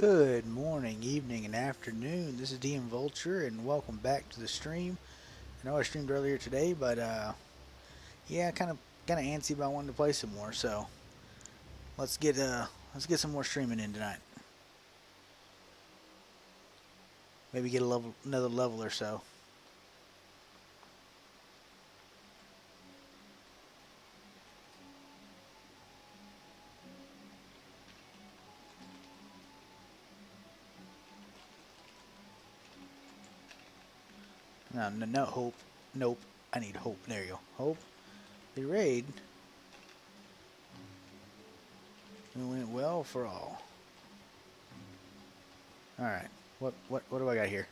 Good morning, evening, and afternoon. This is DM Vulture, and welcome back to the stream. I know I streamed earlier today, but yeah, kind of antsy about wanting to play some more. So let's get some more streaming in tonight. Maybe get another level or so. No, no, no hope. Nope. I need hope. There you go. Hope. The raid went well for all. All right. What do I got here?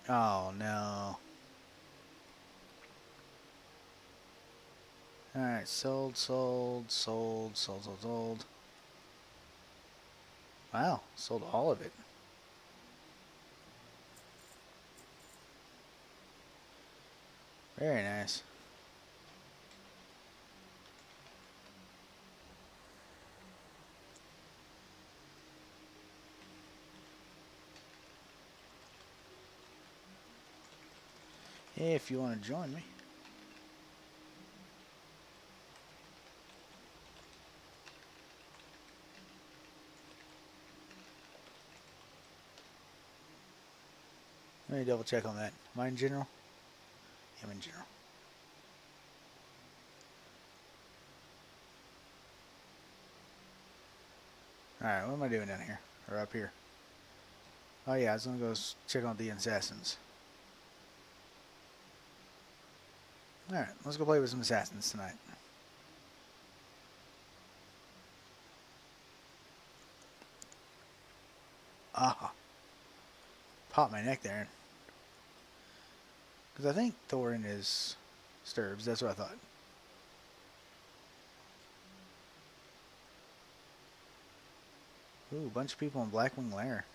Oh no. Alright, sold. Wow, sold all of it. Very nice. If you want to join me. Let me double check on that. Am I in general? I'm in general. Alright, what am I doing down here? Or up here? Oh yeah, I was going to go check on the assassins. Alright, let's go play with some assassins tonight. Ah, popped my neck there. Because I think Thorin is Sturbs, that's what I thought. Ooh, a bunch of people in Blackwing Lair.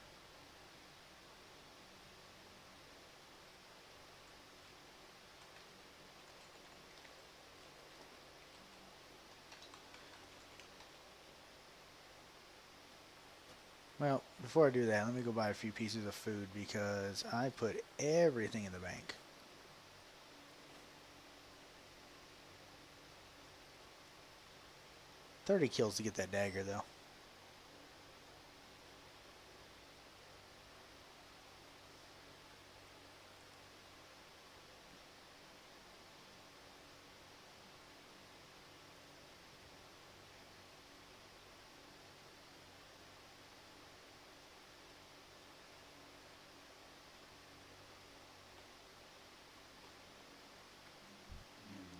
Well, before I do that, let me go buy a few pieces of food because I put everything in the bank. $30 kills to get that dagger, though.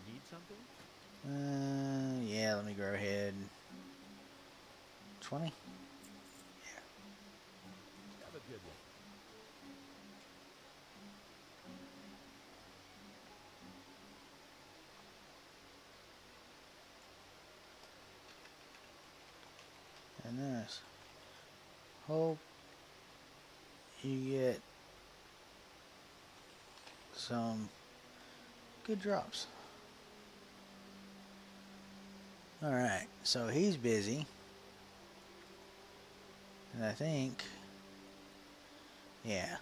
Need something? Yeah, let me go ahead. 20? Have a good one. And this. Hope you get some good drops. Alright, so he's busy. And I think, yeah.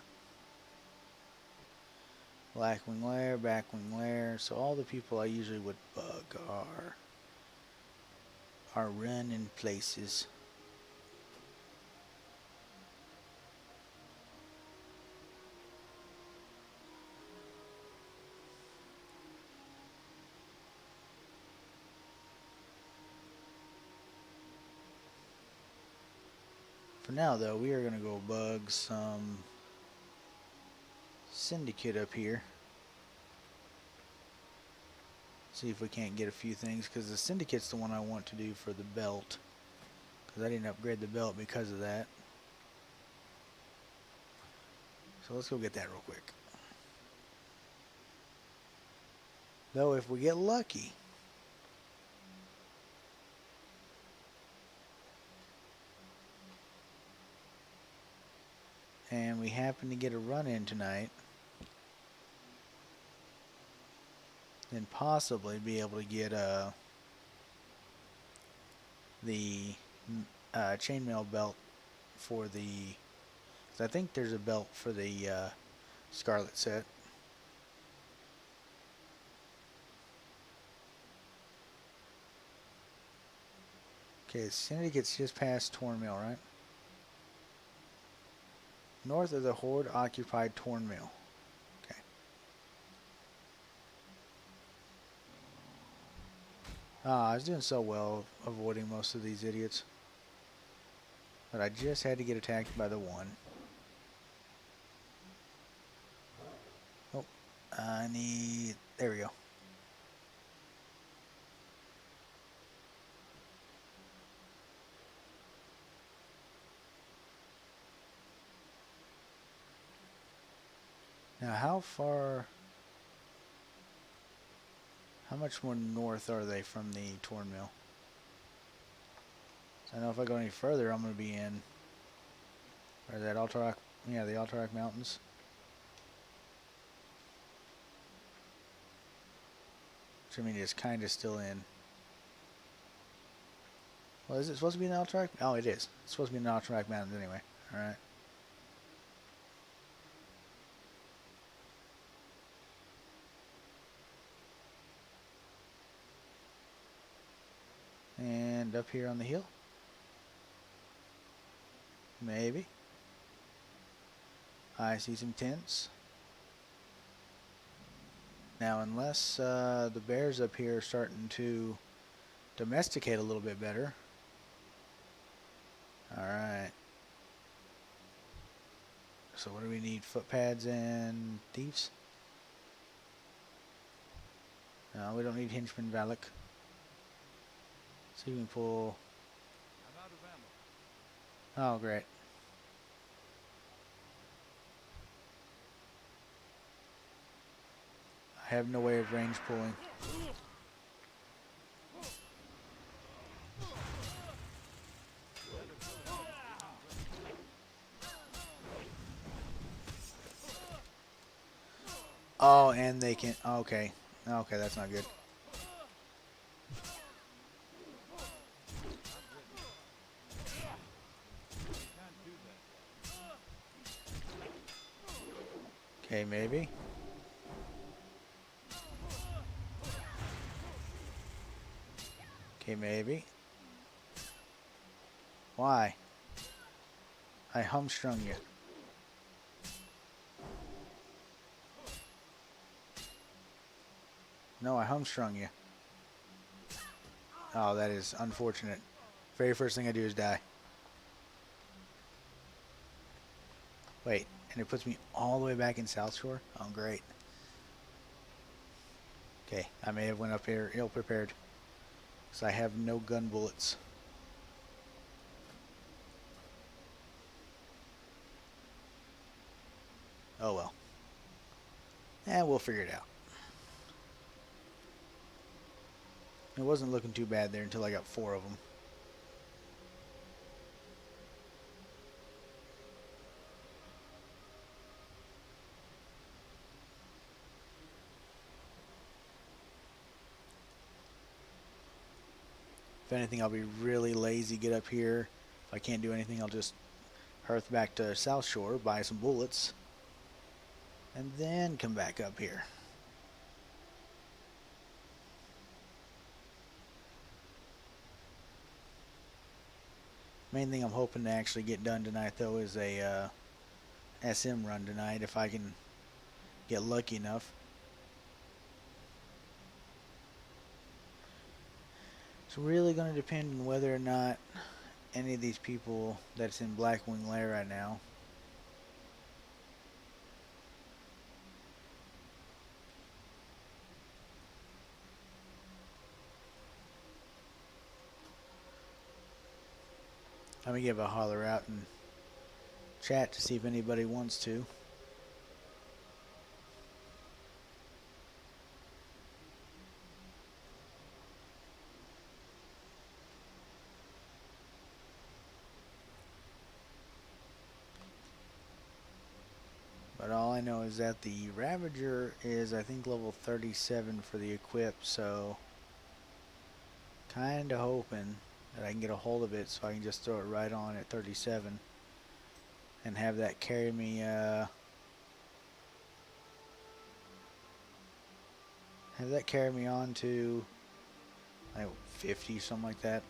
Blackwing Lair, Backwing Lair. So all the people I usually would bug are running places. For now, though, we are going to go bug some Syndicate up here. See if we can't get a few things, because the Syndicate's the one I want to do for the belt. Because I didn't upgrade the belt because of that. So let's go get that real quick. Though if we get lucky, and we happen to get a run in tonight, then possibly be able to get the chainmail belt for the. 'Cause I think there's a belt for the Scarlet set. Okay, Cindy gets just past Tornmill, right? North of the Horde occupied Tornmill. Okay. Ah, I was doing so well avoiding most of these idiots. But I just had to get attacked by the one. Oh, I need... There we go. Now, how far... How much more north are they from the Tornmill? So I know if I go any further, I'm going to be in... Or that Alterac... Yeah, the Alterac Mountains. Which I mean, it's kind of still in... Well, is it supposed to be in Alterac? Oh, it is. It's supposed to be in Alterac Mountains anyway. Alright. And up here on the hill? Maybe. I see some tents. Now, unless the bears up here are starting to domesticate a little bit better. Alright. So what do we need? Footpads and thieves? No, we don't need Henchman Valak. So you can pull... I'm out of ammo. Oh, great. I have no way of range pulling. Oh, and they can... Okay. Okay, that's not good. Okay, maybe. Okay, maybe. Why? I humstrung you. No, I humstrung you. Oh, that is unfortunate. Very first thing I do is die. Wait, and it puts me all the way back in Southshore? Oh, great. Okay, I may have went up here ill-prepared. Because I have no gun bullets. Oh well. We'll figure it out. It wasn't looking too bad there until I got 4 of them. If anything, I'll be really lazy, get up here. If I can't do anything, I'll just hearth back to Southshore, buy some bullets, and then come back up here. Main thing I'm hoping to actually get done tonight, though, is a SM run tonight, if I can get lucky enough. It's really going to depend on whether or not any of these people that's in Blackwing Lair right now let me give a holler out and chat to see if anybody wants to. But all I know is that the Ravager is, I think, level 37 for the equip, so kind of hoping that I can get a hold of it so I can just throw it right on at 37 and have that carry me, on to, I don't know, 50, something like that.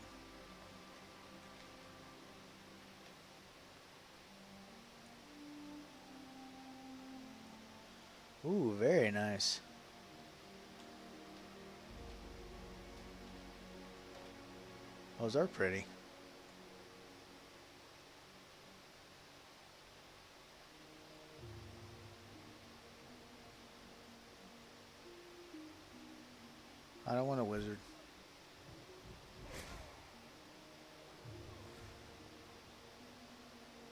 Ooh, very nice. Those are pretty. I don't want a wizard.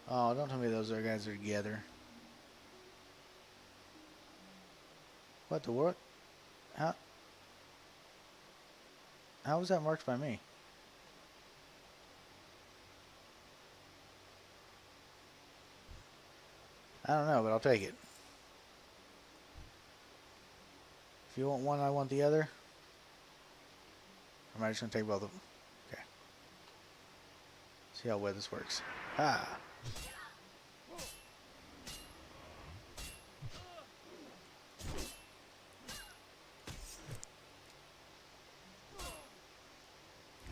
Oh, don't tell me those other guys are together. What the what? How? How was that marked by me? I don't know, but I'll take it. If you want one, I want the other. Or am I just gonna take both of them? Okay. See how well this works. Ah.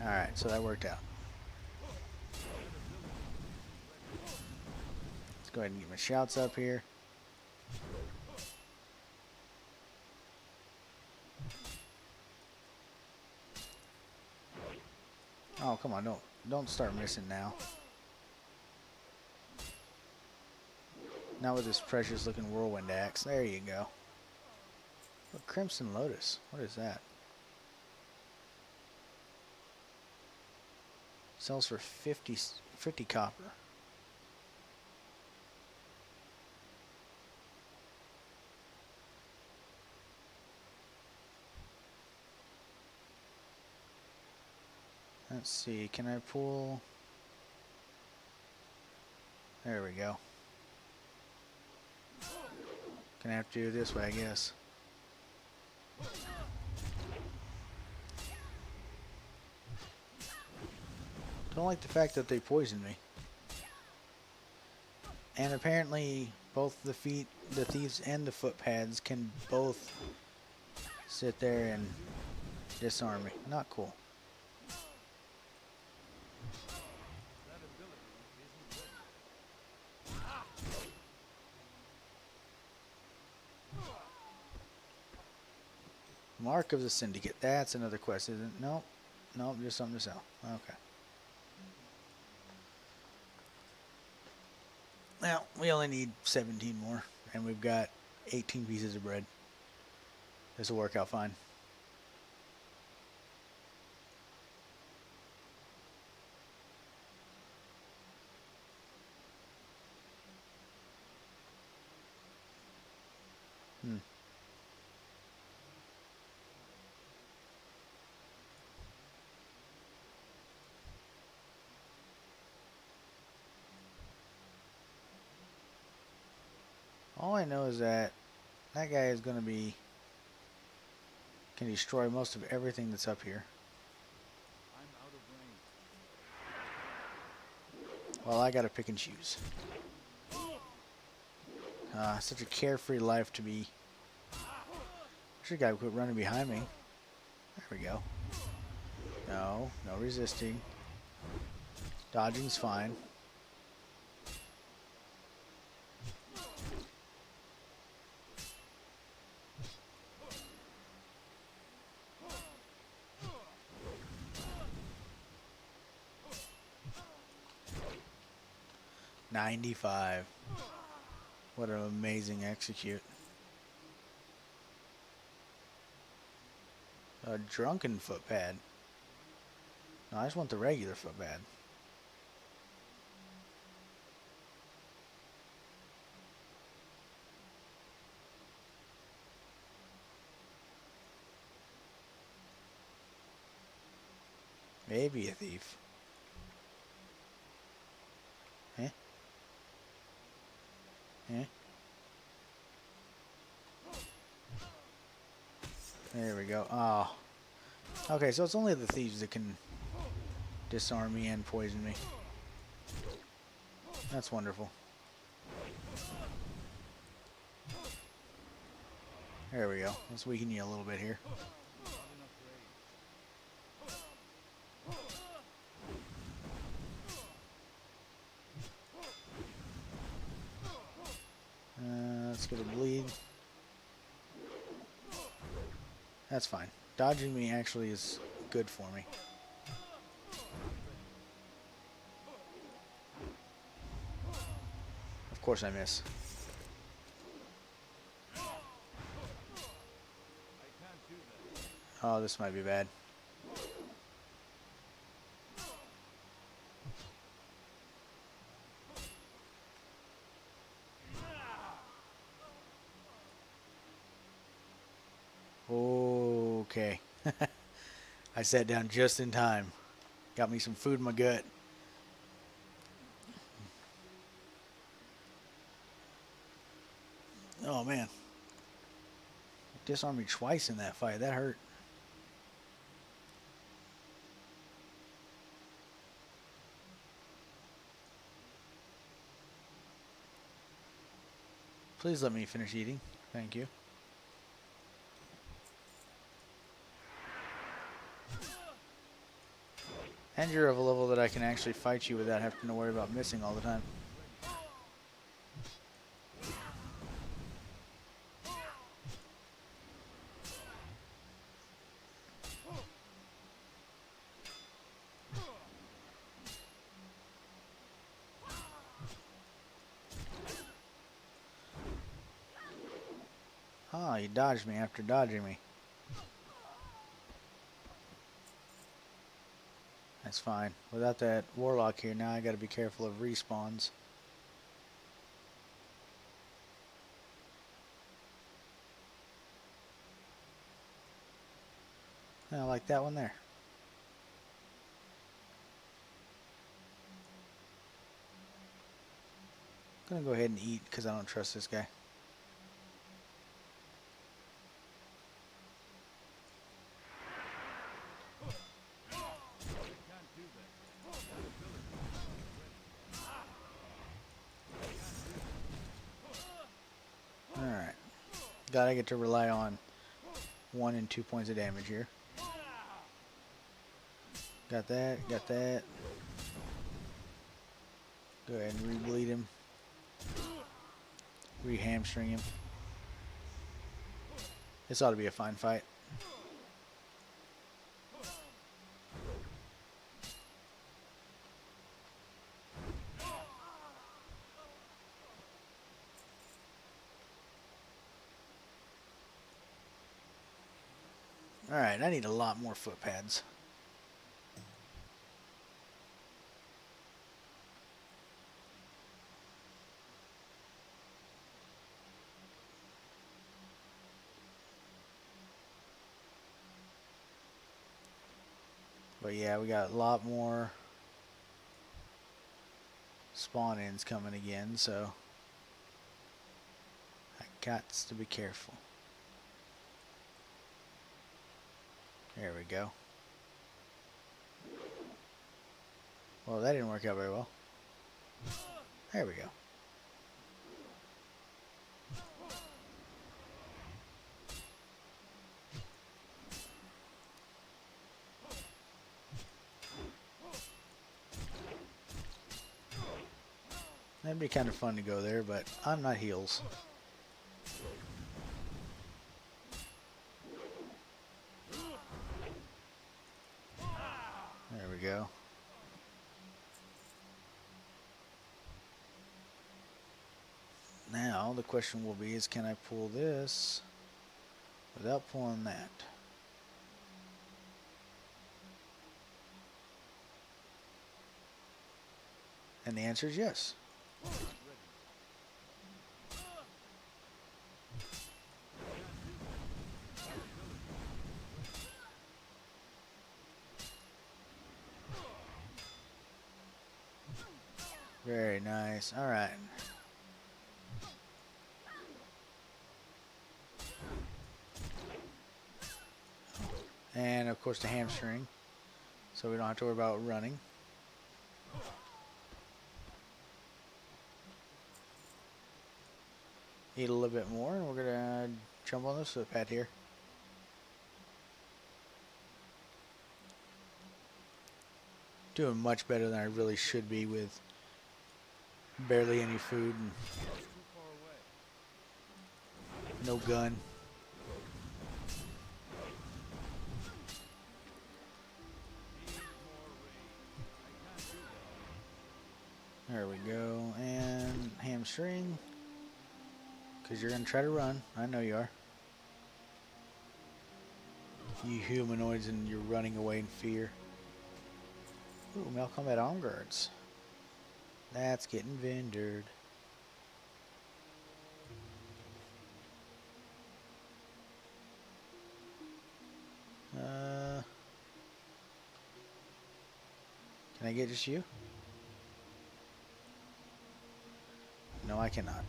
Alright, so that worked out. Let's go ahead and get my shouts up here. Oh, come on, don't start missing now. Not with this precious looking whirlwind axe. There you go. What Crimson Lotus? What is that? Sells for 50 copper. Let's see, can I pull? There we go. Gonna have to do it this way, I guess. Don't like the fact that they poisoned me. And apparently both the thieves and the foot pads can both sit there and disarm me. Not cool. That ability isn't working. Mark of the Syndicate. That's another quest, isn't it? Nope. Nope, just something to sell. Okay. Well, we only need 17 more, and we've got 18 pieces of bread. This will work out fine. All I know is that that guy is going to be... can destroy most of everything that's up here. I'm out of range. Well, I got to pick and choose. Such a carefree life to be... Should guy quit running behind me. There we go. No resisting. Dodging's fine. $95. What an amazing execute. A drunken footpad. No, I just want the regular footpad. Maybe a thief. Eh? Eh? There we go. Oh. Okay, so it's only the thieves that can disarm me and poison me. That's wonderful. There we go. Let's weaken you a little bit here. Let's get a bleed. That's fine. Dodging me actually is good for me. Of course I miss. Oh, this might be bad. Okay. I sat down just in time. Got me some food in my gut. Oh man. Disarmed me twice in that fight. That hurt. Please let me finish eating. Thank you. And you're of a level that I can actually fight you without having to worry about missing all the time. Oh, you dodged me after dodging me. That's fine. Without that warlock here, now I gotta be careful of respawns. I like that one there. Gonna go ahead and eat because I don't trust this guy. Alright. Gotta get to rely on 1 and 2 points of damage here. Got that, got that. Go ahead and re-bleed him. Re-hamstring him. This ought to be a fine fight. Alright, I need a lot more foot pads. But yeah, we got a lot more spawn-ins coming again, so I got to be careful. There we go. Well, that didn't work out very well. There we go. That'd be kind of fun to go there, but I'm not heals. There we go. Now the question will be is, can I pull this without pulling that? And the answer is yes. Very nice. All right. And of course the hamstring, so we don't have to worry about running. Eat a little bit more, and we're gonna jump on this footpad here. Doing much better than I really should be with barely any food and Too far away. no gun. Need more rain. I can't do that. There we go. And hamstring. Because you're going to try to run. I know you are. You humanoids, and you're running away in fear. Ooh, male combat arm guards. That's getting vendored. Can I get just you? No, I cannot.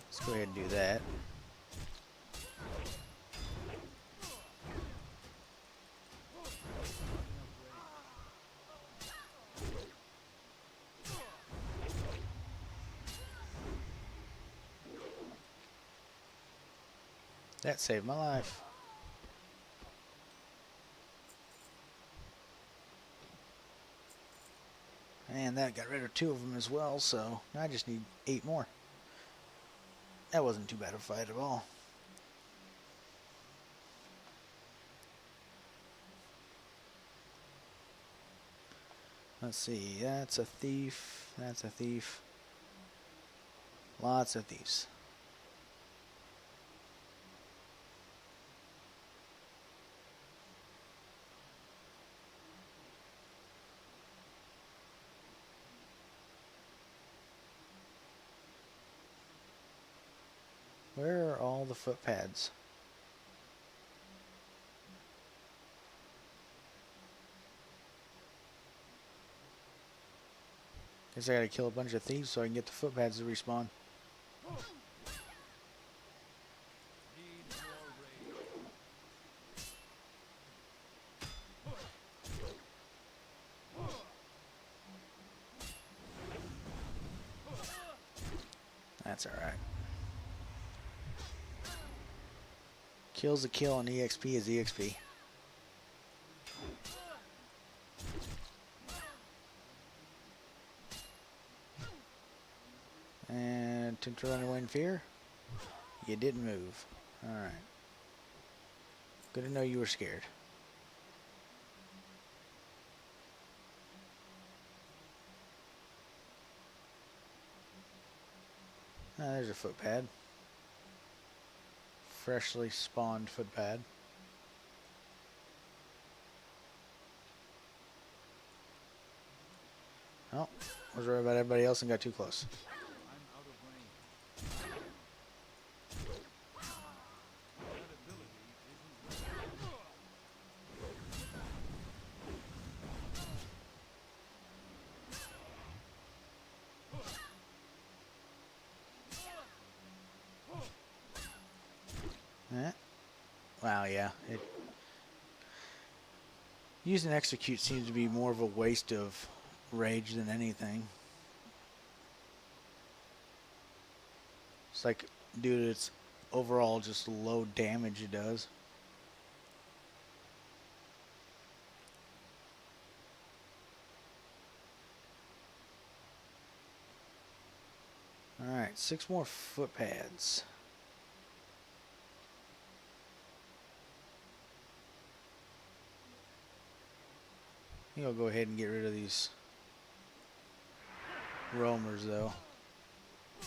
Let's go ahead and do that. That saved my life. And that got rid of 2 of them as well, so I just need 8 more. That wasn't too bad a fight at all. Let's see, that's a thief, that's a thief. Lots of thieves. Where are all the footpads? Guess I gotta kill a bunch of thieves so I can get the footpads to respawn. Need more rain. That's alright. Kill's a kill and EXP is EXP. And attempt to run away in fear. You didn't move. Alright. Good to know you were scared. Ah, there's a footpad. Freshly spawned footpad. Oh, was worried about everybody else and got too close. I'm out of range. That ability isn't ready. Eh. Wow, yeah. Using execute seems to be more of a waste of rage than anything. It's like, dude, it's overall just low damage it does. Alright, 6 more footpads. I think I'll go ahead and get rid of these roamers though. I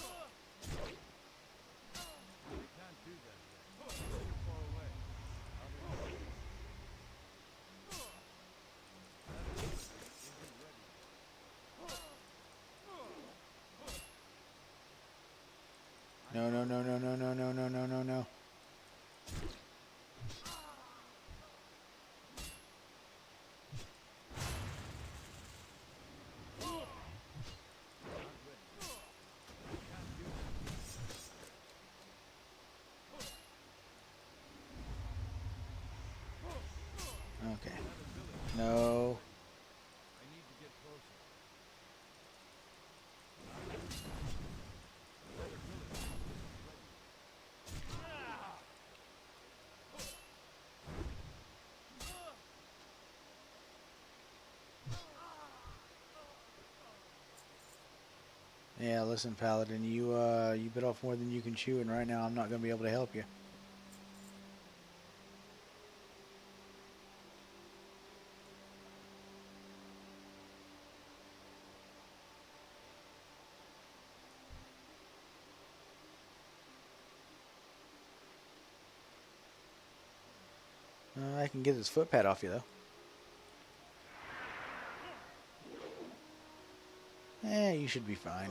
can't do that yet. Too far away. Out of range. That ability isn't ready. No, no, no, no, no, no, no, no, no, no, no. Okay. Another village. No. I need to get closer. Another village is ready. Yeah, listen, Paladin, you bit off more than you can chew, and right now I'm not going to be able to help you. I can get this footpad off you, though. You should be fine.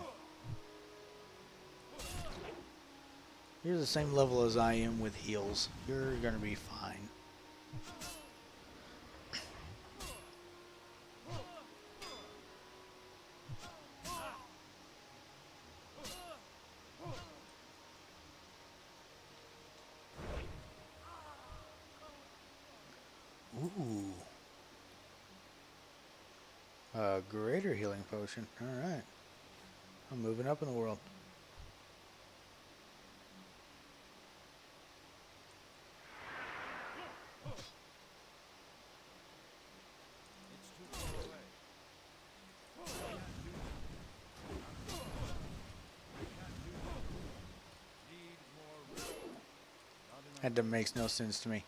You're the same level as I am with heals. You're going to be fine. Ooh. A greater healing potion. Alright. I'm moving up in the world. It's too far away. I can't do that. I can't do that. Need more room. Not enough That makes no sense to me. Need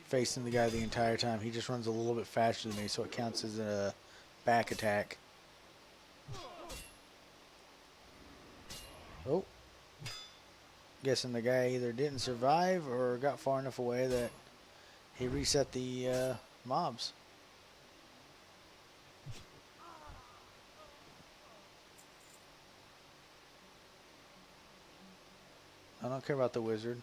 Facing the guy the entire time. He just runs a little bit faster than me, so it counts as a back attack. Oh. Guessing the guy either didn't survive or got far enough away that he reset the mobs. I don't care about the wizard.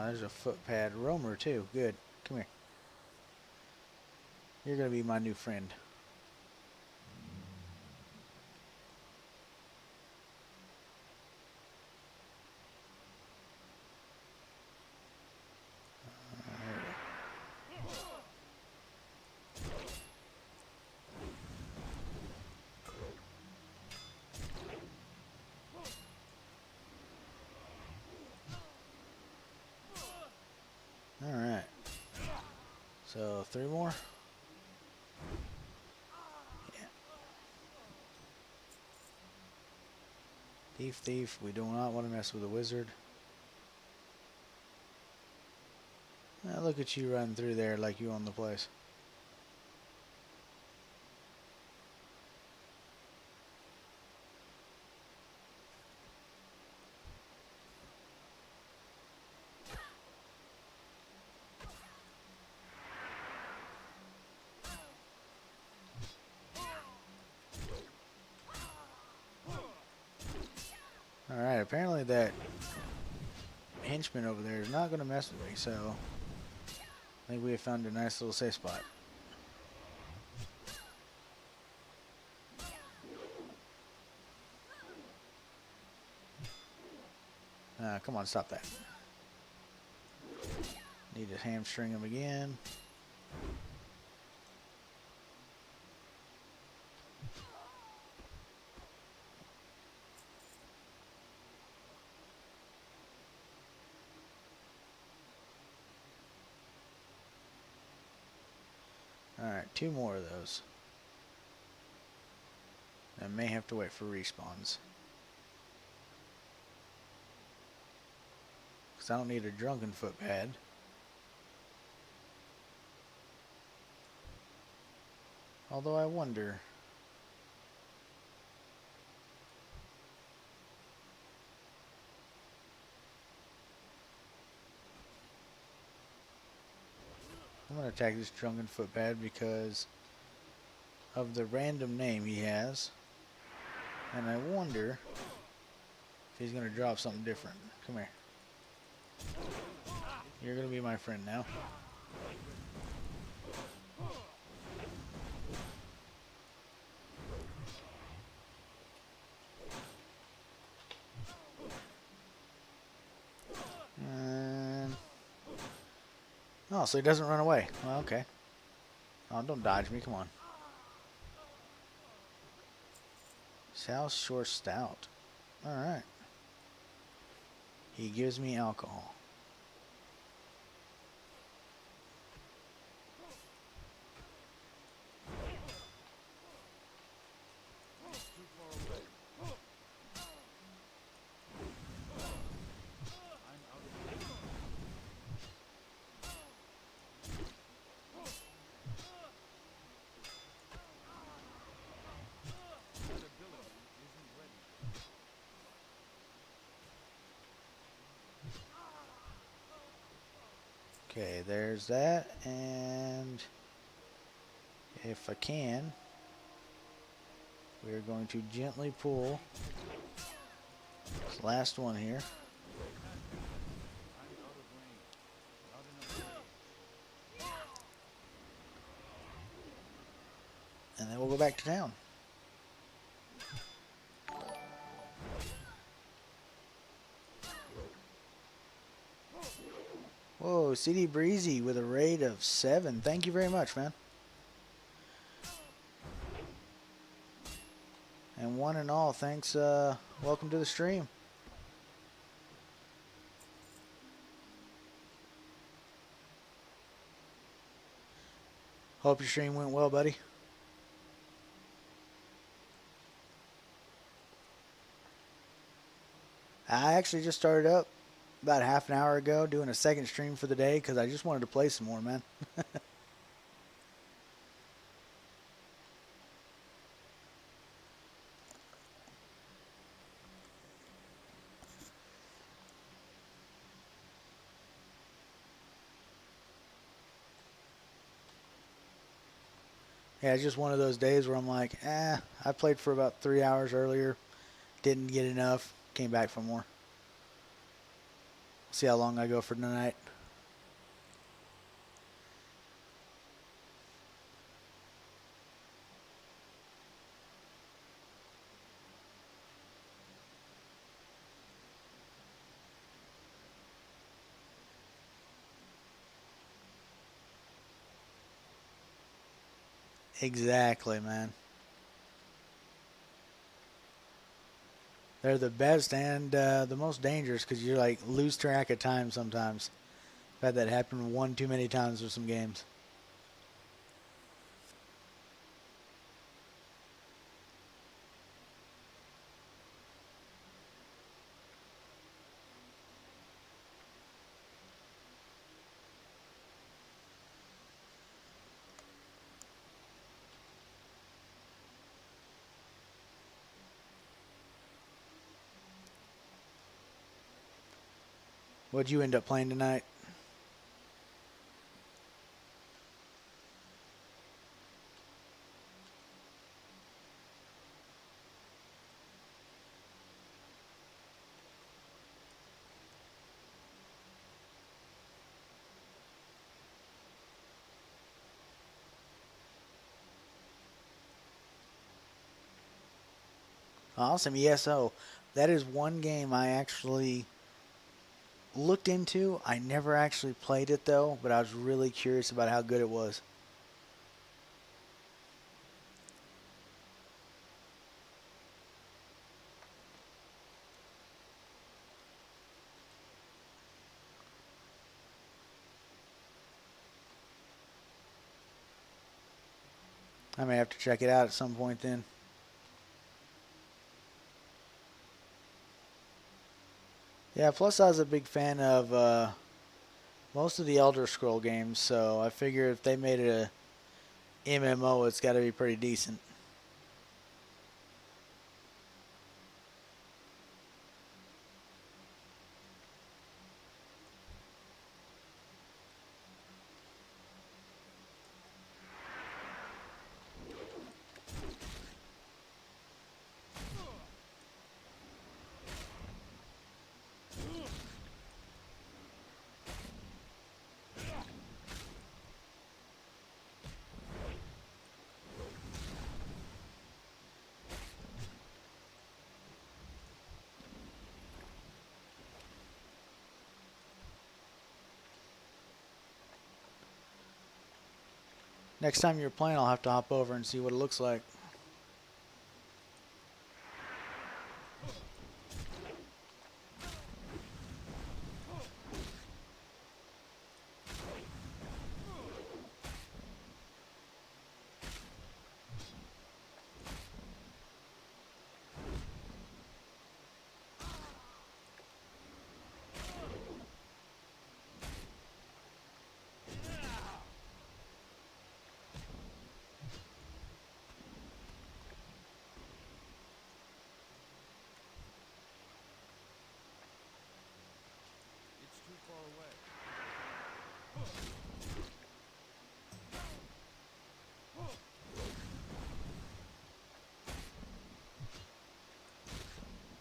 There's a footpad roamer too. Good. Come here. You're going to be my new friend. Alright. So, 3 more? Yeah. Thief, thief. We do not want to mess with a wizard. Look at you running through there like you own the place. Alright, apparently that henchman over there is not going to mess with me, so I think we have found a nice little safe spot. Come on, stop that. Need to hamstring him again. Alright, 2 more of those. I may have to wait for respawns. Because I don't need a drunken footpad. Although I wonder. I'm going to attack this drunken footpad because of the random name he has. And I wonder He's gonna drop something different. Come here. You're gonna be my friend now. And... oh, so he doesn't run away. Well, okay. Oh, don't dodge me. Come on. Southshore Stout. Alright. He gives me alcohol. Too far away. I'm out of range. That ability isn't ready. Okay, there's that. And if I can, we're going to gently pull this last one here. I'm out of range. Not enough range. And then we'll go back to town. Whoa, CD Breezy with a rate of 7. Thank you very much, man. And one and all, thanks. Welcome to the stream. Hope your stream went well, buddy. I actually just started up about half an hour ago doing a second stream for the day because I just wanted to play some more, man. Yeah, it's just one of those days where I'm like, I played for about 3 hours earlier, didn't get enough, came back for more. See how long I go for tonight. Exactly, man. They're the best and the most dangerous because you like lose track of time sometimes. I've had that happen one too many times with some games. What'd you end up playing tonight? Awesome, ESO. That is one game I actually looked into. I never actually played it though, but I was really curious about how good it was. I may have to check it out at some point then. Yeah, plus I was a big fan of most of the Elder Scroll games, so I figure if they made it a MMO, it's got to be pretty decent. Next time you're playing, I'll have to hop over and see what it looks like. It's too far away.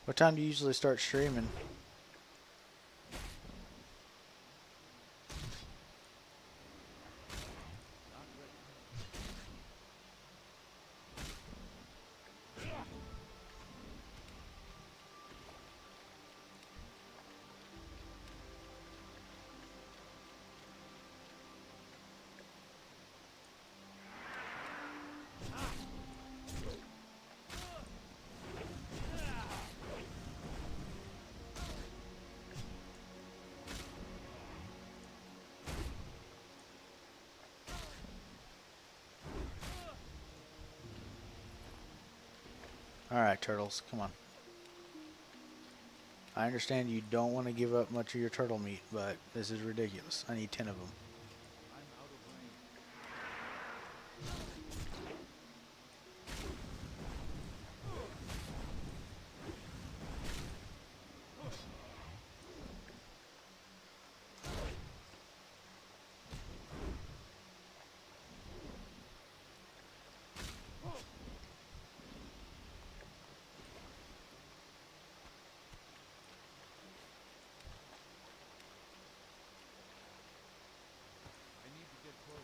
What time do you usually start streaming? Not ready. Alright, turtles, come on. I understand you don't want to give up much of your turtle meat, but this is ridiculous. I need 10 of them. I'm out of range. I need to get closer.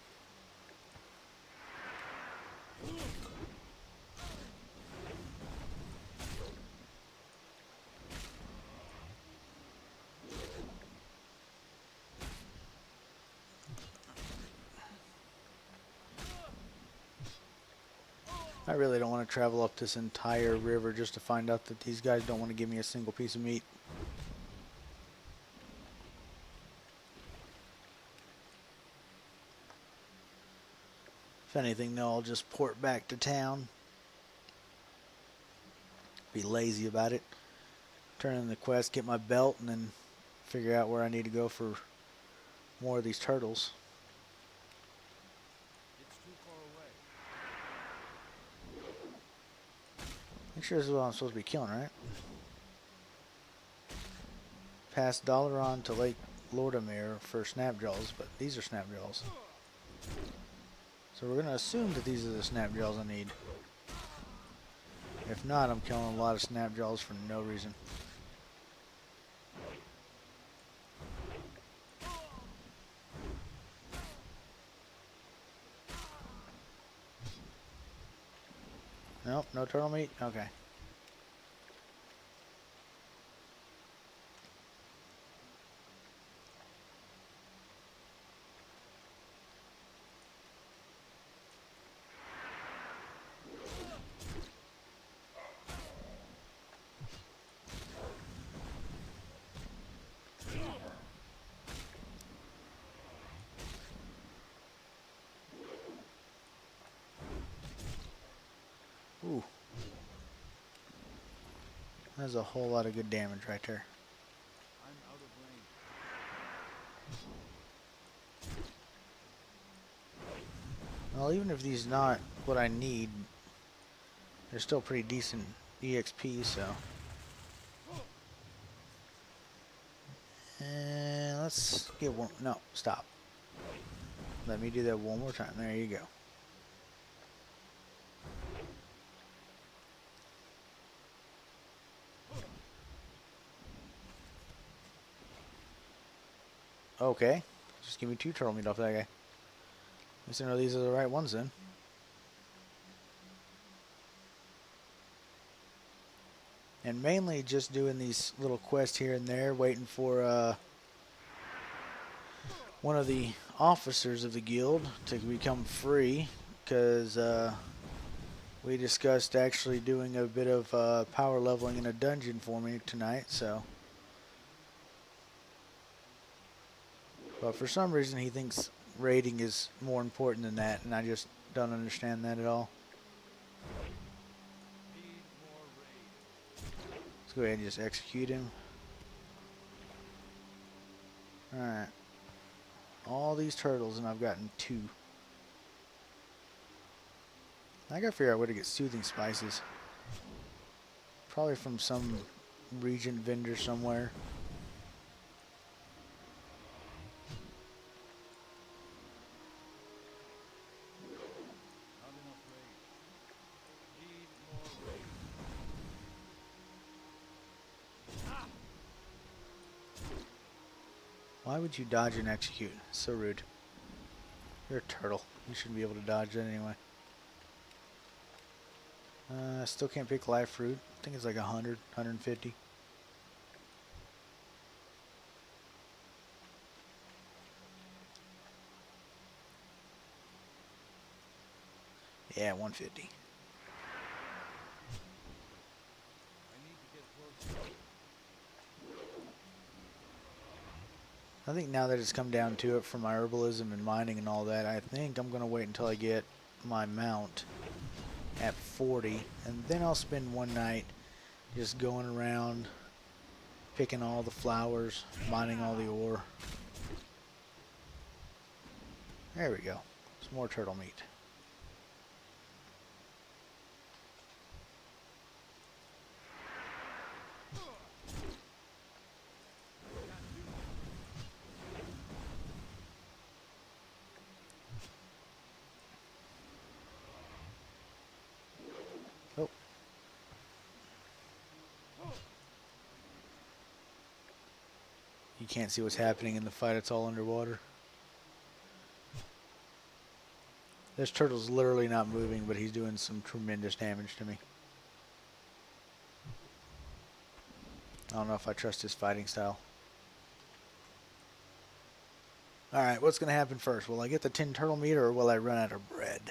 I really don't want to travel up this entire river just to find out that these guys don't want to give me a single piece of meat. If anything, though, I'll just port back to town. Be lazy about it. Turn in the quest, get my belt, and then figure out where I need to go for more of these turtles. It's too far away. Make sure this is what I'm supposed to be killing, right? Pass Dalaran to Lake Lordamere for snapjaws, but these are snapjaws. So we're going to assume that these are the snapjaws I need. If not, I'm killing a lot of snapjaws for no reason. Nope, no turtle meat? Okay. Ooh. That's a whole lot of good damage right there. I'm out of range. Well, even if these not what I need, they're still pretty decent EXP, so. And let's get one. No, stop. Let me do that one more time. There you go. Okay. Just give me 2 turtle meat off that guy. At least I know these are the right ones then. And mainly just doing these little quests here and there, waiting for one of the officers of the guild to become free, because we discussed actually doing a bit of power leveling in a dungeon for me tonight, so. But for some reason he thinks raiding is more important than that, and I just don't understand that at all. Need more raid. Let's go ahead and just execute him. Alright. All these turtles, and I've gotten 2. I gotta figure out where to get soothing spices. Probably from some region vendor somewhere. Not enough raid. Need more raid. Why would you dodge and execute? So rude. You're a turtle. You shouldn't be able to dodge that anyway. I still can't pick live fruit. I think it's like 100, 150. Yeah, 150. I need to get closer. I think now that it's come down to it for my herbalism and mining and all that, I think I'm going to wait until I get my mount at 40, and then I'll spend one night just going around picking all the flowers, mining all the ore. There we go. Some more turtle meat. Oh. You can't see what's happening in the fight. It's all underwater. This turtle's literally not moving, but he's doing some tremendous damage to me. I don't know if I trust his fighting style. Alright, what's going to happen first? Will I get the 10 turtle meat, or will I run out of bread?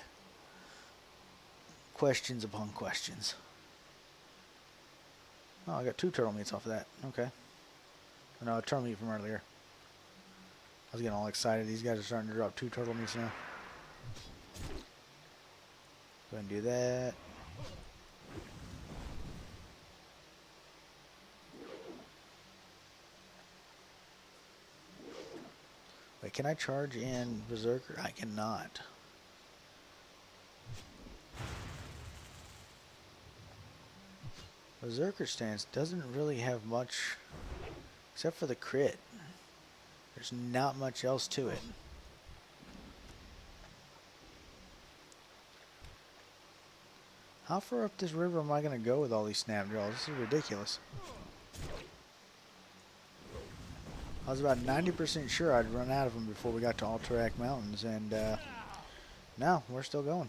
Questions upon questions. Oh, I got 2 turtle meats off of that. Okay. No, a turtle meat from earlier. I was getting all excited. These guys are starting to drop 2 turtle meats now. Go ahead and do that. Wait, can I charge in Berserker? I cannot. Berserker stance doesn't really have much, except for the crit. There's not much else to it. How far up this river am I going to go with all these snap draws? This is ridiculous. I was about 90% sure I'd run out of them before we got to Alterac Mountains, and no, we're still going.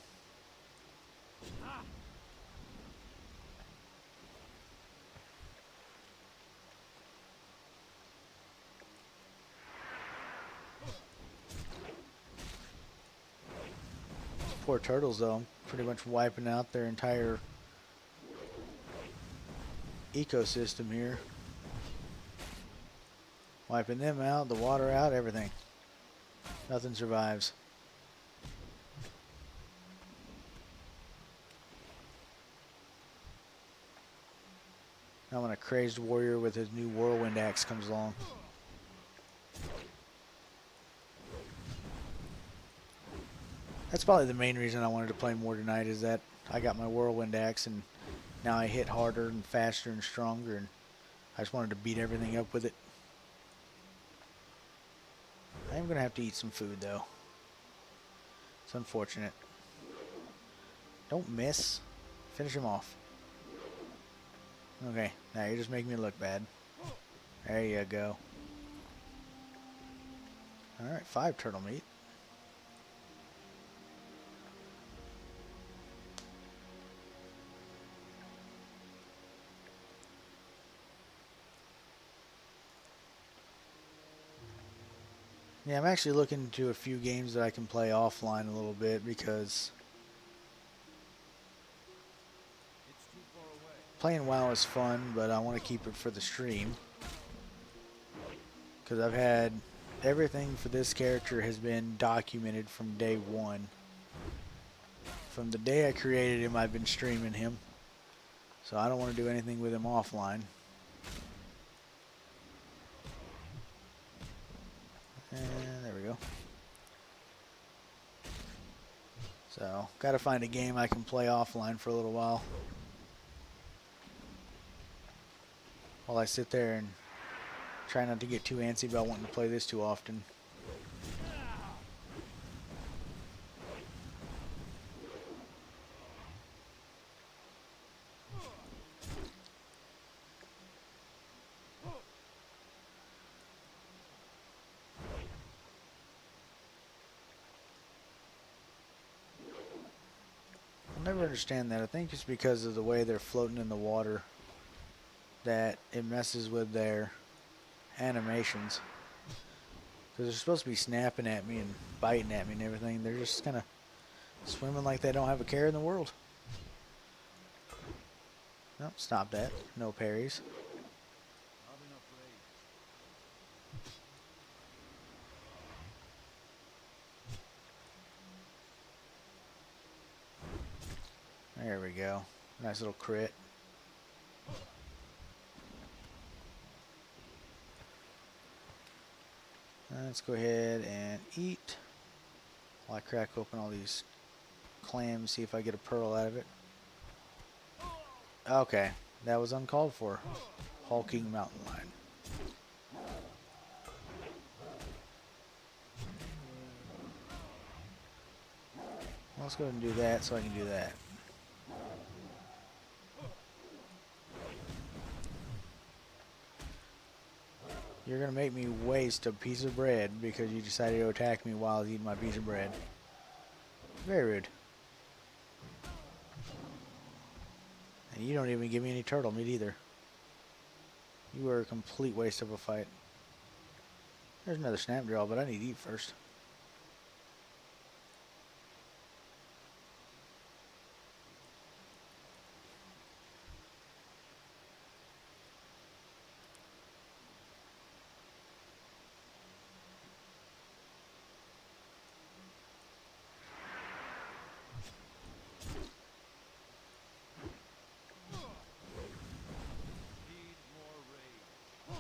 Poor turtles, though, pretty much wiping out their entire ecosystem here. Wiping them out, the water out, everything. Nothing survives. Now when a crazed warrior with his new whirlwind axe comes along. That's probably the main reason I wanted to play more tonight, is that I got my whirlwind axe and now I hit harder and faster and stronger, and I just wanted to beat everything up with it. I am going to have to eat some food, though. It's unfortunate. Don't miss. Finish him off. Okay, now you're just making me look bad. There you go. Alright, 5 turtle meat. Yeah, I'm actually looking into a few games that I can play offline a little bit because It's too far away. playing WoW is fun, but I want to keep it for the stream. Because I've had everything for this character has been documented from day one. From the day I created him, I've been streaming him. So I don't want to do anything with him offline. And there we go. So, gotta find a game I can play offline for a little while. While I sit there and try not to get too antsy about wanting to play this too often. I'll never understand that. I think it's because of the way they're floating in the water that it messes with their animations. Because they're supposed to be snapping at me and biting at me and everything. They're just kind of swimming like they don't have a care in the world. Nope, stop that. No parries. Not enough rage. There we go. Nice little crit. Let's go ahead and eat while I crack open all these clams, see if I get a pearl out of it. Okay, that was uncalled for. Hulking mountain lion. Let's go ahead and do that so I can do that. You're going to make me waste a piece of bread because you decided to attack me while I was eating my piece of bread. Very rude. And you don't even give me any turtle meat either. You were a complete waste of a fight. There's another snap draw, but I need to eat first. Need more rage.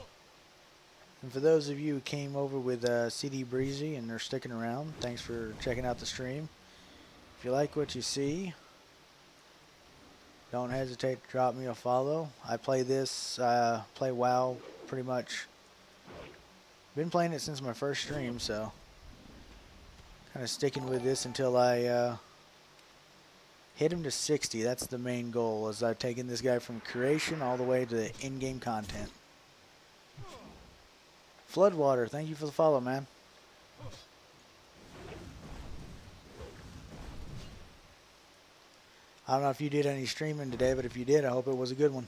And for those of you who came over with CD Breezy and are sticking around, thanks for checking out the stream. If you like what you see, don't hesitate to drop me a follow. I play this, play WoW pretty much. Been playing it since my first stream, so kind of sticking with this until I hit him to 60. That's the main goal, as I've taken this guy from creation all the way to the in-game content. Floodwater, thank you for the follow, man. I don't know if you did any streaming today, but if you did, I hope it was a good one.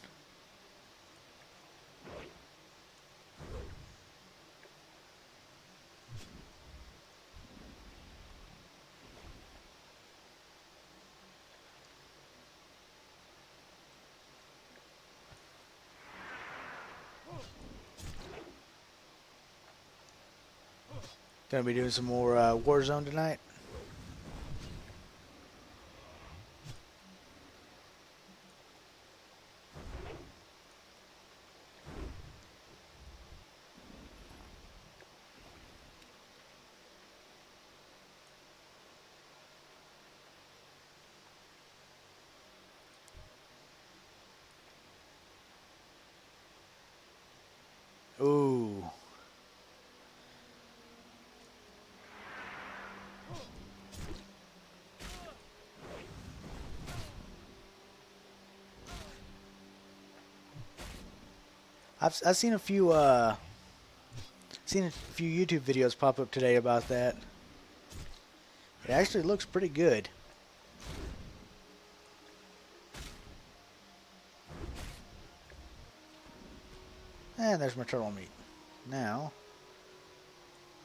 Gonna be doing some more Warzone tonight. Ooh. I've seen a few YouTube videos pop up today about that. It actually looks pretty good. And there's my turtle meat. Now,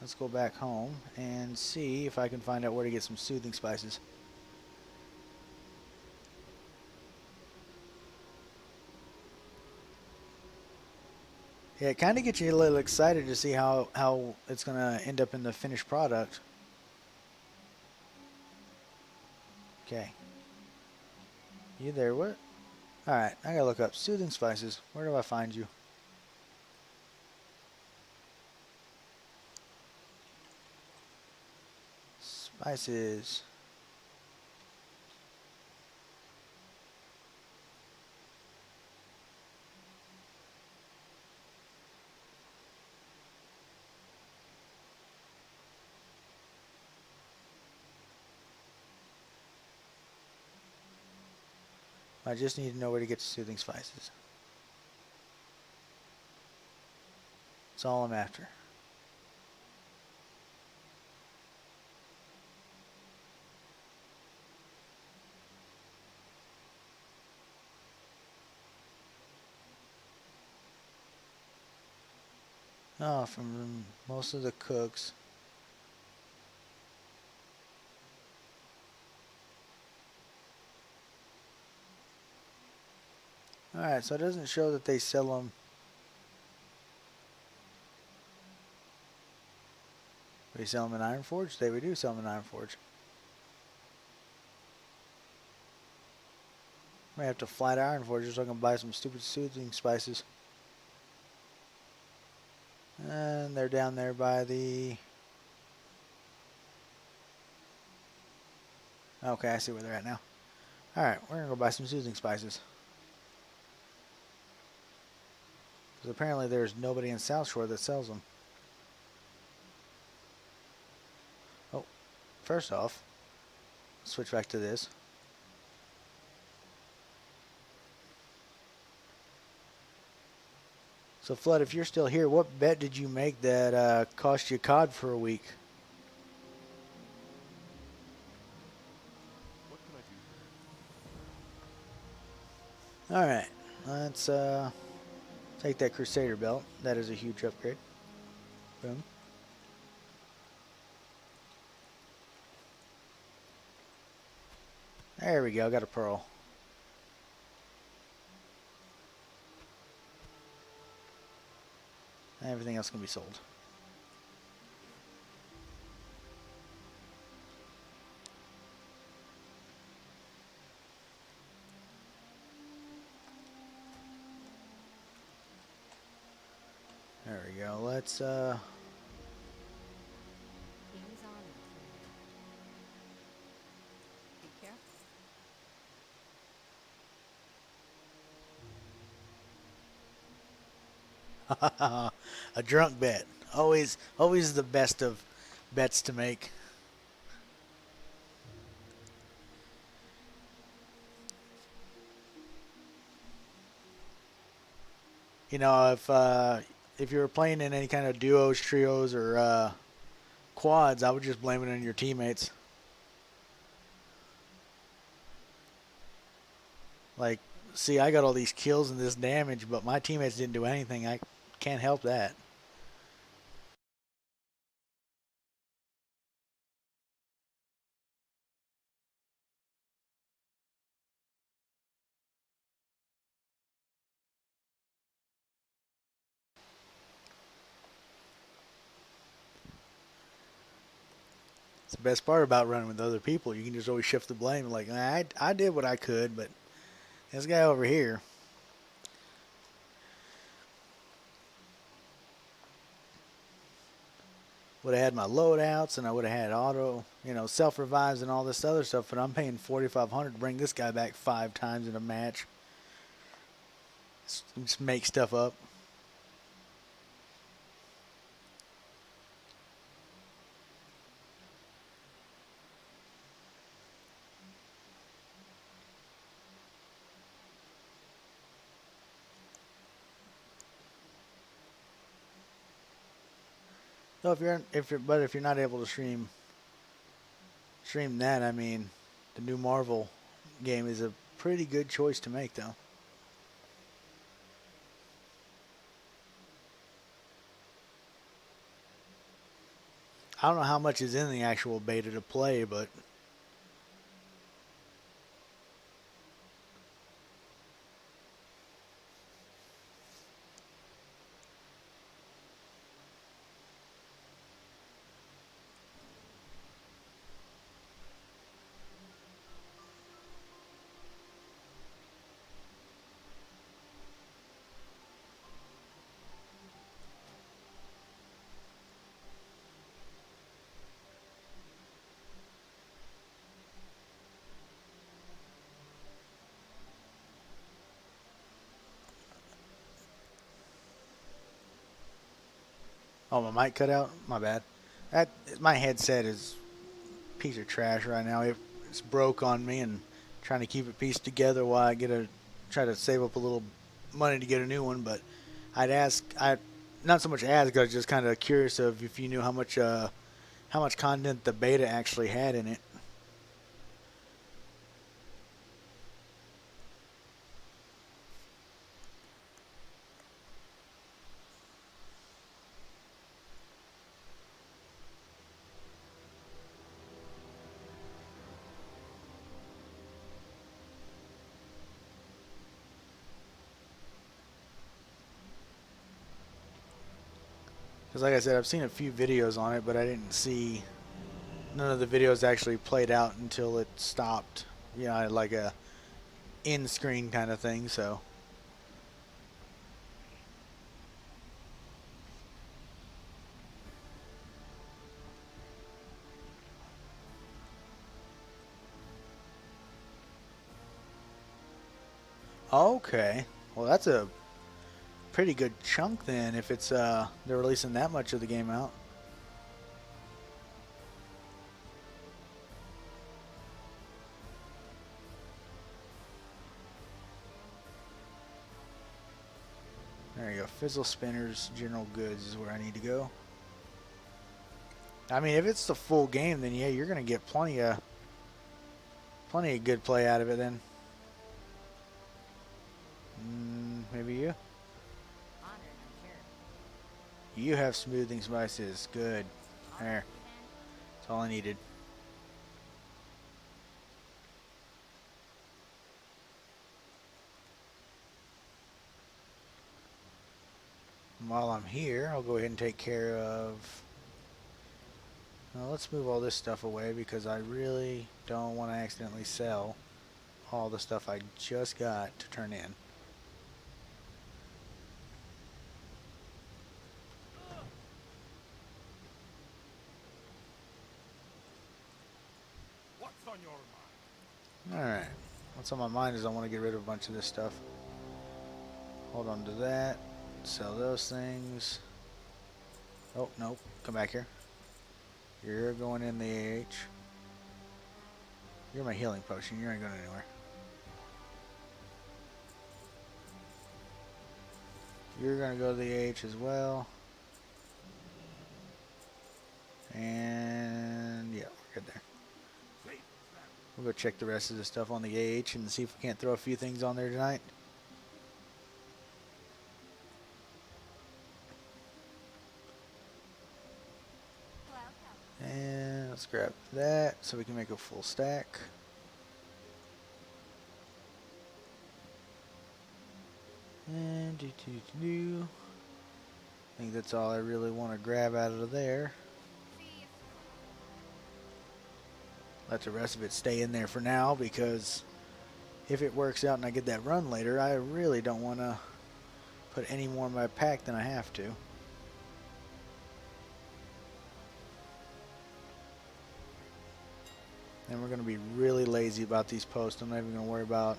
let's go back home and see if I can find out where to get some soothing spices. Yeah, it kind of gets you a little excited to see how it's going to end up in the finished product. Okay. You there, what? Alright, I gotta look up soothing spices. Where do I find you? Spices. I just need to know where to get the soothing spices. That's all I'm after. Oh, from most of the cooks. Alright, so it doesn't show that they sell them. We sell them in Iron Forge? We do sell them in Iron Forge. I may have to fly to Iron Forge so I can buy some stupid soothing spices. And they're down there by the... Okay, I see where they're at now. Alright, we're gonna go buy some soothing spices. Because apparently there's nobody in Southshore that sells them. Oh, first off, switch back to this. So Flood, if you're still here, what bet did you make that cost you COD for a week? What can I do for you? Alright, let's take that Crusader belt. That is a huge upgrade. Boom. There we go, got a pearl. Everything else can be sold. There we go. Let's King's honor. Be careful. a drunk bet. Always the best of bets to make. You know, if you were playing in any kind of duos, trios, or quads, I would just blame it on your teammates. Like, see, I got all these kills and this damage, but my teammates didn't do anything. I can't help that. It's the best part about running with other people. You can just always shift the blame. Like, I did what I could, but this guy over here. Would have had my loadouts, and I would have had auto, self revives and all this other stuff. But I'm paying $4,500 to bring this guy back 5 times in a match. Just make stuff up. So if you're not able to stream that, I mean, the new Marvel game is a pretty good choice to make, though. I don't know how much is in the actual beta to play, but oh, my mic cut out. My bad. That my headset is a piece of trash right now. It's broke on me, and trying to keep it pieced together while I try to save up a little money to get a new one. But I not so much ask. I was just kind of curious of if you knew how much content the beta actually had in it. Because like I said, I've seen a few videos on it, but I didn't see none of the videos actually played out until it stopped. You know, like a in-screen kind of thing. So, okay. Well, that's a pretty good chunk then. If it's they're releasing that much of the game out. There you go. Fizzle Spinners, General Goods is where I need to go. I mean, if it's the full game, then yeah, you're gonna get plenty of good play out of it then. Maybe you. Honored, I'm sure. You have smoothing spices. Good. There. That's all I needed. And while I'm here, I'll go ahead and take care of... Well, let's move all this stuff away because I really don't want to accidentally sell all the stuff I just got to turn in. What's on your mind? Alright. What's on my mind is I want to get rid of a bunch of this stuff. Hold on to that. Sell those things. Oh, nope. Come back here. You're going in the AH. You're my healing potion. You ain't going anywhere. You're going to go to the AH as well. And yeah, we're good there. We'll go check the rest of the stuff on the AH and see if we can't throw a few things on there tonight. And let's grab that so we can make a full stack. And I think that's all I really want to grab out of there. Let the rest of it stay in there for now because if it works out and I get that run later, I really don't want to put any more in my pack than I have to. And we're going to be really lazy about these posts. I'm not even going to worry about.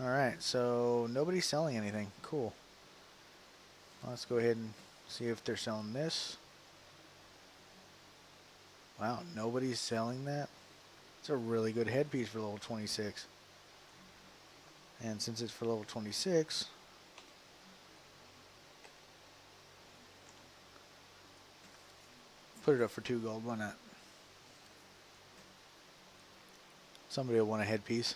Alright, so nobody's selling anything. Cool. Let's go ahead and see if they're selling this. Wow, nobody's selling that? It's a really good headpiece for level 26. And since it's for level 26, put it up for 2 gold. Why not? Somebody will want a headpiece.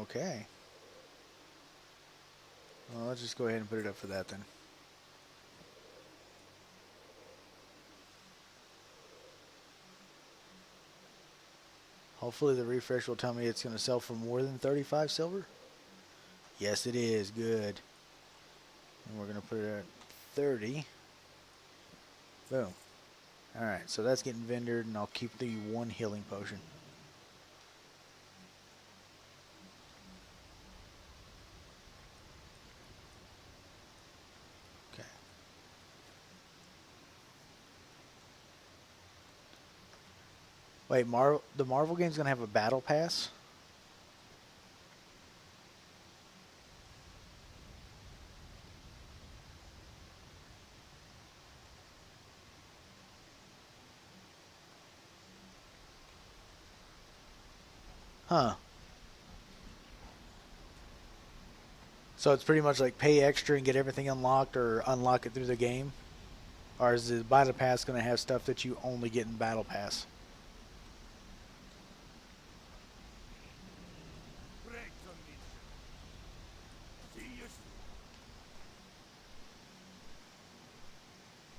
Okay. Well, let's just go ahead and put it up for that then. Hopefully the refresh will tell me it's going to sell for more than 35 silver. Yes, it is. Good. And we're going to put it at 30. Boom. Alright, so that's getting vendored, and I'll keep the one healing potion. Okay. Wait, the Marvel game's going to have a battle pass? Huh. So it's pretty much like pay extra and get everything unlocked, or unlock it through the game? Or is the battle pass going to have stuff that you only get in battle pass?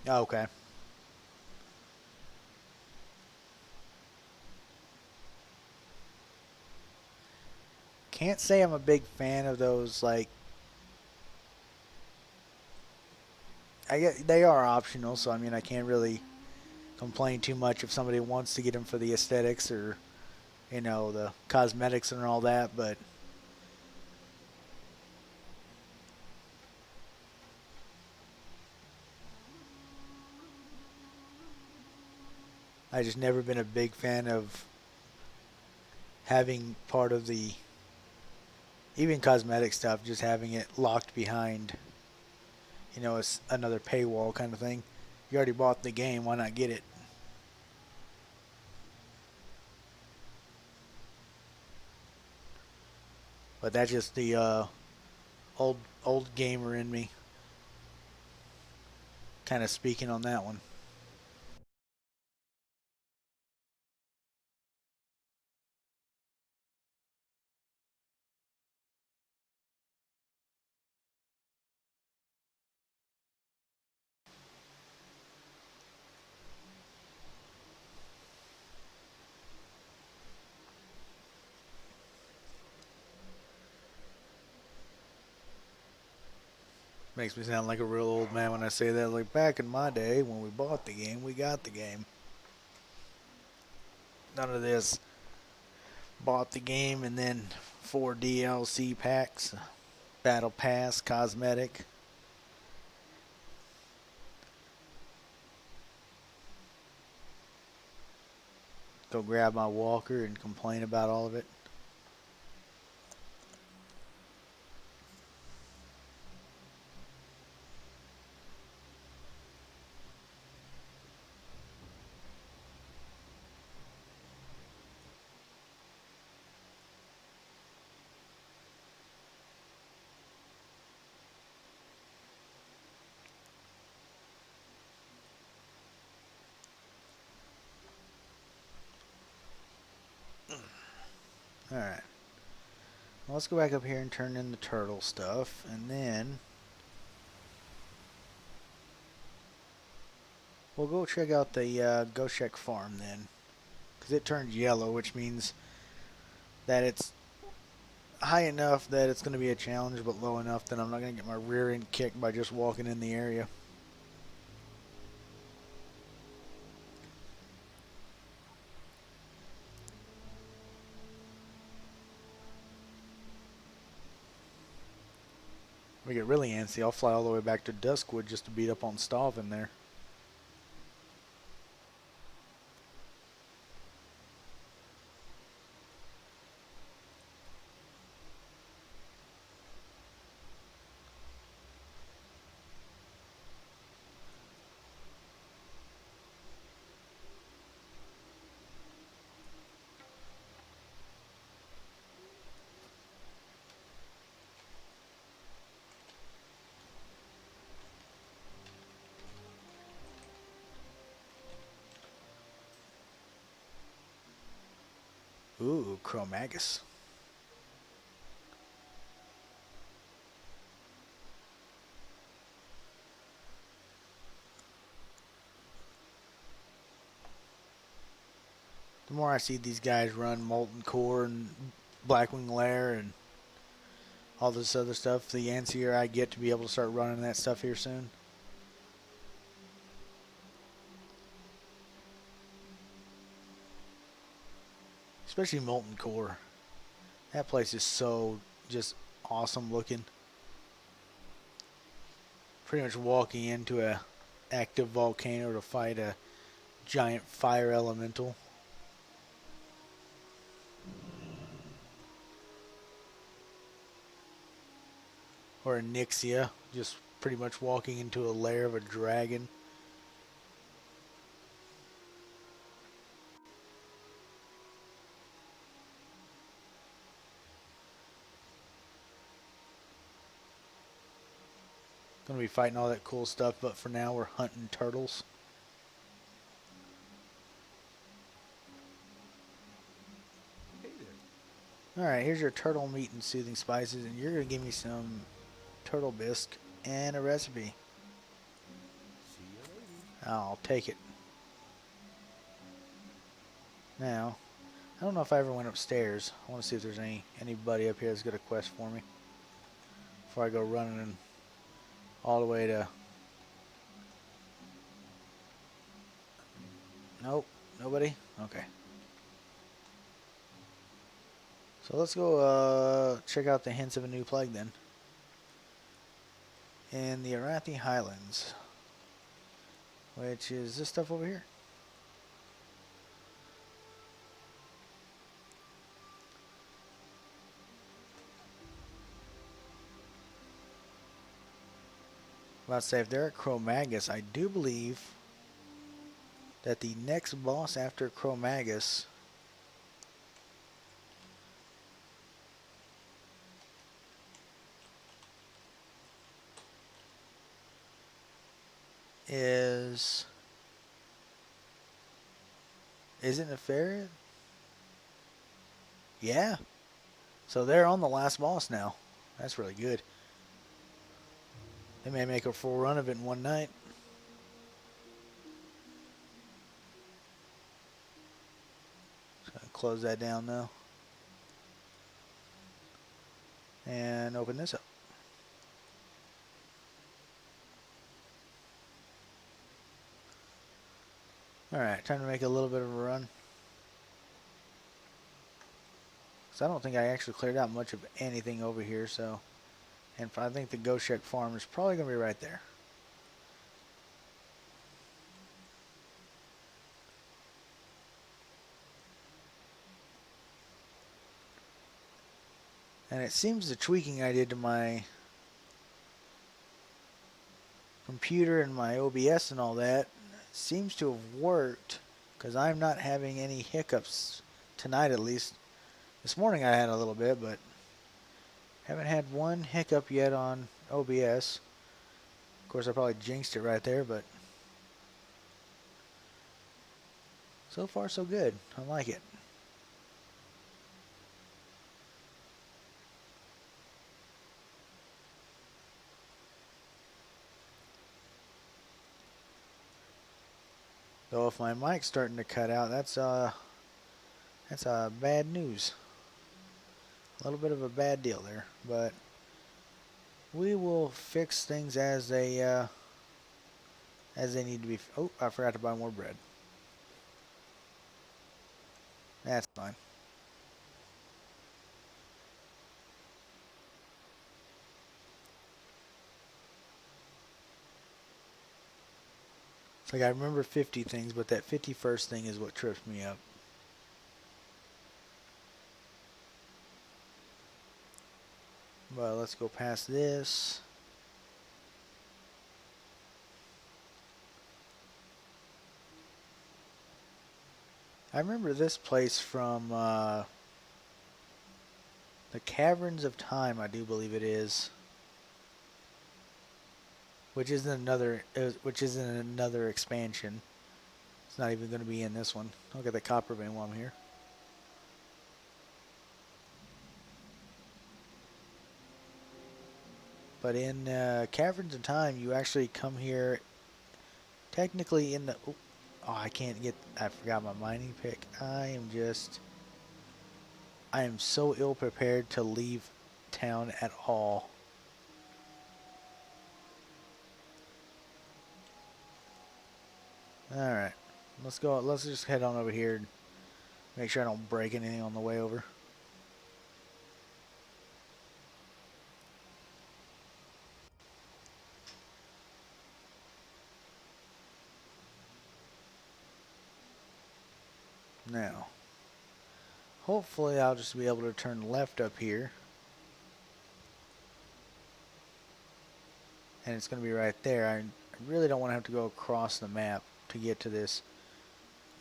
Oh, okay. Can't say I'm a big fan of those, like, I get they are optional, so I mean I can't really complain too much if somebody wants to get them for the aesthetics, or the cosmetics and all that, but I just never been a big fan of having part of the even cosmetic stuff, just having it locked behind it's another paywall kind of thing. You already bought the game, why not get it? But that's just the old gamer in me kind of speaking on that one. Makes me sound like a real old man when I say that. Like back in my day when we bought the game, we got the game. None of this bought the game and then 4 DLC packs, battle pass, cosmetic. Go grab my walker and complain about all of it. Alright. Well, let's go back up here and turn in the turtle stuff, and then we'll go check out the Ghost Check farm then. Because it turned yellow, which means that it's high enough that it's going to be a challenge, but low enough that I'm not going to get my rear end kicked by just walking in the area. If we get really antsy, I'll fly all the way back to Duskwood just to beat up on Stav in there. Ooh, Chromagus. The more I see these guys run Molten Core and Blackwing Lair and all this other stuff, the antsier I get to be able to start running that stuff here soon. Especially Molten Core. That place is so just awesome looking. Pretty much walking into a active volcano to fight a giant fire elemental. Or a Nixia, just pretty much walking into a lair of a dragon. Gonna be fighting all that cool stuff, but for now we're hunting turtles. Hey there. Alright, here's your turtle meat and soothing spices, and you're gonna give me some turtle bisque and a recipe. See you later. I'll take it. Now, I don't know if I ever went upstairs. I want to see if there's anybody up here that's got a quest for me before I go running all the way to... Nope, nobody? Okay. So let's go check out the hints of a new plague then. In the Arathi Highlands, which is this stuff over here. Let's say if they're at Chromagus, I do believe that the next boss after Chromagus isn't Nefarious? Yeah. So they're on the last boss now. That's really good. They may make a full run of it in one night. So close that down now. And open this up. Alright, time to make a little bit of a run. So I don't think I actually cleared out much of anything over here, so... And I think the Goshek farm is probably going to be right there. And it seems the tweaking I did to my computer and my OBS and all that seems to have worked, because I'm not having any hiccups tonight at least. This morning I had a little bit, but haven't had one hiccup yet on OBS. Of course I probably jinxed it right there, but so far so good. I like it. Though if my mic's starting to cut out, that's bad news. A little bit of a bad deal there, but we will fix things as they need to be. Oh, I forgot to buy more bread. That's fine. It's like I remember 50 things, but that 51st thing is what trips me up. Well, let's go past this. I remember this place from the Caverns of Time, I do believe it is. Which isn't another expansion. It's not even going to be in this one. I'll get the copper vein while I'm here. But in Caverns of Time, you actually come here technically in the... Oh, Oh, I can't get... I forgot my mining pick. I am so ill prepared to leave town at all. Alright. Let's go. Let's just head on over here and make sure I don't break anything on the way over. Now, hopefully I'll just be able to turn left up here. And it's going to be right there. I really don't want to have to go across the map to get to the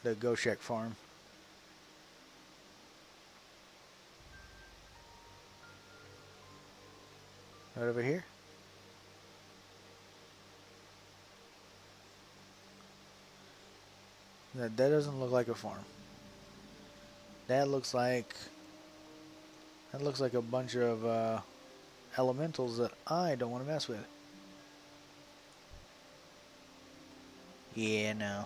Goshek farm. Right over here. That doesn't look like a farm. That looks like a bunch of elementals that I don't want to mess with. Yeah, no.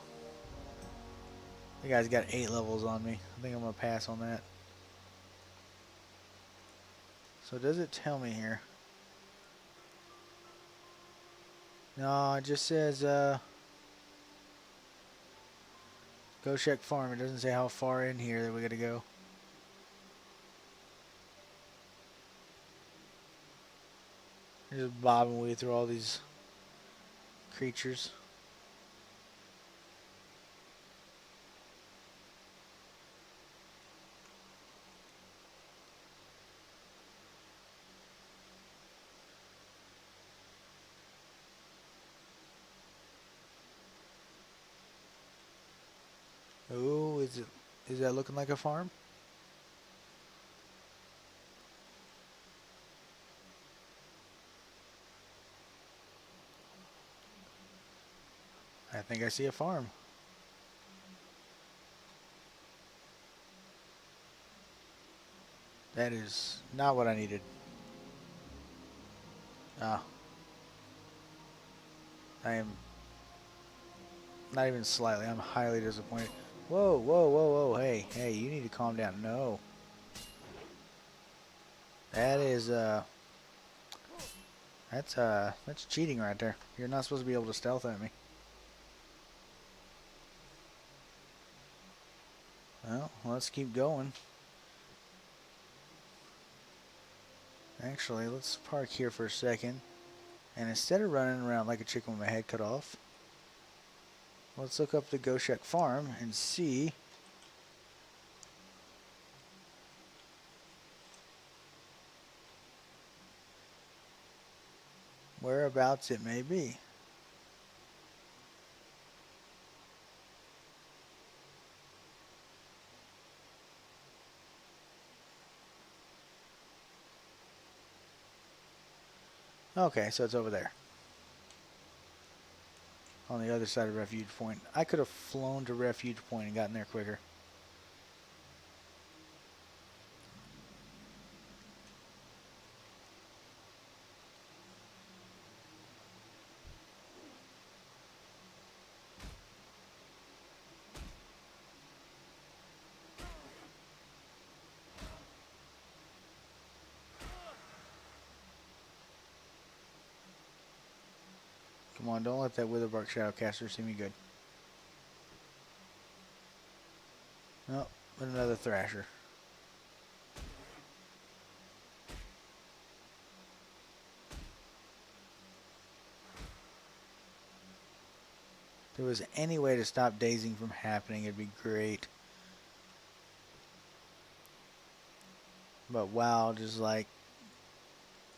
The guy's got 8 levels on me. I think I'm going to pass on that. So does it tell me here? No, it just says Goshek farm. It doesn't say how far in here that we got to go. Just bobbing way through all these creatures. Oh, is that looking like a farm? I think I see a farm. That is not what I needed. Ah. I am not even slightly. I'm highly disappointed. Whoa, whoa, whoa, whoa. Hey, hey, you need to calm down. No. That is, that's cheating right there. You're not supposed to be able to stealth at me. Well, let's keep going. Actually, let's park here for a second. And instead of running around like a chicken with my head cut off, let's look up the Goshek farm and see whereabouts it may be. Okay, so it's over there. On the other side of Refuge Point. I could have flown to Refuge Point and gotten there quicker. Come on, don't let that Witherbark Shadowcaster see me good. Nope, but another Thrasher. If there was any way to stop dazing from happening, it'd be great. But WoW just like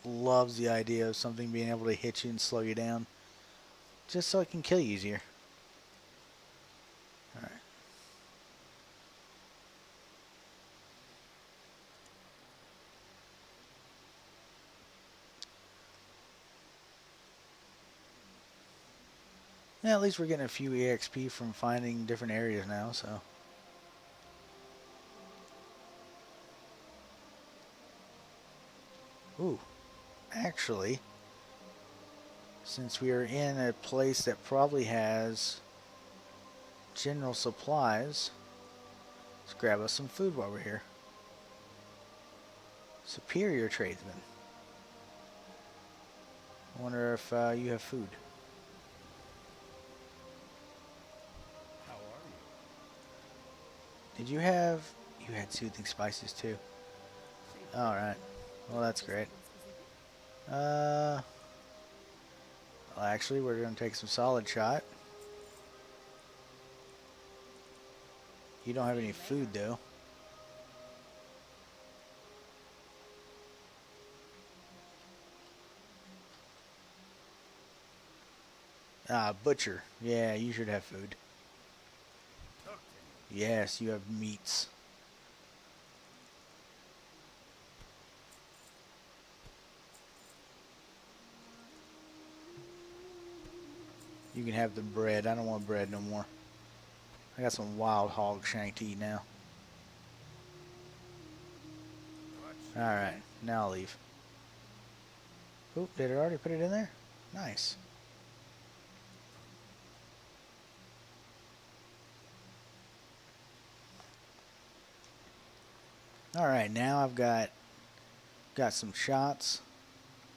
loves the idea of something being able to hit you and slow you down. Just so it can kill you easier. Alright. Yeah, at least we're getting a few EXP from finding different areas now, so. Ooh. Actually, since we are in a place that probably has general supplies. Let's grab us some food while we're here. Superior tradesman. I wonder if you have food. How are you? Did you have... You had soothing spices too. Alright. Well, that's great. Well, actually, we're going to take some solid shot. You don't have any food, though. Ah, butcher. Yeah, you should have food. Talk to me. Yes, you have meats. You can have the bread. I don't want bread no more. I got some wild hog shank to eat now. Watch. Alright, now I'll leave. Oop, did it already put it in there? Nice. Alright, now I've got some shots.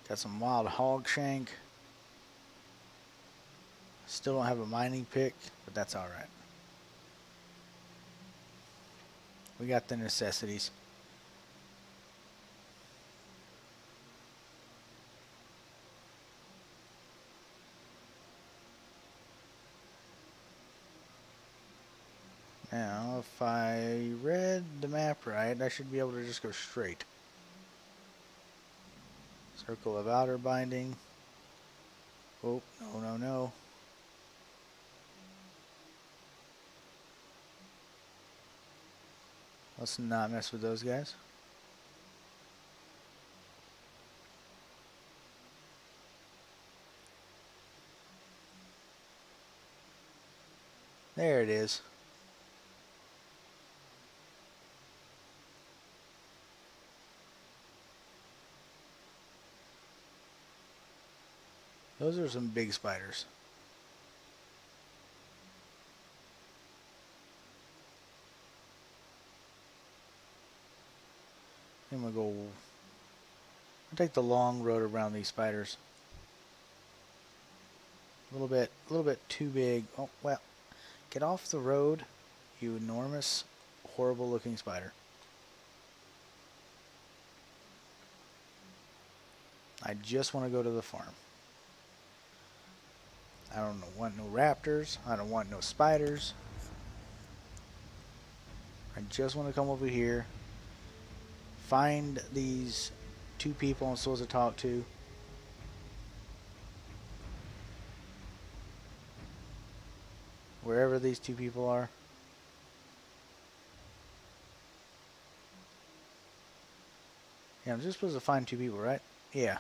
Got some wild hog shank. Still don't have a mining pick, but that's alright. We got the necessities. Now, if I read the map right, I should be able to just go straight. Circle of outer binding. Oh, no, no, no. Let's not mess with those guys. There it is. Those are some big spiders. I'm gonna go. I'll take the long road around these spiders. A little bit too big. Oh well, get off the road, you enormous, horrible-looking spider. I just want to go to the farm. I don't want no raptors. I don't want no spiders. I just want to come over here, find these two people I'm supposed to talk to. Wherever these two people are. Yeah, I'm just supposed to find two people, right? Yeah.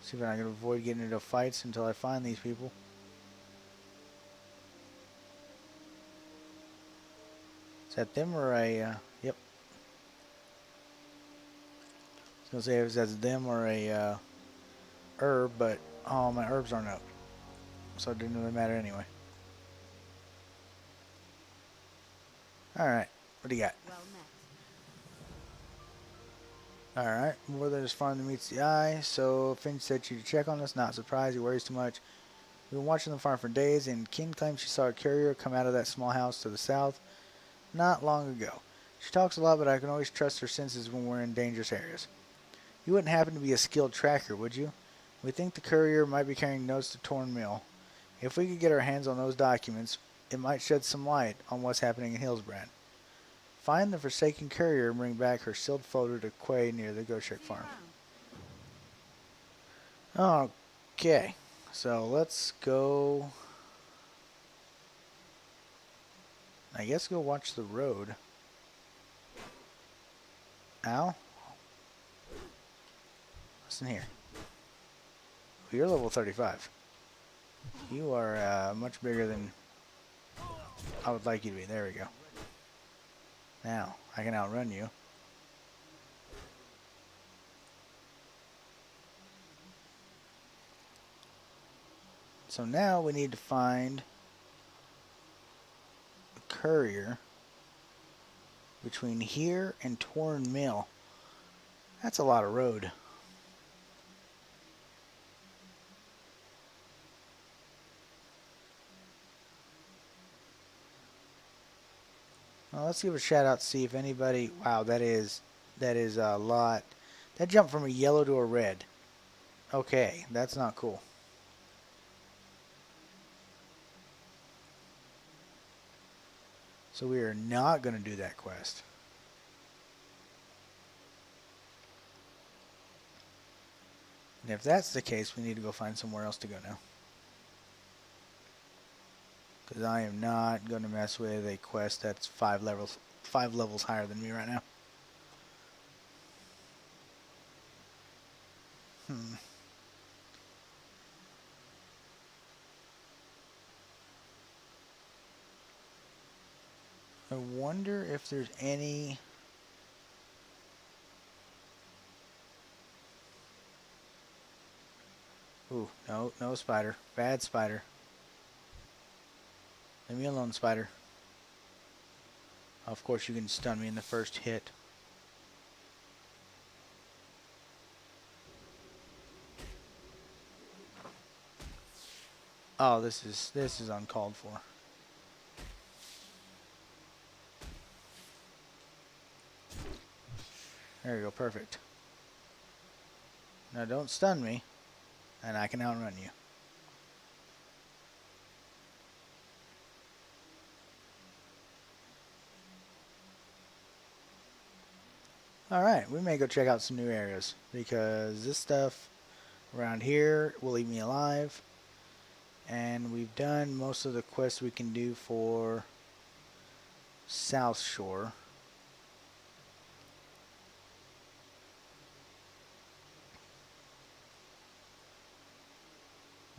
See if I can avoid getting into fights until I find these people. Is that them or a... yep. I was going to say if that's them or a herb, but oh, my herbs aren't up. So it didn't really matter anyway. Alright, what do you got? Well met. Alright, more than just farm that meets the eye. So Finch said you to check on us. Not surprised, he worries too much. We've been watching the farm for days, and Kin claims she saw a courier come out of that small house to the south not long ago. She talks a lot, but I can always trust her senses when we're in dangerous areas. You wouldn't happen to be a skilled tracker, would you? We think the courier might be carrying notes to Torn Mill. If we could get our hands on those documents, it might shed some light on what's happening in Hillsbrand. Find the forsaken courier and bring back her sealed folder to Quay near the Goshek farm. Okay, so let's go. I guess go watch the road. Ow. Listen here. You're level 35. You are much bigger than I would like you to be. There we go. Now, I can outrun you. So now we need to find a courier between here and Torn Mill. That's a lot of road. Well, let's give a shout out, see if anybody. Wow, that is a lot. That jumped from a yellow to a red. Okay, that's not cool. So we are not going to do that quest. And if that's the case, we need to go find somewhere else to go now. Because I am not going to mess with a quest that's 5 levels higher than me right now. I wonder if there's any... Ooh, no spider. Bad spider. Leave me alone, spider. Of course you can stun me in the first hit. Oh, this is uncalled for. There you go, perfect. Now don't stun me, and I can outrun you. Alright, we may go check out some new areas, because this stuff around here will leave me alive. And we've done most of the quests we can do for Southshore.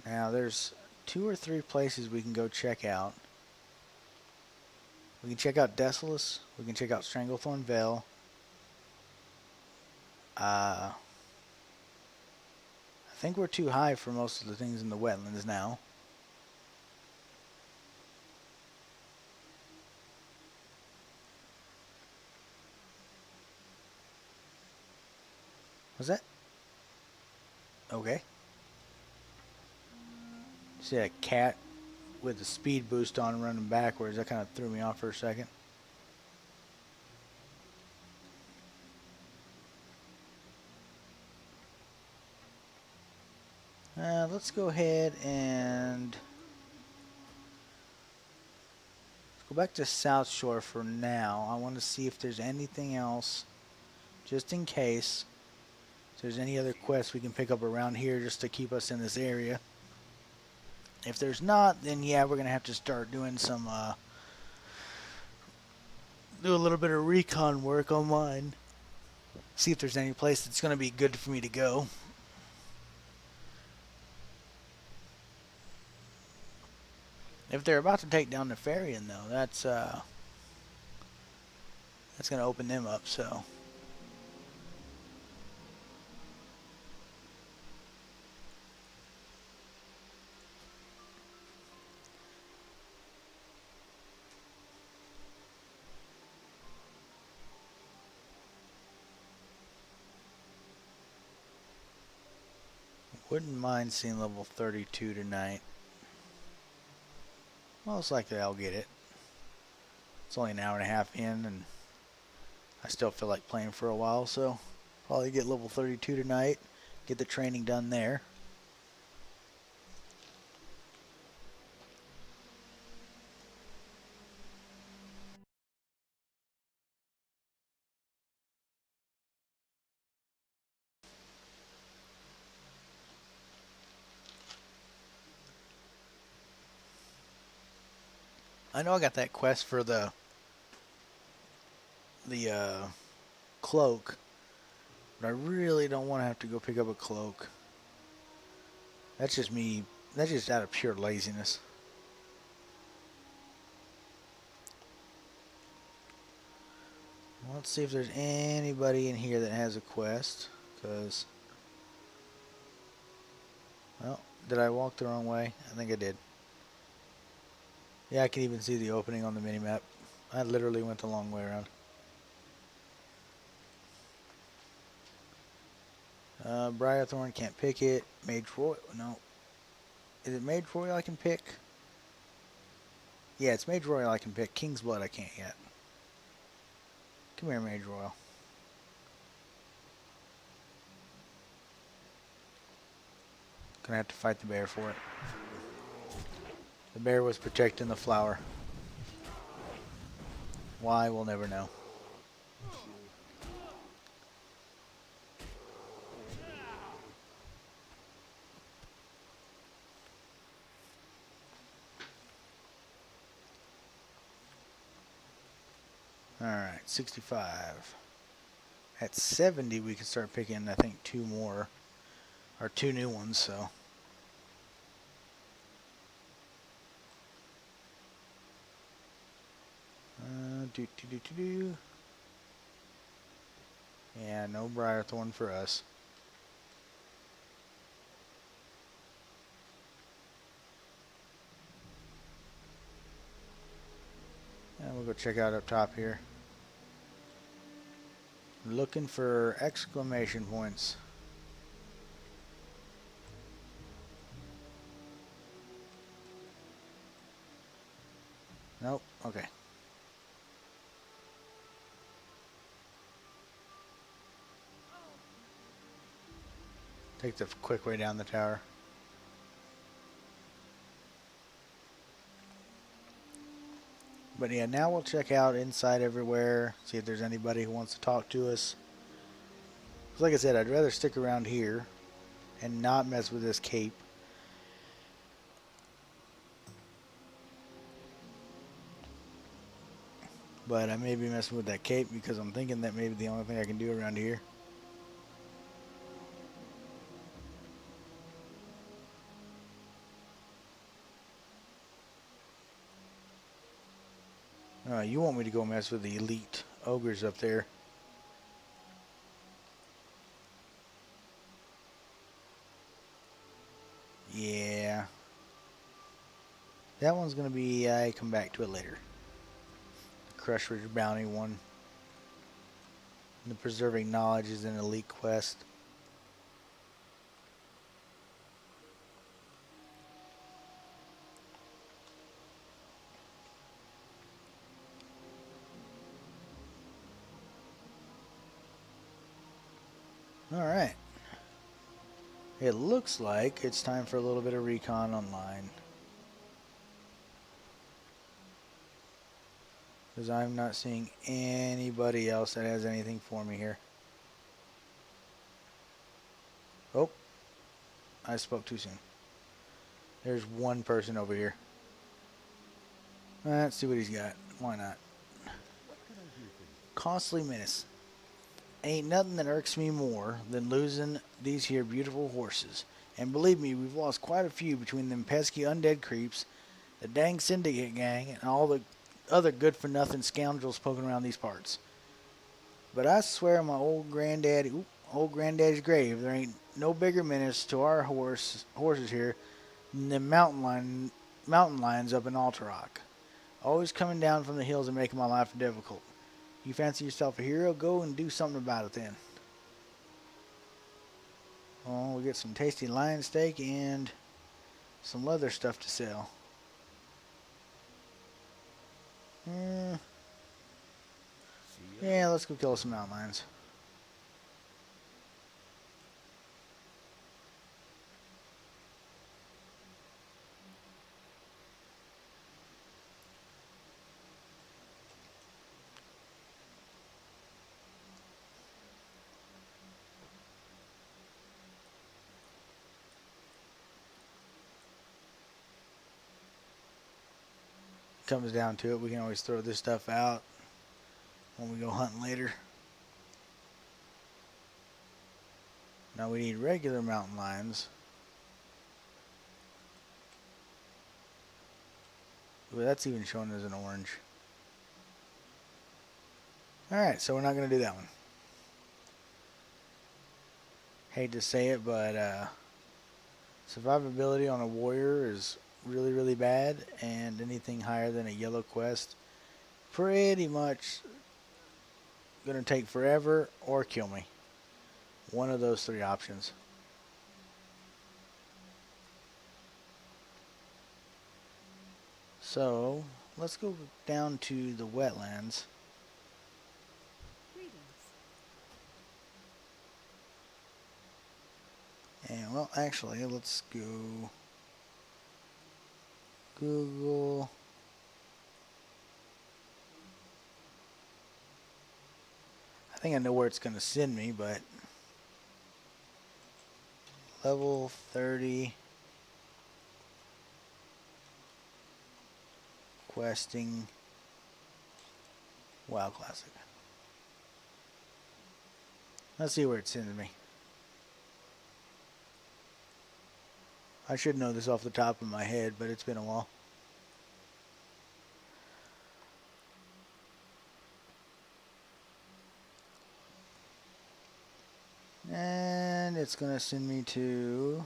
Now there's 2 or 3 places we can go check out. We can check out Desolus. We can check out Stranglethorn Vale. I think we're too high for most of the things in the wetlands now. Was that? Okay. See that cat with the speed boost on running backwards? That kind of threw me off for a second. Let's go ahead and go back to Southshore for now. I want to see if there's anything else, just in case. If there's any other quests we can pick up around here just to keep us in this area. If there's not, then yeah, we're going to have to start doing some, do a little bit of recon work online. See if there's any place that's going to be good for me to go. If they're about to take down the Farian, though, that's going to open them up, so. Wouldn't mind seeing level 32 tonight. Most likely I'll get it. It's only an hour and a half in, and I still feel like playing for a while, so probably get level 32 tonight, get the training done there. I know I got that quest for the cloak, but I really don't want to have to go pick up a cloak. That's just me. That's just out of pure laziness. Let's see if there's anybody in here that has a quest. Because, well, did I walk the wrong way? I think I did. Yeah, I can even see the opening on the minimap. I literally went the long way around. Briarthorn, can't pick it. Mage Royal, no. Is it Mage Royal I can pick? Yeah, it's Mage Royal I can pick. King's Blood I can't yet. Come here, Mage Royal. Gonna have to fight the bear for it. The bear was protecting the flower. Why, we'll never know. Alright, 65. At 70 we can start picking, I think, 2 more. Or 2 new ones, so. Do. Yeah, no Briarthorn for us. And we'll go check out up top here. Looking for exclamation points. Nope, okay. Take the quick way down the tower. But yeah, now we'll check out inside everywhere, see if there's anybody who wants to talk to us. 'Cause like I said, I'd rather stick around here and not mess with this cape. But I may be messing with that cape because I'm thinking that maybe the only thing I can do around here. You want me to go mess with the elite ogres up there. Yeah. That one's going to be, I come back to it later. The Crusher's Bounty one. The Preserving Knowledge is an elite quest. Alright. It looks like it's time for a little bit of recon online. Because I'm not seeing anybody else that has anything for me here. Oh. I spoke too soon. There's one person over here. Let's see what he's got. Why not? Costly Menace. Ain't nothing that irks me more than losing these here beautiful horses. And believe me, we've lost quite a few between them pesky undead creeps, the dang syndicate gang, and all the other good-for-nothing scoundrels poking around these parts. But I swear on my old granddaddy's grave, there ain't no bigger menace to our horses here than them mountain lions up in Alterrock. Always coming down from the hills and making my life difficult. You fancy yourself a hero? Go and do something about it then. Oh, we get some tasty lion steak and some leather stuff to sell. Yeah, let's go kill some mountain lions. Comes down to it, we can always throw this stuff out when we go hunting later. Now we need regular mountain lions. Ooh, that's even shown as an orange. Alright, so we're not going to do that one. Hate to say it, but survivability on a warrior is really, really bad, and anything higher than a yellow quest pretty much going to take forever or kill me. One of those three options. So, let's go down to the wetlands. Greetings. And, well, actually, let's go Google. I think I know where it's going to send me, but level 30 questing WoW Classic. Let's see where it sends me. I should know this off the top of my head, but it's been a while. And it's going to send me to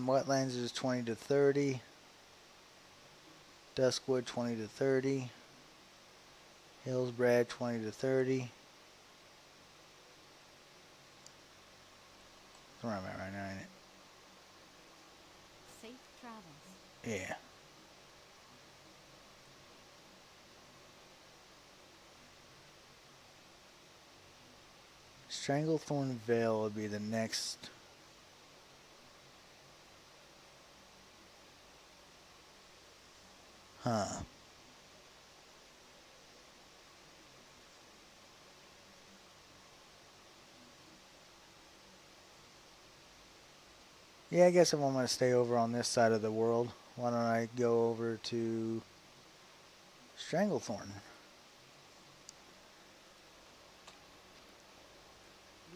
wetlands is 20 to 30. Duskwood 20 to 30. Hillsbrad 20 to 30. That's where I'm at right now, ain't Safe travels. it? Yeah. Stranglethorn Vale would be the next. Huh. Yeah, I guess if I'm going to stay over on this side of the world, why don't I go over to Stranglethorn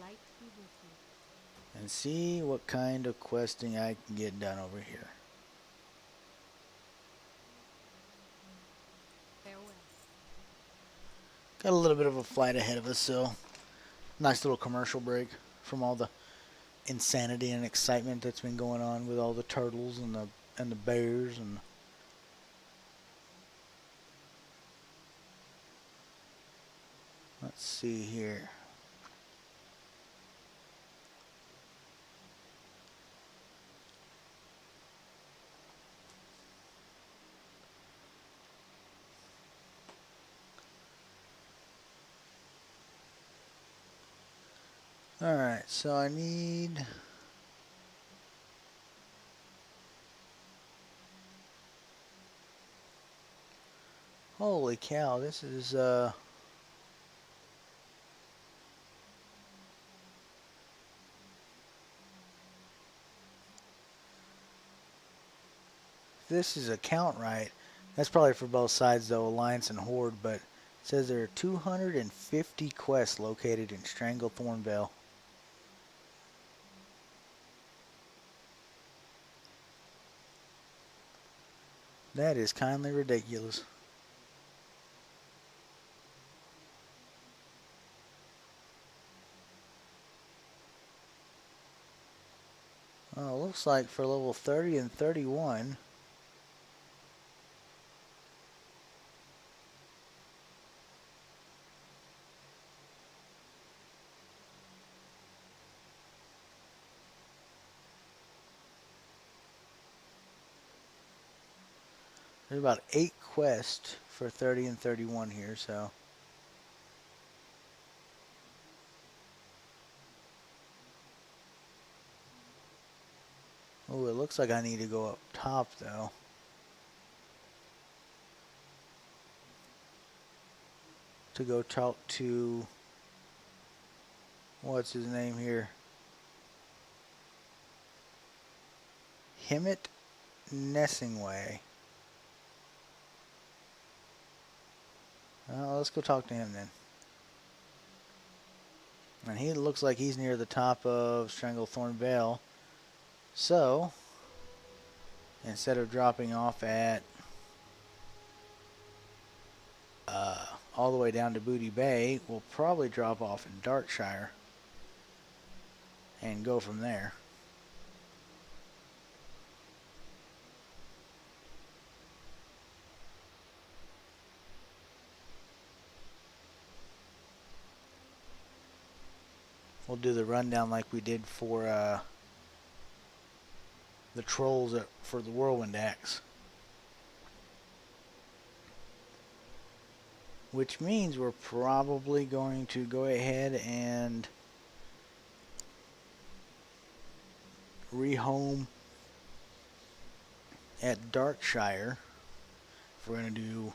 Light be with you. and see what kind of questing I can get done over here. Farewell. Got a little bit of a flight ahead of us, so nice little commercial break from all the insanity and excitement that's been going on with all the turtles and the bears and let's see here. Alright, so I need holy cow, this is this is a count right. That's probably for both sides though, Alliance and Horde, but it says there are 250 quests located in Stranglethorn Vale. That is kindly ridiculous. Oh, looks like for level 30 and 31, there's about 8 quests for 30 and 31 here, so. Oh, it looks like I need to go up top though. To go talk to, what's his name here? Hemet Nessingway. Let's go talk to him then. And he looks like he's near the top of Stranglethorn Vale. So, instead of dropping off at all the way down to Booty Bay, we'll probably drop off in Darkshire and go from there. We'll do the rundown like we did for the trolls for the Whirlwind Axe. Which means we're probably going to go ahead and rehome at Darkshire if we're going to do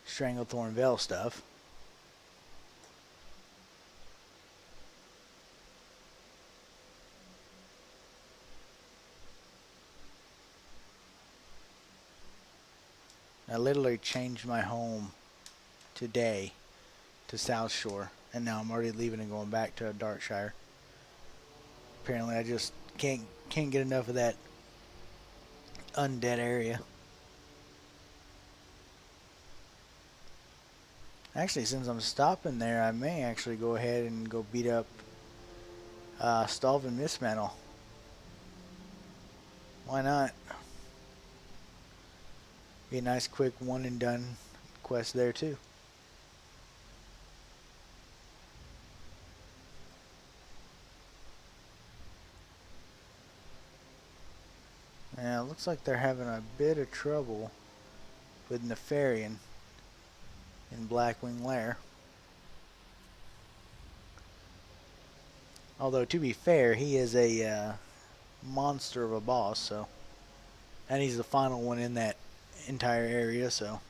Stranglethorn Vale stuff. I literally changed my home today to Southshore, and now I'm already leaving and going back to Darkshire. Apparently I just can't get enough of that undead area. Actually, since I'm stopping there, I may actually go ahead and go beat up Stalvin Mistmantle. Why not? Be a nice quick one and done quest there too. Yeah, it looks like they're having a bit of trouble with Nefarian in Blackwing Lair. Although, to be fair, he is a monster of a boss, so. And he's the final one in that entire area, so.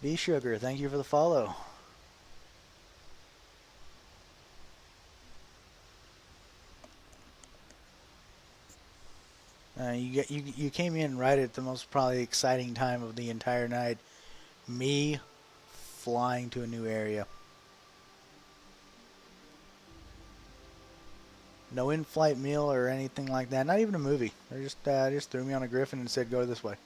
B Sugar, thank you for the follow. You came in right at the most probably exciting time of the entire night. Me flying to a new area. No in-flight meal or anything like that. Not even a movie. They just threw me on a griffin and said, "Go this way."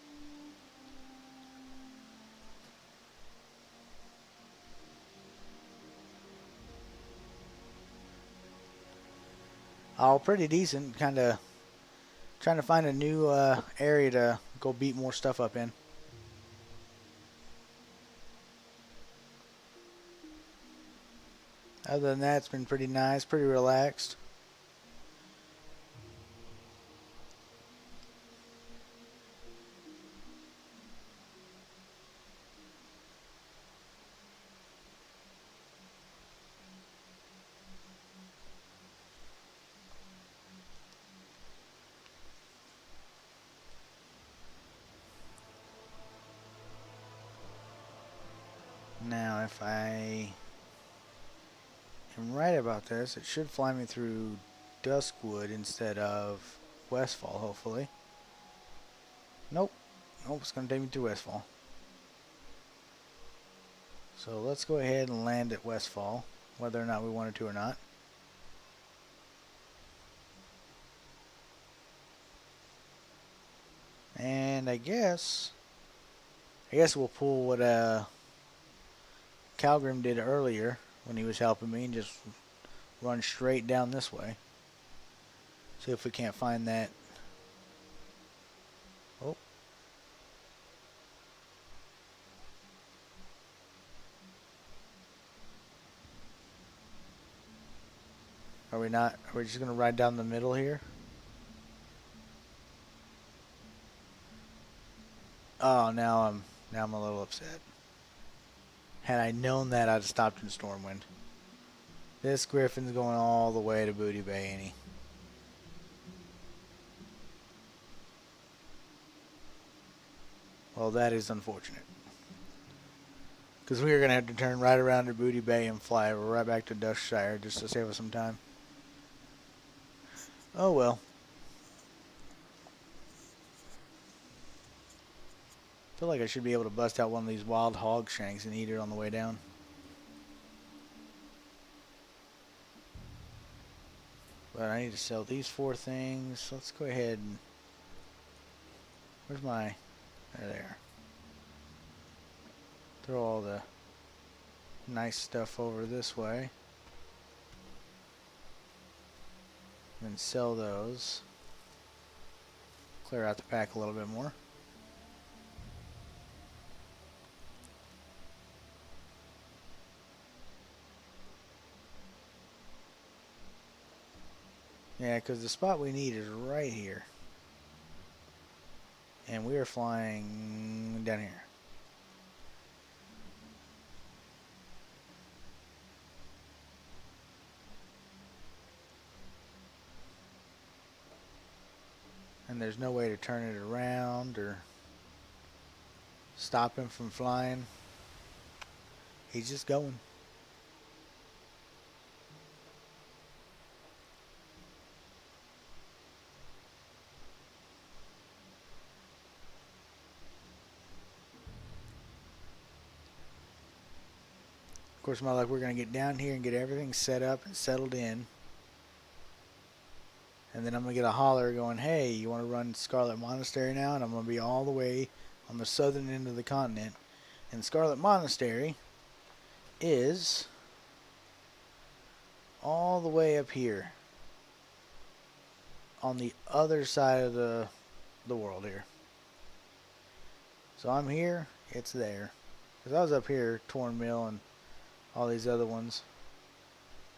Oh, pretty decent. Kind of trying to find a new area to go beat more stuff up in. Other than that, it's been pretty nice, pretty relaxed. Now, if I am right about this, it should fly me through Duskwood instead of Westfall, hopefully. Nope. Nope, it's going to take me to Westfall. So let's go ahead and land at Westfall, whether or not we wanted to or not. And I guess we'll pull what Calgrim did earlier when he was helping me and just run straight down this way. See if we can't find that. Oh. Are we not? Are we just going to ride down the middle here? Oh, now I'm a little upset. Had I known that, I'd have stopped in Stormwind. This griffin's going all the way to Booty Bay, ain't he? Well, that is unfortunate. Because we are going to have to turn right around to Booty Bay and fly right back to Duskshire just to save us some time. Oh well. I feel like I should be able to bust out one of these wild hog shanks and eat it on the way down. But I need to sell these 4 things. Let's go ahead and... Where's my... There. Throw all the nice stuff over this way. And sell those. Clear out the pack a little bit more. Yeah, because the spot we need is right here. And we are flying down here. And there's no way to turn it around or stop him from flying. He's just going. Of course, my luck, we're going to get down here and get everything set up and settled in. And then I'm going to get a holler going, hey, you want to run Scarlet Monastery now? And I'm going to be all the way on the southern end of the continent. And Scarlet Monastery is all the way up here on the other side of the world here. So I'm here, it's there. Because I was up here, Torn Mill and all these other ones.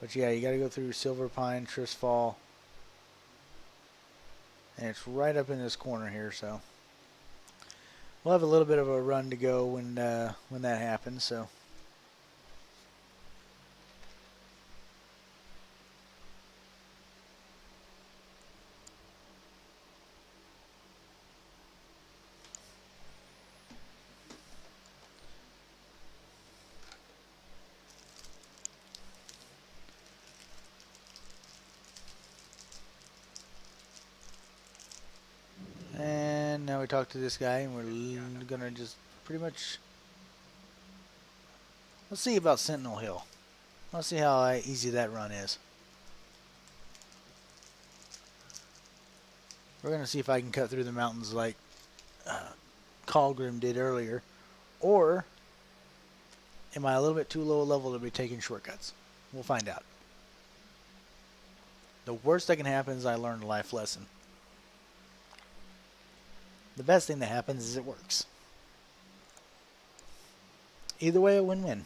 But yeah, you got to go through Silver Pine, Tristfall. And it's right up in this corner here, so we'll have a little bit of a run to go when that happens. So and now we talk to this guy, and we're gonna just pretty much let's see about Sentinel Hill. Let's see how easy that run is. We're going to see if I can cut through the mountains like Colgrim did earlier. Or am I a little bit too low a level to be taking shortcuts? We'll find out. The worst that can happen is I learn a life lesson. The best thing that happens is it works. Either way, a win-win.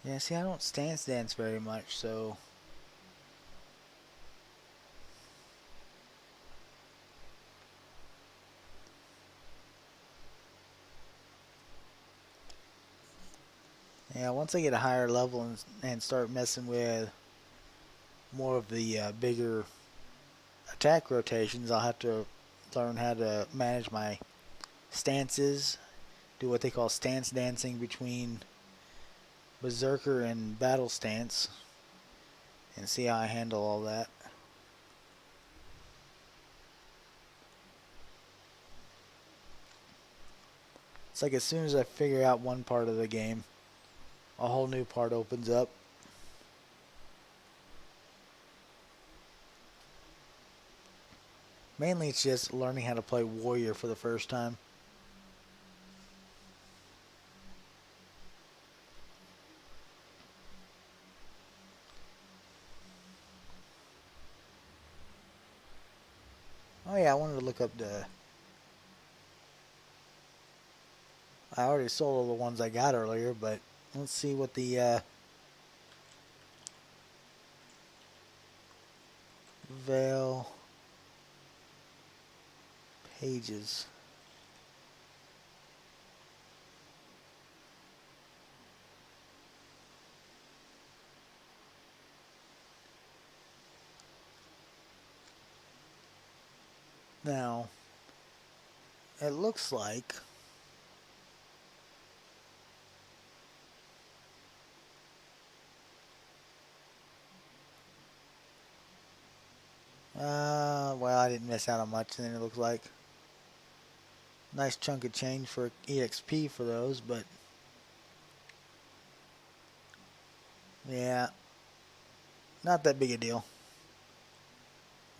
Yeah, see, I don't stance dance very much, so... Yeah, once I get a higher level and start messing with more of the bigger attack rotations, I'll have to learn how to manage my stances, do what they call stance dancing between Berserker and Battle Stance, and see how I handle all that. It's like as soon as I figure out one part of the game, a whole new part opens up. Mainly it's just learning how to play Warrior for the first time. Oh yeah, I wanted to look up the... I already sold all the ones I got earlier, but let's see what the Veil. Pages. Now, it looks like well, I didn't miss out on much, and then it looks like nice chunk of change for EXP for those, but yeah, not that big a deal.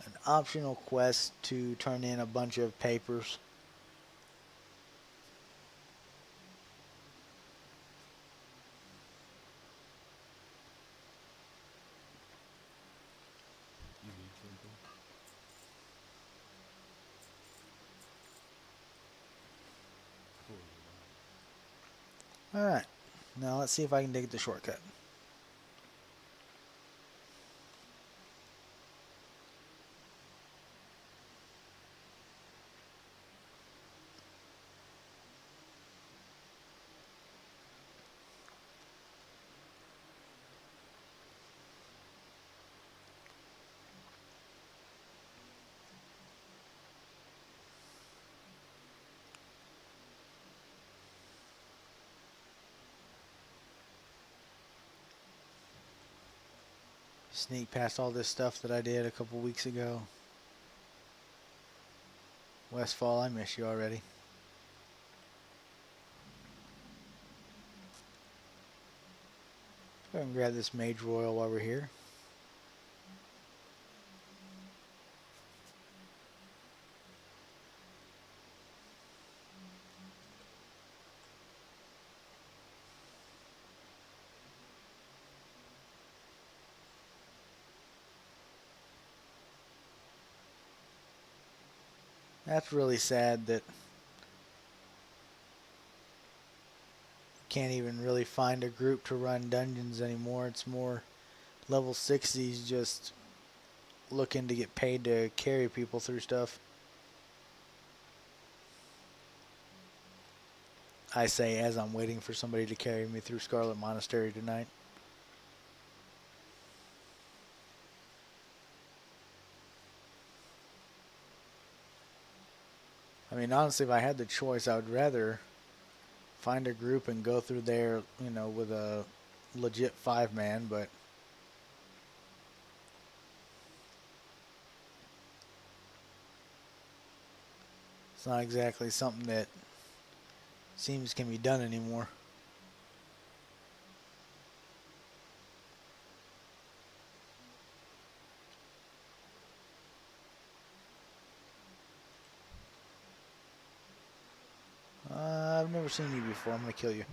An optional quest to turn in a bunch of papers. You need something? Close your eyes. Alright, now let's see if I can dig the shortcut. Sneak past all this stuff that I did a couple weeks ago. Westfall, I miss you already. Go ahead and grab this Mage Royal while we're here. That's really sad that can't even really find a group to run dungeons anymore. It's more level 60s just looking to get paid to carry people through stuff. I say as I'm waiting for somebody to carry me through Scarlet Monastery tonight. I mean, honestly, if I had the choice, I would rather find a group and go through there, you know, with a legit 5-man, but it's not exactly something that seems can be done anymore. I've never seen you before. I'm gonna kill you.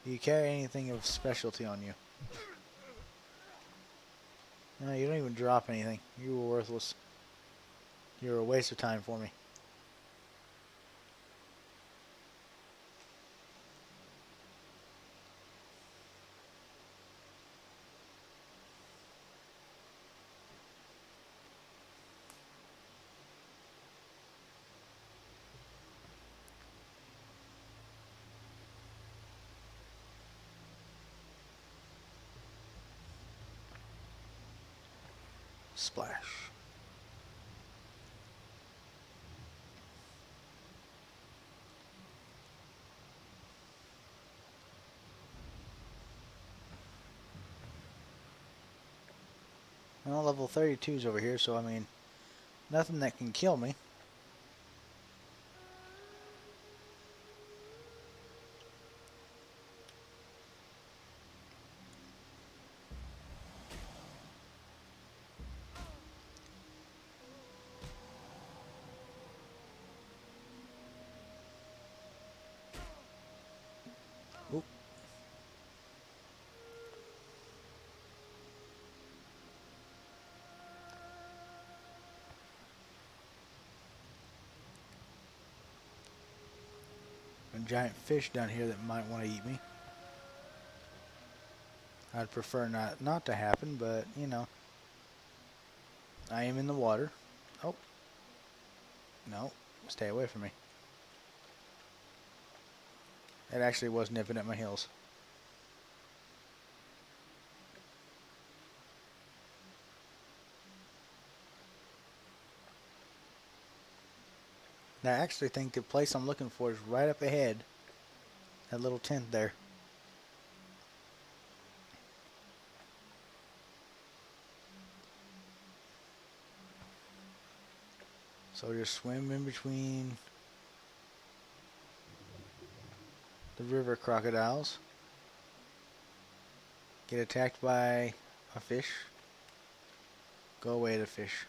Do you carry anything of specialty on you? No, you don't even drop anything. You were worthless. You were a waste of time for me. Splash. Well, level 32's over here, so I mean, nothing that can kill me. Oop. giant fish down here that might want to eat me. I'd prefer not to happen, but you know, I am in the water. Oh, no, stay away from me. It actually was nipping at my heels. Now, I actually think the place I'm looking for is right up ahead. That little tent there. So just swim in between the river crocodiles. Get attacked by a fish. Go away to fish.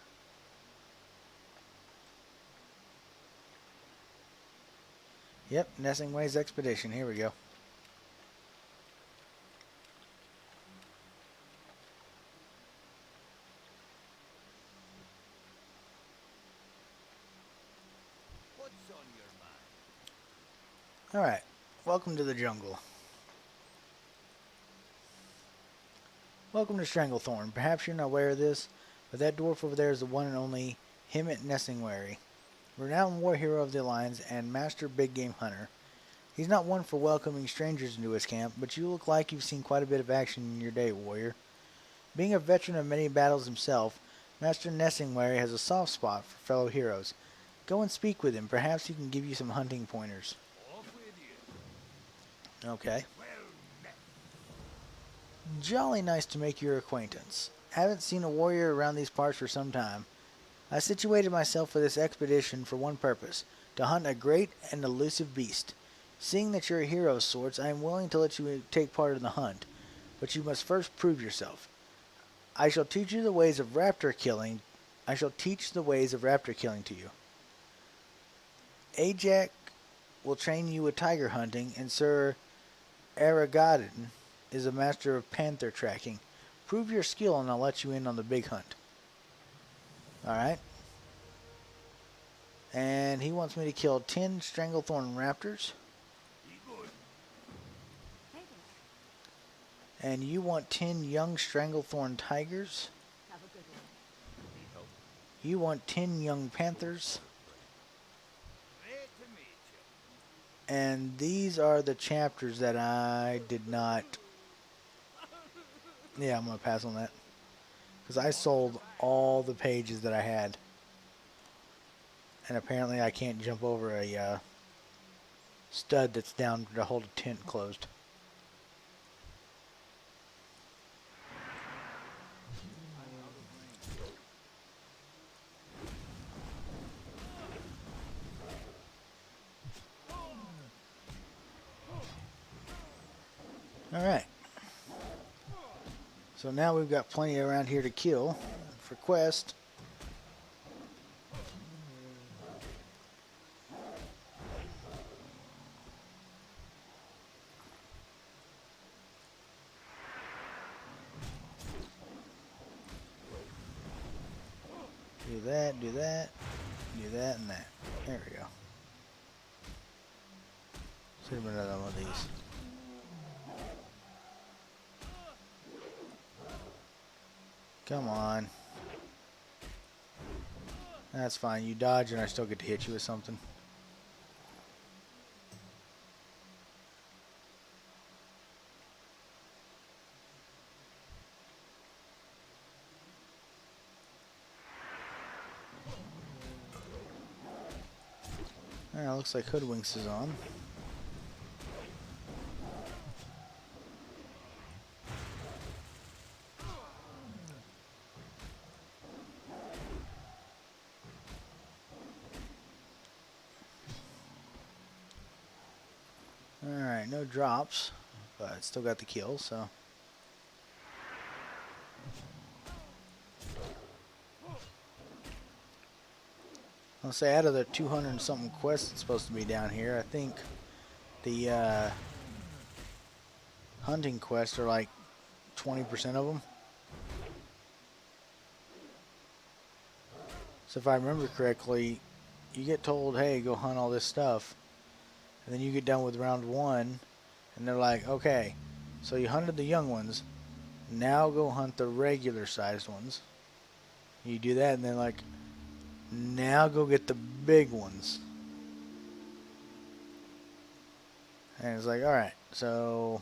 Yep, Nessingway's Expedition. Here we go. What's on your mind? Alright, welcome to the jungle. Welcome to Stranglethorn. Perhaps you're not aware of this, but that dwarf over there is the one and only Hemmet Nessingwary, renowned war hero of the Alliance and master big game hunter. He's not one for welcoming strangers into his camp, but you look like you've seen quite a bit of action in your day, warrior. Being a veteran of many battles himself, Master Nessingwary has a soft spot for fellow heroes. Go and speak with him. Perhaps he can give you some hunting pointers. Off with you. Okay. Well met. Jolly nice to make your acquaintance. Haven't seen a warrior around these parts for some time. I situated myself for this expedition for one purpose, to hunt a great and elusive beast. Seeing that you're a hero of sorts, I am willing to let you take part in the hunt, but you must first prove yourself. I shall teach the ways of raptor killing to you. Ajak will train you with tiger hunting, and Sir Aragadin is a master of panther tracking. Prove your skill and I'll let you in on the big hunt. Alright. And he wants me to kill 10 Stranglethorn raptors. Be good. Hey there. And you want 10 young Stranglethorn tigers. Have a good one. Need help? You want 10 young panthers. Great to meet you. And these are the chapters that I did not... Yeah, I'm going to pass on that. Because I sold all the pages that I had. And apparently I can't jump over a stud that's down to hold a tent closed. Alright. So now we've got plenty around here to kill for quest. Do that, do that, do that, and that. There we go. Should have been another one of these. Come on. That's fine. You dodge and I still get to hit you with something. Alright, looks like Hoodwinks is on. Alright, no drops, but still got the kill, so. I'll say out of the 200 and something quests that's supposed to be down here, I think the hunting quests are like 20% of them. So if I remember correctly, you get told, hey, go hunt all this stuff. And then you get done with round 1, and they're like, okay, so you hunted the young ones, now go hunt the regular sized ones. You do that, and then like, now go get the big ones. And it's like, alright, so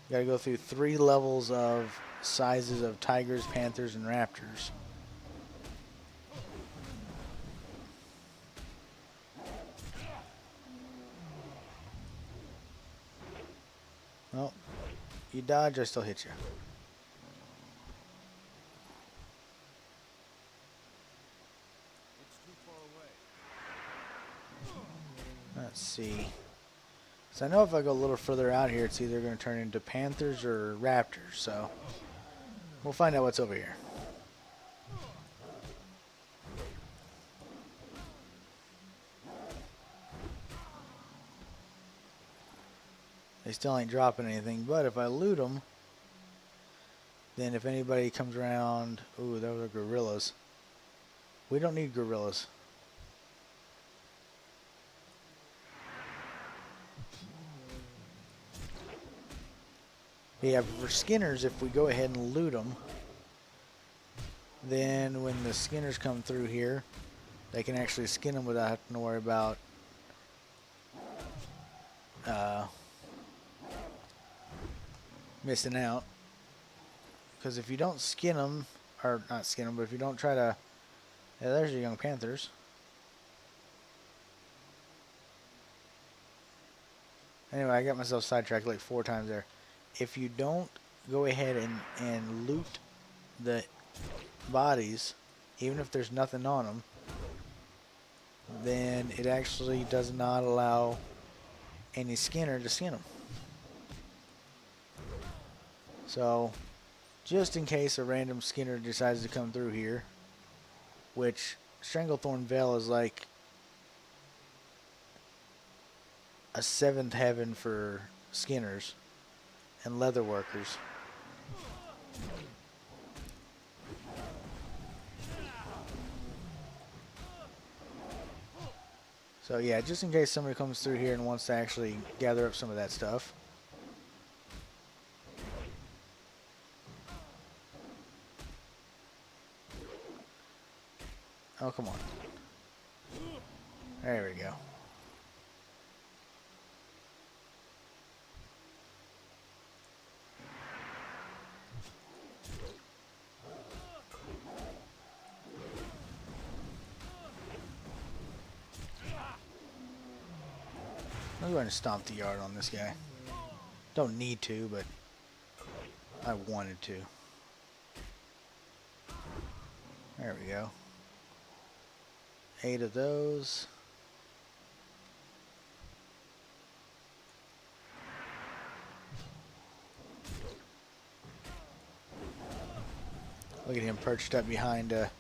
you gotta go through 3 levels of sizes of tigers, panthers, and raptors. Well, you dodge, I still hit you. It's too far away. Let's see. So I know if I go a little further out here, it's either going to turn into panthers or raptors. So we'll find out what's over here. They still ain't dropping anything, but if I loot them, then if anybody comes around... Ooh, those are gorillas. We don't need gorillas. Yeah, for skinners, if we go ahead and loot them, then when the skinners come through here, they can actually skin them without having to worry about missing out. Because if you don't skin them, or not skin them, but if you don't try to... Yeah, there's your young panthers. Anyway, I got myself sidetracked like 4 times there. If you don't go ahead and loot the bodies, even if there's nothing on them, then it actually does not allow any skinner to skin them. So, just in case a random skinner decides to come through here, which Stranglethorn Vale is like a 7th heaven for skinners and leather workers. So yeah, just in case somebody comes through here and wants to actually gather up some of that stuff. Oh, come on. There we go. I'm going to stomp the yard on this guy. Don't need to, but I wanted to. There we go. 8 of those. Look at him perched up behind a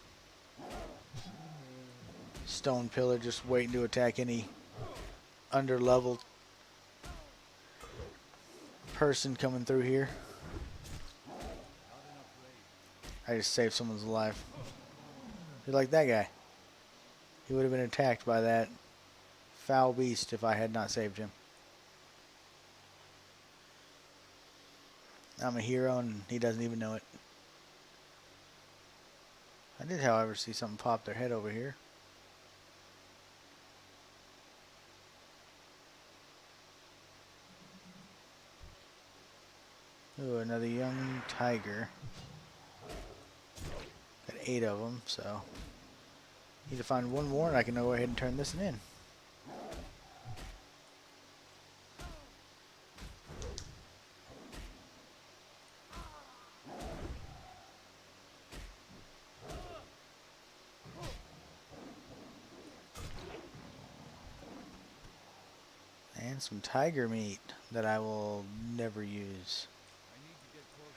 stone pillar, just waiting to attack any under-leveled person coming through here. I just saved someone's life. You're like that guy. He would have been attacked by that foul beast if I had not saved him. I'm a hero and he doesn't even know it. I did, however, see something pop their head over here. Ooh, another young tiger. Got 8 of them, so need to find one more and I can go ahead and turn this in. And some tiger meat that I will never use. I need to get closer.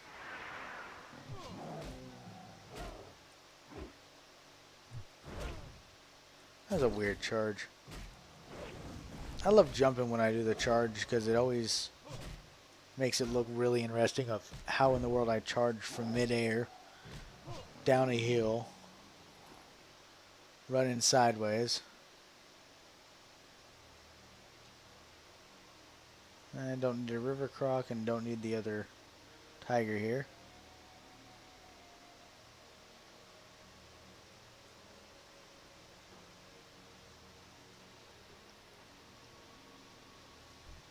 That was a weird charge. I love jumping when I do the charge because it always makes it look really interesting of how in the world I charge from midair, down a hill, running sideways. I don't need a river croc and don't need the other tiger here.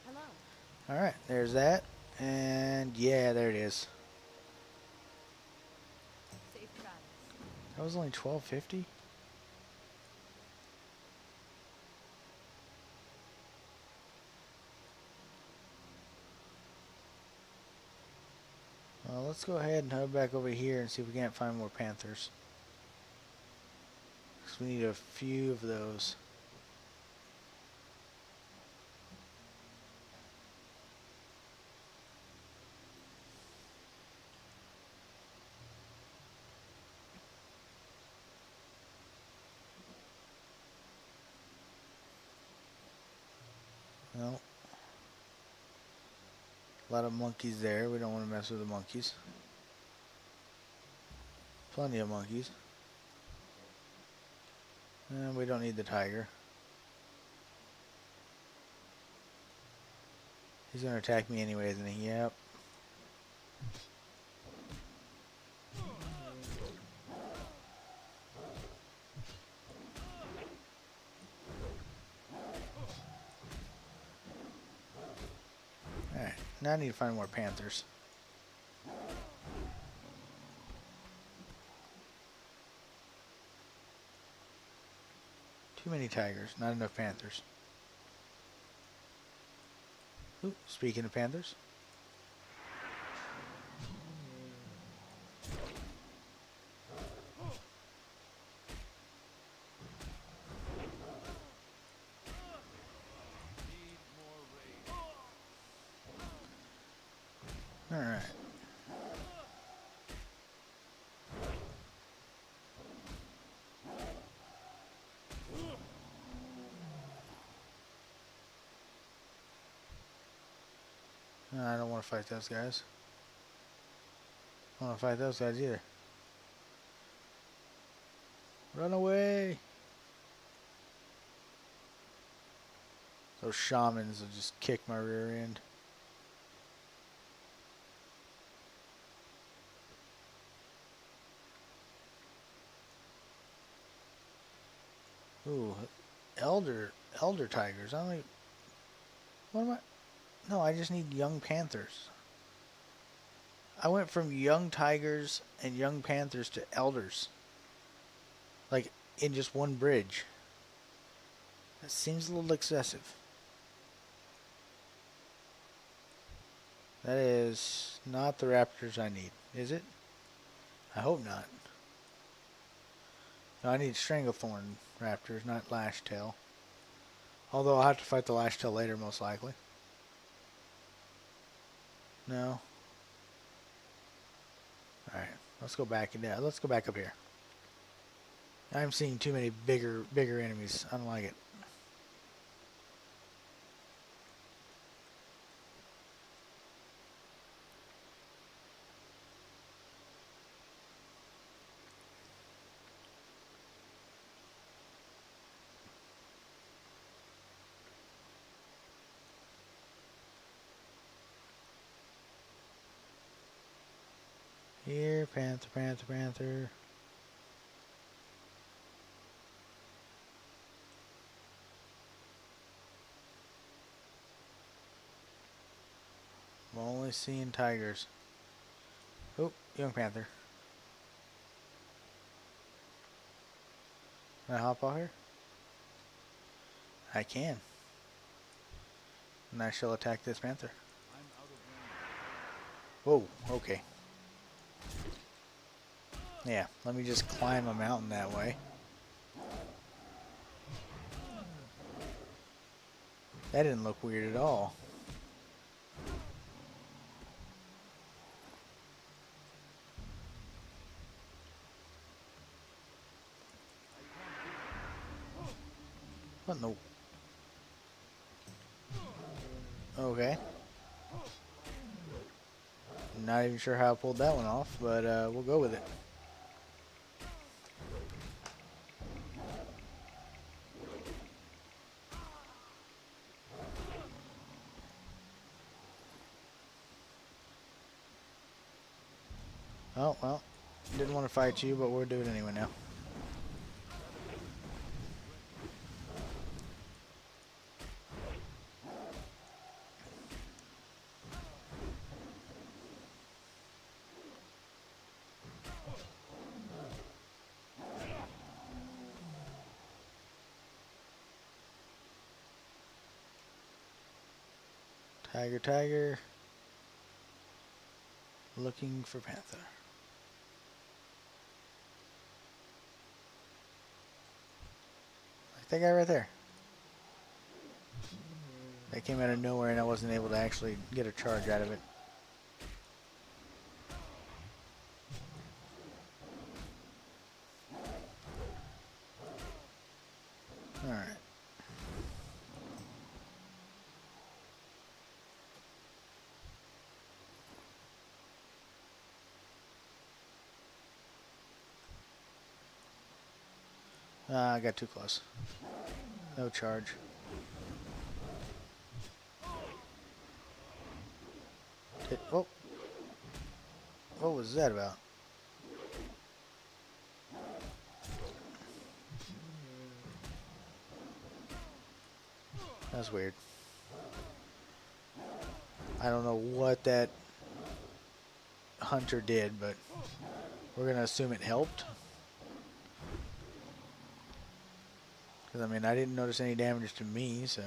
Hello. Alright, there's that. And yeah, there it is. Safe travels. That was only $12.50? Well, let's go ahead and head back over here and see if we can't find more panthers. Because we need a few of those. Well, a lot of monkeys there. We don't want to mess with the monkeys. Plenty of monkeys. And we don't need the tiger. He's going to attack me anyways, isn't he? Yep. Alright, now I need to find more panthers. Too many tigers, not enough panthers. Ooh, speaking of panthers. Need more raid. Alright. No, I don't want to fight those guys. I don't want to fight those guys either. Run away! Those shamans will just kick my rear end. Ooh, elder tigers. I'm like, what am I? No, I just need young panthers. I went from young tigers and young panthers to elders. Like, in just one bridge. That seems a little excessive. That is not the raptors I need, is it? I hope not. No, I need Stranglethorn raptors, not Lashtail. Although I'll have to fight the Lashtail later, most likely. No. Alright, let's go back. Yeah, let's go back up here. I'm seeing too many bigger enemies. I don't like it. Here, panther, panther, panther. I'm only seeing tigers. Oh, young panther. Can I hop out here? I can. And I shall attack this panther. I'm out of range. Whoa, okay. Yeah, let me just climb a mountain that way. That didn't look weird at all. What in the... Okay. Not even sure how I pulled that one off, but we'll go with it. Oh, well. Didn't want to fight you, but we'll do it anyway now. Tiger, tiger. Looking for panther. Like that guy right there. They came out of nowhere and I wasn't able to actually get a charge out of it. Alright. I got too close. No charge. Oh. What was that about? That's weird. I don't know what that hunter did, but we're going to assume it helped. Because, I mean, I didn't notice any damage to me, so...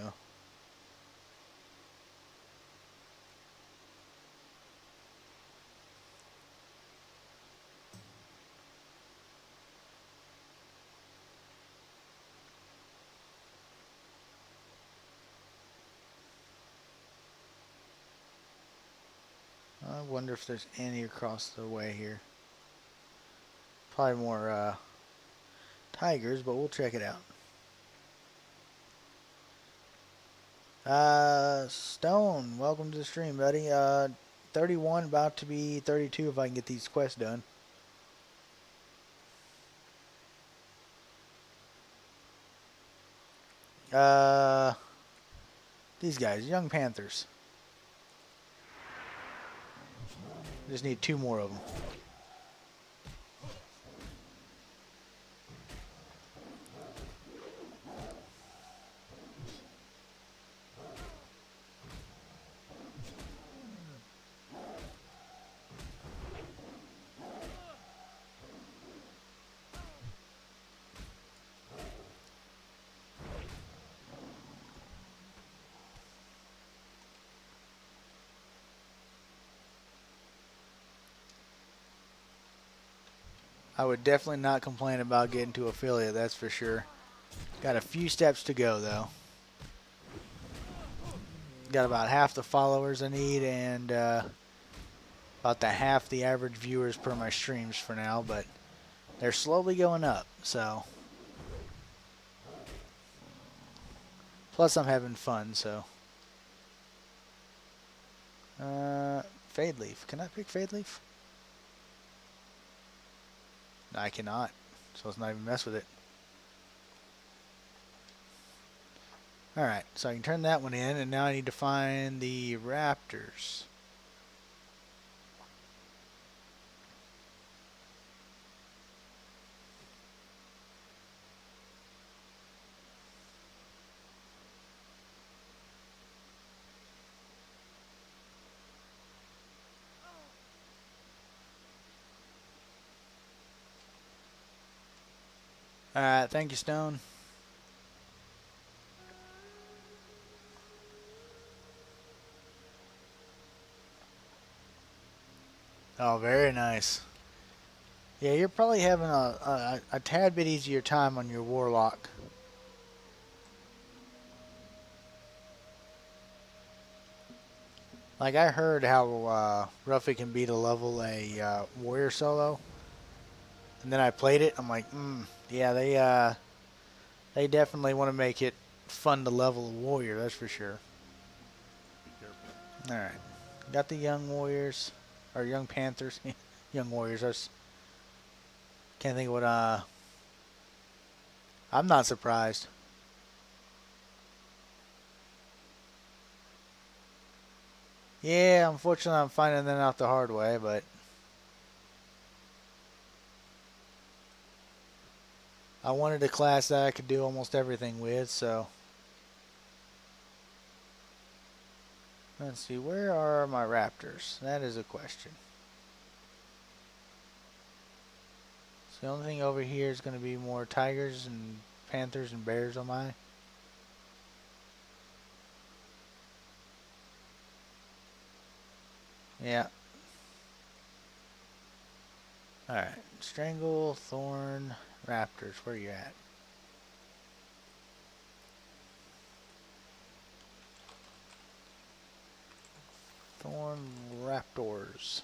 I wonder if there's any across the way here. Probably more tigers, but we'll check it out. Stone, welcome to the stream, buddy. 31, about to be 32 if I can get these quests done. These guys, young panthers. Just need 2 more of them. I would definitely not complain about getting to affiliate, that's for sure. Got a few steps to go, though. Got about half the followers I need and about the half the average viewers per my streams for now, but they're slowly going up, so. Plus I'm having fun, so. Fade leaf. Can I pick fade leaf? No, I cannot. So let's not even mess with it. Alright, so I can turn that one in, and now I need to find the raptors. Alright, thank you, Stone. Oh, very nice. Yeah, you're probably having a tad bit easier time on your warlock. Like, I heard how rough it can be to level a warrior solo. And then I played it, I'm like, yeah, they definitely want to make it fun to level a warrior, that's for sure. Be careful. Alright. Got the young warriors. Or young panthers. Young warriors. I can't think of what, I'm not surprised. Yeah, unfortunately I'm finding that out the hard way, but I wanted a class that I could do almost everything with, so. Let's see, where are my raptors? That is a question. So the only thing over here is going to be more tigers and panthers and bears on my. Yeah. Alright. Stranglethorn raptors. Where are you at? Thorn raptors.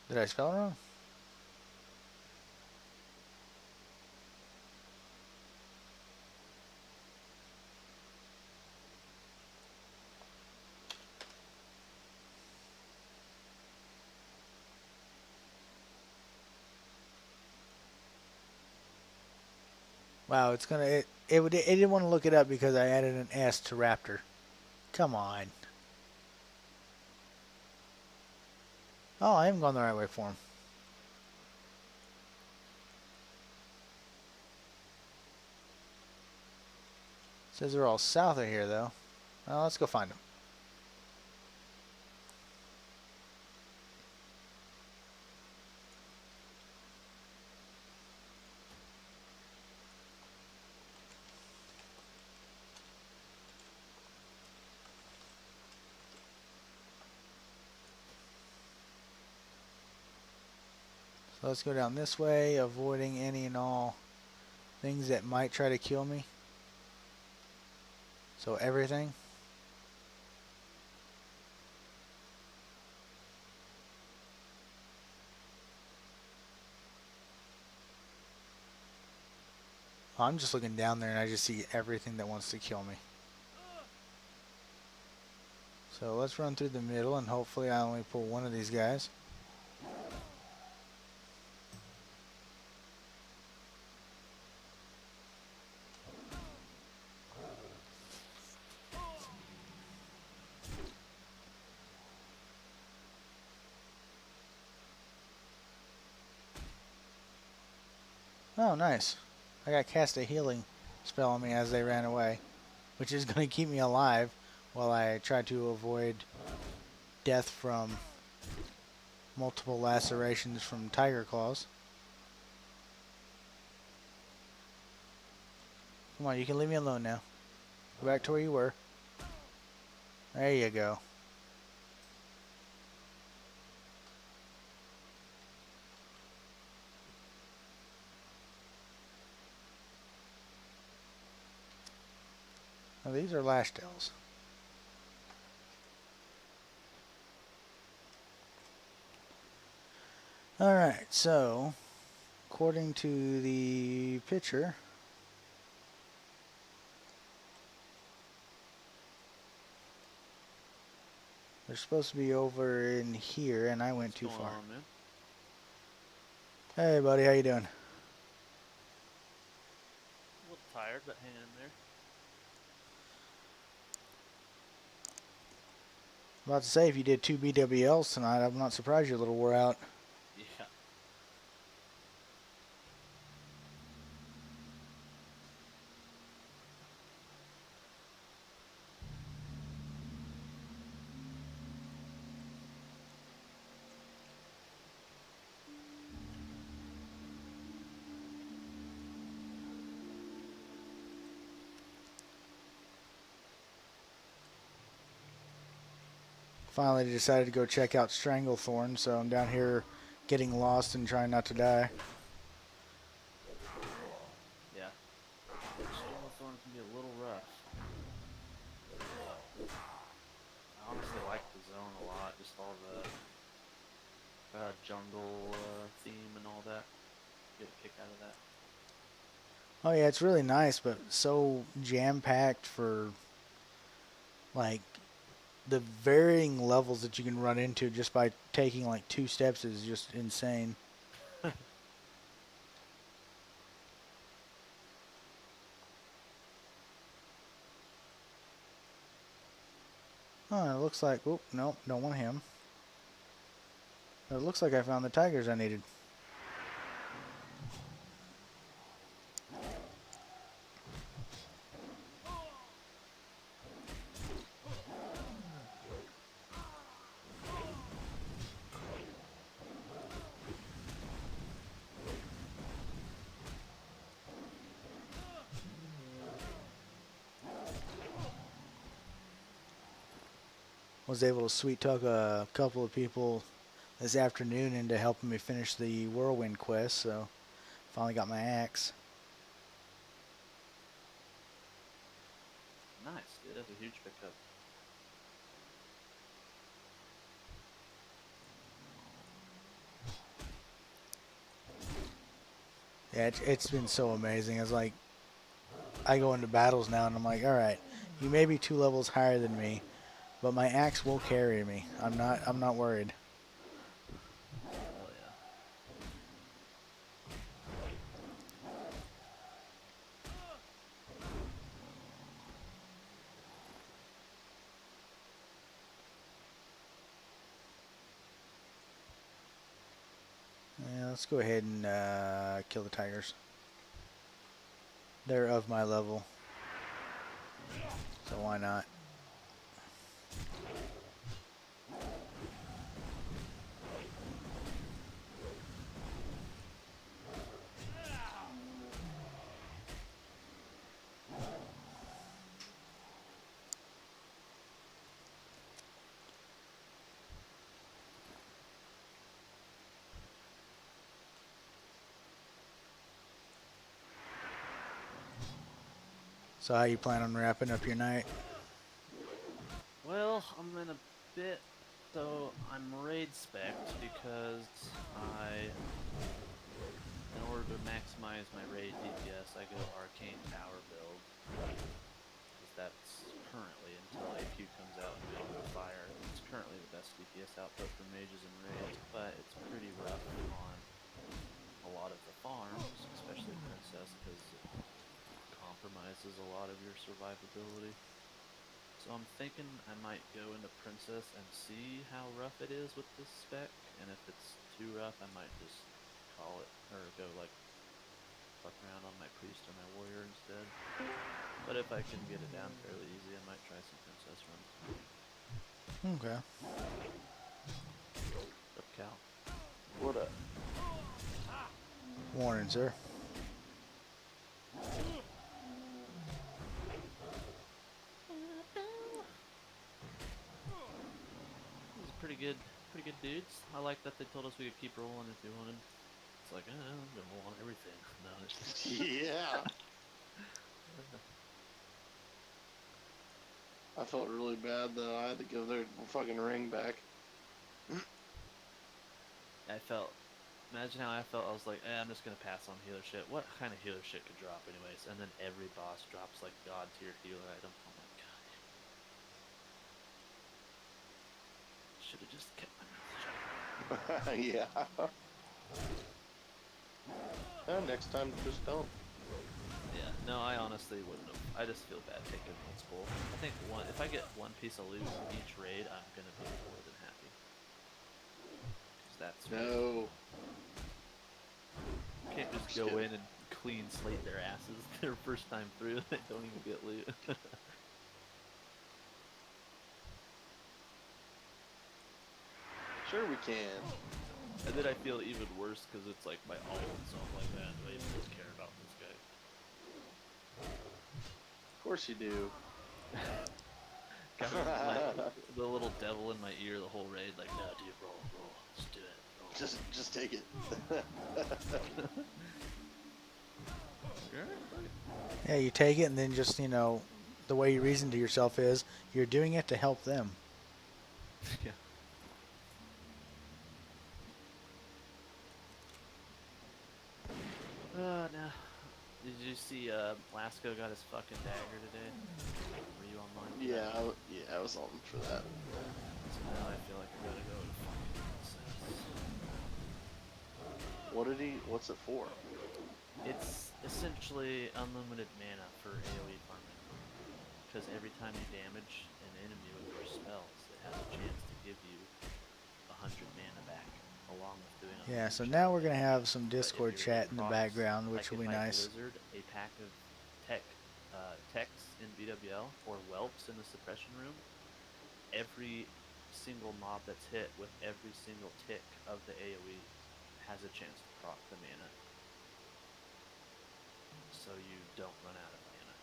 Did I spell it wrong? Wow, it's gonna it didn't want to look it up because I added an S to raptor. Come on. Oh, I haven't gone the right way for him. Says they're all south of here though. Well, let's go find them. So let's go down this way, avoiding any and all things that might try to kill me. So everything. I'm just looking down there and I just see everything that wants to kill me. So let's run through the middle and hopefully I only pull one of these guys. Oh, nice. I got cast a healing spell on me as they ran away, which is going to keep me alive while I try to avoid death from multiple lacerations from tiger claws. Come on, you can leave me alone now. Go back to where you were. There you go. Now these are lashtails. Alright, so according to the picture, they're supposed to be over in here, and I went too far. On, man? Hey, buddy, how you doing? A little tired, but hanging in there. I'm about to say, if you did 2 BWLs tonight, I'm not surprised you're a little wore out. Yeah. Finally decided to go check out Stranglethorn, so I'm down here getting lost and trying not to die. Yeah. Stranglethorn can be a little rough. I honestly like the zone a lot, just all the jungle theme and all that. Get a kick out of that. Oh yeah, it's really nice, but so jam-packed for like the varying levels that you can run into just by taking like 2 steps is just insane. Oh, Huh, it looks like... Oop, nope, don't want him. It looks like I found the tigers I needed. Was able to sweet talk a couple of people this afternoon into helping me finish the whirlwind quest, so finally got my axe. Nice, dude. That's a huge pickup. Yeah, it's been so amazing. It's like I go into battles now and I'm like, all right, you may be 2 levels higher than me, but my axe will carry me. I'm not worried. Hell yeah. Yeah, let's go ahead and kill the tigers. They're of my level, so why not? So how you plan on wrapping up your night? Well, I'm in a bit, so I'm raid spec'd because in order to maximize my raid DPS, I go Arcane Tower build. Because that's currently, until AQ comes out and Gone with Fire, it's currently the best DPS output for mages and raids, but it's pretty rough on a lot of the farms, especially Princess, because it compromises a lot of your survivability. So I'm thinking I might go into Princess and see how rough it is with this spec, and if it's too rough, I might just call it, or go like fuck around on my priest or my warrior instead. But if I can get it down fairly easy, I might try some Princess runs. Okay. Up, Cal. What up? Morning, sir. These are pretty good dudes. I like that they told us we could keep rolling if we wanted. It's like, I'm gonna roll on everything. No, it's Yeah. I felt really bad though. I had to give their fucking ring back. I felt. Imagine how I felt. I was like, I'm just gonna pass on healer shit. What kind of healer shit could drop, anyways? And then every boss drops like god tier healer item. Oh my god. Should have just kept my mouth shut. Yeah. Next time, just don't. Yeah. No, I honestly wouldn't have. I just feel bad taking multiple. I think if I get one piece of loot in each raid, I'm gonna be more than happy. Cause that's No. You can't just go in and clean slate their asses their first time through. They don't even get loot. Sure we can. And then I feel even worse because it's like my alt, so I'm like, man, do I even care about this guy? Of course you do. Got the little devil in my ear the whole raid, like, no, dude, roll, just do it, roll. Just take it. Yeah, you take it and then just, the way you reason to yourself is you're doing it to help them. Yeah. No. Did you see Lasco got his fucking dagger today? Were you online? For Yeah, that? I was on for that. So now I feel like I gotta go to fucking Princess. What's it for? It's essentially unlimited mana for AoE farming. Because every time you damage an enemy with your spells, it has a chance to give you 100 mana back, along with doing a Yeah, so huge now ton we're of gonna damage. have some But if Discord you're chat in in the procs, background, like which will if be I nice. blizzard a pack of techs in BWL or whelps in the suppression room, every single mob that's hit with every single tick of the AoE has a chance to proc the mana, so you don't run out of mana.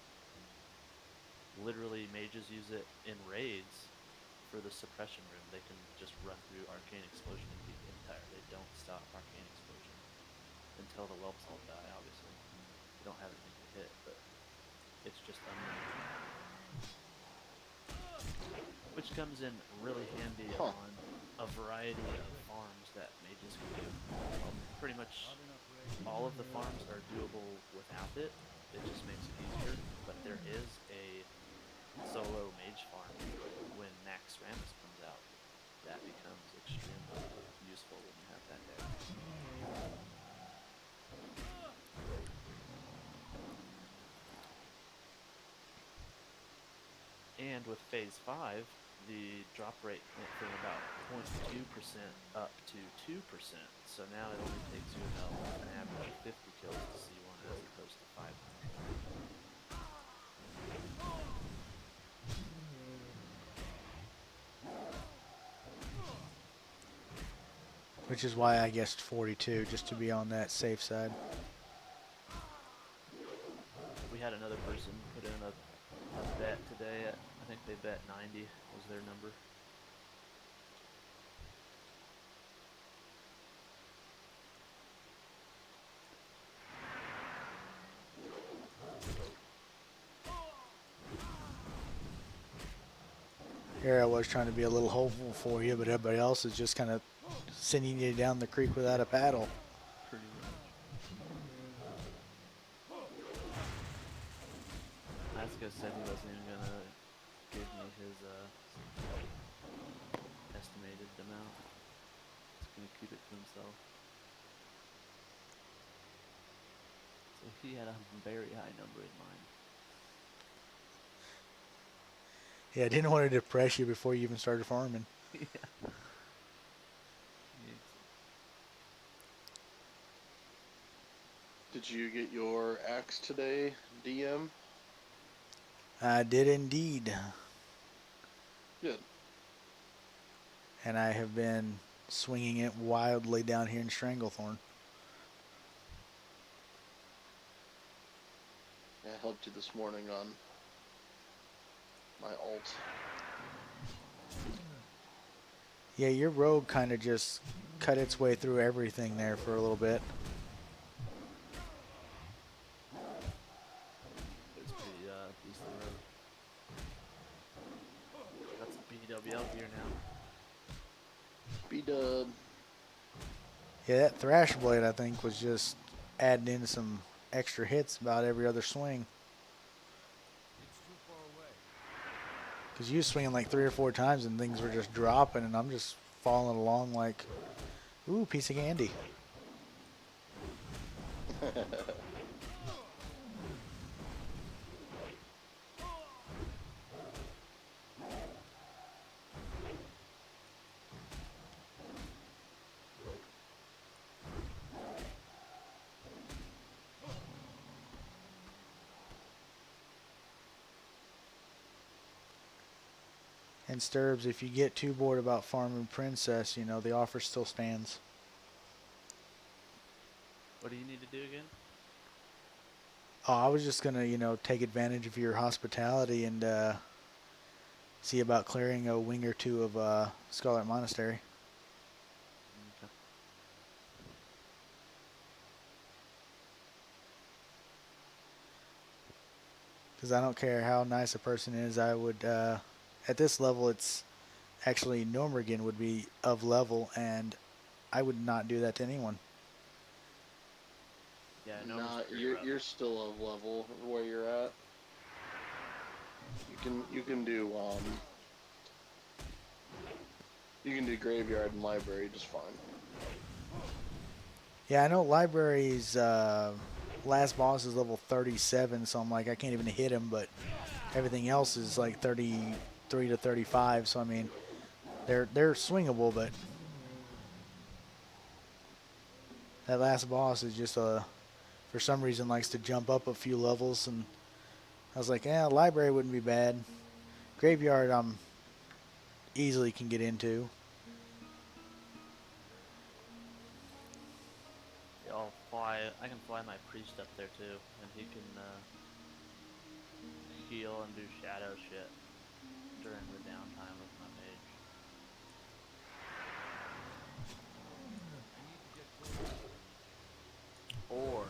Literally, mages use it in raids for the suppression room. They can just run through Arcane Explosion and beat the entire. They don't stop Arcane Explosion until the whelps all die, obviously. They don't have anything to hit, but it's just unlimited. Which comes in really handy Huh. on a variety of farms that mages can do. Pretty much all of the farms are doable without it. It just makes it easier. But there is a solo mage farm when Max Rammus comes out. That becomes extremely useful when you have that deck. And with Phase 5, the drop rate went from about 0.2% up to 2%. So now it only takes you about an average of 50 kills to see one as opposed to 500. Which is why I guessed 42, just to be on that safe side. We had another person put in a bet today. I think they bet 90 was their number. Here I was trying to be a little hopeful for you, but everybody else is just kind of sending you down the creek without a paddle. Pretty much. Lasko said he wasn't even gonna give me his estimated amount. He's gonna keep it to himself. So he had a very high number in mind. Yeah, I didn't want to depress you before you even started farming. Yeah. Did you get your axe today, DM? I did indeed. Good. And I have been swinging it wildly down here in Stranglethorn. I helped you this morning on my alt. Yeah, your rogue kind of just cut its way through everything there for a little bit. It's pretty decent road. Got some BWL gear now. B-dub. Yeah, that Thrash Blade, I think, was just adding in some extra hits about every other swing. It's too far away. Because you was swinging like 3 or 4 times and things were just dropping, and I'm just falling along like, ooh, piece of candy. And Sturbs, if you get too bored about farming Princess, you know, the offer still stands. What do you need to do again? Oh, I was just going to, you know, take advantage of your hospitality and see about clearing a wing or two of Scarlet Monastery. Okay. Because I don't care how nice a person is, I would, at this level, it's actually Normergan would be of level, and I would not do that to anyone. Yeah, I know. Nah, you're still of level where you're at. You can do graveyard and library just fine. Yeah, I know Library's last boss is level 37, so I'm like, I can't even hit him, but everything else is like 33 33 to 35. So I mean, they're swingable, but that last boss is just for some reason likes to jump up a few levels, and I was like, yeah, library wouldn't be bad. Graveyard, easily can get into. Yeah, I'll fly. I can fly my priest up there too, and he can heal and do shadow shit during the downtime of my mage. I need to get closer. Or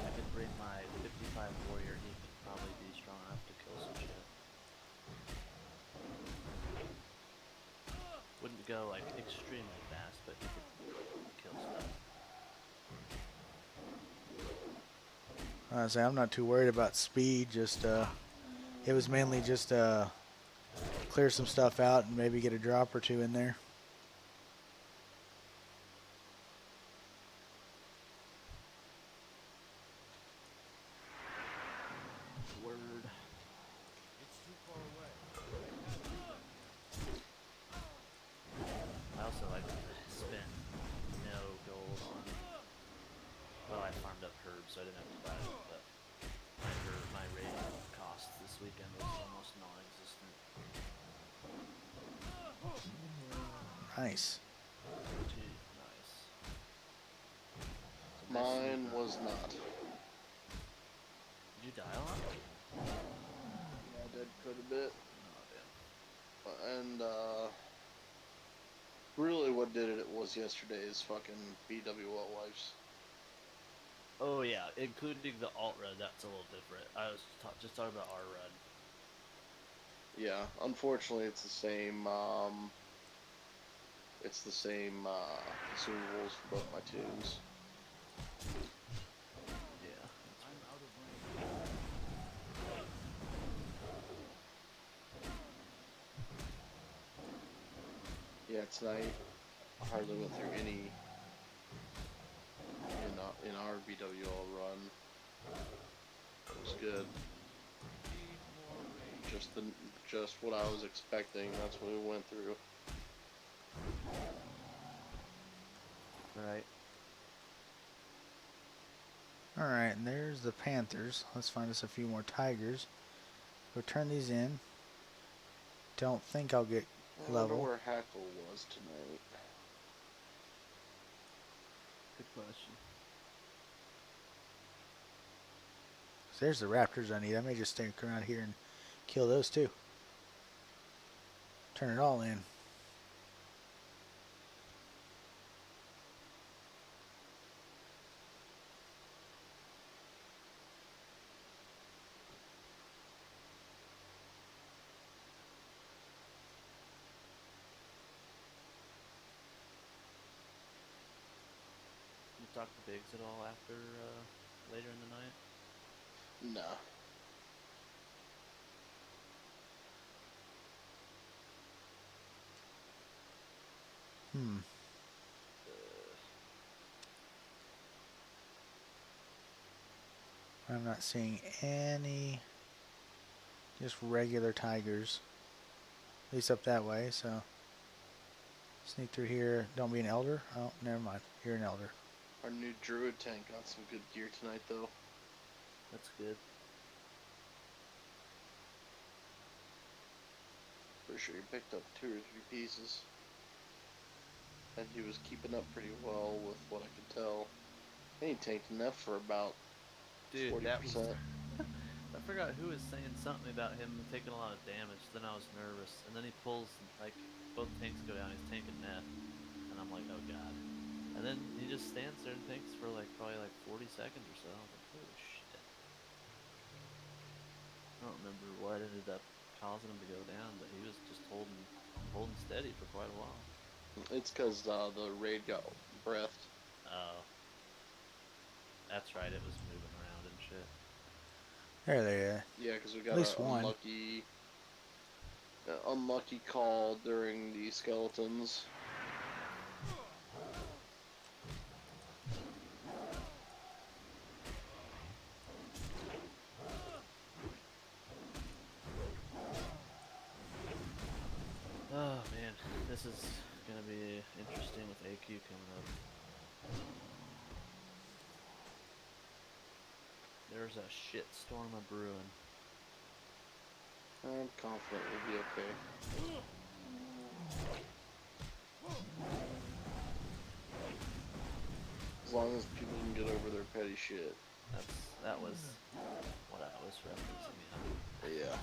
I could bring my 55 warrior. He could probably be strong enough to kill some shit. Wouldn't go like extremely fast, but he could kill stuff. I say I'm not too worried about speed. Just it was mainly just clear some stuff out and maybe get a drop or two in there. Word. It's too far away. I can't do that yet. I also like spent no gold on. Well, I farmed up herbs, so I didn't have to buy it, but my raid cost this weekend was almost non-existent. Nice. Pretty nice. So Mine was not. Did you die a lot? Yeah, I did quite a bit. Oh damn. And really what did it was yesterday's fucking BWL lives. Oh yeah, including the alt run, that's a little different. I was just talking about our run. Yeah, unfortunately it's the same consumables for both my tunes. Yeah. I'm out of range. Yeah, tonight I hardly went through any in our BWL run. It was good. Need more range. Just what I was expecting. That's what we went through. Right. Alright, and there's the panthers. Let's find us a few more tigers. Go turn these in. Don't think I'll get I wonder level. where Hackle was tonight. Good question. There's the raptors I need. I may just stick around here and kill those too. Turn it all in. You talk to Biggs at all after later in the night? No. I'm not seeing any just regular tigers. At least up that way, so sneak through here. Don't be an elder. Oh, never mind. You're an elder. Our new druid tank got some good gear tonight though. That's good. For sure he picked up 2 or 3 pieces. And he was keeping up pretty well with what I could tell. And he tanked enough for about Dude, 40%. that was... I forgot who was saying something about him taking a lot of damage. Then I was nervous. And then he pulls, like, both tanks go down. He's tanking Neff. And I'm like, oh god. And then he just stands there and tanks for, like, probably, like, 40 seconds or so. I was like, holy shit. I don't remember what ended up causing him to go down, but he was just holding steady for quite a while. It's because the raid got breathed. Oh. That's right, it was moving around and shit. There they are. Yeah, because we got At least an one. unlucky call during the skeletons. gonna be interesting with AQ coming up. There's a shit storm of brewing. I'm confident we'll be okay. As long as people can get over their petty shit. That was what I was referencing. Yeah.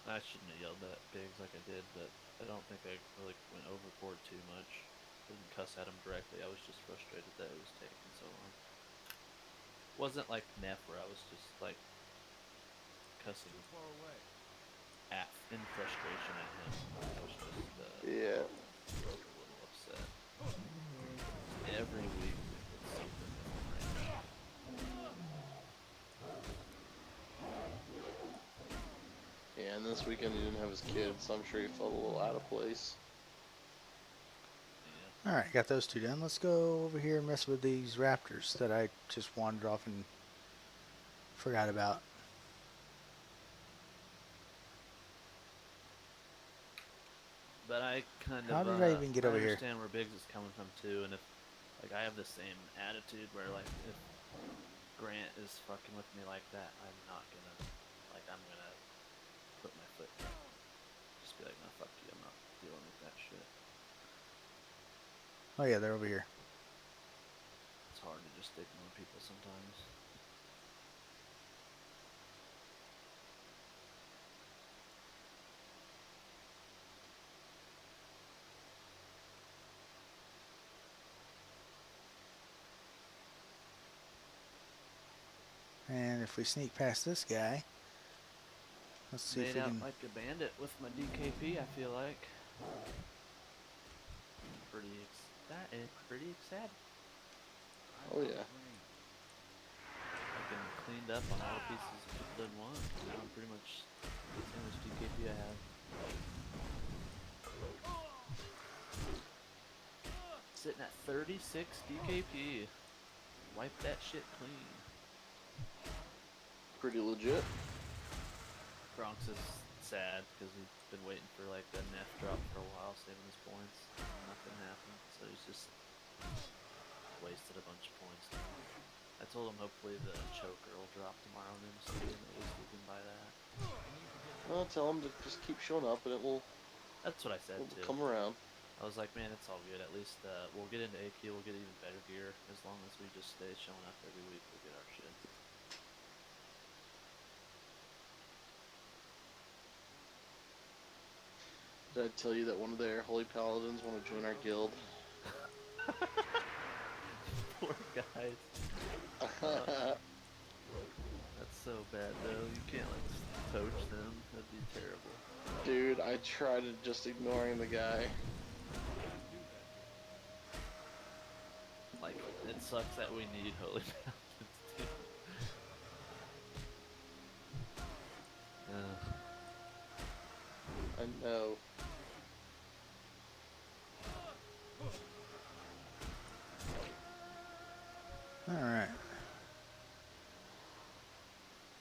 I shouldn't have yelled at pigs like I did, but I don't think I really went overboard too much. Didn't cuss at him directly. I was just frustrated that it was taking so long. Wasn't like Neff where I was just like cussing Too far away. in frustration at him. I was just Yeah. a little upset. Every week it's something different. Yeah, and this weekend he didn't have his kids, so I'm sure he felt a little out of place. Yeah. Alright, got those two done. Let's go over here and mess with these raptors that I just wandered off and forgot about. But I kind How of did I even get over here? understand where Biggs is coming from too, and if like I have the same attitude where like if Grant is fucking with me like that, I'm not gonna I'm gonna put my foot down. Just be like, no, fuck you, I'm not dealing with that shit. Oh yeah, they're over here. It's hard to just ignore people sometimes. And if we sneak past this guy, let's see if Made we out can... like a bandit with my DKP, I feel like. Pretty excited. Oh yeah. I've been cleaned up on all the pieces people didn't want. Now I'm pretty much see how much DKP I have. Sitting at 36 DKP. Wipe that shit clean. Pretty legit. Bronx is sad because he's been waiting for like the Neff drop for a while, saving his points. Nothing happened, so he's just wasted a bunch of points now. I told him hopefully the choker will drop tomorrow in MC, and at least we can buy that. Well, tell him to just keep showing up, and it will That's what I said too. come around. I was like, man, it's all good. At least we'll get into AQ, we'll get even better gear. As long as we just stay showing up every week, we'll get our shit. Did I tell you that one of their holy paladins want to join our guild? Poor guys. That's so bad though. You can't like poach them. That'd be terrible. Dude, I tried to just ignoring the guy. Like, it sucks that we need holy paladins too. I know. Alright.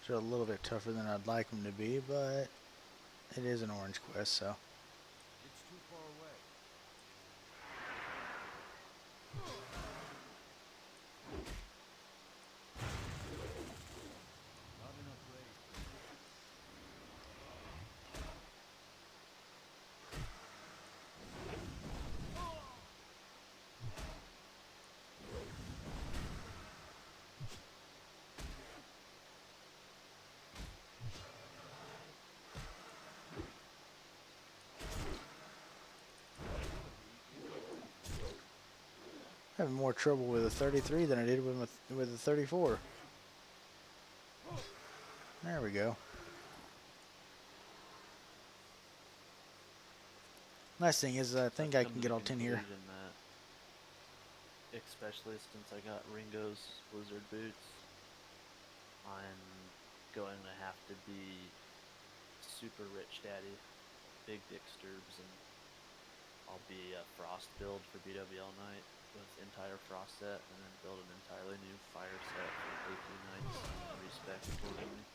It's a little bit tougher than I'd like them to be, but it is an orange quest, so... It's too far away. Not enough raid. Having more trouble with a 33 than I did with a 34. There we go. Nice thing is, I think I can get all 10 here. That, especially since I got Ringo's Blizzard boots, I'm going to have to be super rich daddy, big dick Sturbs, and I'll be a frost build for BWL night with entire frost set, and then build an entirely new fire set for AP nights and respec accordingly.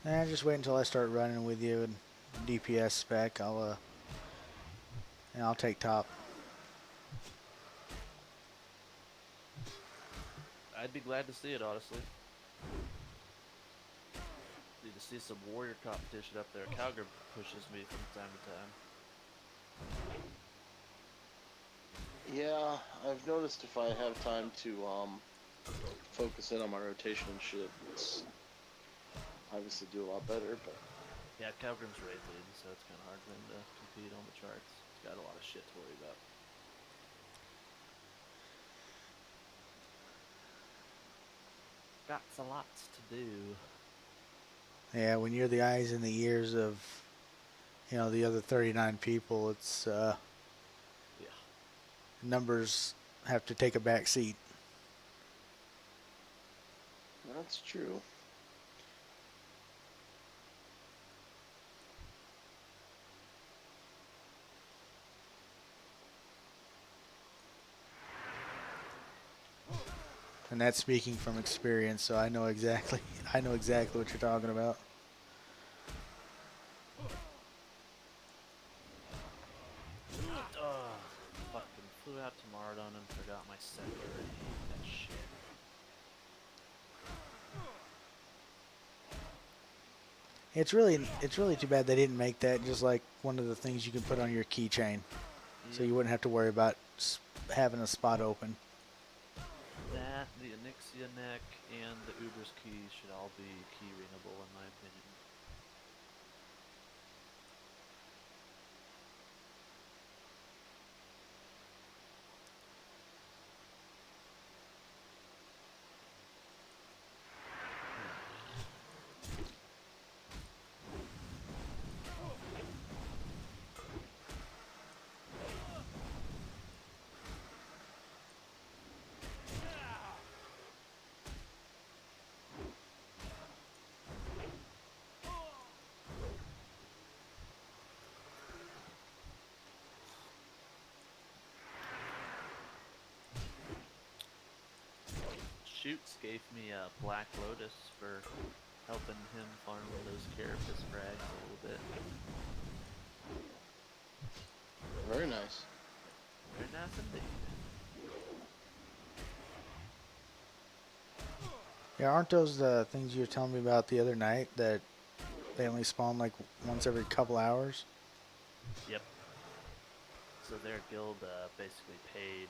Just wait until I start running with you and DPS spec. I'll take top. I'd be glad to see it, honestly. Need to see some warrior competition up there. Calgary pushes me from time to time. Yeah, I've noticed if I have time to focus in on my rotation and shit, it's obviously do a lot better, but Yeah, Calgrim's raid lead, so it's kind of hard for him to compete on the charts. He's got a lot of shit to worry about. Got lots to do. Yeah, when you're the eyes and the ears of, the other 39 people, it's Yeah. numbers have to take a back seat. that's true. And that's speaking from experience, so I know exactly what you're talking about. Fucking flew out to Mardon and forgot my settler. I hate that shit. It's really too bad they didn't make that just like one of the things you can put on your keychain, so you wouldn't have to worry about having a spot open. That, the Onyxia neck, and the Uber's key should all be key ringable in my opinion. Shoots gave me a Black Lotus for helping him farm those Carapace frags a little bit. Very nice. Very nice indeed. Yeah, aren't those the things you were telling me about the other night that they only spawn like once every couple hours? Yep. So their guild basically paid.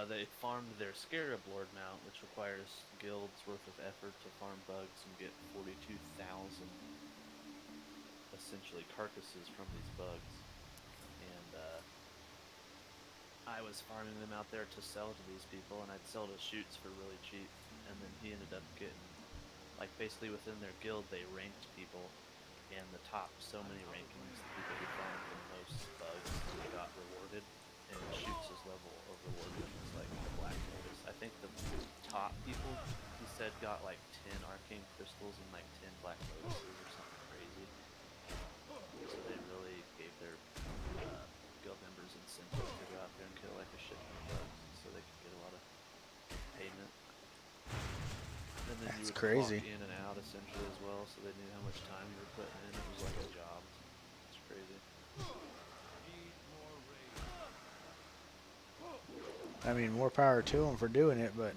They farmed their Scarab Lord mount, which requires guilds worth of effort to farm bugs and get 42,000 essentially carcasses from these bugs. And I was farming them out there to sell to these people, and I'd sell to Shoots for really cheap. And then he ended up getting, like, basically within their guild, they ranked people, and the top so many rankings, the people who farmed the most bugs got rewarded. And Shoots' level of reward was like the Black Lotus. I think the top people, he said, got like 10 arcane crystals and like 10 Black Lotuses or something crazy. So they really gave their guild members incentive to go out there and kill like a shit ton of bugs so they could get a lot of payment. And then That's you would crazy. clock in and out essentially as well, so they knew how much time you were putting in. It was like a job. It's crazy. Need more raids. I mean, more power to them for doing it, but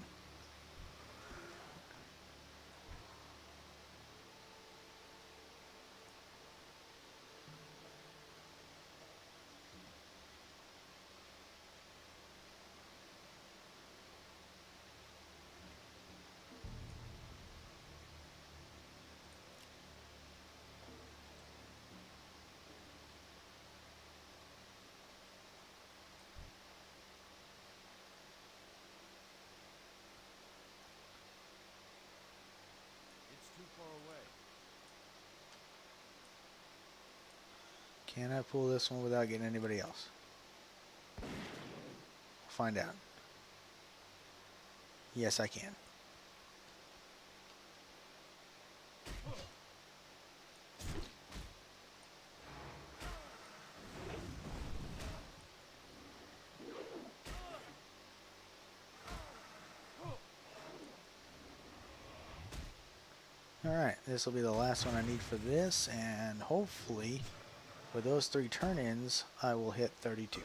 It's too far away. can I pull this one without getting anybody else? Find out. Yes, I can. Alright, this will be the last one I need for this, and hopefully, with those 3 turn-ins, I will hit 32.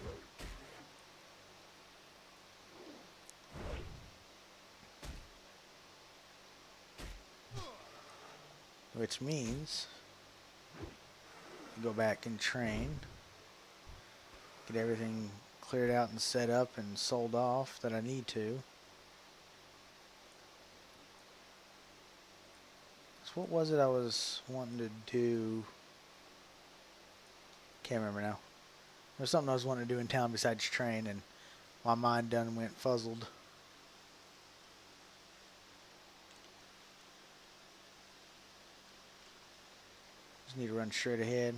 Which means, go back and train, get everything cleared out and set up and sold off that I need to. So what was it I was wanting to do? Can't remember now. There was something I was wanting to do in town besides train, and my mind done went fuzzled. Just need to run straight ahead.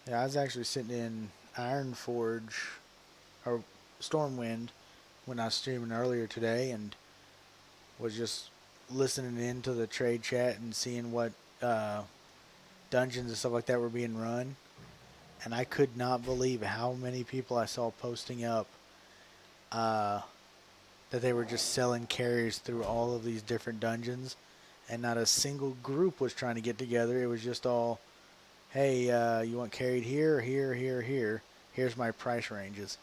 Yeah, I was actually sitting in Ironforge or Stormwind when I was streaming earlier today, and was just listening into the trade chat and seeing what dungeons and stuff like that were being run. And I could not believe how many people I saw posting up that they were just selling carries through all of these different dungeons, and not a single group was trying to get together. It was just all, hey, you want carried here, here, here, here. Here's my price ranges.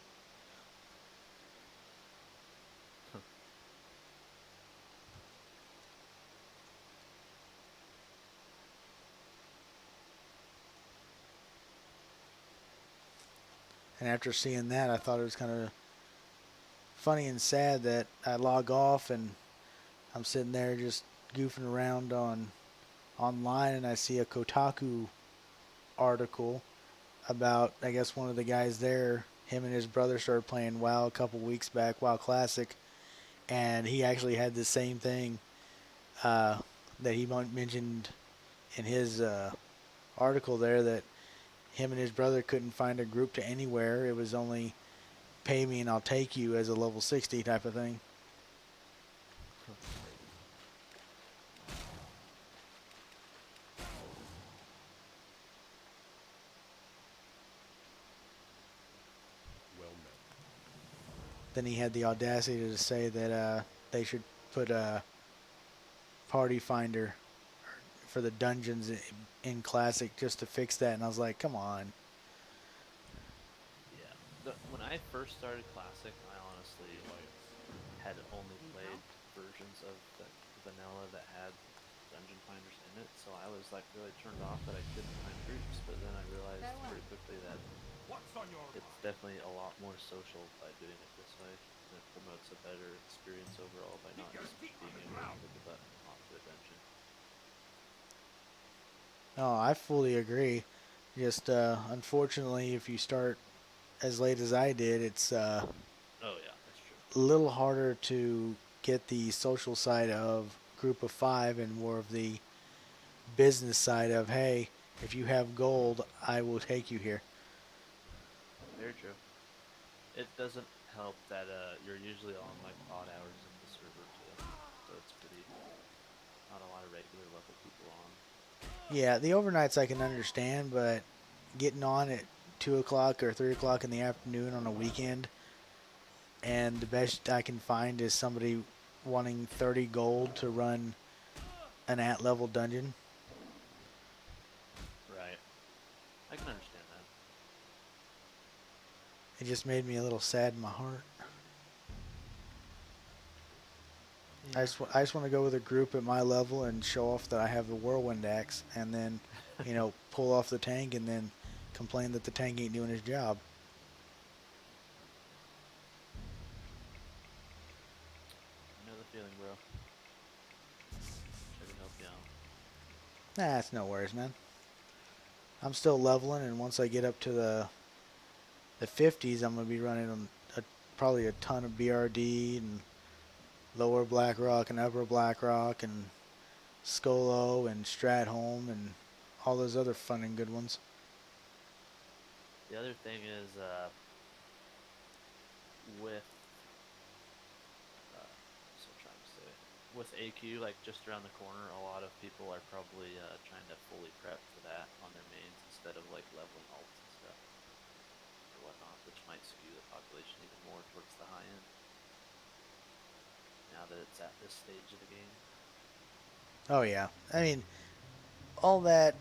And after seeing that, I thought it was kind of funny and sad that I log off and I'm sitting there just goofing around online, and I see a Kotaku article about, I guess, one of the guys there. Him and his brother started playing WoW a couple weeks back, WoW Classic, and he actually had the same thing that he mentioned in his article there, that him and his brother couldn't find a group to anywhere. It was only pay me and I'll take you as a level 60 type of thing. Well met. Then he had the audacity to say that they should put a party finder for the dungeons in Classic just to fix that, and I was like, come on. Yeah. When I first started Classic, I honestly had only played versions of the vanilla that had dungeon finders in it, so I was really turned off that I couldn't find groups. But then I realized pretty quickly that What's on your it's definitely a lot more social by doing it this way, and it promotes a better experience overall by not just being able to click a button off to a dungeon. No, I fully agree. Just unfortunately, if you start as late as I did, it's Oh yeah, that's a true. little harder to get the social side of Group of Five and more of the business side of, hey, if you have gold, I will take you here. Very true. It doesn't help that you're usually on odd hours of the server too, so it's pretty not a lot of regular level people on. Yeah, the overnights I can understand, but getting on at 2 o'clock or 3 o'clock in the afternoon on a weekend, and the best I can find is somebody wanting 30 gold to run an at-level dungeon. Right. I can understand that. It just made me a little sad in my heart. Yeah. I just want to go with a group at my level and show off that I have the Whirlwind Axe, and then, pull off the tank and then complain that the tank ain't doing his job. I know the feeling, bro. Wish I could help you out. Nah, it's no worries, man. I'm still leveling, and once I get up to the 50s, I'm going to be running probably a ton of BRD and Lower Blackrock and Upper Blackrock and Skolo and Stratholme and all those other fun and good ones. The other thing is with with AQ like just around the corner, a lot of people are probably trying to fully prep for that on their mains instead of like leveling ults and stuff or whatnot, which might skew the population even more towards the high end now that it's at this stage of the game. Oh yeah. I mean, all that,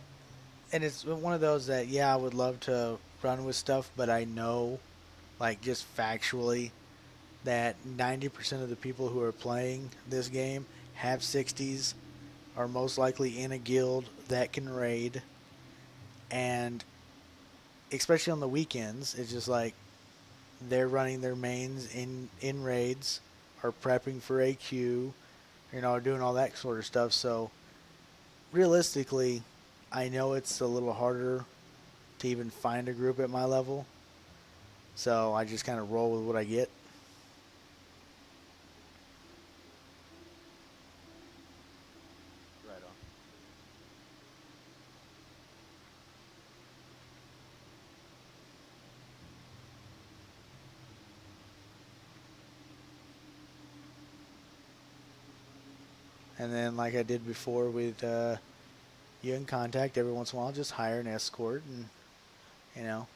and it's one of those that yeah, I would love to run with stuff, but I know, like just factually, that 90% of the people who are playing this game have 60s, are most likely in a guild that can raid, and especially on the weekends, it's just like they're running their mains in raids, are prepping for AQ, doing all that sort of stuff. So realistically, I know it's a little harder to even find a group at my level. So I just kind of roll with what I get. Right on. And then, like I did before with you in contact, every once in a while, just hire an escort and you know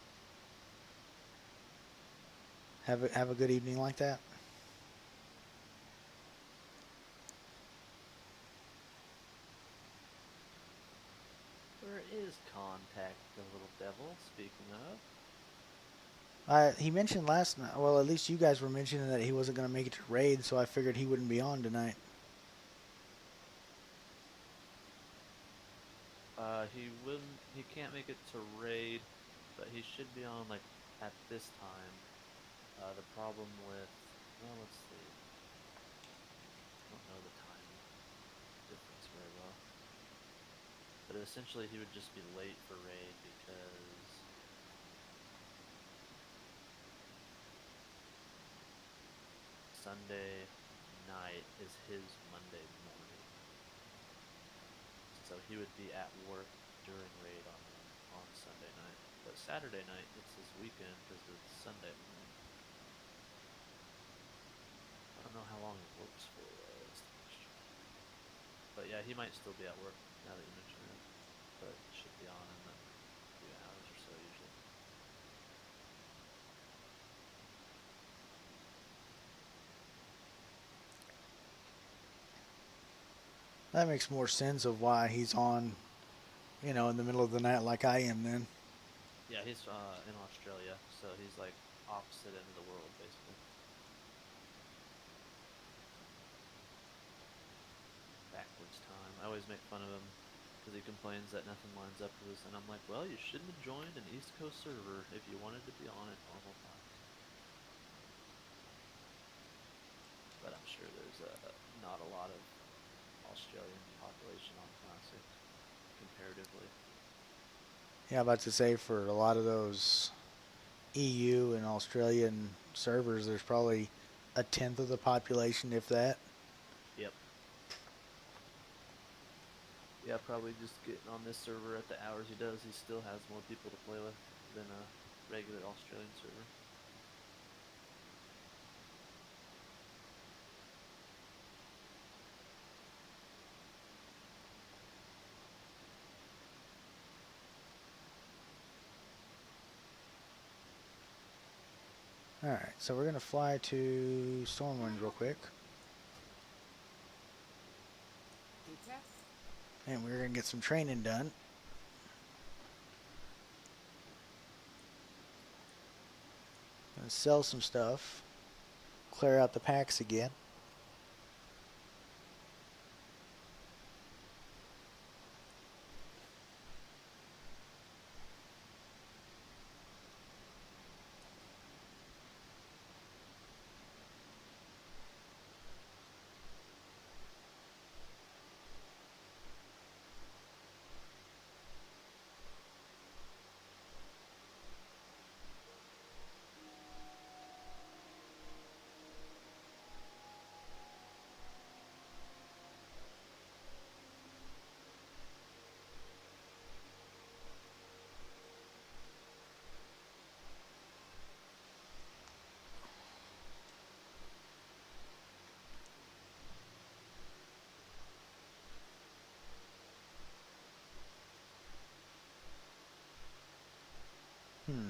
have a good evening like that. Where is Contact, the little devil, speaking of? He mentioned last night. Well, at least you guys were mentioning that he wasn't going to make it to raid, so I figured he wouldn't be on tonight. He can't make it to raid, but he should be on like at this time. The problem with, well, let's see. I don't know the time difference very well. But essentially he would just be late for raid because Sunday night is his Monday morning. So he would be at work during raid on Sunday night. But Saturday night it's his weekend because it's Sunday morning. I don't know how long it works for, is the question. But yeah, he might still be at work now that you mention it. But should be on in a few hours or so usually. That makes more sense of why he's on, in the middle of the night like I am then. Yeah, he's in Australia, so he's like opposite end of the world basically. Backwards time. I always make fun of him because he complains that nothing lines up with us, and I'm like, well, you shouldn't have joined an East Coast server if you wanted to be on at normal times. But I'm sure there's not a lot of Australian population on Classic comparatively. Yeah, I'm about to say for a lot of those EU and Australian servers, there's probably a tenth of the population, if that. Yep. Yeah, probably just getting on this server at the hours he does, he still has more people to play with than a regular Australian server. Alright, so we're going to fly to Stormwind real quick. Pizza? And we're going to get some training done. Gonna sell some stuff. Clear out the packs again. Hmm.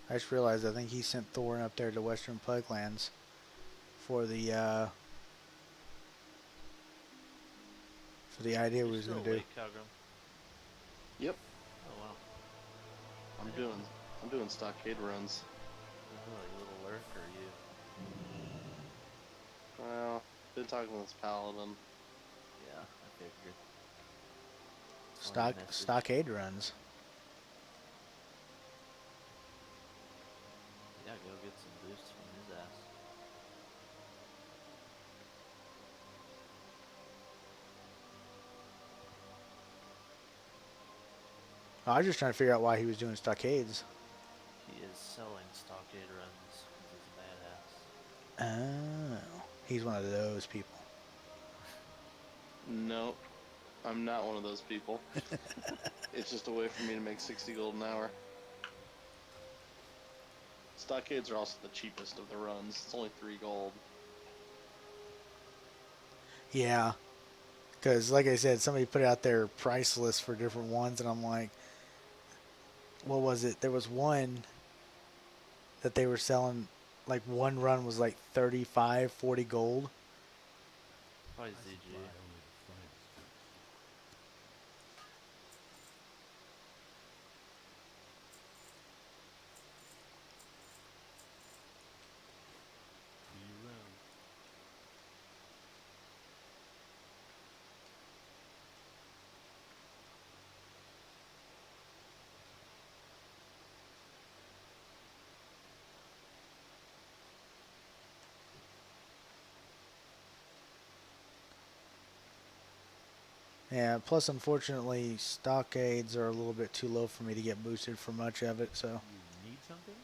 I just realized I think he sent Thorn up there to Western Plaguelands for the idea You're we was still gonna do. awake, Cowgrim? Yep, Oh wow. I'm doing stockade runs. Oh, you little lurker, you. Well, been talking with this paladin. Yeah, I figured. Saw your message. Stockade runs. Yeah, go get some boosts from his ass. I was just trying to figure out why he was doing stockades. He is selling stockade runs because he's a badass. Oh, he's one of those people. No, I'm not one of those people. It's just a way for me to make 60 gold an hour. Stockades are also the cheapest of the runs. It's only 3 gold. Yeah, because like I said, somebody put out their price list for different ones, and I'm like, what was it? There was one that they were selling, like one run was like 35, 40 gold. Probably I ZG. supply only the finest troops. See you around. Yeah, plus unfortunately, stockades are a little bit too low for me to get boosted for much of it, so. You need something?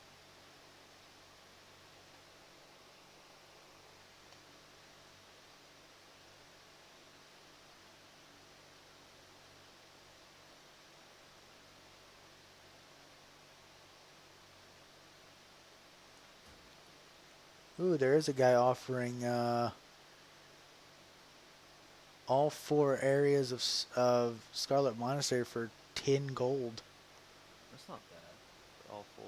Ooh, there is a guy offering all 4 areas of Scarlet Monastery for 10 gold. That's not bad for all 4.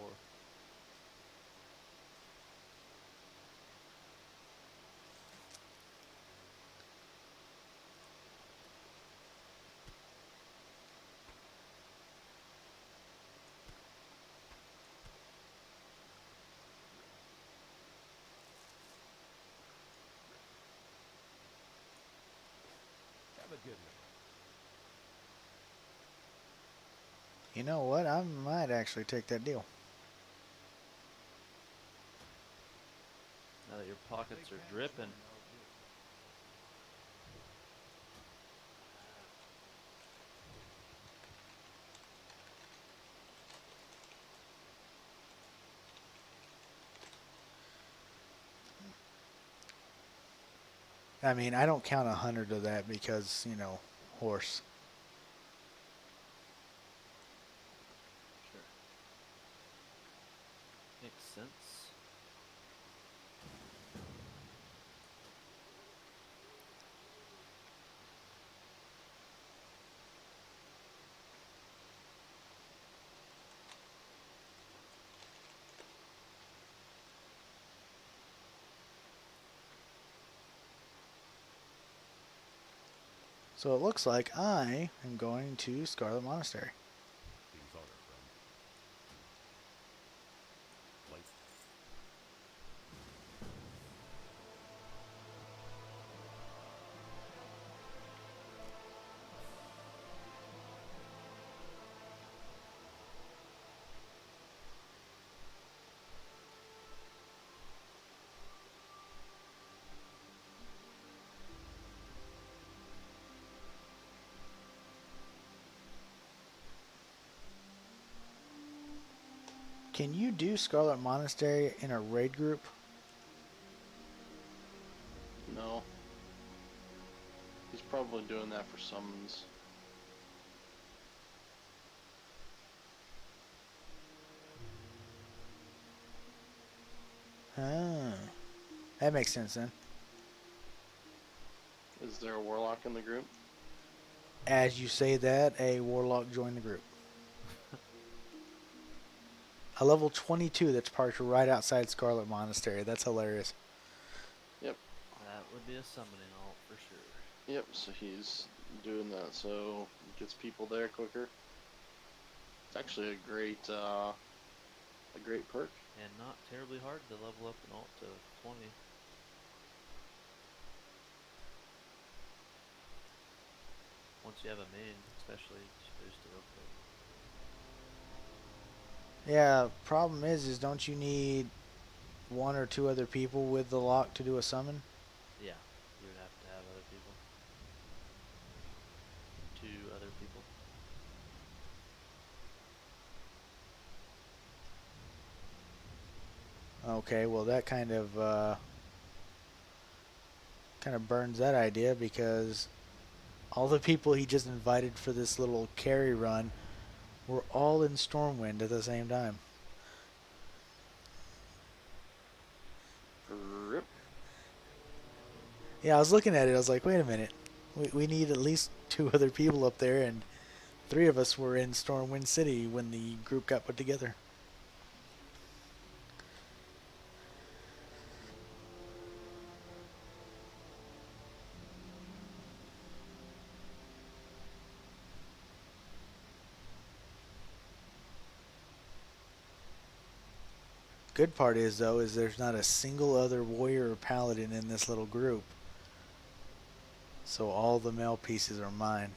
Have a good one. You know what? I might actually take that deal. Now that your pockets are dripping. I mean, I don't count 100 of that because, you know, horse. Sure. Makes sense. So it looks like I am going to Scarlet Monastery. King's order, friend. Light. Can you do Scarlet Monastery in a raid group? No. He's probably doing that for summons. Ah, that makes sense then. Is there a warlock in the group? As you say that, a warlock joined the group. A level 22 that's parked right outside Scarlet Monastery. That's hilarious. Yep. That would be a summoning alt for sure. Yep. So he's doing that, so it gets people there quicker. It's actually a great perk. And not terribly hard to level up an alt to 20. Once you have a main, especially, just boost it real quick. Yeah, problem is don't you need one or two other people with the lock to do a summon? Yeah, you would have to have other people. 2 other people. Okay, well that kind of burns that idea because all the people he just invited for this little carry run were all in Stormwind at the same time. Rip. Yeah, I was looking at it. I was like, wait a minute. We need at least two other people up there, and 3 of us were in Stormwind City when the group got put together. Good part is though is there's not a single other warrior or paladin in this little group. So all the male pieces are mine.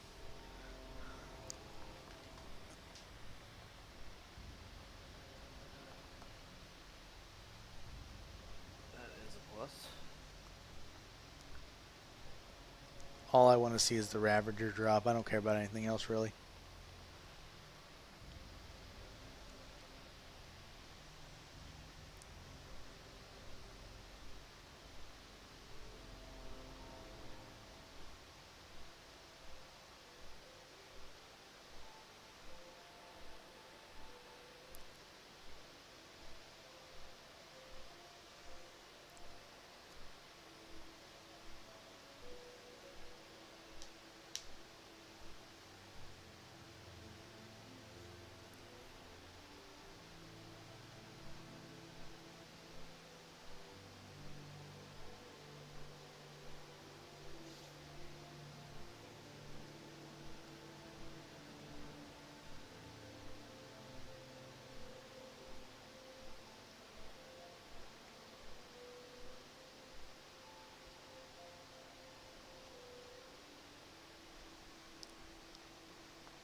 That is a plus. All I want to see is the Ravager drop. I don't care about anything else really.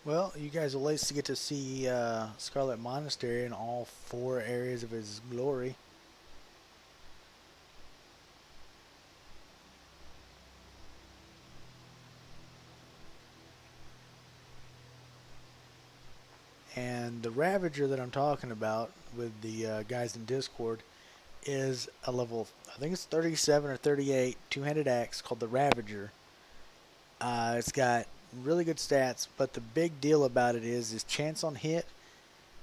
Well, you guys will at least get to see Scarlet Monastery in all 4 areas of his glory. And the Ravager that I'm talking about with the guys in Discord is a level, I think it's 37 or 38, 2-handed axe called the Ravager. It's got really good stats, but the big deal about it is chance on hit.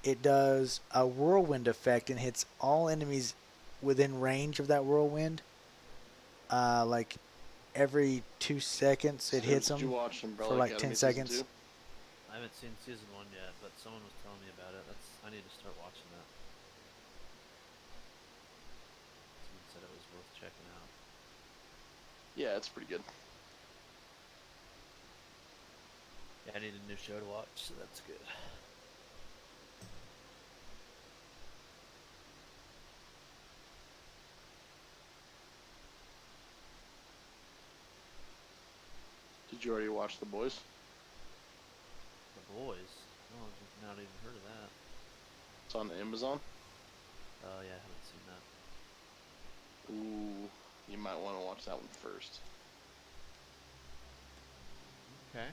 It does a whirlwind effect and hits all enemies within range of that whirlwind. Like every 2 seconds, it hits Did you them watch for Umbrella like 10 Academy season seconds. 2? I haven't seen season 1 yet, but someone was telling me about it. I need to start watching that. Someone said it was worth checking out. Yeah, it's pretty good. Yeah, I need a new show to watch, so that's good. Did you already watch The Boys? The Boys? No, I've not even heard of that. It's on Amazon. Oh yeah, I haven't seen that. Ooh, you might want to watch that one first. Okay.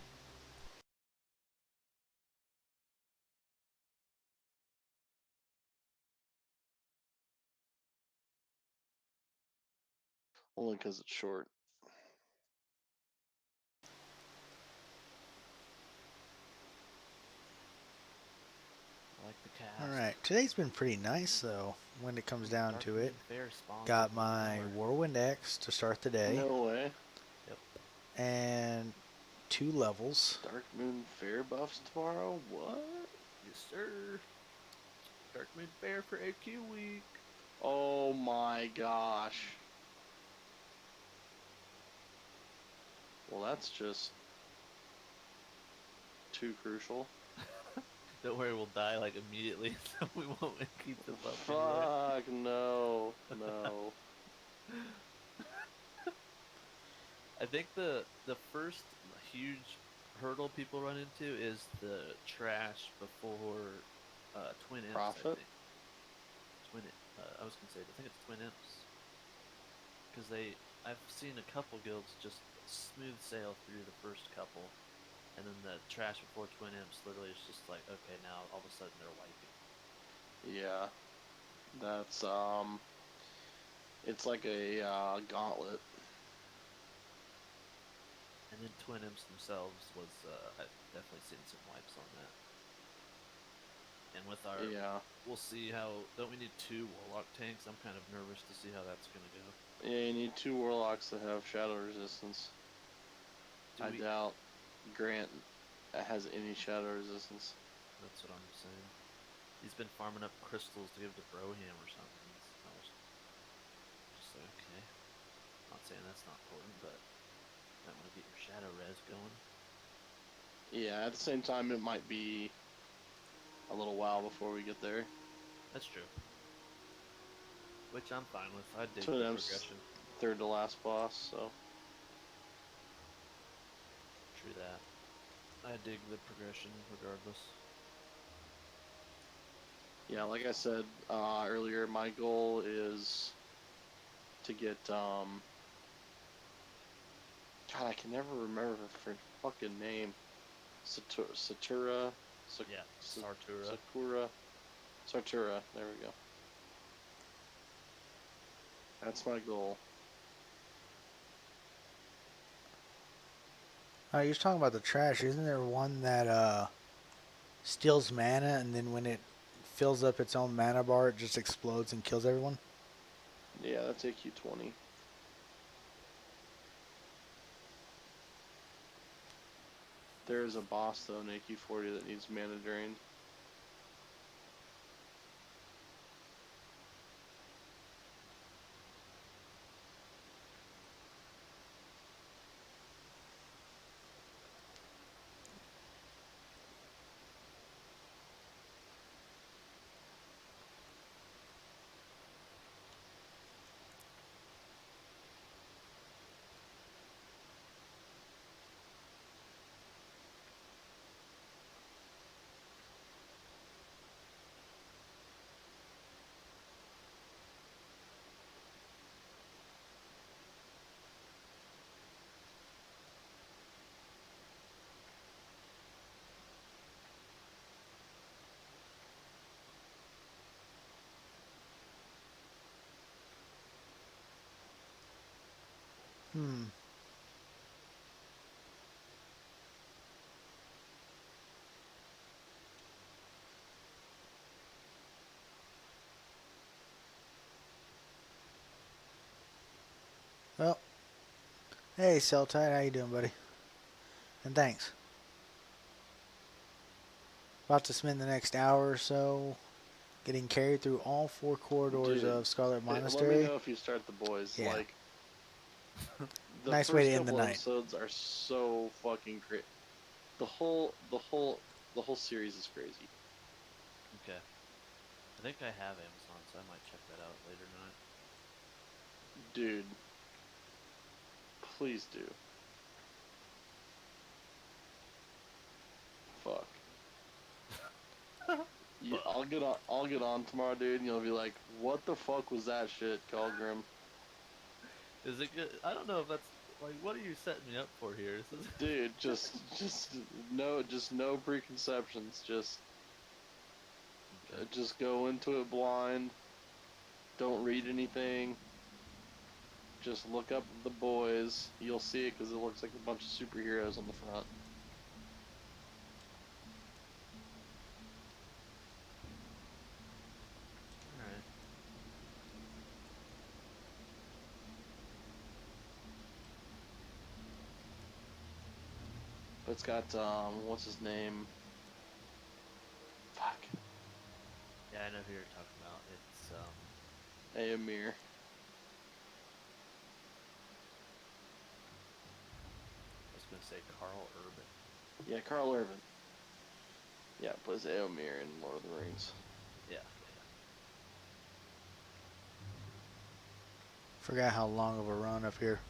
Only because it's short. I like the cast. Alright, today's been pretty nice though when it comes down to it. Fair spawns Got every my hour. Whirlwind X to start the day. No way. Yep. And 2 levels. Dark Moon Fair buffs tomorrow? What? Yes, sir. Dark Moon Fair for AQ week. Oh my gosh. Well, that's just too crucial. Don't worry, we'll die like immediately, so we won't keep the buff anyway. Fuck, no, no. I think the first huge hurdle people run into is the trash before Twin Imps. Profit? I think I was gonna say I think it's Twin Imps because I've seen a couple guilds just smooth sail through the first couple, and then the trash before Twin Imps literally is just like, okay, now all of a sudden they're wiping. Yeah. That's, it's like a, gauntlet. And then Twin Imps themselves was I've definitely seen some wipes on that. And with our, Yeah. we'll see how. Don't we need 2 Warlock tanks? I'm kind of nervous to see how that's gonna go. Yeah, you need 2 Warlocks to have shadow resistance. I doubt Grant has any shadow resistance. That's what I'm saying. He's been farming up crystals to give to Broham or something. I was just like, okay. Not saying that's not important, but you might want to get your shadow res going. Yeah, at the same time, it might be a little while before we get there. That's true. Which I'm fine with. I dig Twin the Imps, progression. third to last boss, so. True that. I dig the progression regardless. Yeah, like I said earlier, my goal is to get, God, I can never remember her fucking name. Satura? Yeah, Sartura. Sakura? Sartura, there we go. That's my goal. You're talking about the trash. Isn't there one that steals mana and then when it fills up its own mana bar, it just explodes and kills everyone? Yeah, that's AQ20. There is a boss, though, in AQ40 that needs mana drained. Hmm. Well, hey, Celtide, how you doing, buddy? And thanks. About to spend the next hour or so getting carried through all 4 corridors Dude, of Scarlet let me Monastery. know if you start the boys. Yeah. Like, the Nice way first to end the couple night. episodes are so fucking great. The whole series is crazy. Okay. I think I have Amazon, so I might check that out later tonight. Dude, please do. Fuck. Yeah, I'll get on tomorrow, dude, and you'll be like, "What the fuck was that shit, Calgrim?" Is it good? I don't know if that's like, what are you setting me up for here? This is Dude, just no preconceptions. okay. Just go into it blind. Don't read anything. Just look up the boys. You'll see it because it looks like a bunch of superheroes on the front. All right. It's got what's his name? Fuck. Yeah, I know who you're talking about. It's Aemir. I was gonna say Carl Urban. Yeah, Carl Urban. Yeah, plays Aemir in Lord of the Rings. Yeah. Forgot how long of a run up here.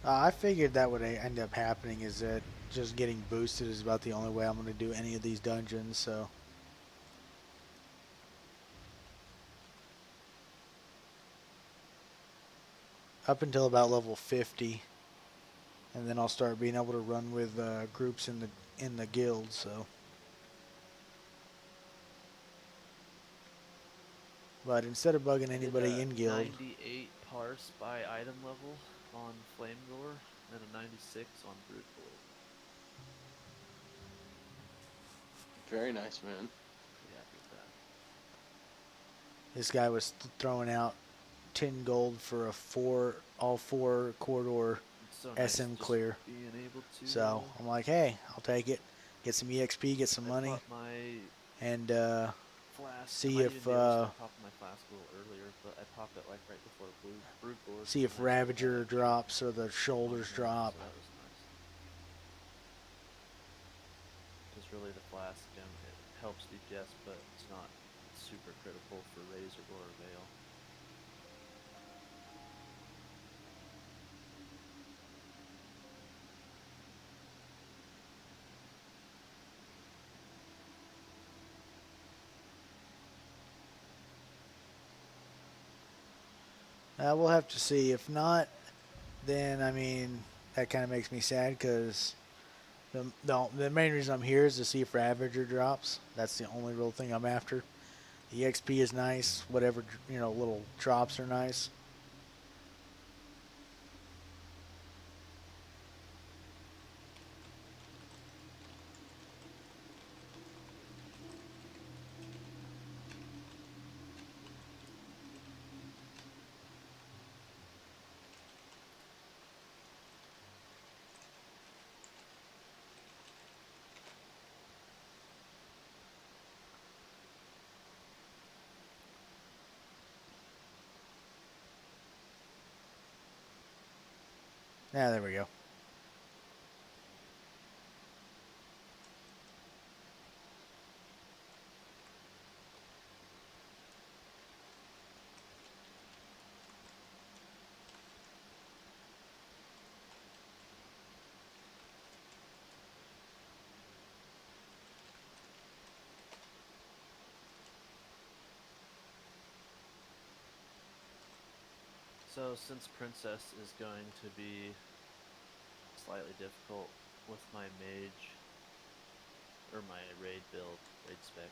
I figured that would end up happening, is that just getting boosted is about the only way I'm going to do any of these dungeons, so. Up until about level 50. And then I'll start being able to run with groups in the guild, so. But instead of bugging I did anybody a in guild, 98 parse by item level on Flamegore and a 96 on Broodlord. Very nice, man. Pretty happy with that. this guy was throwing out 10 gold for all four corridor It's so nice SM just clear. being able to. So I'm like, hey, I'll take it. Get some EXP, get some I money, popped my and flask. see I might if even be able to start popping my flask a little earlier, but I popped it like right before Broodlord. see if and I still had Ravager extra drops or the shoulders money left, drop. so that was nice. Because really the flask it helps DPS, but it's not super critical for Razor or Veil. We'll have to see. If not, then I mean that kind of makes me sad because the main reason I'm here is to see if Ravager drops. That's the only real thing I'm after. The XP is nice. Whatever little drops are nice. Yeah, there we go. So since Princess is going to be slightly difficult with my mage, or my raid build, raid spec,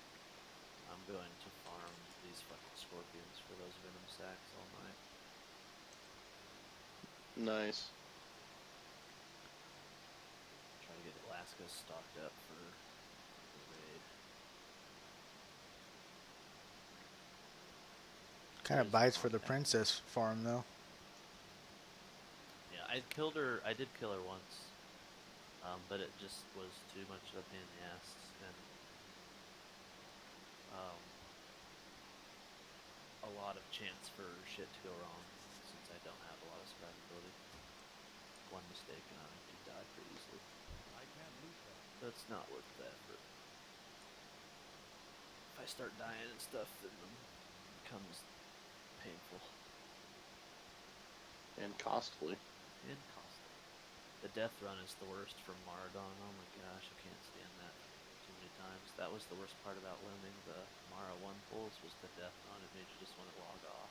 I'm going to farm these fucking scorpions for those venom sacks all night. Nice. Try to get Alaska stocked up for the raid. Kind of There's bites for one the guy. princess farm though. Yeah, I killed her. I did kill her once, but it just was too much of a pain in the ass, and a lot of chance for shit to go wrong since I don't have a lot of survivability. One mistake and I do die pretty easily. I can't loot that. So it's not worth the effort. If I start dying and stuff, then it becomes painful And costly. and costly. The death run is the worst for Maradon. Oh my gosh, I can't stand that too many times. That was the worst part about learning the Mara 1 pulls was the death run. It made you just want to log off.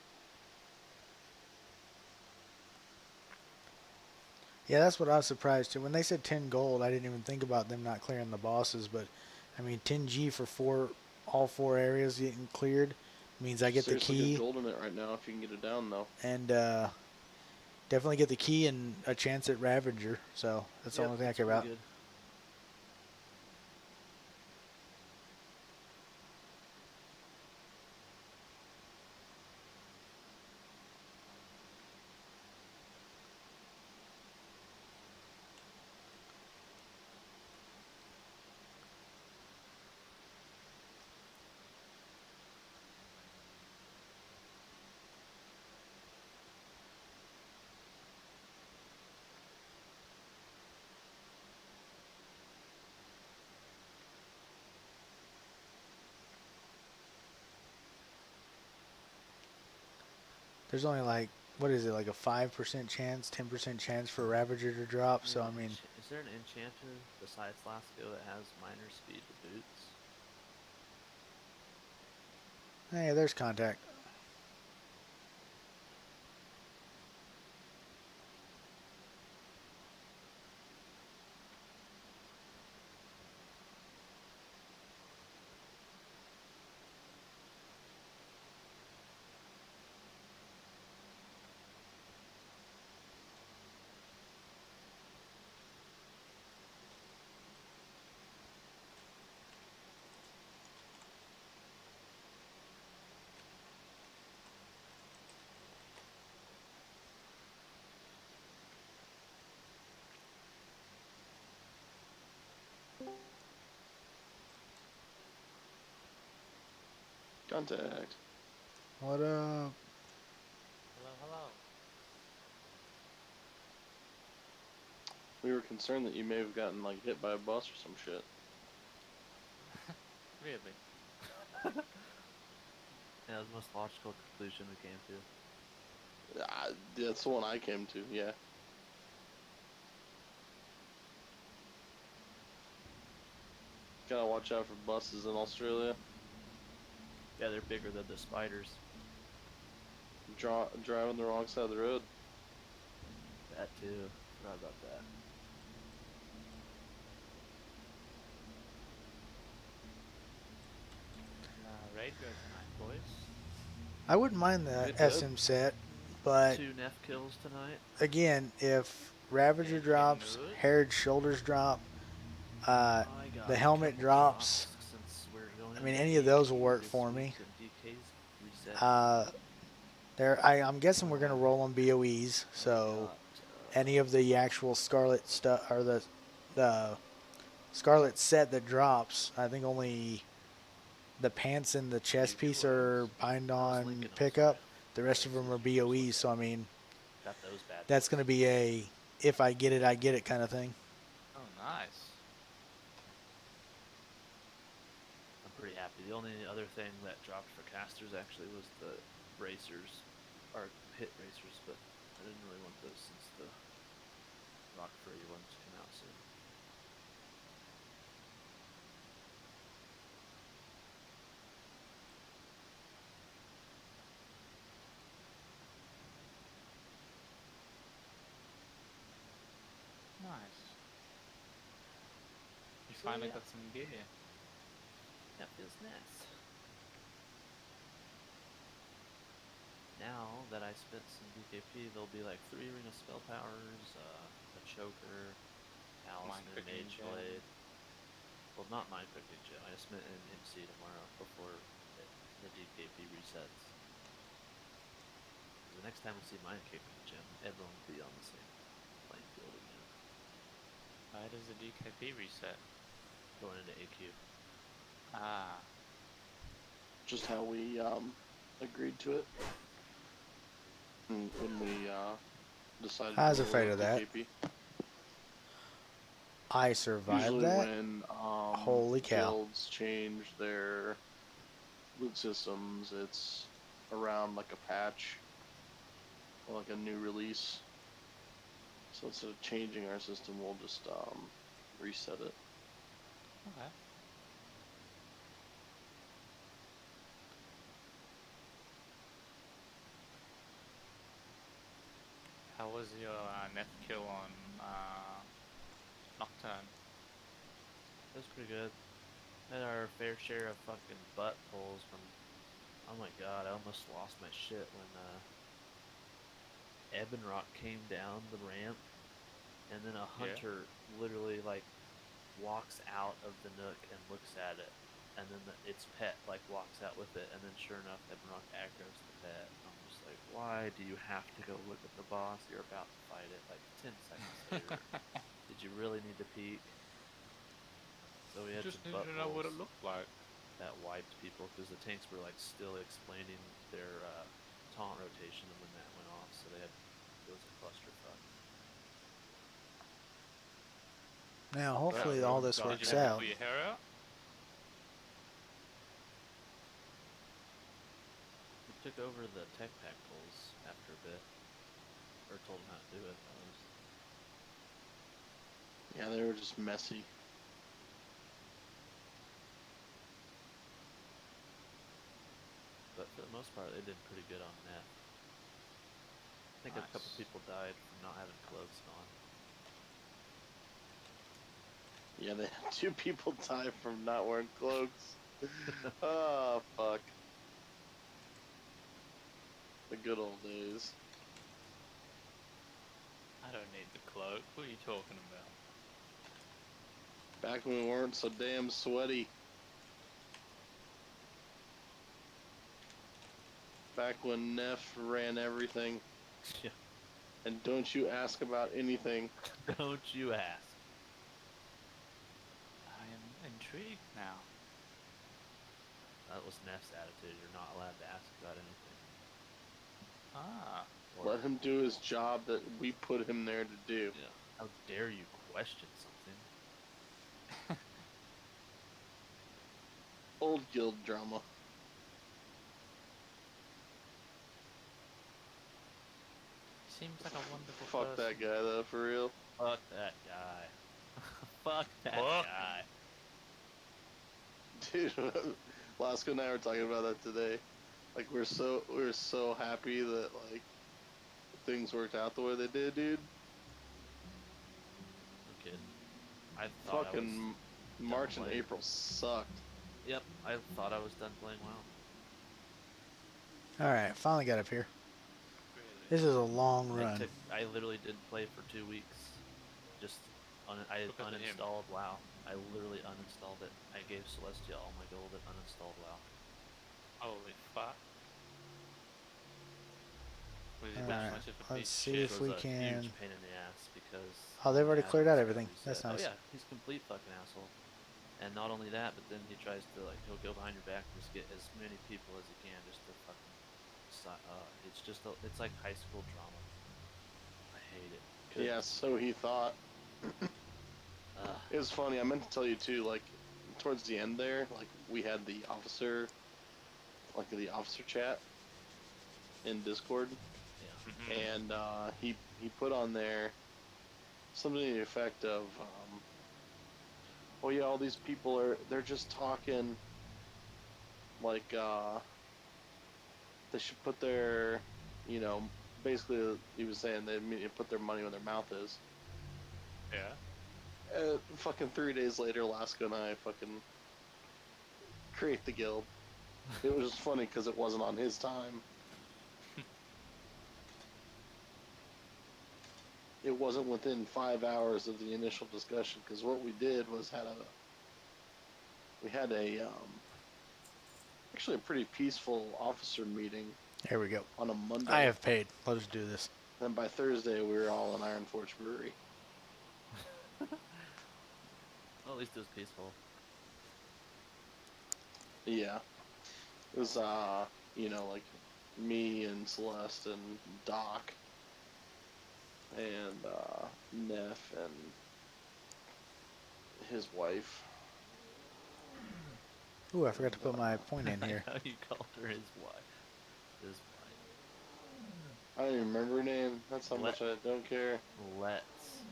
Yeah, that's what I was surprised too. When they said 10 gold, I didn't even think about them not clearing the bosses, but I mean 10G for all four areas getting cleared means I get the Seriously good key gold in it right now if you can get it down though. and definitely get the key and a chance at Ravager. So that's the only thing I care about. Good. there's only like, what is it, like a 5% chance, 10% chance for Ravager to drop. So I mean, Is there an enchanter besides Lasco that has minor speed to boots? hey, there's contact. Contact. What up? Hello, hello. We were concerned that you may have gotten like hit by a bus or some shit. Really? Yeah, that was the most logical conclusion we came to. That's the one I came to. Yeah. Gotta watch out for buses in Australia. Yeah, they're bigger than the spiders. Driving the wrong side of the road. That too. Forgot about that. Raid go tonight, boys. I wouldn't mind the It did. SM set, but 2 Neff kills tonight. again, if Ravager It drops, cannot. Harrod's shoulders drop, I got the a helmet couple drops. drops since we're going I mean, into any of those will DQ work this for week me. and DK's reset. I'm guessing we're gonna roll on BOEs. So any of the actual Scarlet stuff or the Scarlet set that drops, I think only the pants and the chest piece are bind on Lincoln, I'm pickup. sorry. The rest of them are BOEs. So I mean, Got those bad that's boys. gonna be a if I get it, I get it kind of thing. Oh, nice. I'm pretty happy. The only other thing that dropped for casters actually was the bracers, or hit bracers, but I didn't really want those since the Rock Fury ones come out soon. Nice. You finally yeah. got some gear. That feels nice. Now that I spent some DKP, there'll be like 3 arena spell powers, a choker, talisman, Mind-cooking mage gem. blade. Well, not mind cooking gem. I just meant in MC tomorrow before the DKP resets. The next time we see mind cooking gem, everyone will be on the same playing field again. Why does the DKP reset? Going into AQ. Ah. Just how we agreed to it. When we decided I was to roll afraid out of that. DKP. I survived Usually that. when Holy cow. guilds change their loot systems, it's around like a patch or like a new release. So instead of changing our system, we'll just reset it. Okay. How was your net kill on Nocturne? It was pretty good. Had our fair share of fucking butt pulls from. Oh my god, I almost lost my shit when Ebonrock came down the ramp, and then a hunter literally like walks out of the nook and looks at it, and then its pet like walks out with it, and then sure enough, Ebonrock aggros the pet. I'm just like, why do you have to go look at the boss? You're about to fight it like 10 seconds later. Did you really need to peek? So we had Just some need butt to know what it pulls looked like. that wiped people because the tanks were like still explaining their taunt rotation and when that went off, so it was a clusterfuck. Now, hopefully, all this Did works you have to out. pull your hair out? took over the tech pack goals after a bit, or told him how to do it. Yeah, they were just messy. But for the most part, they did pretty good on Neff. I think a couple Nice. people died from not having cloaks on. Yeah, they had 2 people die from not wearing cloaks. Oh, fuck. The good old days. I don't need the cloak. What are you talking about? Back when we weren't so damn sweaty. Back when Neff ran everything. Yeah. And don't you ask about anything. Don't you ask. I am intrigued now. That was Neff's attitude. You're not allowed to ask about anything. Ah. Or, Let him do his job that we put him there to do. yeah. How dare you question something? Old guild drama. Seems like a wonderful Fuck person. that guy though, for real. Fuck that guy. Fuck that Fuck. guy. Dude, Laska and I were talking about that today. Like we were so happy that like things worked out the way they did, dude. No kidding. I thought I was. Fucking March and playing. April sucked. Yep, I thought I was done playing WoW. Alright, finally got up here. Really? This is a long run. I literally didn't play for 2 weeks. Just I Look at him. uninstalled WoW. I literally uninstalled it. I gave Celestia all my gold and uninstalled WoW. Holy fuck. Was it Alright, that much of a let's piece of see shit? if It we was a can. huge pain in the ass because. Oh, they've already Adam's cleared out got everything. That's reset. nice. Oh yeah, he's a complete fucking asshole. And not only that, but then he tries to he'll go behind your back and just get as many people as he can just to fucking. It's like high school drama. I hate it. Yeah, so he thought. It was funny. I meant to tell you too. Like towards the end there, like we had the officer chat in Discord, Yeah. Mhm. and he put on there something to the effect of, "Oh yeah, all these people they're just talking. Like they should put their, you know, basically he was saying they need to put their money where their mouth is." Yeah. Fucking 3 days later, Laska and I fucking create the guild. It was just funny because it wasn't on his time. It wasn't within 5 hours of the initial discussion, because what we did was we had a actually a pretty peaceful officer meeting Here we go. on a Monday. I have paid. Let us do this. Then by Thursday we were all in Iron Forge Brewery. Well, at least it was peaceful. Yeah, it was you know, like me and Celeste and Doc and Neff and his wife. Ooh, I forgot to put my point in here. How you called her his wife. His I don't even remember her name. That's how much I don't care. wife.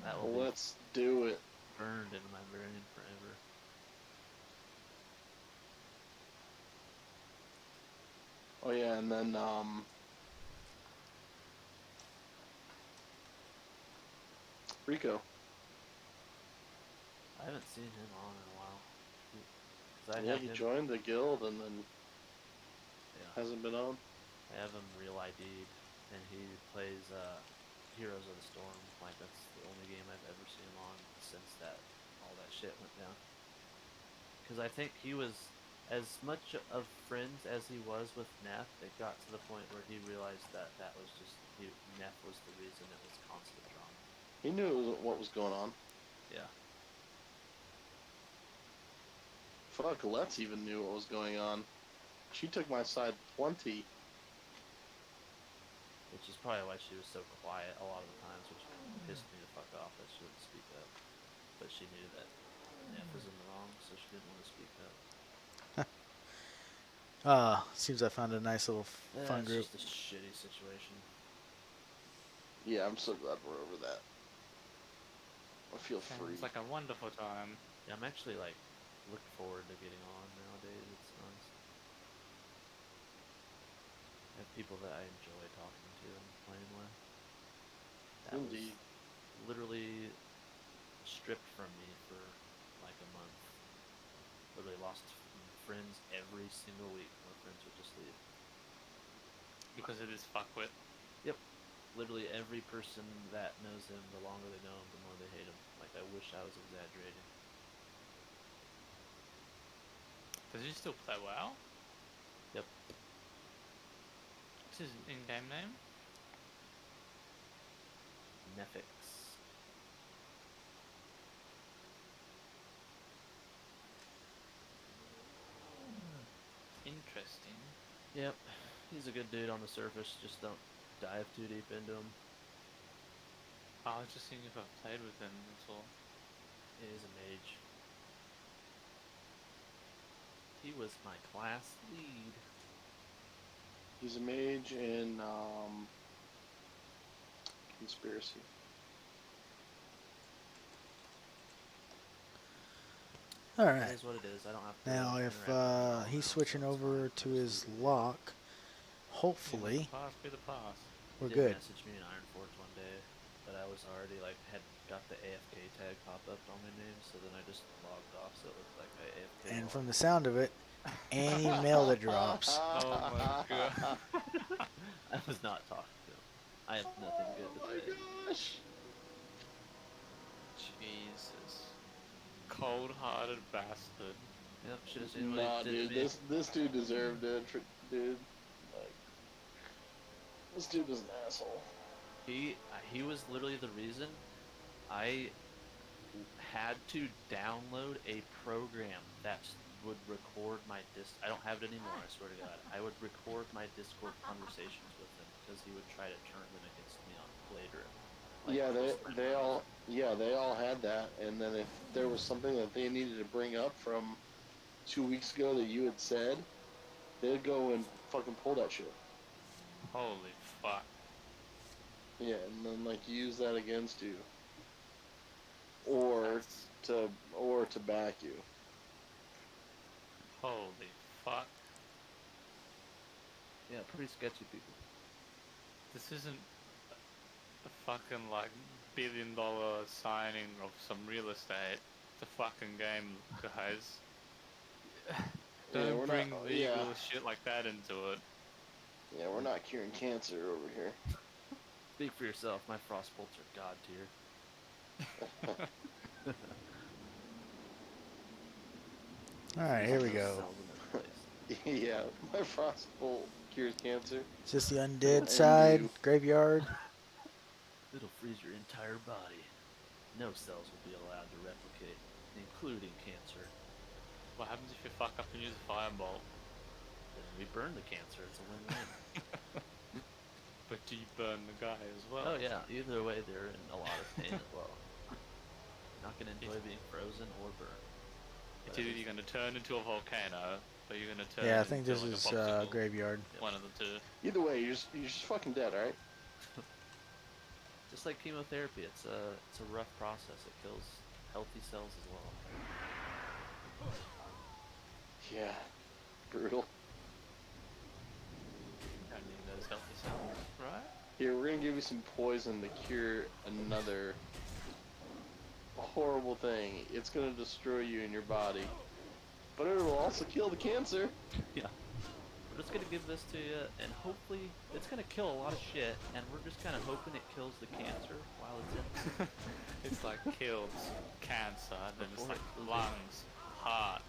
That will be Let's do it. burned into my brain forever. Oh yeah, and then Rico. I haven't seen him on in a while. 'Cause I Yeah, have he him, joined the guild and then yeah, hasn't been on. I have him real ID'd, and he plays Heroes of the Storm. Like that's the only game I've ever seen him on since all that shit went down. Because I think he was as much of friends as he was with Neff. It got to the point where he realized that was just Neff was the reason it was constant drama. He knew what was going on. Yeah. Fuck, Let's even knew what was going on. She took my side plenty. Which is probably why she was so quiet a lot of the times, which pissed me the fuck off that she wouldn't speak up. But she knew that Neff was in the wrong, so she didn't want to speak up. Seems I found a nice little fun It's group. just a shitty situation. Yeah, I'm so glad we're over that. I feel free. Sounds like a wonderful time. Yeah, I'm actually like looking forward to getting on nowadays. It's nice. I have people that I enjoy talking to and playing with. That Indeed. was literally stripped from me for like a month. Literally lost friends every single week. My friends would just leave. Because it is fuckwit. Yep. Literally every person that knows him, the longer they know him, the more they hate him. Like, I wish I was exaggerating. Does he still play WoW? Yep. What's his in-game name? Nefix. Interesting. Yep. He's a good dude on the surface. Just don't dive too deep into him. I was just seeing if I've played with him, that's all. He is a mage. He was my class lead. He's a mage in Conspiracy. All It right. is what it is. I don't have to. Now, interact if with anyone he's else, switching Oh, so it's over fine. to his lock, hopefully Pass be the pass. we're He good. did message me in Ironforge one day, but I was already like had got the AFK tag pop up on my name, so then I just logged off, so it looked like I AFK. And from the sound of it, any mail that drops, Oh my god. I was not talking to him. I have nothing good Oh to my say. gosh. Jesus. Cold-hearted bastard. Yep, should have seen what Nah, he did dude, to me. this dude deserved it, dude. Like, this dude is an asshole. He was literally the reason I had to download a program that would record my I don't have it anymore, I swear to God. I would record my Discord conversations with him because he would try to turn them against me on later. Like, Yeah, close friend they all had that. And then if there was something that they needed to bring up from 2 weeks ago that you had said, they'd go and fucking pull that shit. Holy fuck. Yeah, and then like use that against you, or That's- to back you. Holy fuck. Yeah, pretty sketchy people. This isn't a fucking like $1 billion signing of some real estate. It's a fucking game, guys. Yeah, Don't we're bring not. legal Yeah, shit like that into it. yeah, we're not curing cancer over here. Speak for yourself, my frost bolts are god tier. all right, here we Also go. sells them in place. Yeah, my frostbolt cures cancer. Is this the And undead side you. graveyard? It'll freeze your entire body. No cells will be allowed to replicate, including cancer. What happens if you fuck up and use a firebolt? Then we burn the cancer. It's a win-win. But do you burn the guy as well? Oh yeah, either way they're in a lot of pain as well. You're not gonna enjoy being frozen or burned. It's either you're gonna turn into a volcano, or you're gonna turn Yeah, I think into this like is a popsicle. graveyard. One of the two. Either way, you're just fucking dead, alright? Just like chemotherapy, it's a rough process. It kills healthy cells as well. Yeah, brutal. I need those healthy cells, right? Here, we're gonna give you some poison to cure another horrible thing. It's gonna destroy you in your body, but it will also kill the cancer. Yeah. We're just gonna give this to you, and hopefully it's gonna kill a lot of shit, and we're just kind of hoping it kills the cancer while it's in. It's like kills cancer, then it's Before like it kills it. lungs, heart.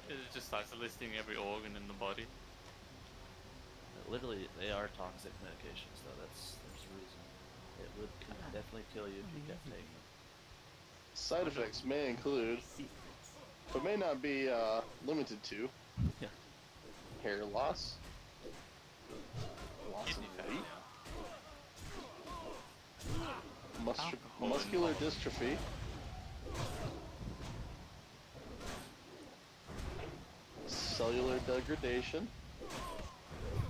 It just starts listing every organ in the body. Literally, they are toxic medications, though. There's a reason. It would definitely kill you if you kept taking them. Side effects may include, but may not be limited to, Yeah. hair loss, loss Kidney of weight, failure. Alcohol muscular involved. dystrophy, cellular degradation,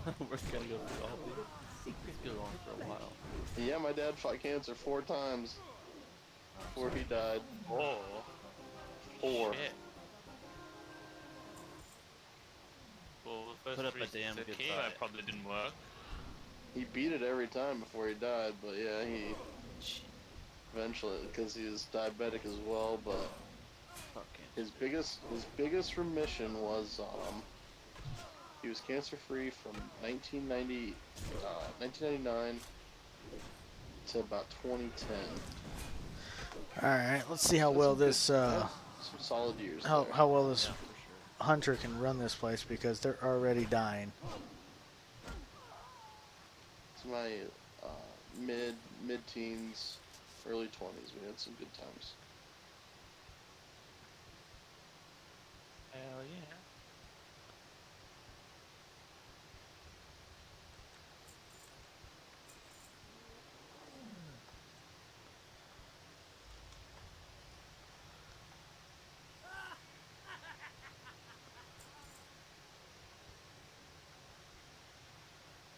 We're gonna go through all these. It's going on for a while. Yeah, my dad fought cancer 4 times before he died. Oh, 4. shit. Well, the Put first up a 3 damn the good chemo fight. probably didn't work. He beat it every time before he died, but yeah, he eventually, because he was diabetic as well, but Fuck cancer. his biggest remission was he was cancer free from 1999 to about 2010. All right, let's see how That's well some good- this that's some solid years there. how well this Yeah, for sure. hunter can run this place because they're already dying. It's my mid-teens, early 20s. We had some good times. Hell yeah.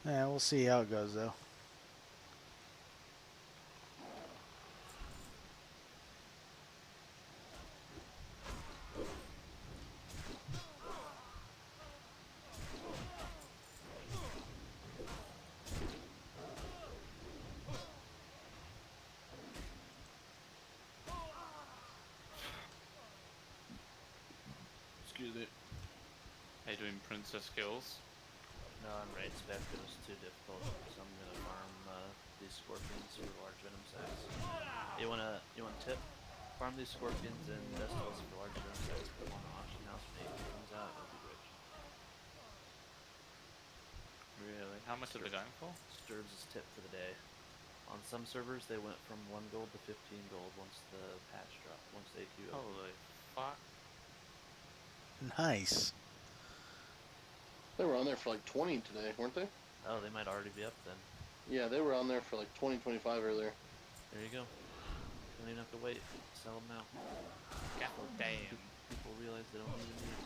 Yeah, we'll see how it goes though. Excuse me. Are you doing princess skills? No, I'm raid spec. It was too difficult, so I'm gonna farm these scorpions for large venom sacs. You want tip? Farm these scorpions and vesticles for large venom sacs. Put them on the auction house when it comes out. It'll be rich. Really? How much are they going for? Sturbs' tip for the day. On some servers, they went from 1 gold to 15 gold once the patch dropped. Once the AQ opened. Holy fuck. Nice. They were on there for like 20 today, weren't they? Oh, they might already be up then. Yeah, they were on there for like 20, 25 earlier. There you go. Don't even have to wait. Sell them now. God damn. People realize they don't even need.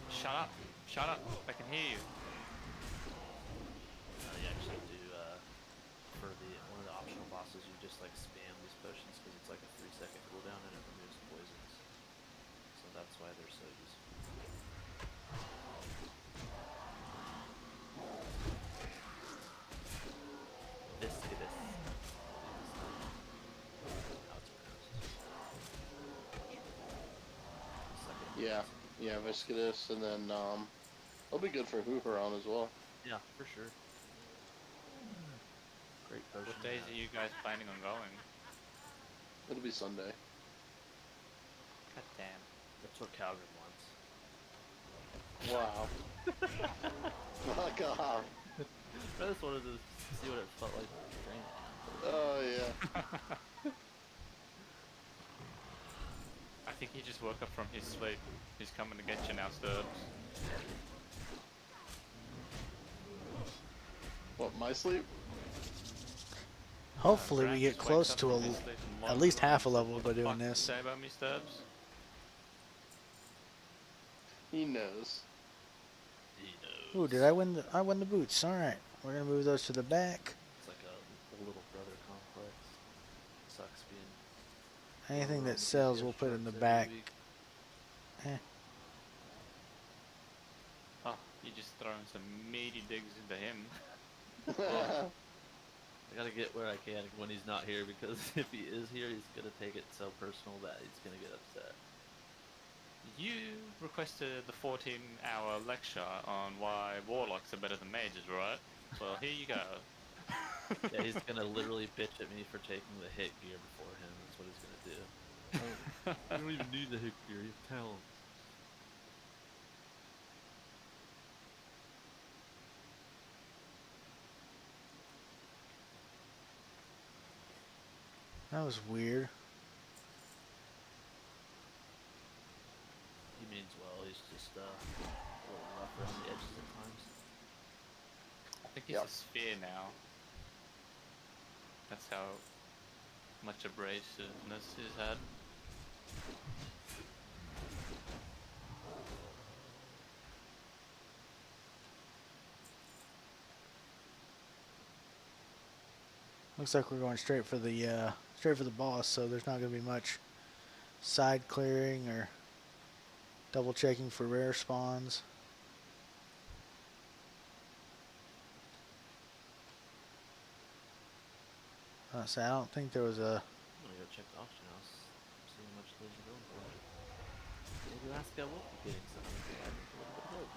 Shut up. Shut up. I can hear you. You actually do for one of the optional bosses. You just like spam these potions because it's like a 3-second cooldown and it removes poisons. So that's why they're so useful. Viscidus. How it's pronounced. Second Yeah, yeah, Viscidus, and then it'll be good for Hooperon as well. Yeah, for sure. Great potion. What days are you guys planning on going? It'll be Sunday. God damn. That's what Calgary wants. Wow. Fuck off. I just wanted to see what it felt like to train. Oh yeah. I think he just woke up from his sleep. He's coming to get you now, Sturbs. What, my sleep? Hopefully we Grant get just wakes close up to from his sleep and at least wanders half a around. level What by the doing fuck this. Say about me, Sturbs? He knows. He knows. Ooh, did I win the boots? All right, we're gonna move those to the back. It's like a little brother complex. Sucks being. Anything that overrun with sells DPS we'll put in the sharks back. every week. Oh, you're just throwing some meaty digs into him. I gotta get where I can when he's not here because if he is here, he's gonna take it so personal that he's gonna get upset. You requested the 14-hour lecture on why warlocks are better than mages, right? Well, here you go. Yeah, he's gonna literally bitch at me for taking the hit gear before him. That's what he's gonna do. You don't even need the hit gear. You have talent. That was weird. He means well. He's just a little rough around the edges at times. I think he's Yep. a sphere now. That's how much abrasiveness he's had. Looks like we're going straight for the boss, so there's not going to be much side clearing or double checking for rare spawns. So I don't think there was a. I'm gonna go check the auction house, see how much those are going for. Maybe last guy will be getting something if I make a little bit of hope.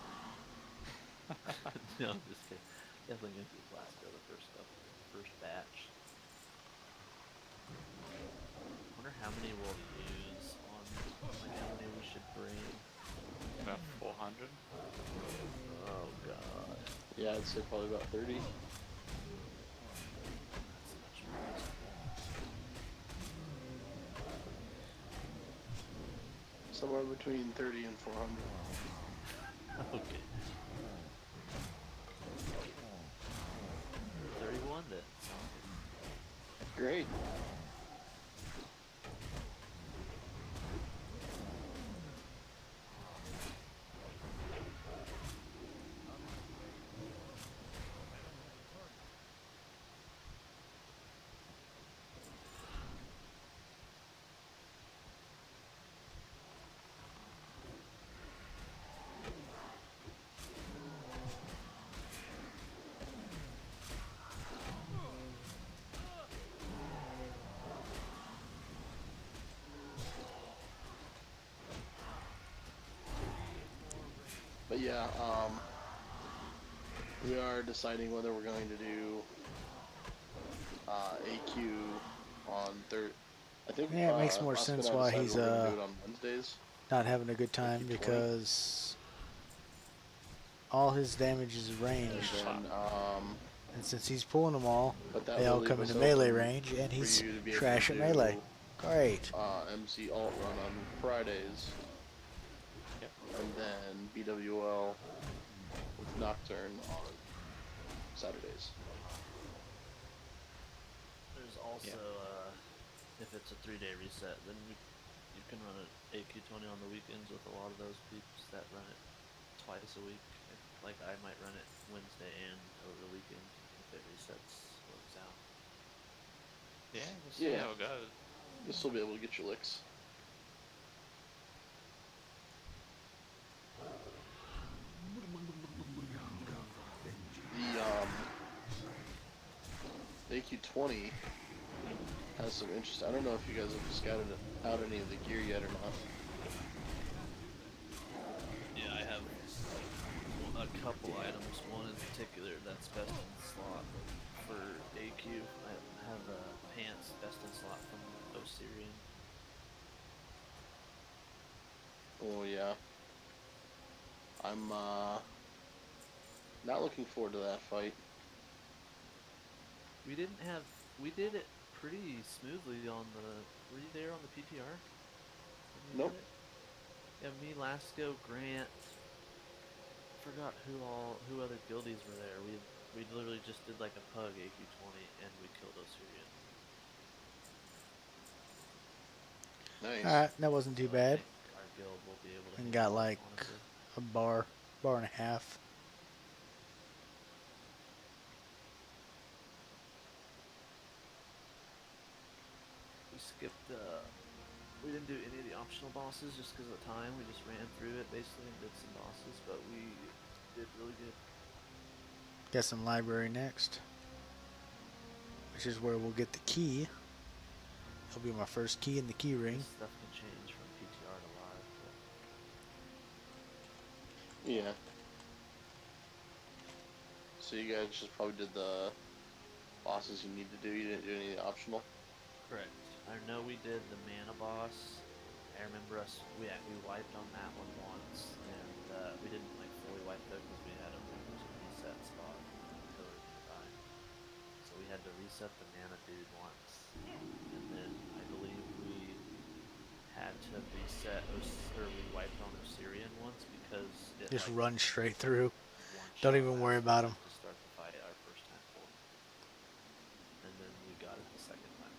No, I'm just kidding. Definitely gonna keep Glasgow the first batch. Wonder how many we'll use on, like how many we should bring. About 400. Oh god, Yeah, I'd say probably about 30. that's much more. Somewhere between 30 and 400. Okay. 31 then. Great. But yeah, we are deciding whether we're going to do AQ on third. I think Yeah, it makes more Oscar and sense I why decided he's we're gonna do it on Wednesdays. not having a good time 20. because all his damage is And ranged, then, and since he's pulling them all, but that they all will come leave into us melee open range, and for he's you to be able trash to at do, melee. Great. MC alt run on Fridays. Yep. And then BWL with Nocturne on Saturdays. There's also, if it's a 3-day reset, then you can run it AQ20 on the weekends with a lot of those peeps that run it twice a week. Like I might run it Wednesday and over the weekend if it resets, works out. Yeah, we'll see how it goes. You'll still be able to get your licks. The AQ20 has some interest. I don't know if you guys have scouted out any of the gear yet or not. Yeah, I have a couple items. One in particular that's best in slot for AQ. I have pants best in slot from Osirian. Oh yeah. I'm not looking forward to that fight. We did it pretty smoothly on the. Were you there on the PTR? When we Nope. did it? Yeah, me, Lasco, Grant. Forgot who other guildies were there. We literally just did like a pug AQ20 and we killed Osirian. Nice. Alright, that wasn't too So I bad. think our guild will be able to And handle got it, like honestly. a bar and a half. We skipped. We didn't do any of the optional bosses just because of time. We just ran through it basically and did some bosses, but we did really good. Got some library next, which is where we'll get the key. It'll be my first key in the key ring. This stuff can change from PTR to live. But Yeah. So you guys just probably did the bosses you need to do. You didn't do any of the optional. correct. I know we did the mana boss. I remember we wiped on that one once, and we didn't like fully wipe though because we had a reset spot on the pillar nearby. So we had to reset the mana dude once, and then I believe we had to reset or we wiped on Osirian once because it Just like run straight through. one-shot Don't even worry us about him. to start the fight our first time for, and then we got it the second time.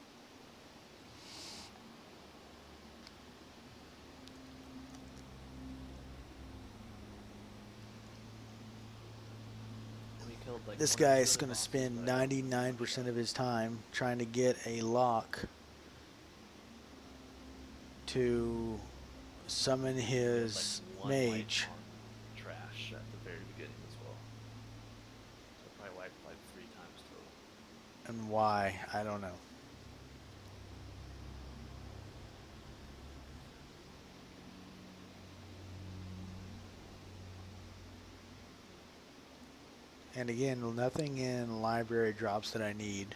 And we killed killed like This 20 guy's other gonna monsters spend that I don't 99% of his time trying to get a lock to summon killed, his like one wipe mage. on trash at the very beginning as well. So I probably wiped like 3 times total. And why? I don't know. And again, nothing in library drops that I need.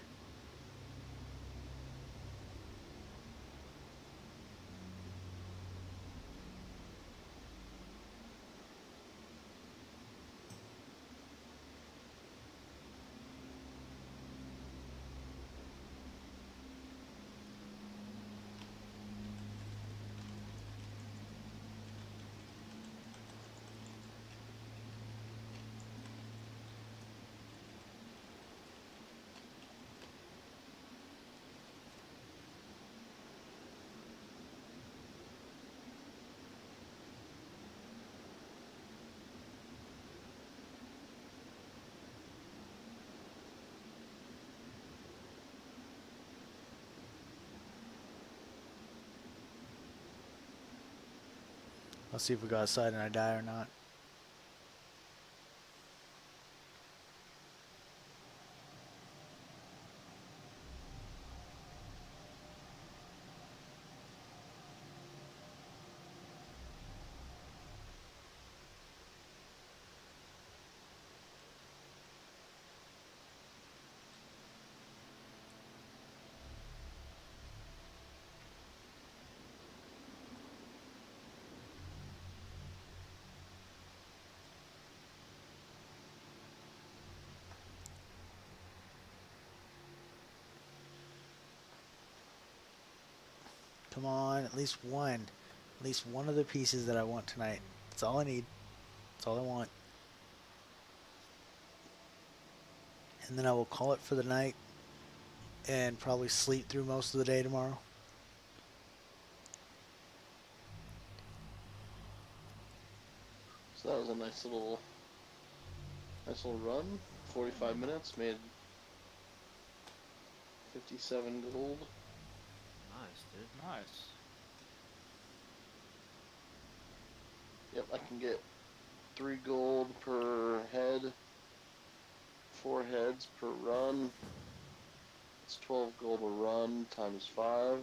I'll see if we go outside and I die or not. Come on, at least one. At least one of the pieces that I want tonight. That's all I need. That's all I want. And then I will call it for the night and probably sleep through most of the day tomorrow. So that was a nice little run. 45 minutes, made 57 gold. Nice, dude. Nice. Yep, I can get 3 gold per head, 4 heads per run. It's 12 gold a run times 5,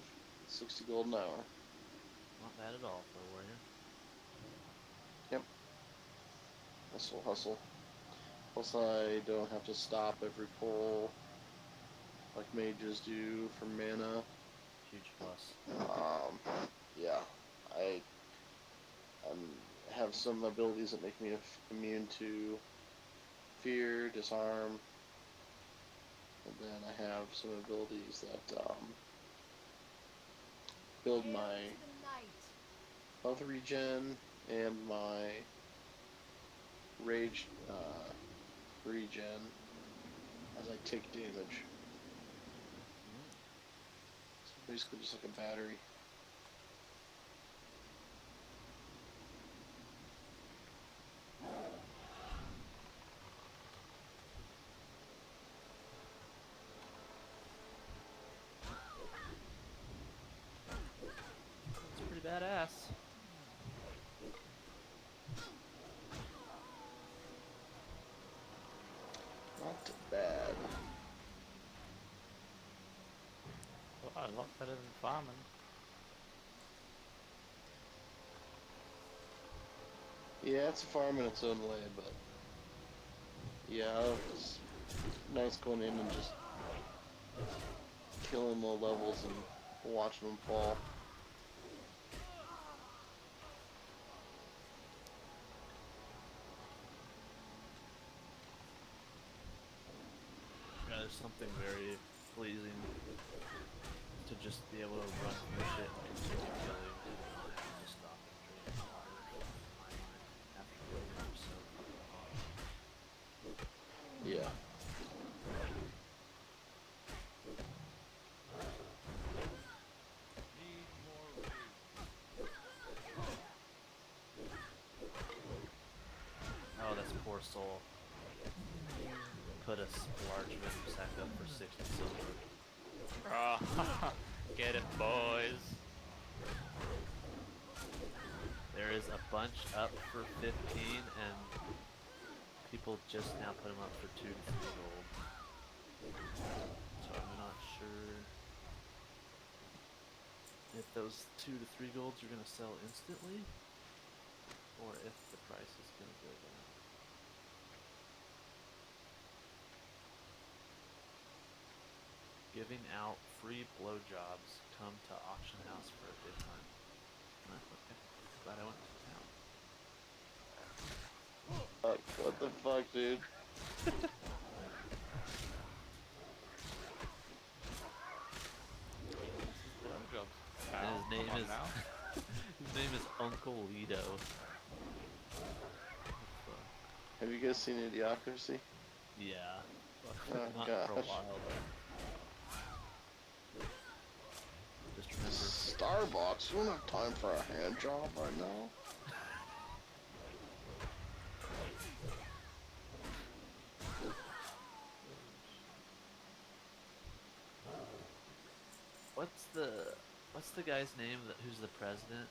60 gold an hour. Not bad at all for a warrior. Yep. Hustle, hustle. Plus I don't have to stop every pull like mages do for mana. Huge plus. Yeah, I have some abilities that make me immune to fear, disarm, and then I have some abilities that build my health regen and my rage regen as I take damage. So basically just like a battery. That's pretty badass. Not bad. A lot better than farming. Yeah, it's a farm in its own way, but yeah, it's nice going in and just killing low levels and watching them fall. Yeah, there's something very pleasing to just be able to run through shit and continue killing and not have to stop and drink water in my mind after doing it for so fucking long. Yeah. Need more food. Oh, that's poor soul. put a large vendor sack up for 60 silver. Oh, get it, boys. There is a bunch up for 15, and people just now put them up for 2 to 3 gold. So I'm not sure if those 2 to 3 golds are going to sell instantly, or if the price is going to go down. Giving out free blowjobs. Come to auction house for a good time. Okay. Glad I went to town. What the fuck, dude? Blowjobs. And his name Come on is now. his name is Uncle Lido. Have you guys seen Idiocracy? Yeah. Oh, Not for a gosh. while though. Just remember. Starbucks, you don't have time for a hand job right now. What's the guy's name who's the president?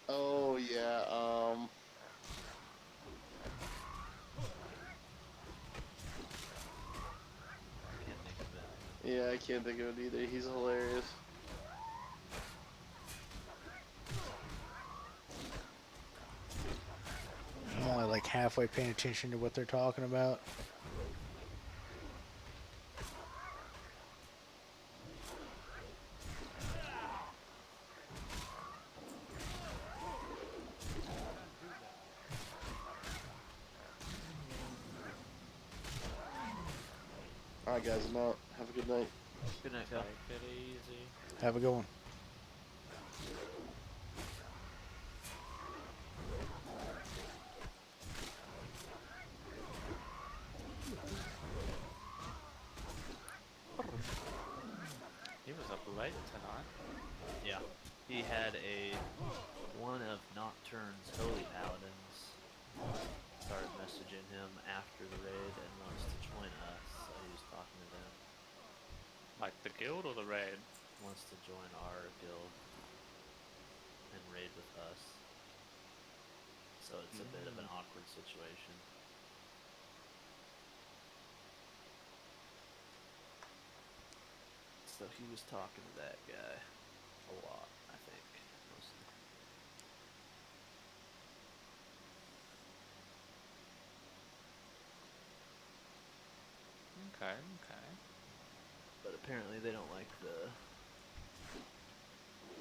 Oh yeah, Can't think of it. yeah, I can't think of it either. He's hilarious. I'm only like halfway paying attention to what they're talking about. Alright guys, I'm out. Have a good night. Good night, Cal. Take it easy. Have a good one. He was up late tonight. Yeah. He had one of Nocturne's holy paladins started messaging him after the raid and wants to join us, so he was talking to them. Like the guild or the raid? Wants to join our guild and raid with us. So it's a bit of an awkward situation. So he was talking to that guy a lot, I think, mostly. Okay, okay. But apparently they don't like the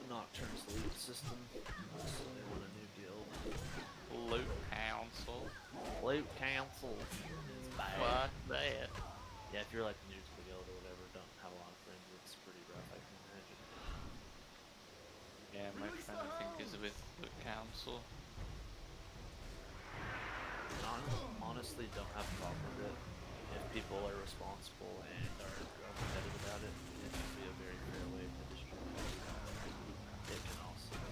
Nocturne's loot system, so they want a new guild. Loot council. Loot council is bad. Fuck that. Yeah, if you're like new to the guild or whatever, don't have a lot of friends, it's pretty rough, I can imagine. Yeah, my friend I think is with loot council. Honestly, don't have a problem with it. If people are responsible and are competitive about it, it can be a very fair way to distribute. It can also be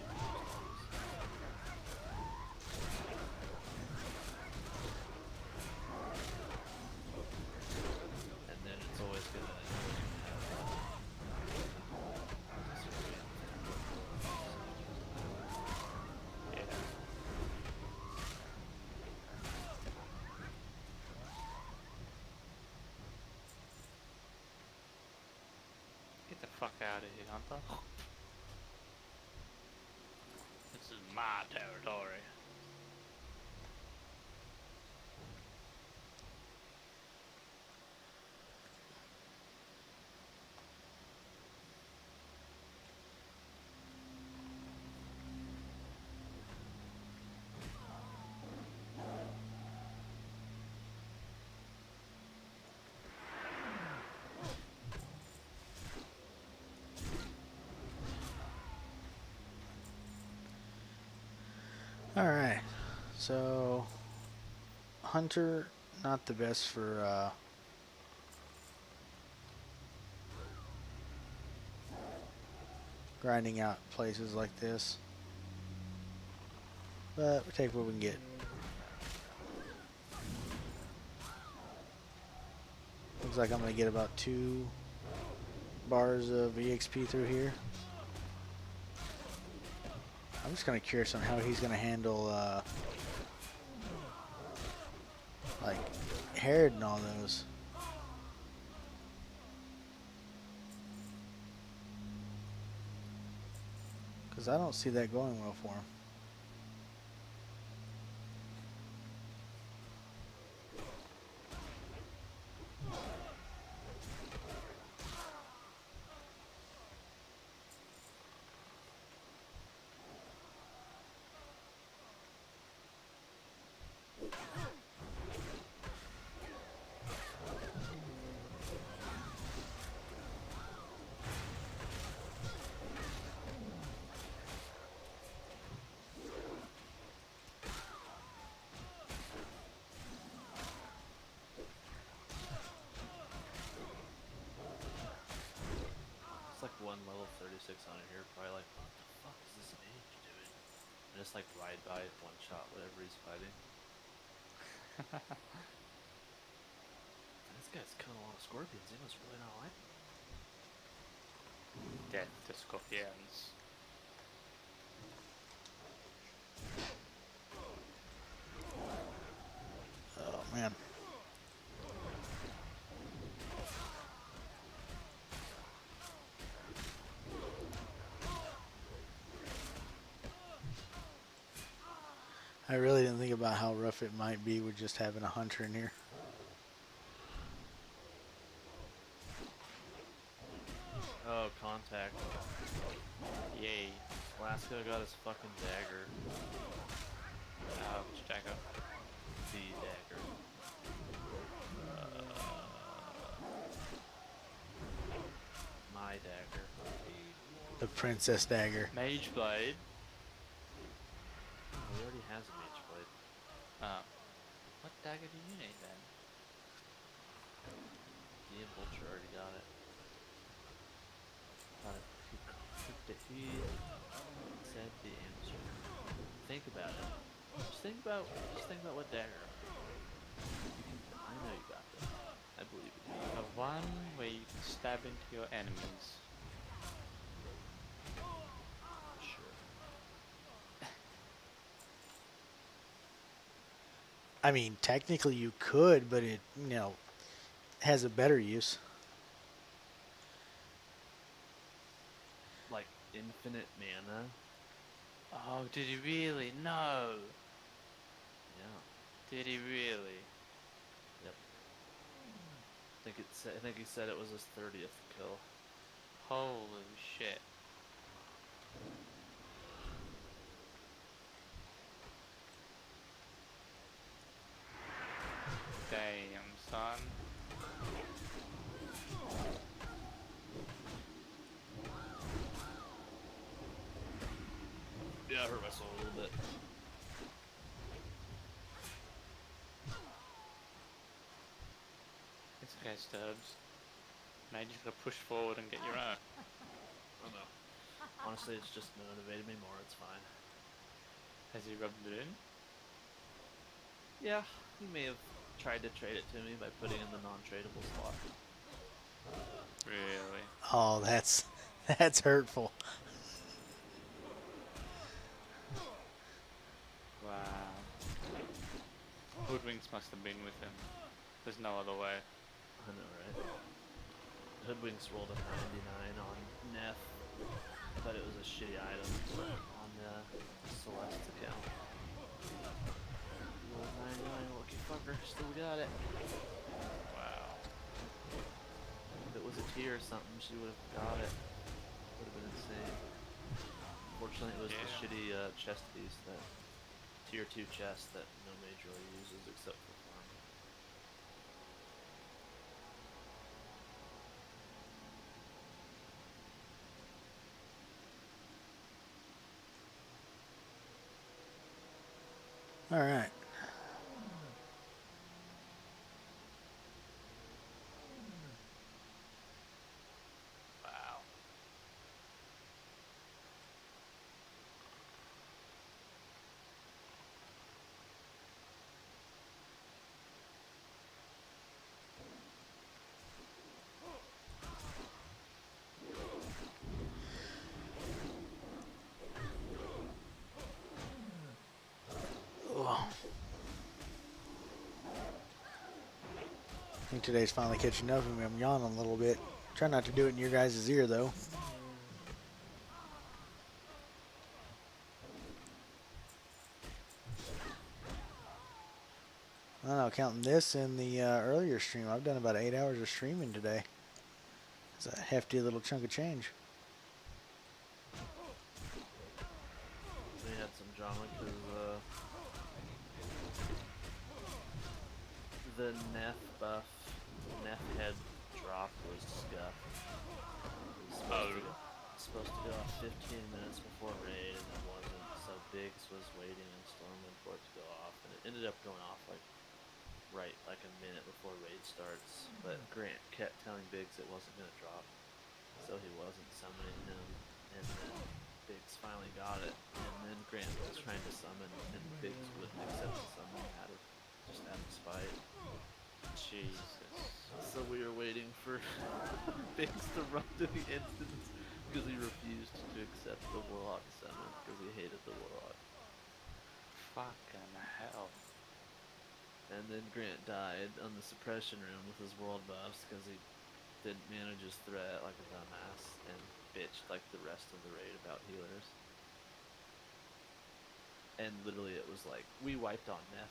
and then it's always gonna have Yeah. Get the fuck out of here, Hunter. This is my territory. Alright. So Hunter, not the best for grinding out places like this. But we take what we can get. Looks like I'm gonna get about 2 bars of EXP through here. I'm just kind of curious on how he's gonna handle like Herod and all those. Because I don't see that going well for him. It's like one level 36 on it here, probably like, what the fuck is this mage doing? And just like ride by, one shot, whatever he's fighting. This guy's killing a lot of scorpions, he must really not like them. Death to scorpions. Oh man. I really didn't think about how rough it might be with just having a hunter in here. Oh, contact. Yay. Last guy got his fucking dagger. Which dagger? The dagger. My dagger. The princess dagger. Mage blade. Oh, he already has a mage blade. What dagger do you need then? The Vulture already got it. But he said the answer. Think about it. Just think about what dagger. I know you got this. I believe in you. The one where you can stab into your enemies. Sure. I mean, technically you could, but it, has a better use. Like infinite mana. Oh, did he really? No. Yeah. Did he really? Yep. I think he said it was his 30th kill. Holy shit. Damn, son. Yeah, I hurt myself a little bit. It's okay, Stubbs. Now you just gotta push forward and get your own. I know. Honestly, it's just motivated me more. It's fine. Has he rubbed it in? Yeah, he may have tried to trade it to me by putting in the non-tradable slot. Really? Oh, that's hurtful. Wow. Hoodwinks must have been with him. There's no other way. I know, right? Hoodwinks rolled a 99 on Neff, but it was a shitty item on Celeste's account. Rolled 99, lucky fucker, still got it. Wow. If it was a tier or something, she would have got it. Would have been insane. Fortunately, it was the Yeah. shitty chest piece, that tier 2 chest that no mage really uses except for farming. All right. Wow. I think today's finally catching up with me. I'm yawning a little bit. Try not to do it in your guys' ear, though. I don't know, counting this in the earlier stream, I've done about 8 hours of streaming today. It's a hefty little chunk of change. We had some drama because the Neff buff, Neff head drop was scuffed. It was supposed to go off 15 minutes before raid, and it wasn't. So Biggs was waiting in Stormwind for it to go off, and it ended up going off like a minute before raid starts. But Grant kept telling Biggs it wasn't gonna drop, so he wasn't summoning him, and then Biggs finally got it, and then Grant was trying to summon, and Biggs wouldn't accept the summon out of spite. Jesus. So we were waiting for Biggs to run to the instance because he refused to accept the Warlock summon because he hated the Warlock. Fucking hell. And then Grant died on the suppression room with his world buffs because he didn't manage his threat like a dumbass and bitched like the rest of the raid about healers. And literally it was like, we wiped on Neff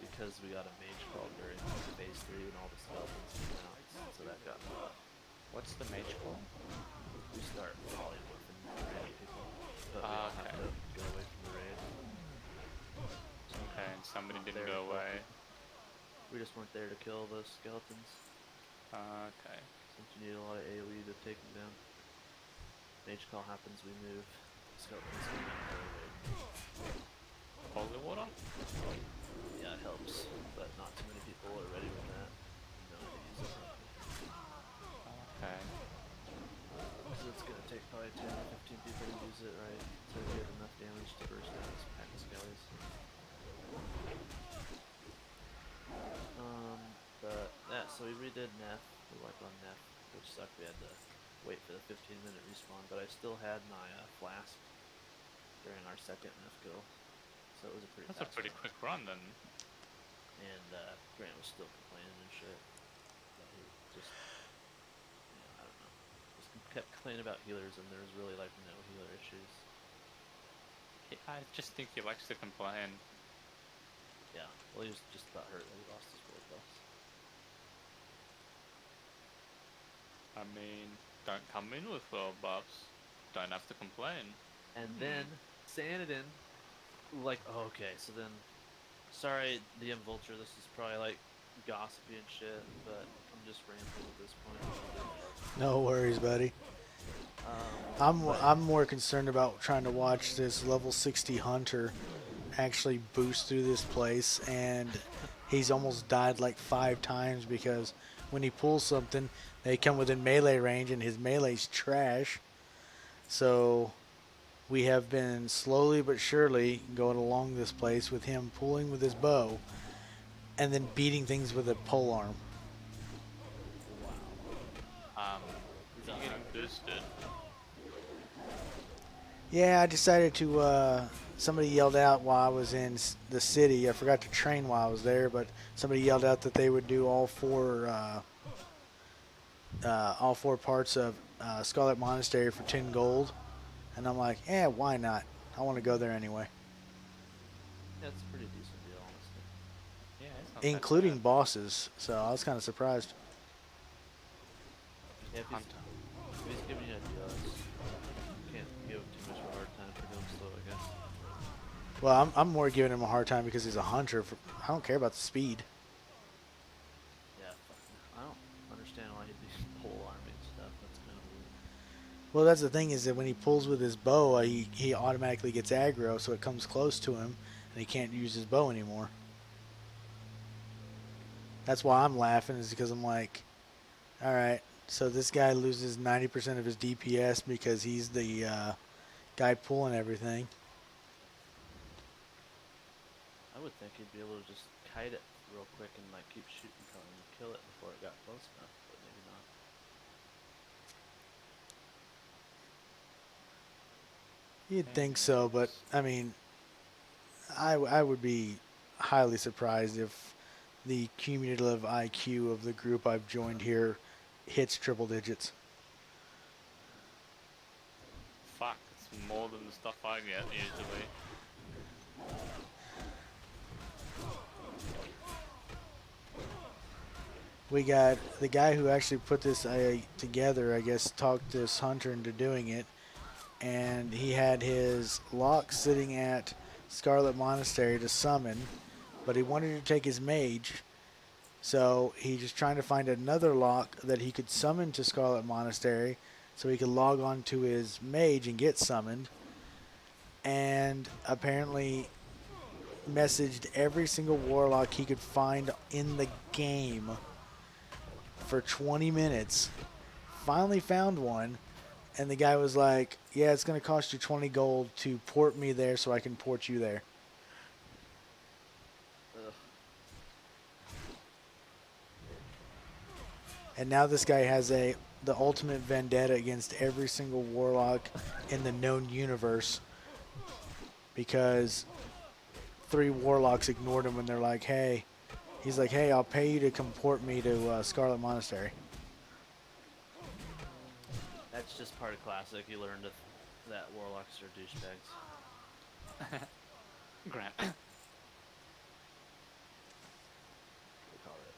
because we got a mage call during phase 3 and all the skeletons came out, so that got bought. What's the mage call? We start polymorphing random people, but we don't have to go away from the raid. Okay, and somebody didn't There go to kill away. people. We just weren't there to kill the skeletons, Okay. since you need a lot of AoE to take them down. Mage call happens, we move. Skeletons come out of the raid. Holy water? Yeah, it helps, but not too many people are ready with that. No one to use it. Okay. So it's gonna take probably 10 or 15 people to use it, right? To get enough damage to burst out some pack of skellies. But yeah, so we redid Neff. We wiped on Neff, which sucked. We had to wait for the 15-minute respawn, but I still had my flask during our second Neff kill. So it was a pretty That's a fast pretty one. quick run then. And Grant was still complaining and shit. But he just, I don't know. Just kept complaining about healers, and there was really like no healer issues. I just think he likes to complain. Yeah, well, he was just about hurt that he lost his world buffs. I mean, don't come in with world buffs. Don't have to complain. And then Sanadin, like, oh, okay, so then, sorry, DM Vulture, this is probably like gossipy and shit, but I'm just ranting at this point. No worries, buddy. I'm more concerned about trying to watch this level 60 hunter actually boost through this place, and he's almost died like 5 times because when he pulls something, they come within melee range, and his melee's trash. So we have been slowly but surely going along this place with him pulling with his bow and then beating things with a polearm. Is he getting boosted? Yeah, I decided to, somebody yelled out while I was in the city. I forgot to train while I was there, but somebody yelled out that they would do all four parts of Scarlet Monastery for 10 gold. And I'm like, why not? I want to go there anyway. Yeah, it's a pretty decent deal, honestly. Yeah, it's not that Including bad. bosses, so I was kind of surprised. Yeah, if he's giving you a deal, you can't give him too much of a hard time for going slow, I guess. Well, I'm more giving him a hard time because he's a hunter. I don't care about the speed. Yeah, I don't understand why he'd be pole arming stuff. That's kind of weird. Well, that's the thing is that when he pulls with his bow, he automatically gets aggro, so it comes close to him, and he can't use his bow anymore. That's why I'm laughing, is because I'm like, all right, so this guy loses 90% of his DPS because he's the guy pulling everything. I would think he'd be able to just kite it real quick and like keep shooting till and kill it before it got close enough, but maybe not. You'd think so, but I mean, I would be highly surprised if the cumulative IQ of the group I've joined here hits triple digits. Fuck, it's more than the stuff I get usually. We got the guy who actually put this together, I guess, talked this hunter into doing it, and he had his lock sitting at Scarlet Monastery to summon, but he wanted to take his mage, so he's just trying to find another lock that he could summon to Scarlet Monastery so he could log on to his mage and get summoned, and apparently messaged every single warlock he could find in the game for 20 minutes. Finally found one, and the guy was like, yeah, it's going to cost you 20 gold to port me there so I can port you there. Ugh. And now this guy has the ultimate vendetta against every single warlock in the known universe because 3 warlocks ignored him when they're like, hey, he's like, hey, I'll pay you to come port me to Scarlet Monastery. That's just part of Classic. You learned that warlocks are douchebags. Grant. We call it.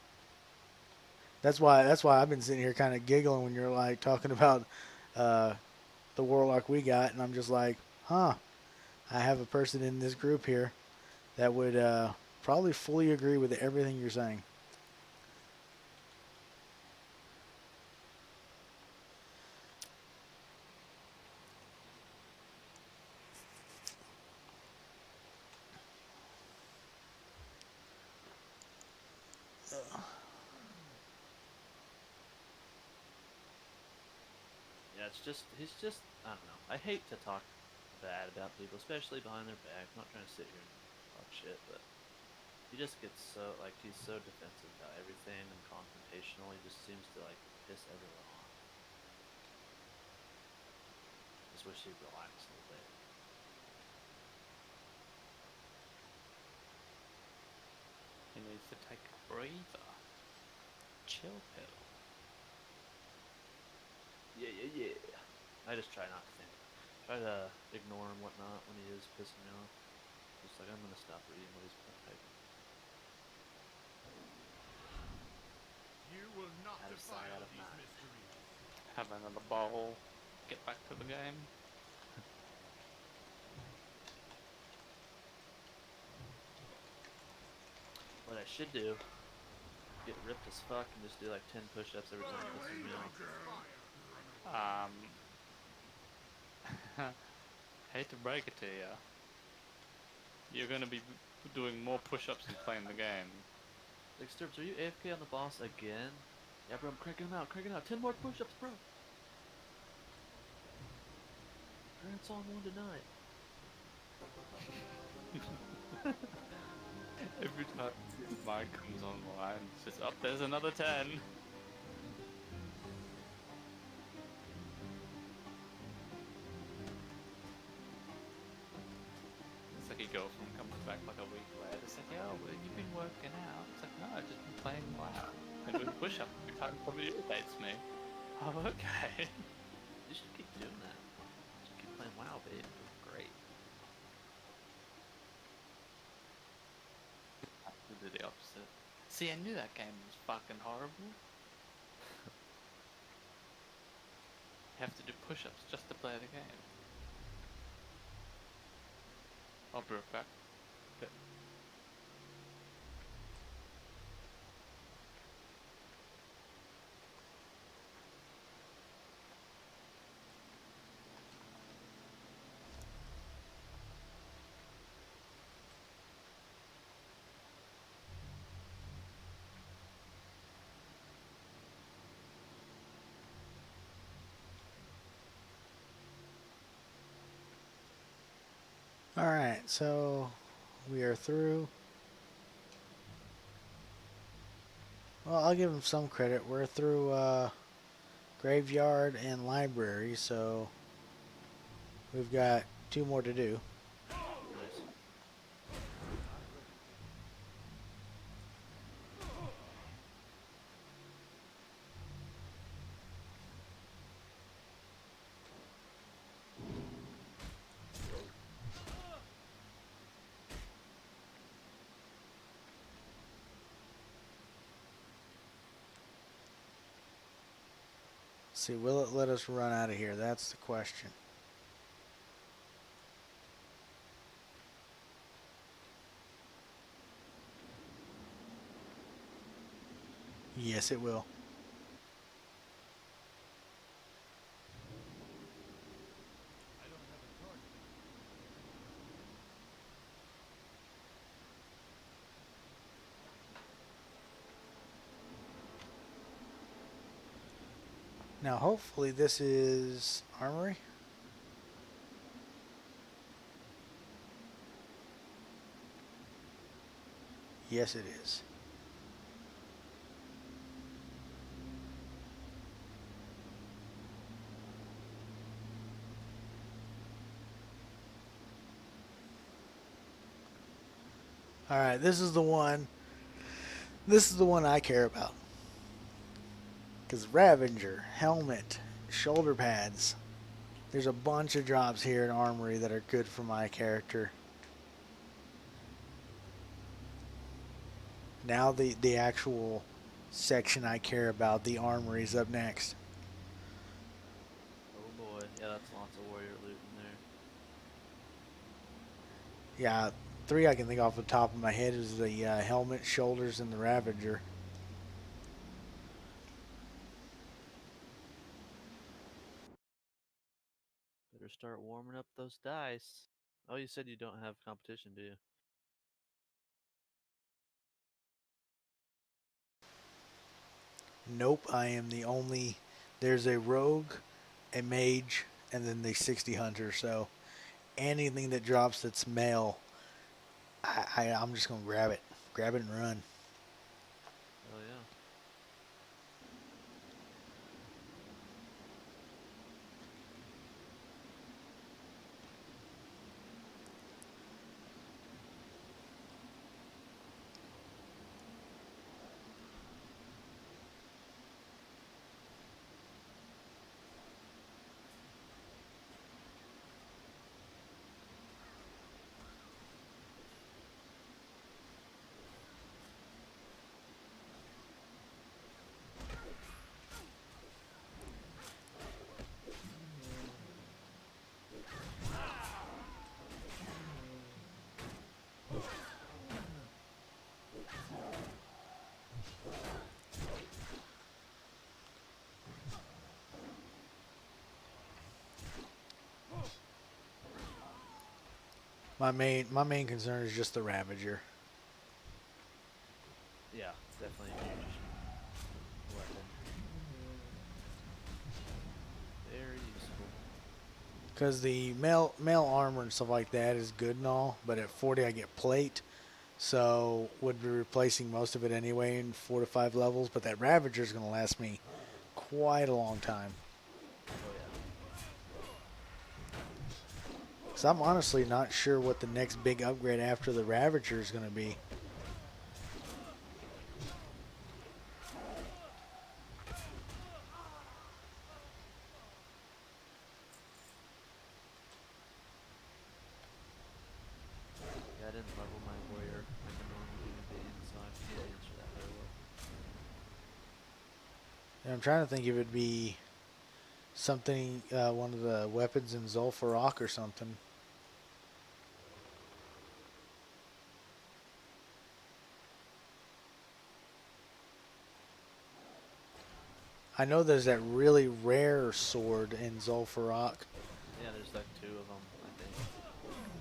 That's why I've been sitting here kind of giggling when you're like talking about the warlock we got, and I'm just like, huh, I have a person in this group here that would probably fully agree with everything you're saying. Yeah, he's just, I don't know. I hate to talk bad about people, especially behind their back. I'm not trying to sit here and talk shit, but he just gets so, like, he's so defensive about everything and confrontational. He just seems to, like, piss everyone off. Just wish he'd relax a little bit. He needs to take a breather. Chill pill. Yeah. I just try not to think. Try to ignore him, whatnot, when he is pissing me off. Just like, I'm gonna stop reading what he's typing. You will not Out of sight, defile out of these mind. mysteries. Have another bowl. Get back to the game. What I should do, get ripped as fuck and just do like 10 push-ups every time he pisses me off. Hate to break it to you. You're gonna be doing more push-ups and playing the game. Like, Sturps, are you AFK on the boss again? Yeah, bro, I'm cranking him out. 10 more push-ups, bro. Grant's on one tonight. Every time Mike comes online, it's just up. There's another 10. It's like your girlfriend comes back like a week later. It's like, yo, well, you've been working out. It's like, no, I've just been playing WoW. And doing push-ups every time probably irritates me. Oh, okay. You should keep doing that. You should keep playing WoW, babe. It's great. I have to do the opposite. See, I knew that game was fucking horrible. You have to do push-ups just to play the game. I'll be right back. Okay. Alright, so we are through. Well, I'll give him some credit. We're through Graveyard and Library, so we've got 2 more to do. Nice. See, will it let us run out of here? That's the question. Yes, it will. I don't have a torch. Now, hopefully this is armory. Yes, it is. All right, this is the one. This is the one I care about. Because Ravager, helmet, shoulder pads. There's a bunch of drops here in armory that are good for my character. Now the actual section I care about, the armory, is up next. Oh boy, yeah, that's lots of warrior loot in there. Yeah, three I can think off the top of my head is the helmet, shoulders, and the Ravager. Better start warming up those dice. Oh, you said you don't have competition, do you? Nope, I am the only. There's a rogue, a mage, and then the 60 hunter. So anything that drops that's male, I'm just gonna grab it and run. Oh yeah. My main concern is just the Ravager. Yeah, definitely a huge weapon. Very useful. Because the male armor and stuff like that is good and all, but at 40 I get plate, so would be replacing most of it anyway in 4 to 5 levels. But that Ravager is going to last me quite a long time. Oh yeah. Because I'm honestly not sure what the next big upgrade after the Ravager is going to be. Yeah, I didn't level my warrior like a normal human being, so I can't answer that very well. And I'm trying to think if it'd be something, one of the weapons in Zul'Farrak or something. I know there's that really rare sword in Zul'Farrak. Yeah, there's like two of them, I think.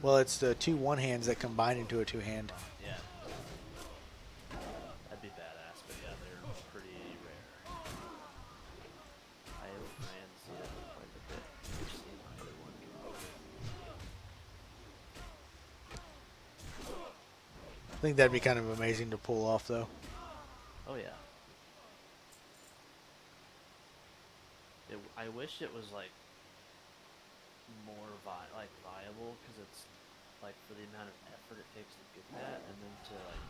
Well, it's the two one-hands that combine into a two-hand. Yeah. That'd be badass, but yeah, they're pretty rare. I am seeing them quite a bit. I've seen either one drop. I think that'd be kind of amazing to pull off, though. Oh yeah. I wish it was like more viable, because it's like for the amount of effort it takes to get that, and then to like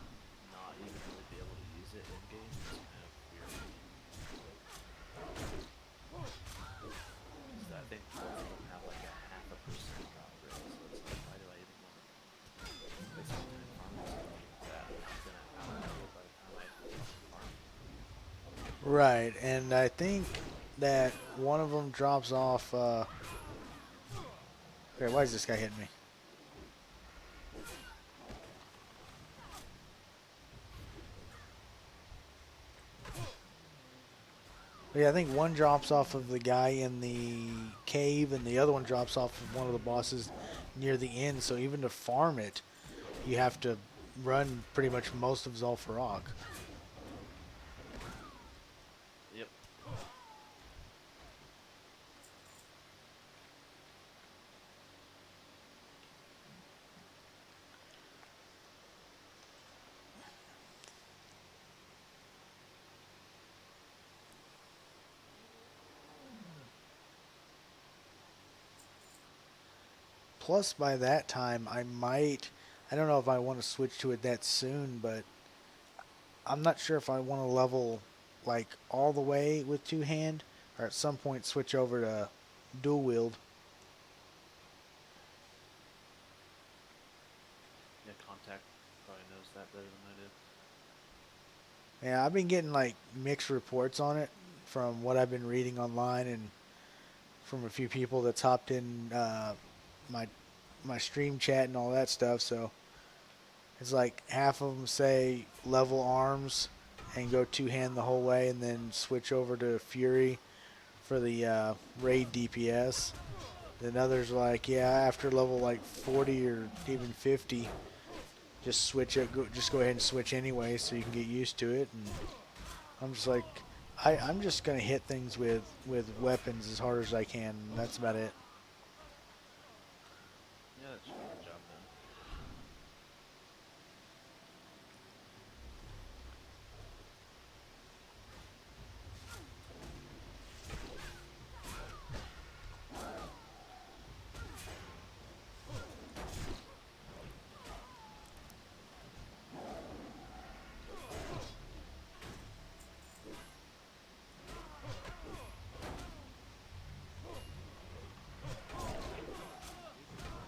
not even really be able to use it in game is kind of weird. Because I think both of them have like a 0.5% drop rate, so it's like, why do I even want to waste my time farming something like that? I'm gonna outlive it by the time I farm. Right, and I think that one of them drops off. Okay, why is this guy hitting me? But yeah, I think one drops off of the guy in the cave, and the other one drops off of one of the bosses near the end. So even to farm it, you have to run pretty much most of Zul'Farrak. Yep. Plus, by that time, I don't know if I want to switch to it that soon, but I'm not sure if I want to level like all the way with two hand, or at some point switch over to dual wield. Yeah, Contact probably knows that better than I do. Yeah, I've been getting like mixed reports on it from what I've been reading online and from a few people that's hopped in my stream chat and all that stuff. So it's like half of them say level arms and go two hand the whole way, and then switch over to Fury for the raid DPS. Then others are like, yeah, after level like 40 or even 50, just switch it. Just go ahead and switch anyway, so you can get used to it. And I'm just like, I'm just gonna hit things with weapons as hard as I can. And that's about it. Yeah, that should get the job done.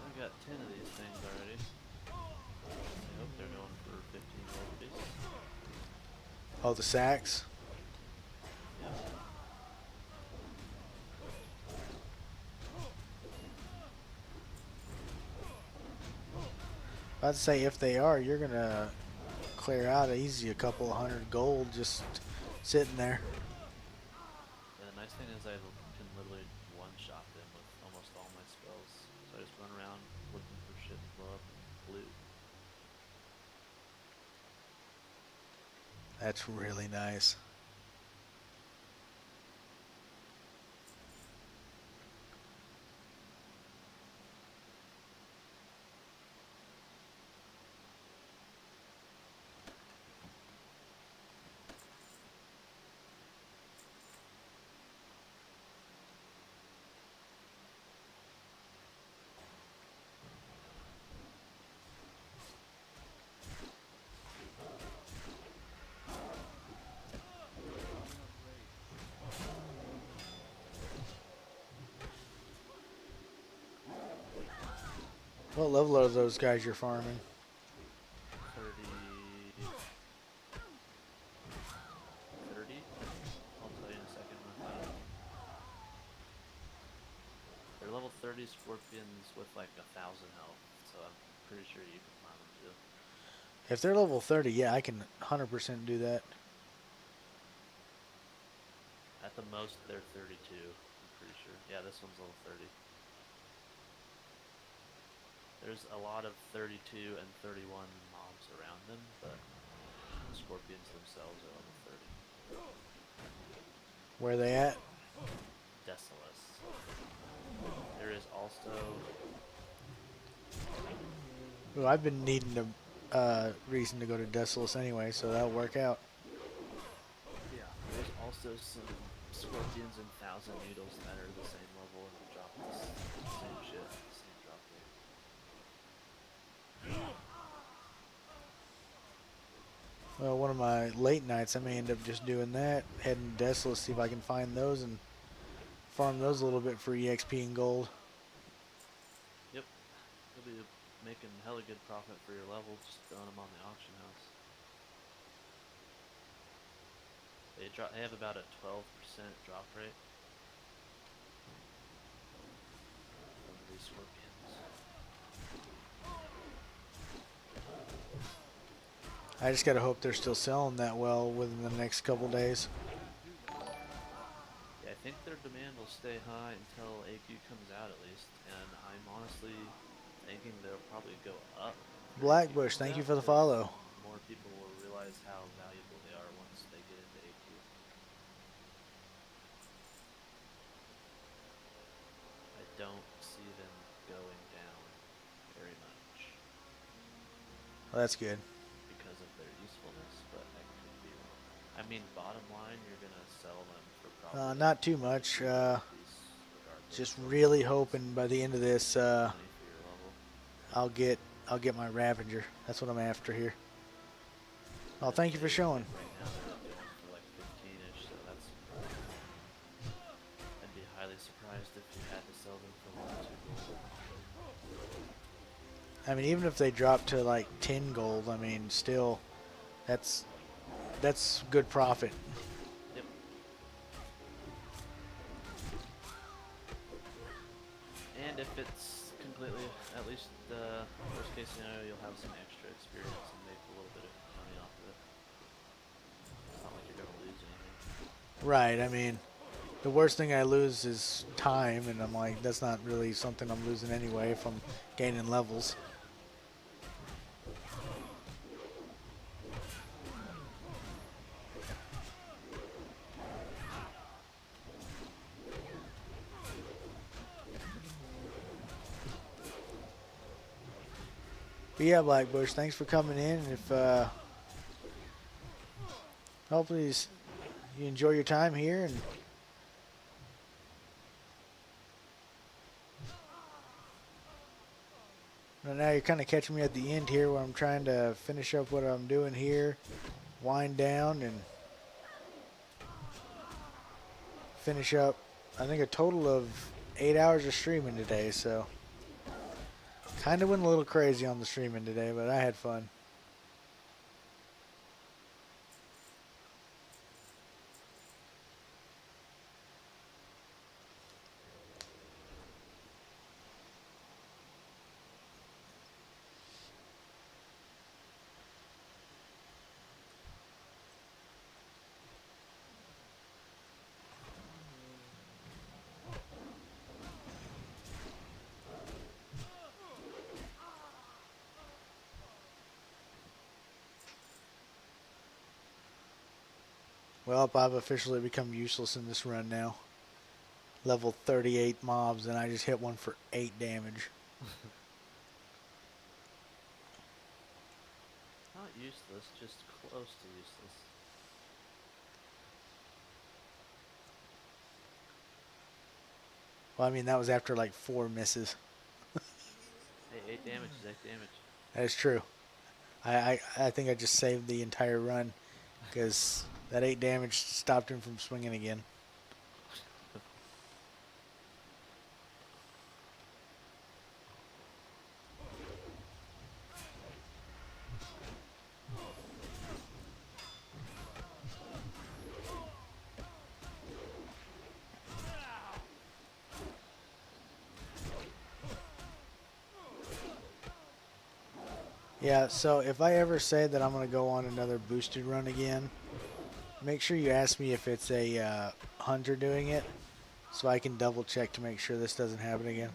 I've got 10 of these things already. I hope they're going for 15 gold apiece. Oh, the sacks. Yep. I'd say if they are, you're gonna clear out easy a couple of hundred gold just sitting there. Yeah, the nice thing is I can literally one-shot them with almost all my spells. So I just run around looking for shit to blow up and loot. That's really nice. What level are those guys you're farming? 30. 30? I'll tell you in a second when I find them. They're level 30 scorpions with like 1,000 health, so I'm pretty sure you can find them too. If they're level 30, yeah, I can 100% do that. At the most, they're 32, I'm pretty sure. Yeah, this one's level 30. There's a lot of 32 and 31 mobs around them, but the scorpions themselves are level 30. Where are they at? Desolus. There is also... Ooh, I've been needing a reason to go to Desolus anyway, so that'll work out. Yeah, there's also some scorpions and 1,000 needles that are the same level and drop the same shit, same drop rate. Well, one of my late nights, I may end up just doing that, heading to Desolus, see if I can find those and farm those a little bit for EXP and gold. Yep, you'll be making hella good profit for your level just throwing them on the auction house. They have about a 12% drop rate. scorpions. I just gotta hope they're still selling that well within the next couple days. Yeah, I think their demand will stay high until AQ comes out at least, and I'm honestly thinking they'll probably go up after AQ Blackbush, comes thank you out, for the 'cause follow. more people will realize how valuable they are once they get into AQ. I don't see them going down very much Well, that's good. because of their usefulness, but I could be wrong. I mean, bottom line, you're gonna sell them for probably like Not too much. 2 gold a piece, regardless Just of really what it is. hoping by the end of this, 20 for your level. I'll get my Ravager. That's what I'm after here. Oh, And thank you for showing. right now they're up to them for like 15-ish, so that's pretty good. I'd be highly surprised if you had to sell them for 1 or 2 gold. I mean, even if they drop to like 10 gold, I mean, still, that's good profit. Yep. And if it's completely, at least the worst case scenario, you'll have some extra experience and make a little bit of money off of it. It's not like you're gonna lose anything. Right. I mean, the worst thing I lose is time, and I'm like, that's not really something I'm losing anyway if I'm gaining levels. But yeah, Blackbush, thanks for coming in. And if hopefully you enjoy your time here, and now you're kind of catching me at the end here where I'm trying to finish up what I'm doing here, wind down, and finish up, I think, a total of 8 hours of streaming today, so kind of went a little crazy on the streaming today, but I had fun. Well, I've officially become useless in this run now. Level 38 mobs, and I just hit one for 8 damage. Not useless, just close to useless. Well, I mean, that was after like 4 misses. Hey, 8 damage is 8 damage. That is true. I think I just saved the entire run because that 8 damage stopped him from swinging again. Yeah, so if I ever say that I'm going to go on another boosted run again, make sure you ask me if it's a hunter doing it, so I can double check to make sure this doesn't happen again.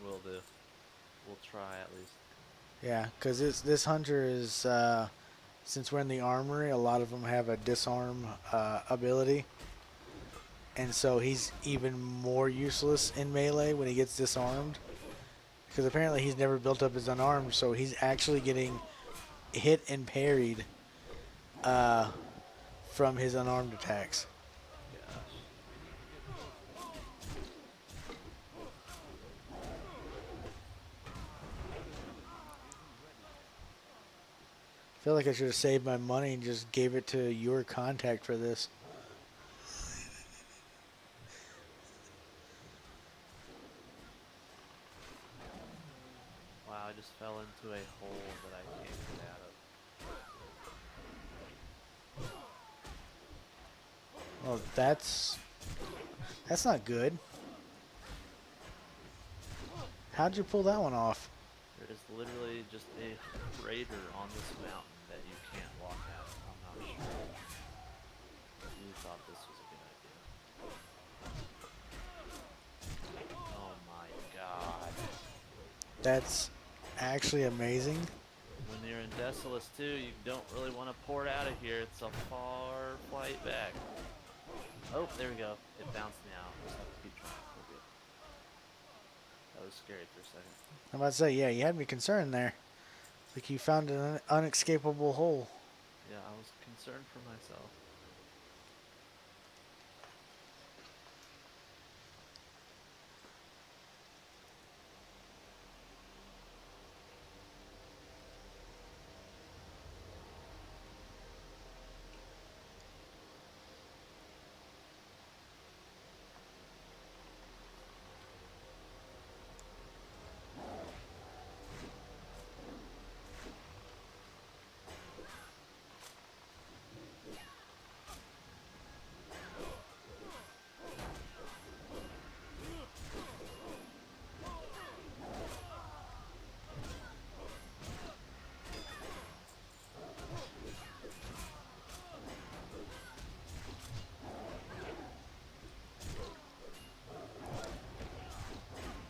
Will do. We'll try at least. Yeah, because this hunter is, since we're in the armory, a lot of them have a disarm ability. And so he's even more useless in melee when he gets disarmed. Because apparently he's never built up his unarmed, so he's actually getting hit and parried from his unarmed attacks. Gosh. I feel like I should have saved my money and just gave it to your contact for this. Wow, I just fell into a hole that I can't get out of. Well, that's not good. How'd you pull that one off? There is literally just a crater on this mountain that you can't walk out of. I'm not sure you thought this was a good idea. Oh my god. That's actually amazing. When you're in Desolus 2, you don't really want to port out of here. It's a far flight back. Oh, there we go. It bounced me out. Just have to keep trying. We're good. That was scary for a second. I'm about to say, yeah, you had me concerned there. Like you found an unescapable hole. Yeah, I was concerned for myself.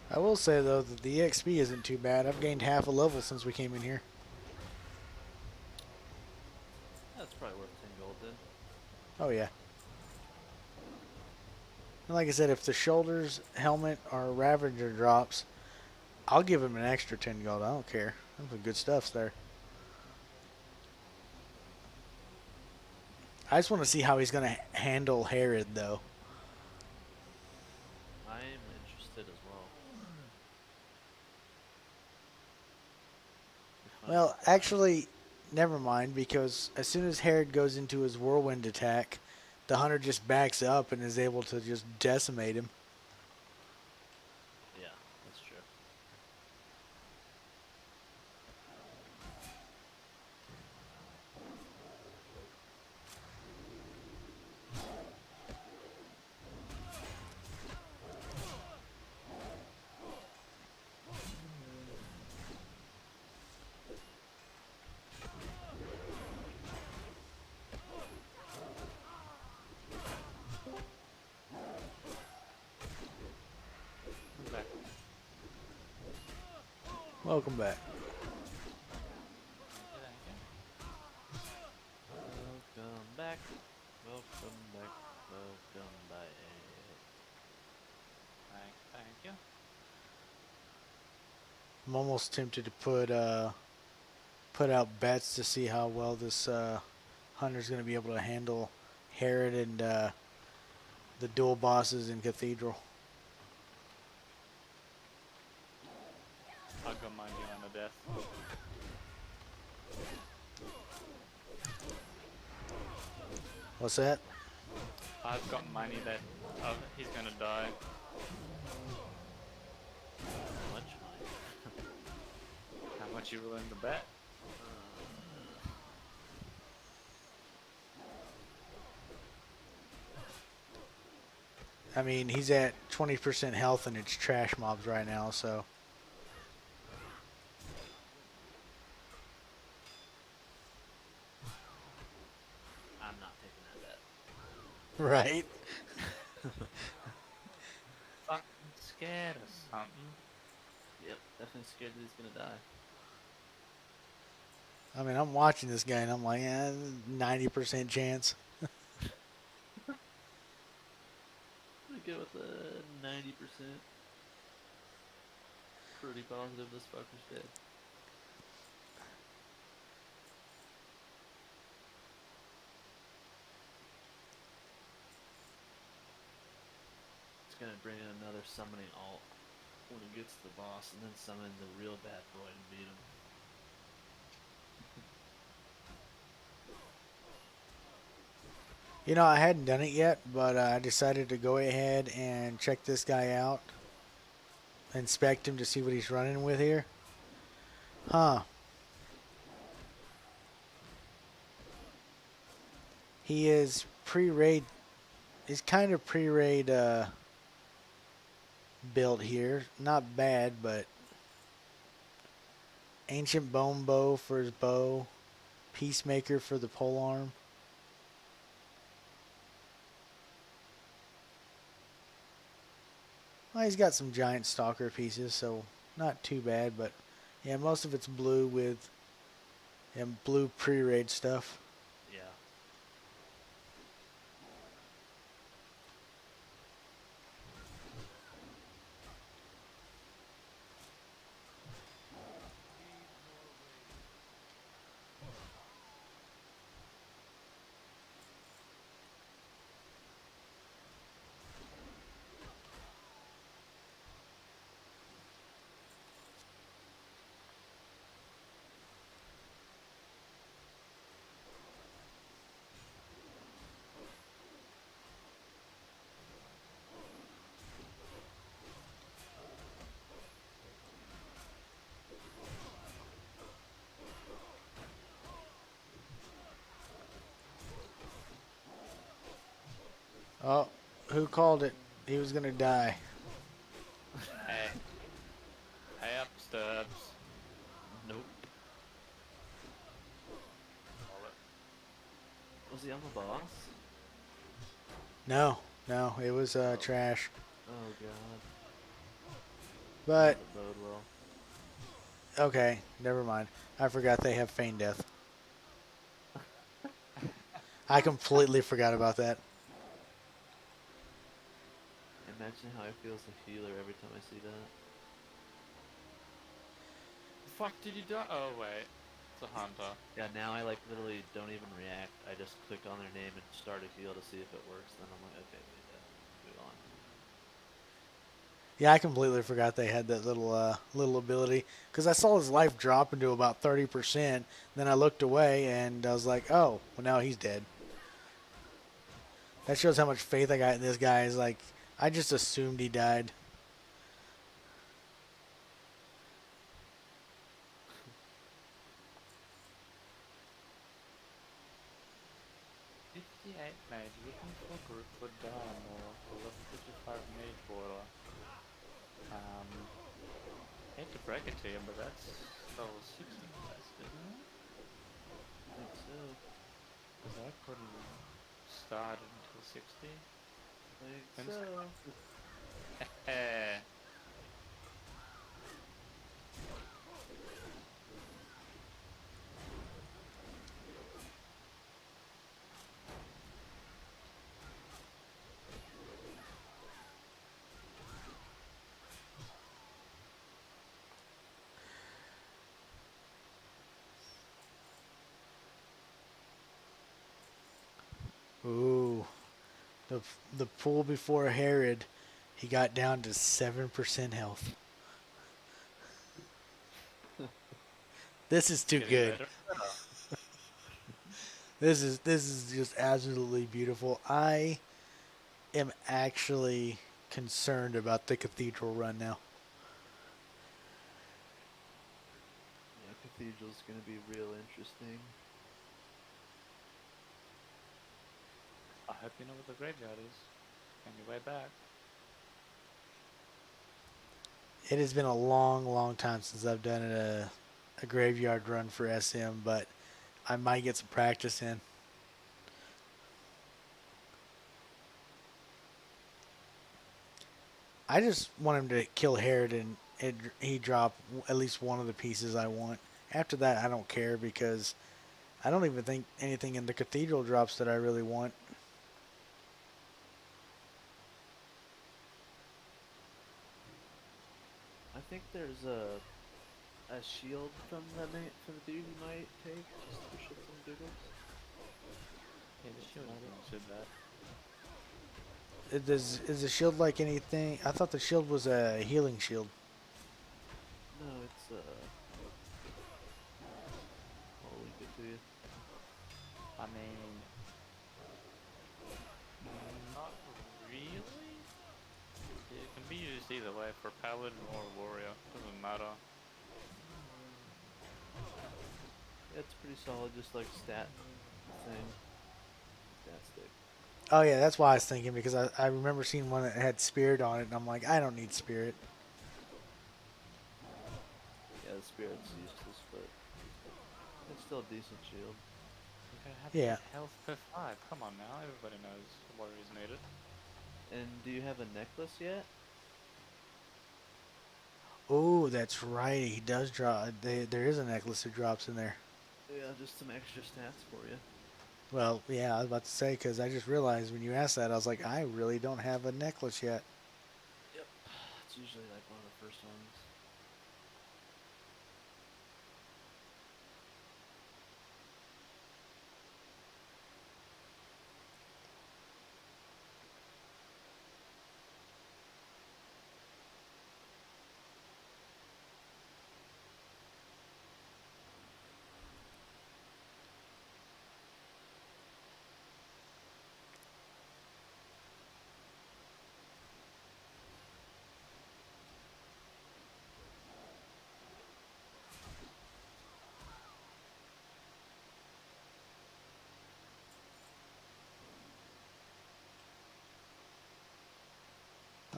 I will say though that the EXP isn't too bad. I've gained half a level since we came in here. That's probably worth 10 gold then. Oh yeah. And like I said, if the shoulders, helmet, or Ravager drops, I'll give him an extra 10 gold. I don't care. Some good stuff's there. I just want to see how he's going to handle Herod, though. I am interested as well. Well, actually, never mind, because as soon as Herod goes into his whirlwind attack, the hunter just backs up and is able to just decimate him. Yeah, that's true. I'm back. Welcome back. Thank you. Welcome back. Welcome back. Welcome back. Thank you. I'm almost tempted to put out bets to see how well this hunter's going to be able to handle Herod and the dual bosses in Cathedral. I'll go mind you on the death. What's that? I've got money that he's gonna die. How much money? How much you willing to bet? I mean, he's at 20% health and it's trash mobs right now, so. I'm not taking that bet. Right. Fucking scared or something. Yep, definitely scared that he's gonna die. I mean, I'm watching this guy and I'm like, 90% chance. I'm gonna go with a 90%. Pretty positive this fucker's dead. It's gonna bring in another summoning alt when he gets to the boss, and then summon the real bad boy and beat him. You know, I hadn't done it yet, but I decided to go ahead and check this guy out. Inspect him to see what he's running with here. Huh. He is pre-raid. He's kind of pre-raid built here. Not bad, but Ancient Bone Bow for his bow. Peacemaker for the polearm. Well, he's got some giant stalker pieces, so not too bad, but yeah, most of it's blue with blue pre-raid stuff. Yeah. Oh, who called it? He was gonna die. Hey. Hey up, Stubbs. Nope. Call it. Was he on the boss? No, no, it was trash. Oh god. But Doesn't bode well. okay, never mind. I forgot they have feign death. I completely forgot about that. Imagine how I feel as a healer every time I see that. The fuck did you die? Oh wait, it's a hunter. Yeah, now I like literally don't even react. I just click on their name and start a heal to see if it works. Then I'm like, okay, move on. Yeah, I completely forgot they had that little ability because I saw his life drop into about 30%. Then I looked away and I was like, oh, well now he's dead. That shows how much faith I got in this guy. Is like I just assumed he died. 58 mage, looking for group for Dharma, for level 55 mage border. Hate to break it to you, but that's level 60 quest, isn't it? I think so. Because I couldn't start until 60. I think And so. eh. Ooh, the the pool before Herod, he got down to 7% health. This is too Getting good. better. This is just absolutely beautiful. I am actually concerned about the cathedral run now. Yeah, Cathedral's gonna be real interesting. I hope you know what the graveyard is. On your way back. It has been a long, long time since I've done a graveyard run for SM, but I might get some practice in. I just want him to kill Herod and he drop at least one of the pieces I want. After that, I don't care because I don't even think anything in the cathedral drops that I really want. I think there's a shield from from the dude you might take just for shits and giggles. Yeah, the shield isn't too bad. Is the shield like anything? I thought the shield was a healing shield. No, it's I'll link it to you. I mean, not really. It can be used either way for paladin or warrior. Doesn't matter. Yeah, it's pretty solid, just like stat thing. Stat stick. Oh yeah, that's why I was thinking because I remember seeing one that had spirit on it, and I'm like, I don't need spirit. Yeah, the spirit's useless still a decent shield. You gotta have Yeah. 8 health per 5. Come on now, everybody knows warriors need it. And do you have a necklace yet? Oh, that's right. He does drop. There is a necklace that drops in there. Yeah, just some extra stats for you. Well, yeah, I was about to say because I just realized when you asked that, I was like, I really don't have a necklace yet. Yep. It's usually like one of the first ones.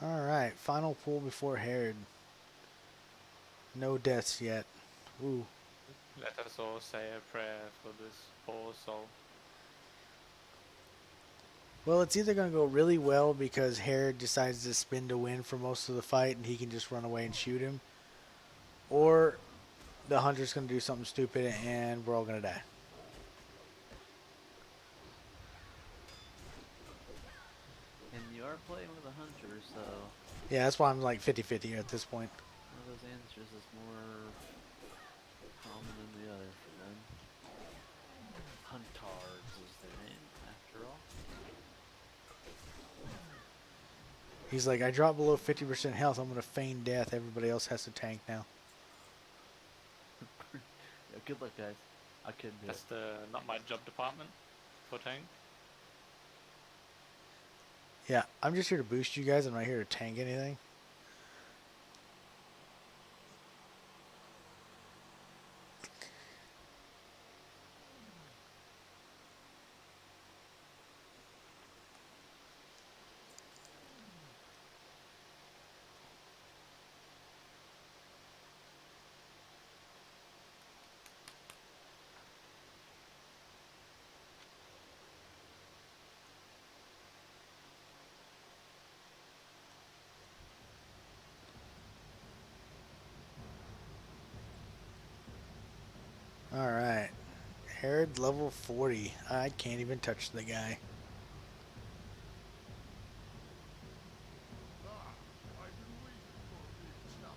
All right, final pull before Herod. No deaths yet. Ooh. Let us all say a prayer for this poor soul. Well, it's either going to go really well because Herod decides to spin to win for most of the fight and he can just run away and shoot him, or the hunter's going to do something stupid and we're all going to die. And you are playing with a hunter, so Yeah, that's why I'm like 50-50 at this point. one of those answers is more common than the other for them. Huntards is their name, after all. He's like, I dropped below 50% health. I'm going to feign death. Everybody else has to tank now. Yeah, good luck, guys. I couldn't do That's it. the not my job department for tank. Yeah, I'm just here to boost you guys. I'm not here to tank anything. All right. Herod level 40. I can't even touch the guy. Ah, I've been waiting for a big chop.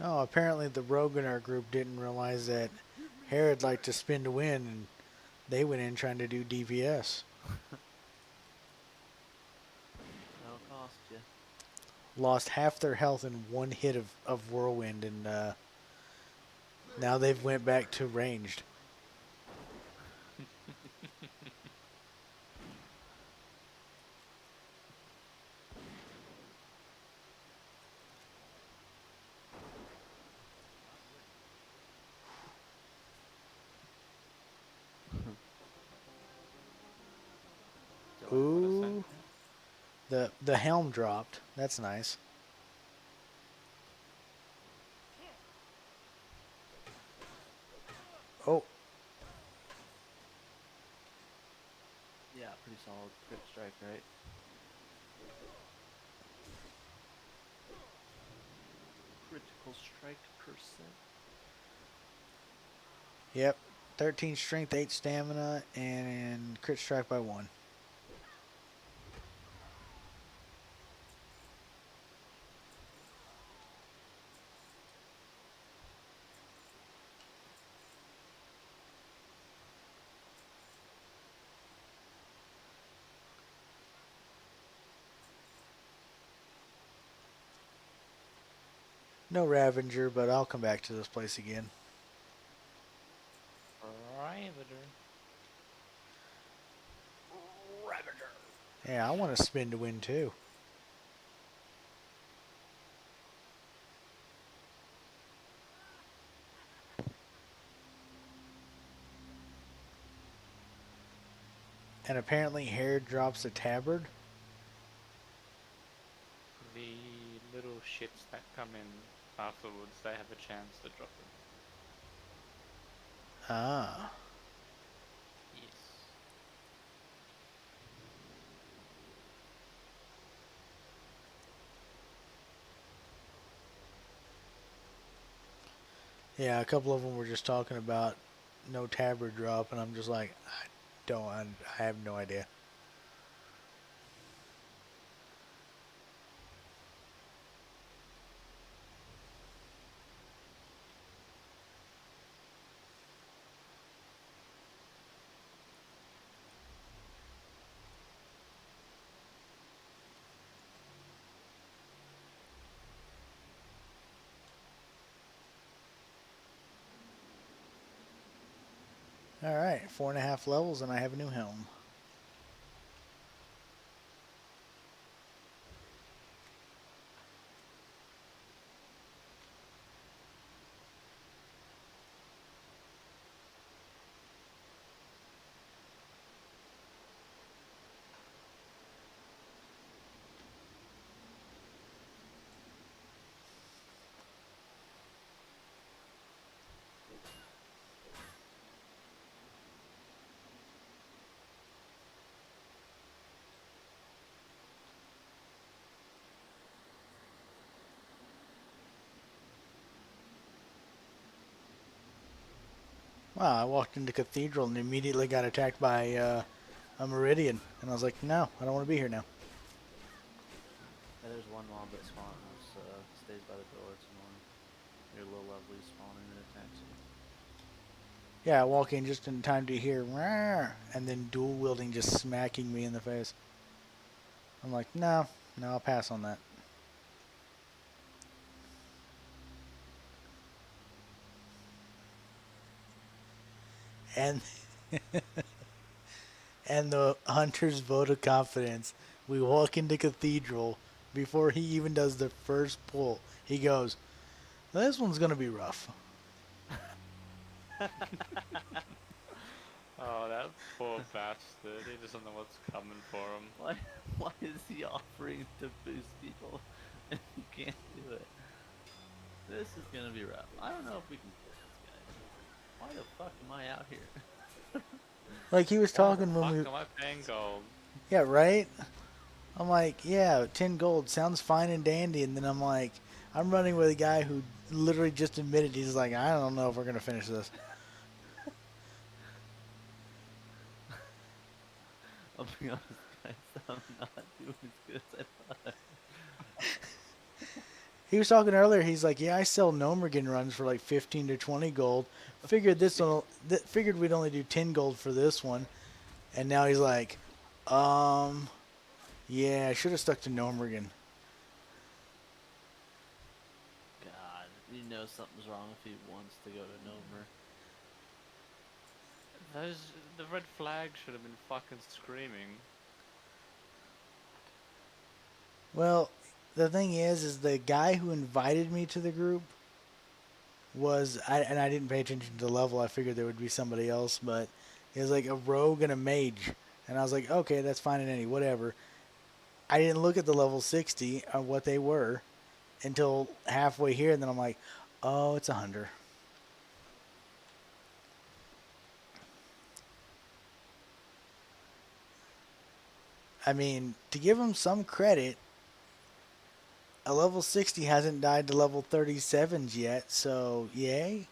Oh, apparently the rogue in our group didn't realize that Herod liked to spin to win, and they went in trying to do DPS. That'll cost you. Lost half their health in one hit of whirlwind, and now they've went back to ranged. Do I want to Ooh, send? the helm dropped. That's nice. Oh, Yeah, pretty solid crit strike, right? Critical strike percent. yep. 13 strength, 8 stamina, and crit strike by 1. No Ravager, but I'll come back to this place again. Ravager. Yeah, I want to spin to win too. And apparently Hair drops a tabard. The little shits that come in afterwards, they have a chance to drop it. Ah. Yes. Yeah, a couple of them were just talking about no tabard drop, and I'm just like, I have no idea. Alright, 4.5 levels, and I have a new helm. Wow, I walked into Cathedral and immediately got attacked by a Meridian. And I was like, no, I don't want to be here now. Yeah, there's one mob that spawns, stays by the door. It's annoying. Your low level spawning and attacks you. Yeah, I walk in just in time to hear, "Rawr," and then dual wielding just smacking me in the face. I'm like, no, I'll pass on that. And and the hunter's vote of confidence. We walk into Cathedral before he even does the first pull. He goes, this one's gonna be rough. Oh, that poor bastard. He doesn't know what's coming for him. Why is he offering to boost people and he can't do it? This is gonna be rough. I don't know if we can kill this guy. Why the fuck am I out here? Like he was talking when Fuck, we, am I paying gold? yeah, right. I'm like, yeah, 10 gold sounds fine and dandy, and then I'm like, I'm running with a guy who literally just admitted he's like, I don't know if we're gonna finish this. I'll be honest, guys. I'm not doing as good as I thought. He was talking earlier. He's like, yeah, I sell Gnomergan runs for like 15 to 20 gold. Figured we'd only do 10 gold for this one, and now he's like, yeah, I should have stuck to Gnomergan. God, you know something's wrong if he wants to go to Nomer. The red flag should have been fucking screaming. Well, the thing is the guy who invited me to the group and I didn't pay attention to the level. I figured there would be somebody else, but it was like a rogue and a mage, and I was like, okay, that's fine and any whatever. I didn't look at the level 60 of what they were until halfway here, and then I'm like, oh, it's a hunter. I mean, to give him some credit, a level 60 hasn't died to level 37s yet, so yay.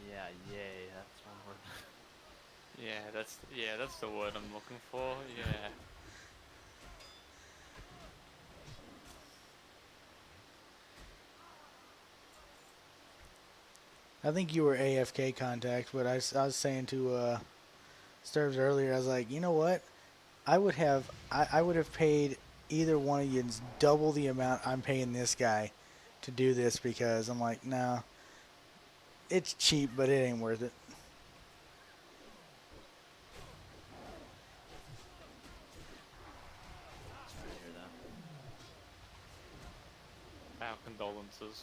Yeah, yay. That's my word. That's the word I'm looking for. Yeah. I think you were AFK contact, but I was saying to Sturbs earlier, I was like, you know what? I would have paid either one of you double the amount I'm paying this guy to do this because I'm like, nah, it's cheap, but it ain't worth it. Sorry to hear that. Our condolences.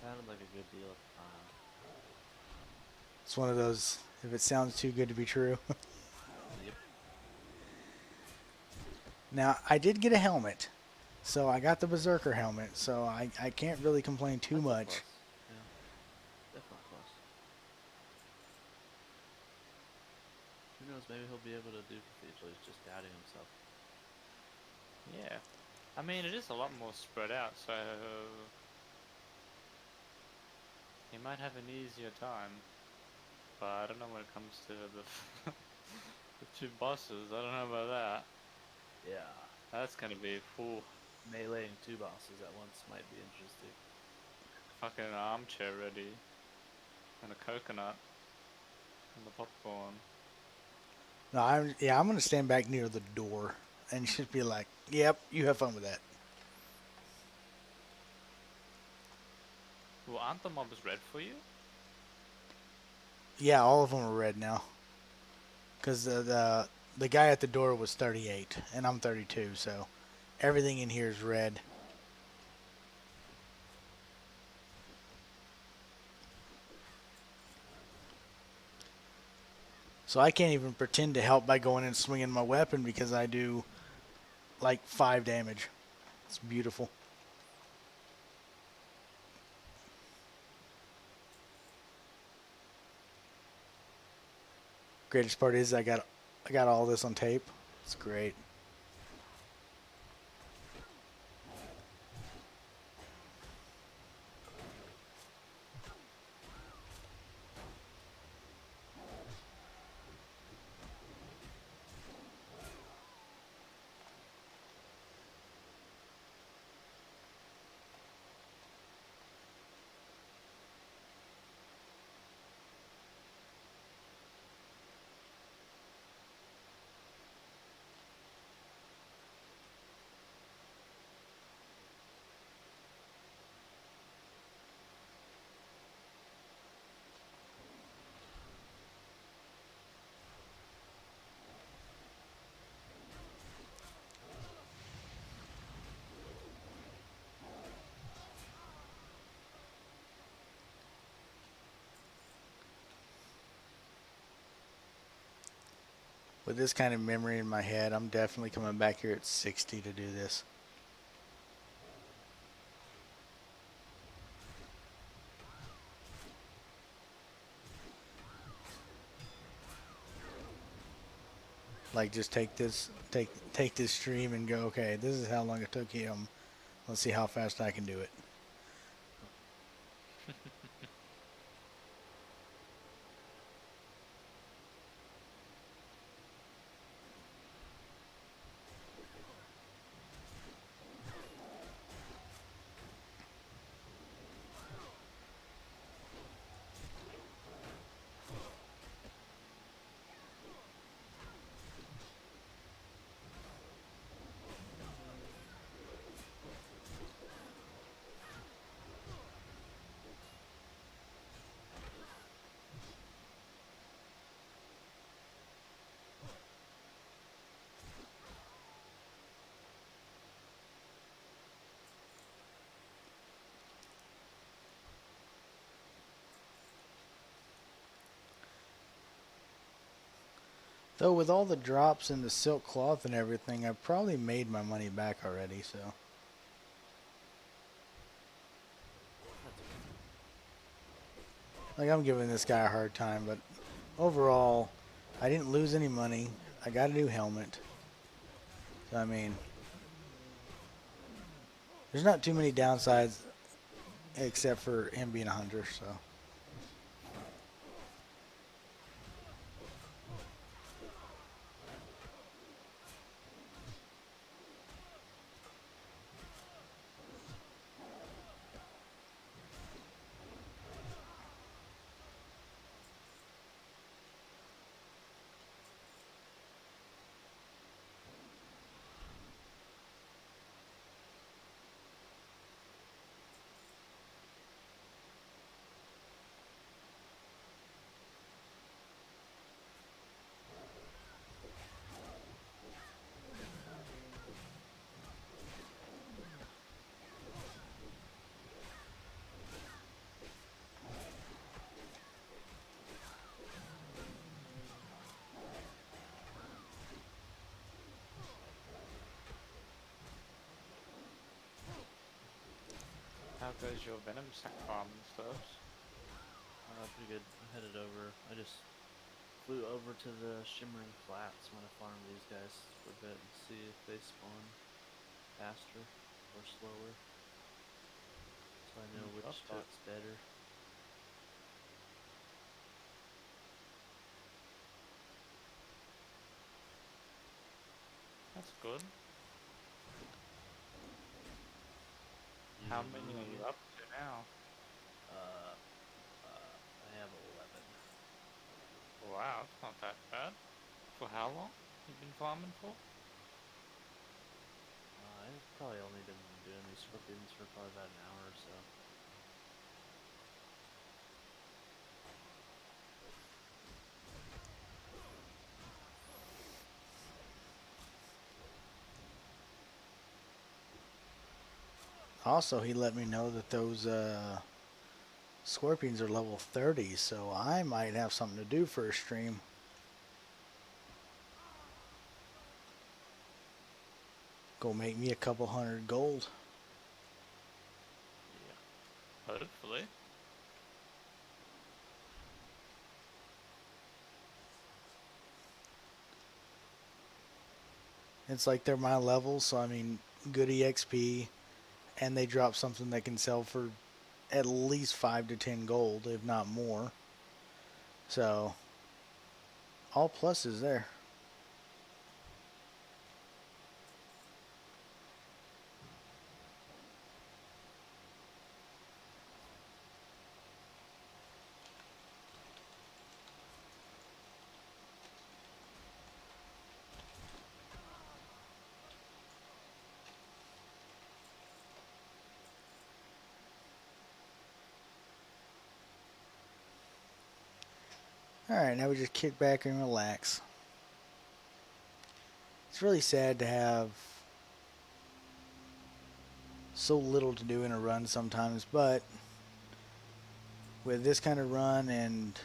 Sounded like a good deal at the time. It's one of those, if it sounds too good to be true. Yep. Now, I did get a helmet. So I got the Berserker helmet, so I can't really complain too That's a much. plus. Yeah. Definitely a plus. Who knows, maybe he'll be able to do Cathedral. He's just doubting himself. Yeah. I mean, it is a lot more spread out, so he might have an easier time. But I don't know when it comes to the the two bosses. I don't know about that. Yeah. That's gonna be full Meleeing two bosses at once might be interesting. fucking armchair ready, and a coconut, and the popcorn. No, I'm gonna stand back near the door and just be like, "Yep, you have fun with that." Well, aren't the mobs red for you? Yeah, all of them are red now. Cause the guy at the door was 38 and I'm 32, so everything in here is red. So I can't even pretend to help by going and swinging my weapon because I do like 5 damage. It's beautiful. Greatest part is I got all this on tape. It's great. With this kind of memory in my head, I'm definitely coming back here at 60 to do this. Like just take this stream and go, okay, this is how long it took him. Let's see how fast I can do it. Though with all the drops and the silk cloth and everything, I've probably made my money back already, so. Like, I'm giving this guy a hard time, but overall, I didn't lose any money. I got a new helmet. So, I mean, there's not too many downsides except for him being a hunter, so. how goes your venom sack farm and stuff? Pretty good. I headed over. I just flew over to the Shimmering Flats. I'm gonna farm these guys for a bit and see if they spawn faster or slower, so I know which Up to. spot's better. That's good. How many are you You, up to now? uh, I have 11. Wow, it's not that bad. For how long? You been farming for? I've probably only been doing these scorpions for probably about an hour or so. Also, he let me know that those scorpions are level 30, so I might have something to do for a stream. Go make me a couple hundred gold. Yeah. Hopefully. It's like they're my level, so I mean, good EXP, and they drop something that can sell for at least 5 to 10 gold, if not more. So, all pluses there. Alright, now we just kick back and relax. It's really sad to have so little to do in a run sometimes, but with this kind of run and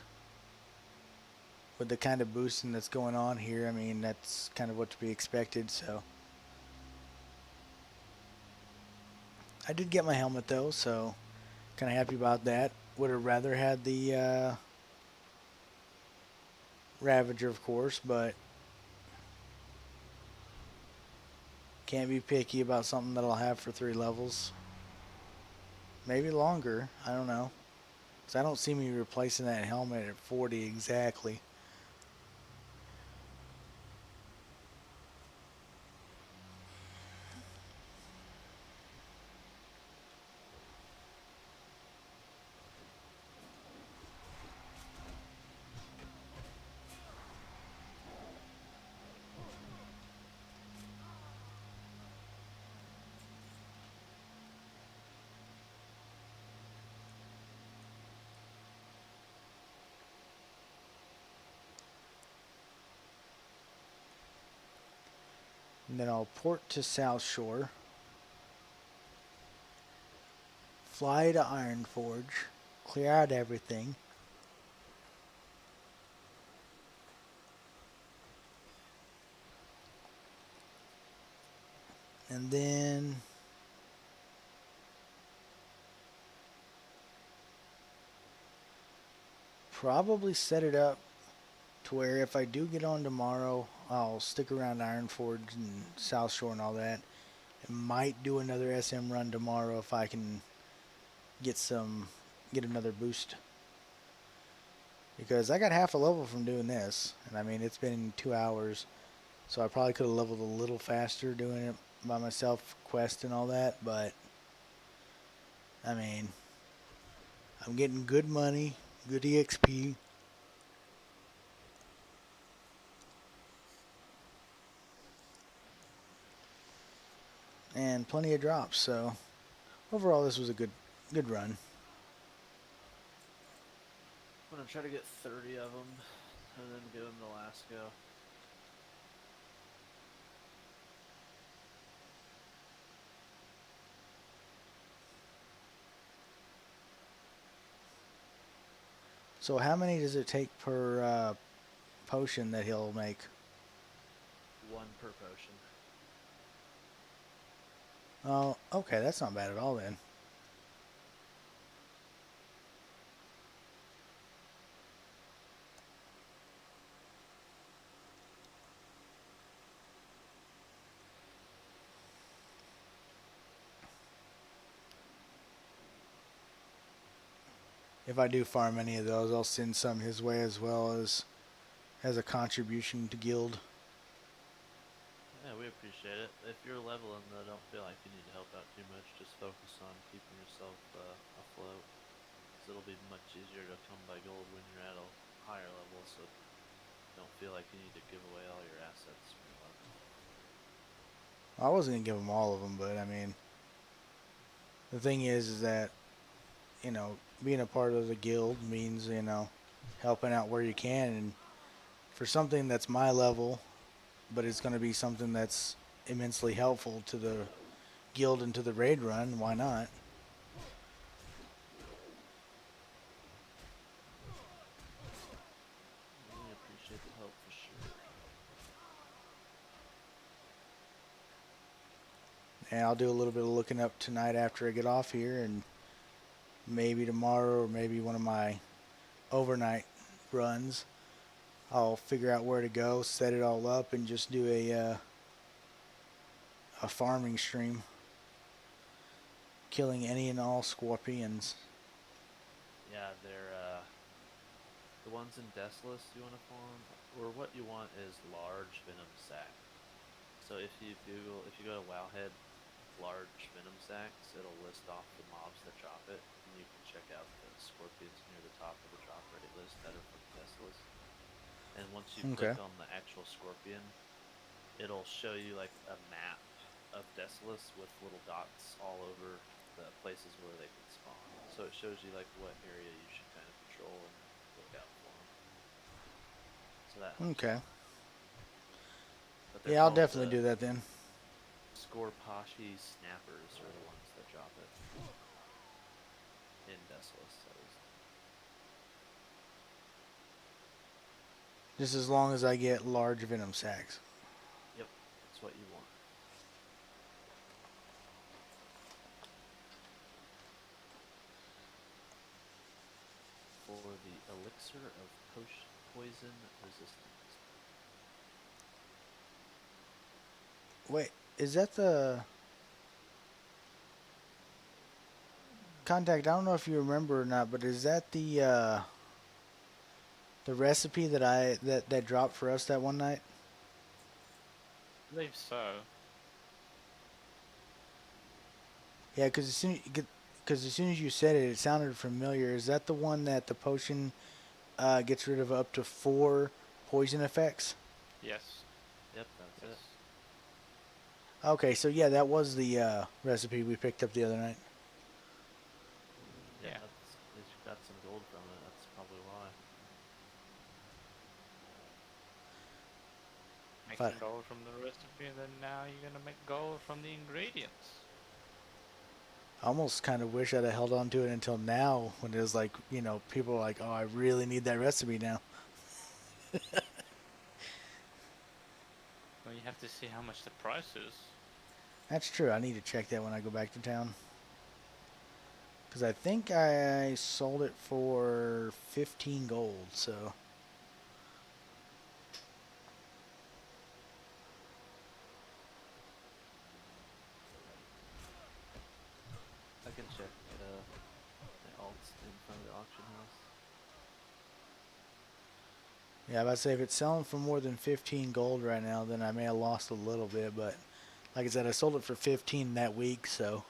with the kind of boosting that's going on here, I mean, that's kind of what to be expected, so. I did get my helmet though, so kind of happy about that. Would have rather had the Ravager, of course, but can't be picky about something that I'll have for 3 levels. Maybe longer, I don't know. Because I don't see me replacing that helmet at 40 exactly. And then I'll port to Southshore. Fly to Ironforge. Clear out everything. And then probably set it up to where if I do get on tomorrow, I'll stick around Ironforge and South Shore and all that. I might do another SM run tomorrow if I can get another boost. Because I got half a level from doing this, and I mean it's been 2 hours, so I probably could have leveled a little faster doing it by myself, quest and all that, but I mean I'm getting good money, good EXP. And plenty of drops, so overall this was a good run. I'm gonna try to get 30 of them and then give them to Lasco. So how many does it take per potion that he'll make? 1 per potion. Oh, okay, that's not bad at all then. if I do farm any of those, I'll send some his way as well as a contribution to guild. Yeah, we appreciate it. If you're leveling though, don't feel like you need to help out too much. Just focus on keeping yourself afloat. Because it'll be much easier to come by gold when you're at a higher level. So don't feel like you need to give away all your assets when you're leveling. I wasn't gonna give them all of them, but I mean, the thing is that being a part of the guild means helping out where you can, and for something that's my level, but it's gonna be something that's immensely helpful to the guild and to the raid run. Why not? We appreciate the help for sure. And I'll do a little bit of looking up tonight after I get off here, and maybe tomorrow or maybe one of my overnight runs, I'll figure out where to go, set it all up, and just do a farming stream, killing any and all scorpions. Yeah, they're the ones in Desolus you want to farm, or what you want is large venom sac. So if you go to Wowhead, large venom sacs, it'll list off the mobs that drop it, and you can check out the scorpions near the top of the drop ready list that are from Desolus. And once you Okay. click on the actual scorpion, it'll show you like a map of Desolus with little dots all over the places where they can spawn. So it shows you like what area you should kind of patrol and look out for them. So that helps. Okay. But they're Yeah, I'll called definitely the do that then. Scorpashi snappers are the ones that drop it in Desolus. At least. Just as long as I get large venom sacs. Yep, that's what you want. For the elixir of poison resistance. Wait, is that the contact? I don't know if you remember or not, but is that the recipe that dropped for us that one night? I believe so. Yeah, because as soon as you said it, it sounded familiar. Is that the one that the potion gets rid of up to 4 poison effects? Yes. Yep, that's Yes. it. Okay, so yeah, that was the recipe we picked up the other night. Yeah, Yeah. that's you got some gold from it. That's probably why. Make But some gold from the recipe, and then now you're gonna make gold from the ingredients. I almost kind of wish I'd have held on to it until now, when it was like, people are like, oh, I really need that recipe now. Well, you have to see how much the price is. That's true. I need to check that when I go back to town. Because I think I sold it for 15 gold, so. I can check the alts in front of the auction house. Yeah, I'd say if it's selling for more than 15 gold right now, then I may have lost a little bit. But like I said, I sold it for 15 that week, so.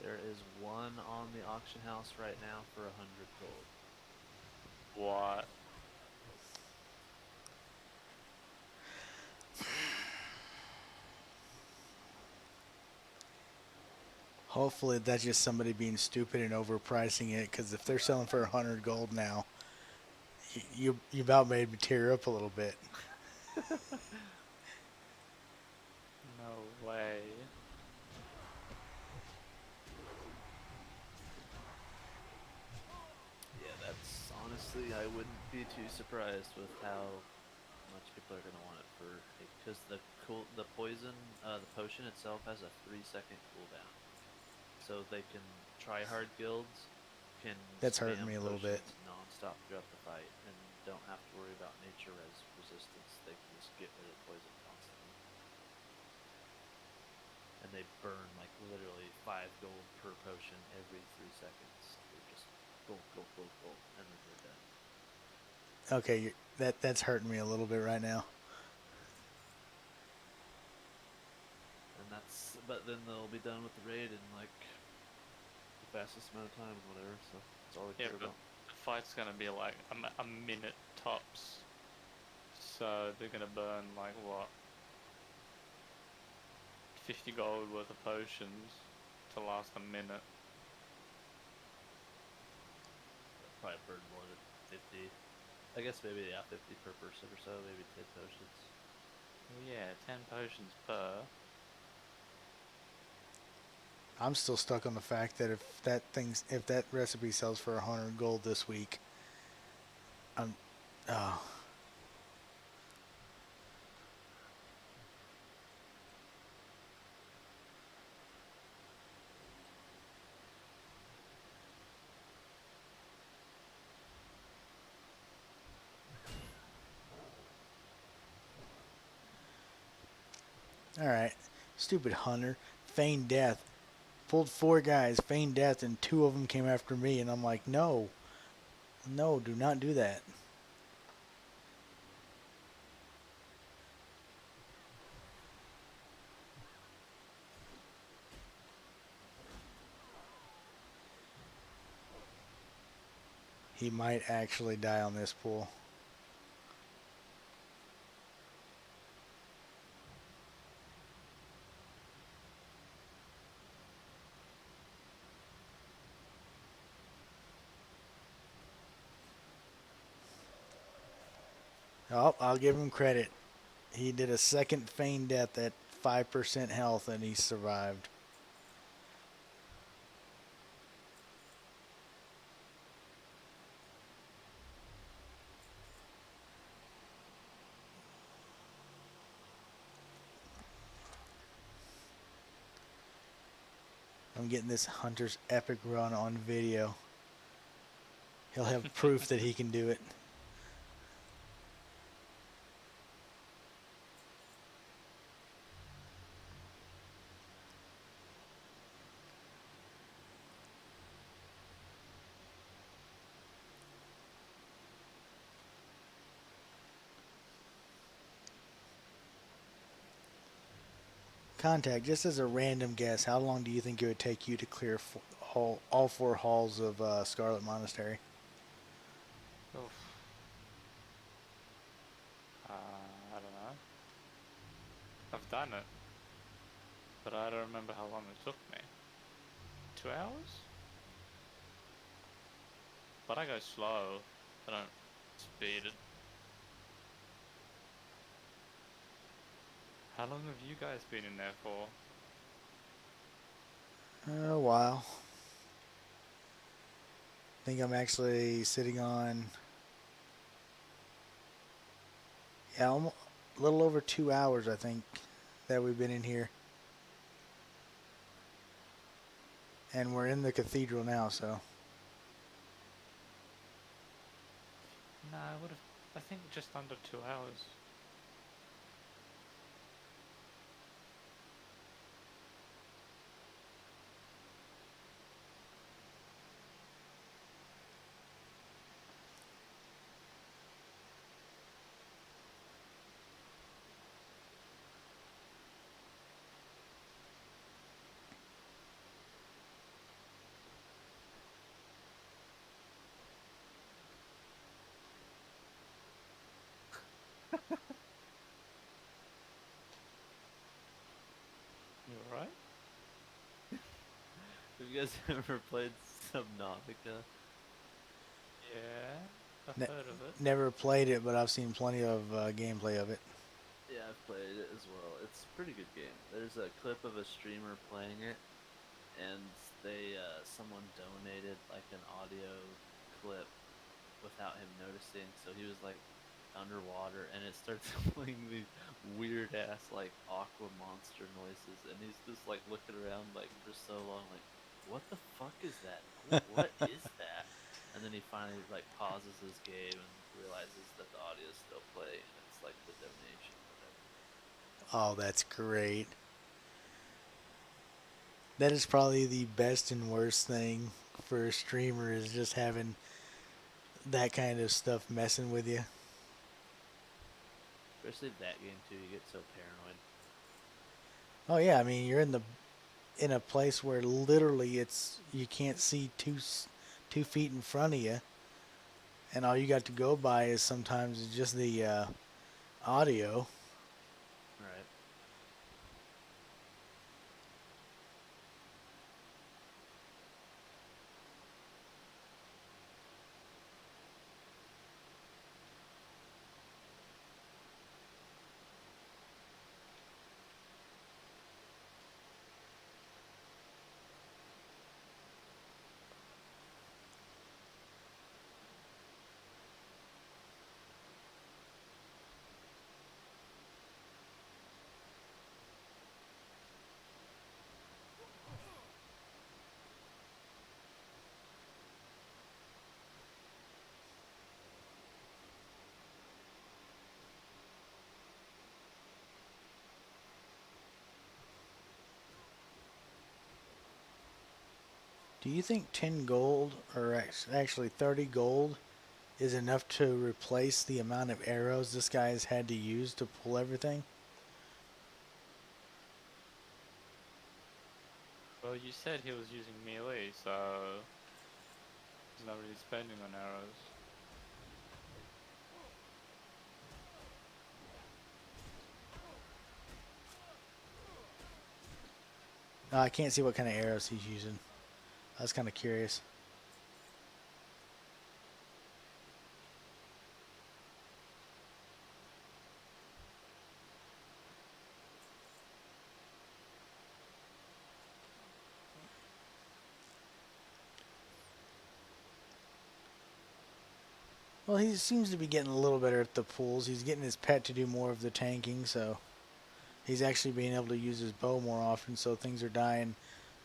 There is one on the auction house right now for 100 gold. What? Hopefully that's just somebody being stupid and overpricing it. Because if they're selling for 100 gold now, you about made me tear up a little bit. No way. Yeah, that's honestly, I wouldn't be too surprised with how much people are gonna want it for, because the poison, the potion itself has a 3-second cooldown, so they can try hard guilds can That's hurting spam me a little bit. potions non-stop throughout the fight and don't have to worry about nature res resistance. They can just get rid of poison constantly, and they burn like literally 5 gold per potion every 3 seconds. They're just gold, gold, gold, gold, and then they're done. Okay, that's hurting me a little bit right now. And but then they'll be done with the raid in like the fastest amount of time, whatever. So that's all I Yeah, care but about. the fight's gonna be like a minute tops. So they're gonna burn like what? 50 gold worth of potions to last a minute. Probably burn more than 50. I guess maybe, yeah, 50 per person or so, maybe 10 potions. Well, yeah, 10 potions per. I'm still stuck on the fact that if that recipe sells for 100 gold this week, I'm oh. All right, stupid hunter, feigned death, pulled 4 guys, feigned death, and 2 of them came after me, and I'm like, no, no, do not do that. He might actually die on this pool. Oh, I'll give him credit. He did a second feigned death at 5% health, and he survived. I'm getting this hunter's epic run on video. He'll have proof that he can do it. Contact, just as a random guess, how long do you think it would take you to clear all 4 halls of Scarlet Monastery? Oof. I don't know. I've done it, but I don't remember how long it took me. 2 hours? But I go slow. I don't speed it. How long have you guys been in there for? A while. I think I'm actually sitting on, yeah, almost, a little over 2 hours, I think, that we've been in here. And we're in the cathedral now, so. No, I would have. I think just under 2 hours. You alright? Have you guys ever played Subnautica? Yeah, I've Ne- heard of it. Never played it, but I've seen plenty of gameplay of it. Yeah, I've played it as well. It's a pretty good game. There's a clip of a streamer playing it, and someone donated like an audio clip without him noticing. So he was like underwater, and it starts playing these weird ass like aqua monster noises, and he's just like looking around like for so long, like what the fuck is that? What is that? And then he finally like pauses his game and realizes that the audio is still playing, and it's like the donation or whatever. Oh, that's great. That is probably the best and worst thing for a streamer is just having that kind of stuff messing with you. Especially that game too, you get so paranoid. Oh yeah, I mean you're in a place where literally it's you can't see 2 feet in front of you, and all you got to go by is sometimes just the audio. Right. Do you think 10 gold, or actually 30 gold, is enough to replace the amount of arrows this guy has had to use to pull everything? Well, you said he was using melee, so he's not really spending on arrows. No, I can't see what kind of arrows he's using. I was kind of curious. Well, he seems to be getting a little better at the pulls. He's getting his pet to do more of the tanking, so he's actually being able to use his bow more often, so things are dying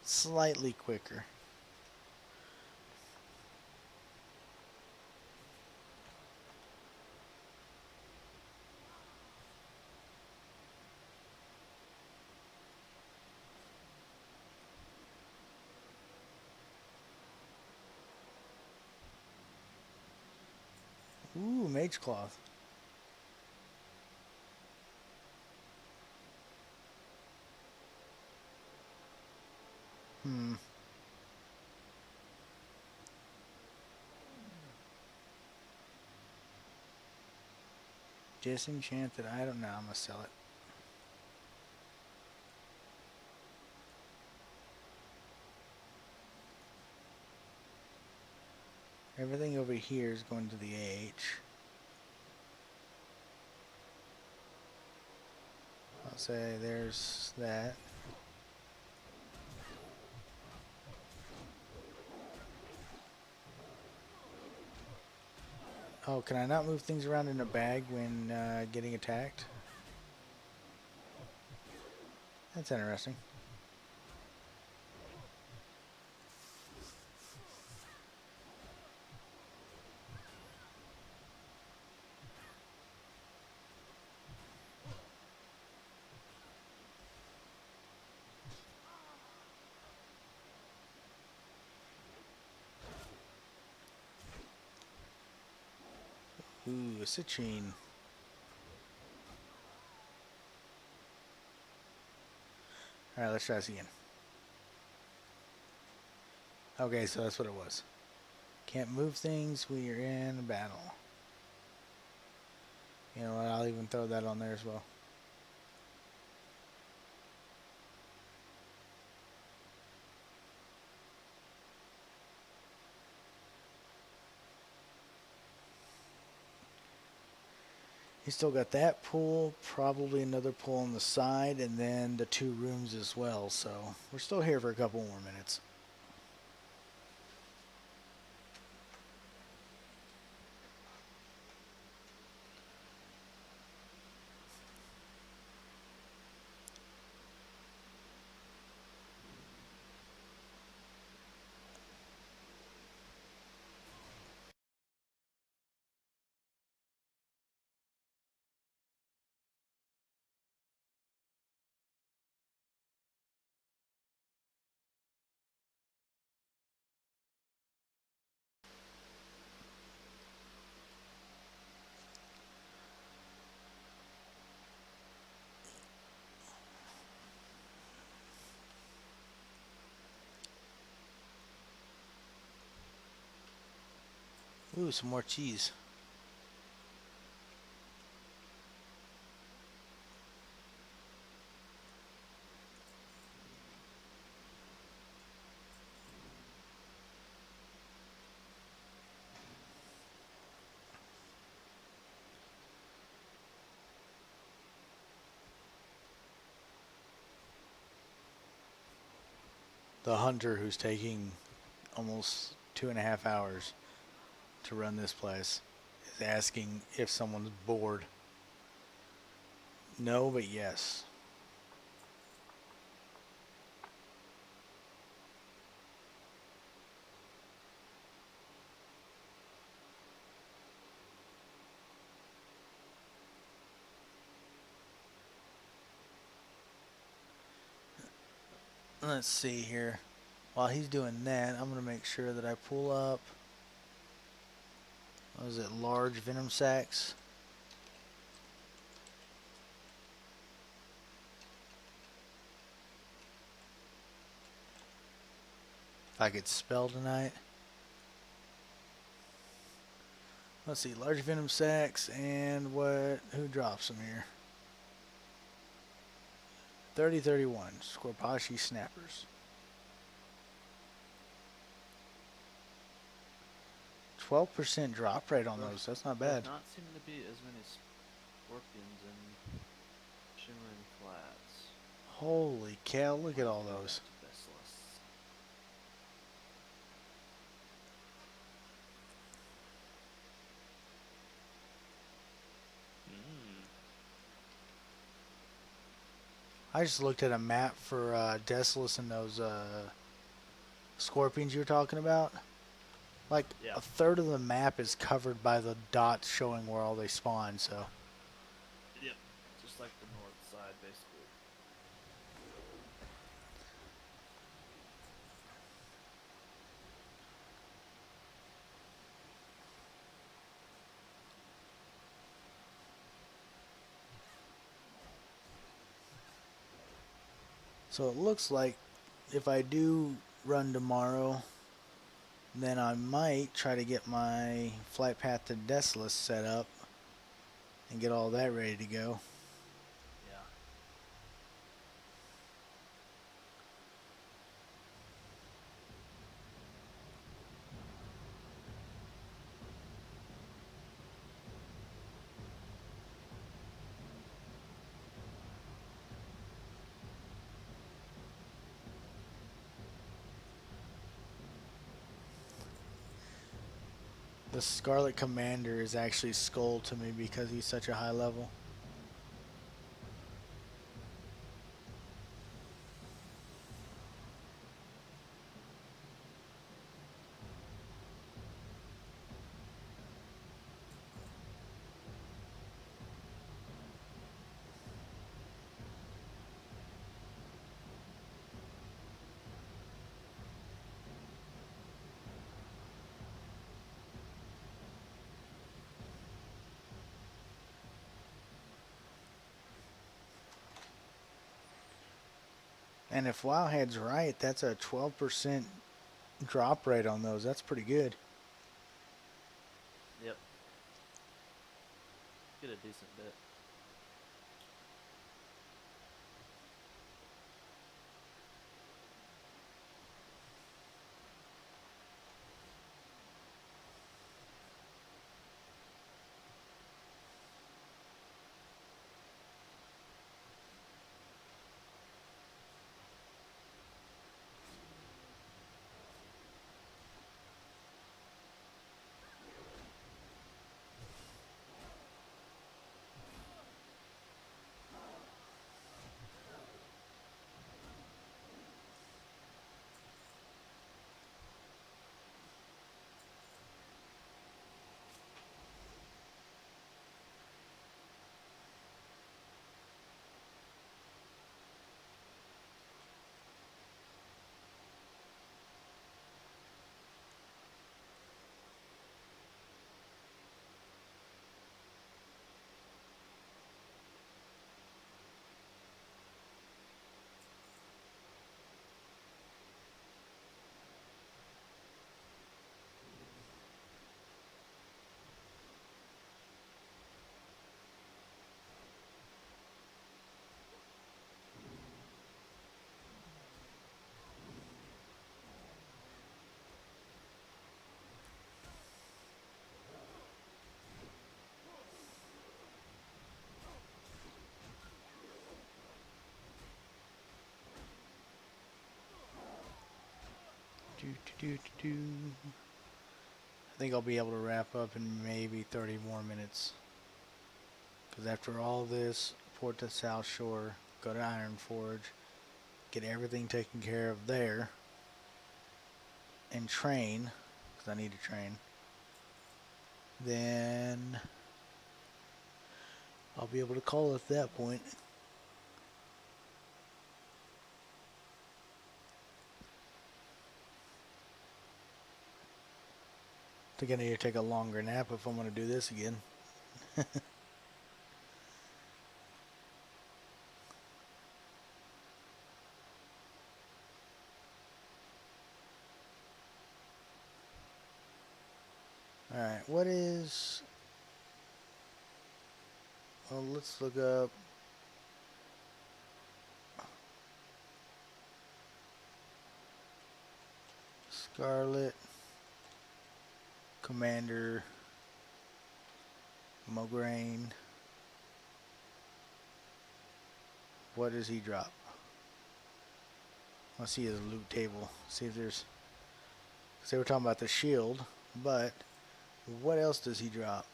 slightly quicker. Ooh, mage cloth. Hmm. Disenchanted item. Now I'm gonna sell it. Everything over here is going to the AH. I'll say there's that. Oh, can I not move things around in a bag when getting attacked? That's interesting. Ooh, a citrine. Alright, let's try this again. Okay, so that's what it was. Can't move things when you're in a battle. You know what, I'll even throw that on there as well. He's still got that pool, probably another pool on the side, and then the 2 rooms as well. So we're still here for a couple more minutes. Ooh, some more cheese. The hunter who's taking almost 2.5 hours to run this place is asking if someone's bored. No, but yes. Let's see here. While he's doing that, I'm going to make sure that I pull up, what is it, large venom sacs. If I could spell tonight. Let's see, large venom sacs and who drops them here? 3031, Scorpashi snappers. 12% drop rate on those, that's not bad. Does not seem to be as many scorpions in Shimmering Flats. Holy cow, look at all those. Bestless. I just looked at a map for Desolus and those scorpions you were talking about. Like, Yeah. a third of the map is covered by the dots showing where all they spawn, so. Yep. Just like the north side, basically. So it looks like if I do run tomorrow, then I might try to get my flight path to Desolus set up and get all that ready to go. Yeah. The Scarlet Commander is actually Skull to me because he's such a high level. And if Wildhead's right, that's a 12% drop rate on those. That's pretty good. Yep. Get a decent bit. I think I'll be able to wrap up in maybe 30 more minutes. Because after all this, port to Southshore, go to Iron Forge, get everything taken care of there, and train, because I need to train. Then I'll be able to call at that point. I think I need to take a longer nap if I'm going to do this again. Alright, what is... Well, let's look up... Scarlet Commander Mograine. What does he drop? Let's see his loot table. See if there's... Because they were talking about the shield, but what else does he drop?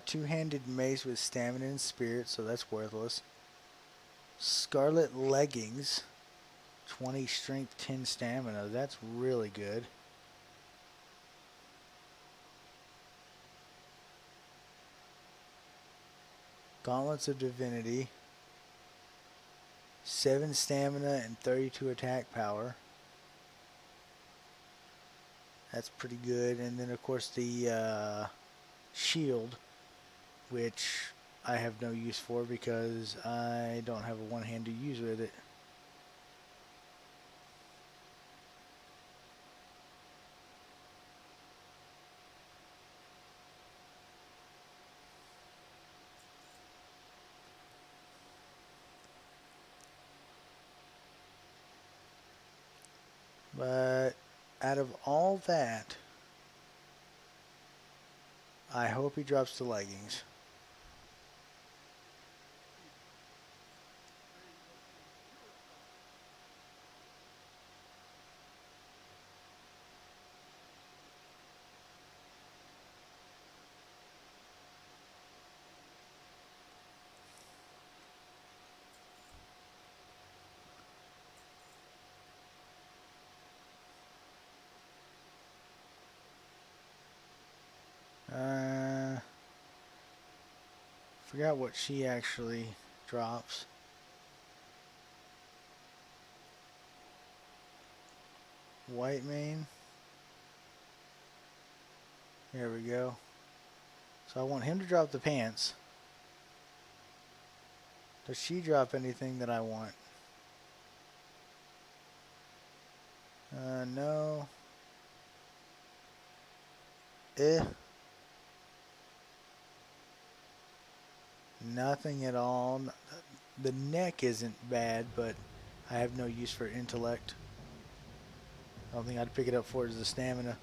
Two-handed mace with stamina and spirit, so that's worthless. Scarlet leggings, 20 strength, 10 stamina. That's really good. Gauntlets of Divinity, 7 stamina and 32 attack power. That's pretty good. And then of course the shield, which I have no use for because I don't have a one-hand to use with it. But out of all that, I hope he drops the leggings. Forgot what she actually drops. White mane. There we go. So I want him to drop the pants. Does she drop anything that I want? No. Nothing at all. The neck isn't bad, but I have no use for intellect. I don't think I'd pick it up for is the stamina.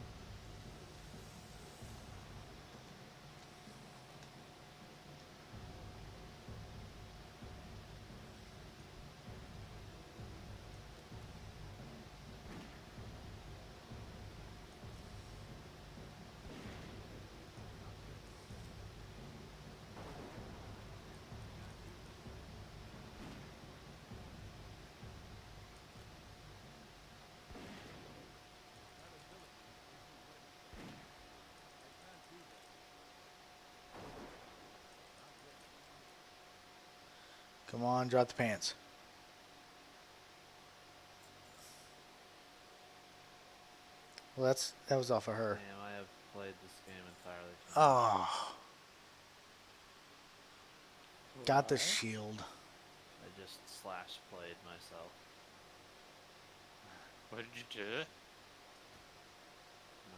Come on, drop the pants. Well, that was off of her. Damn, I have played this game entirely. Oh, got the What? shield. I just slash played myself. What did you do?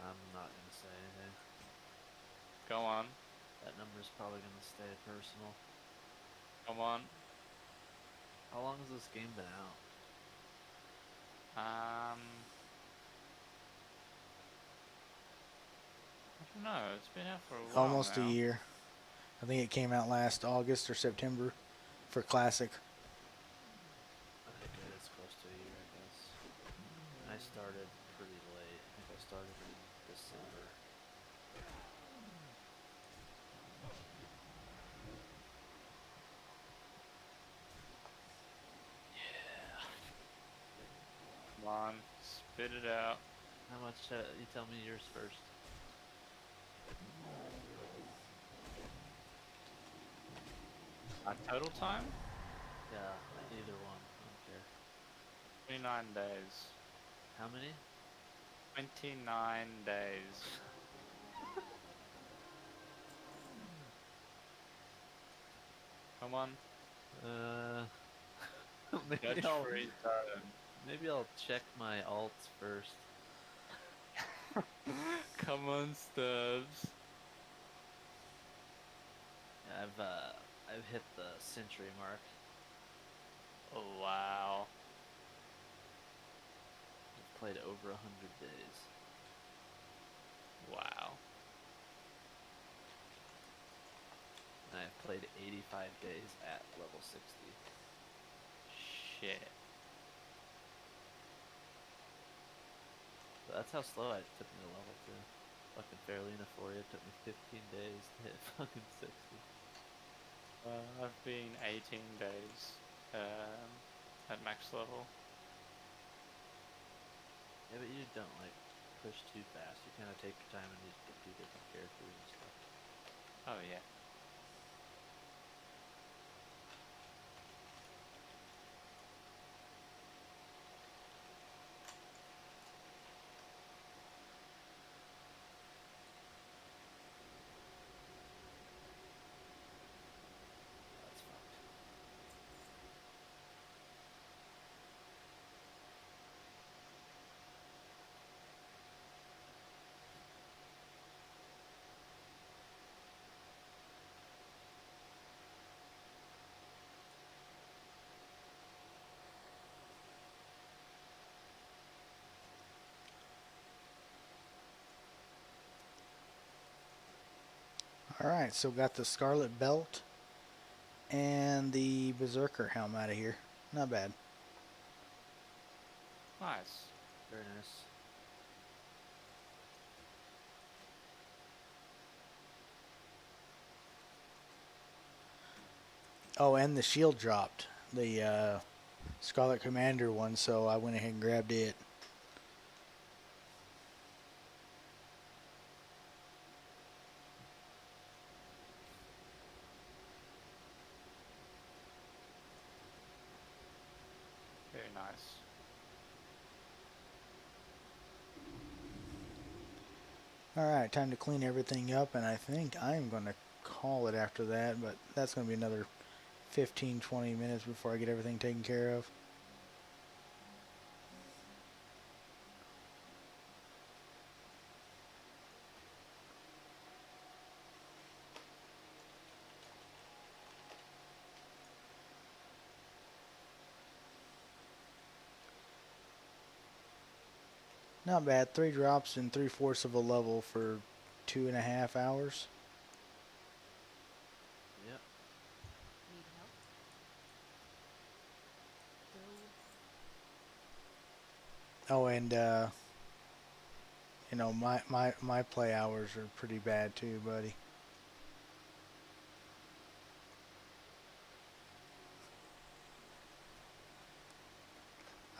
I'm not gonna say anything. Go on. That number's probably gonna stay personal. Come on. How long has this game been out? I don't know. It's been out for a while Almost a now. year. I think it came out last August or September for Classic. I think it is close to a year, I guess. I started pretty late. I think I started in December. Yeah. Come on, spit it out. How much? You tell me yours first. Total time? Yeah, either one. I don't care. 29 days. How many? 29 days. Come on. Uh, Judge free zone. maybe I'll check my alts first. Come on, Stubbs. Yeah, I've hit the century mark. Oh, wow. I've played over 100 days. Wow. And I've played 85 days at level 60. Shit. But that's how slow it took me to level 2. Fucking Fairlina for you took me 15 days to hit fucking 60. I've been 18 days at max level. Yeah, but you don't like push too fast. You kind of take your time and you get two different characters and stuff. Oh, yeah. That's fucked. Alright, so got the Scarlet Belt and the Berserker helm out of here. Not bad. Nice. Very nice. Oh, and the shield dropped. The Scarlet Commander one, so I went ahead and grabbed it. Very nice. Alright, time to clean everything up, and I think I'm going to call it after that, but that's going to be another 15-20 minutes before I get everything taken care of. Not bad. 3 drops and 3/4 of a level for 2.5 hours. Yep. Need help? Go. Oh, and you know, my play hours are pretty bad too, buddy.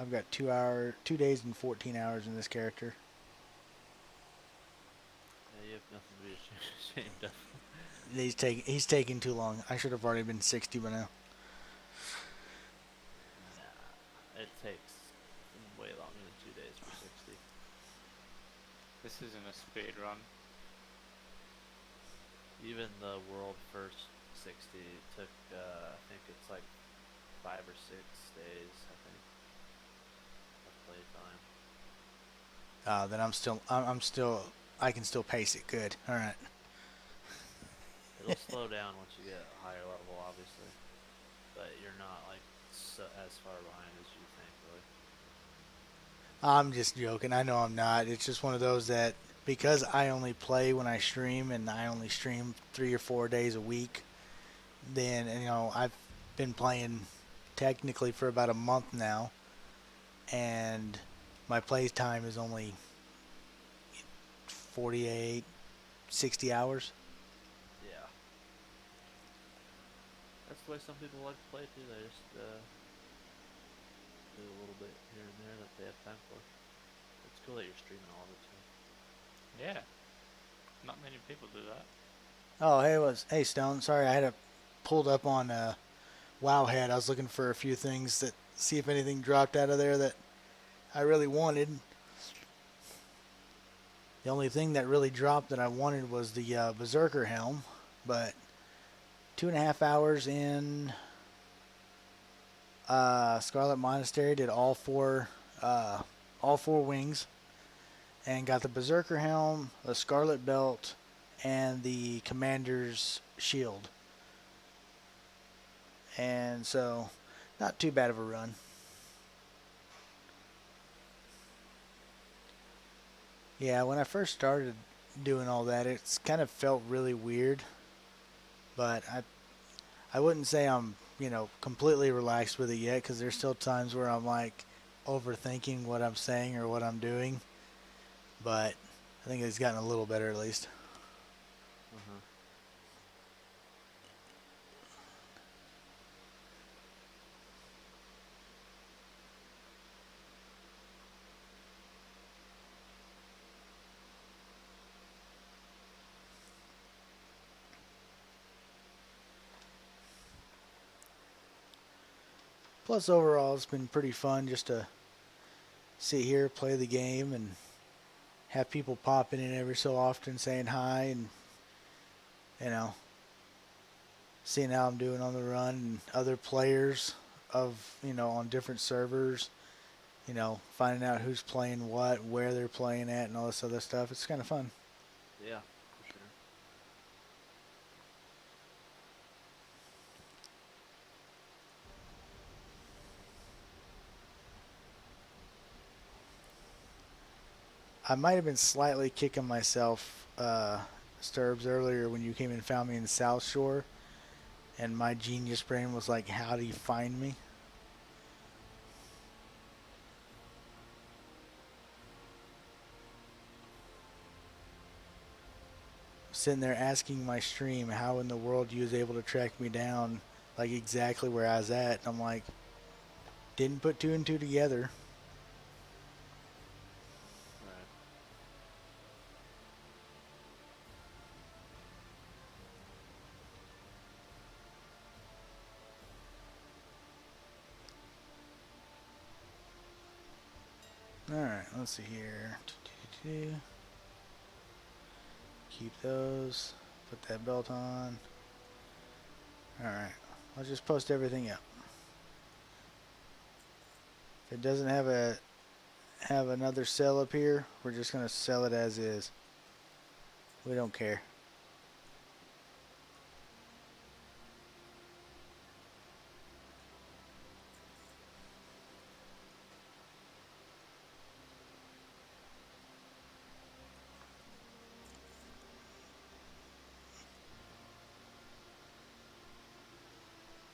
I've got 2 days and 14 hours in this character. Yeah, you have nothing to be ashamed of. He's taking too long. I should have already been 60 by now. Nah, it takes way longer than 2 days for 60. This isn't a speed run. Even the world first 60 took, I think it's like 5 or 6 days, I think, of play time. Then I can still pace it good. All right. It'll slow down once you get a higher level, obviously, but you're not like as far behind as you think, really. I'm just joking. I know I'm not. It's just one of those that because I only play when I stream, and I only stream 3 or 4 days a week, then, you know, I've been playing technically for about a month now, and my play time is only 48, 60 hours. Yeah. That's the way some people like to play too. They just do a little bit here and there that they have time for. It's cool that you're streaming all of it too. Yeah. Not many people do that. Oh, hey Stone. Sorry, I had it pulled up on Wowhead. I was looking for a few things that see if anything dropped out of there that I really wanted. The only thing that really dropped that I wanted was the Berserker helm, but 2.5 hours in Scarlet Monastery, did all four wings, and got the Berserker helm, the Scarlet belt, and the Commander's shield. And so, not too bad of a run. Yeah, when I first started doing all that, it's kind of felt really weird, but I wouldn't say I'm, completely relaxed with it yet, because there's still times where I'm like overthinking what I'm saying or what I'm doing, but I think it's gotten a little better at least. Uh-huh. Plus, overall, it's been pretty fun just to sit here, play the game, and have people popping in every so often saying hi, and, you know, seeing how I'm doing on the run, and other players on different servers, finding out who's playing what, where they're playing at, and all this other stuff. It's kind of fun. Yeah, for sure. I might have been slightly kicking myself, Sturbs, earlier when you came and found me in Southshore, and my genius brain was like, how do you find me? Sitting there asking my stream how in the world you was able to track me down, like exactly where I was at. I'm like, didn't put two and two together. Right. Alright, let's see here. Keep those. Put that belt on. Alright, I'll just post everything up. If it doesn't have another cell up here, we're just gonna sell it as is. We don't care.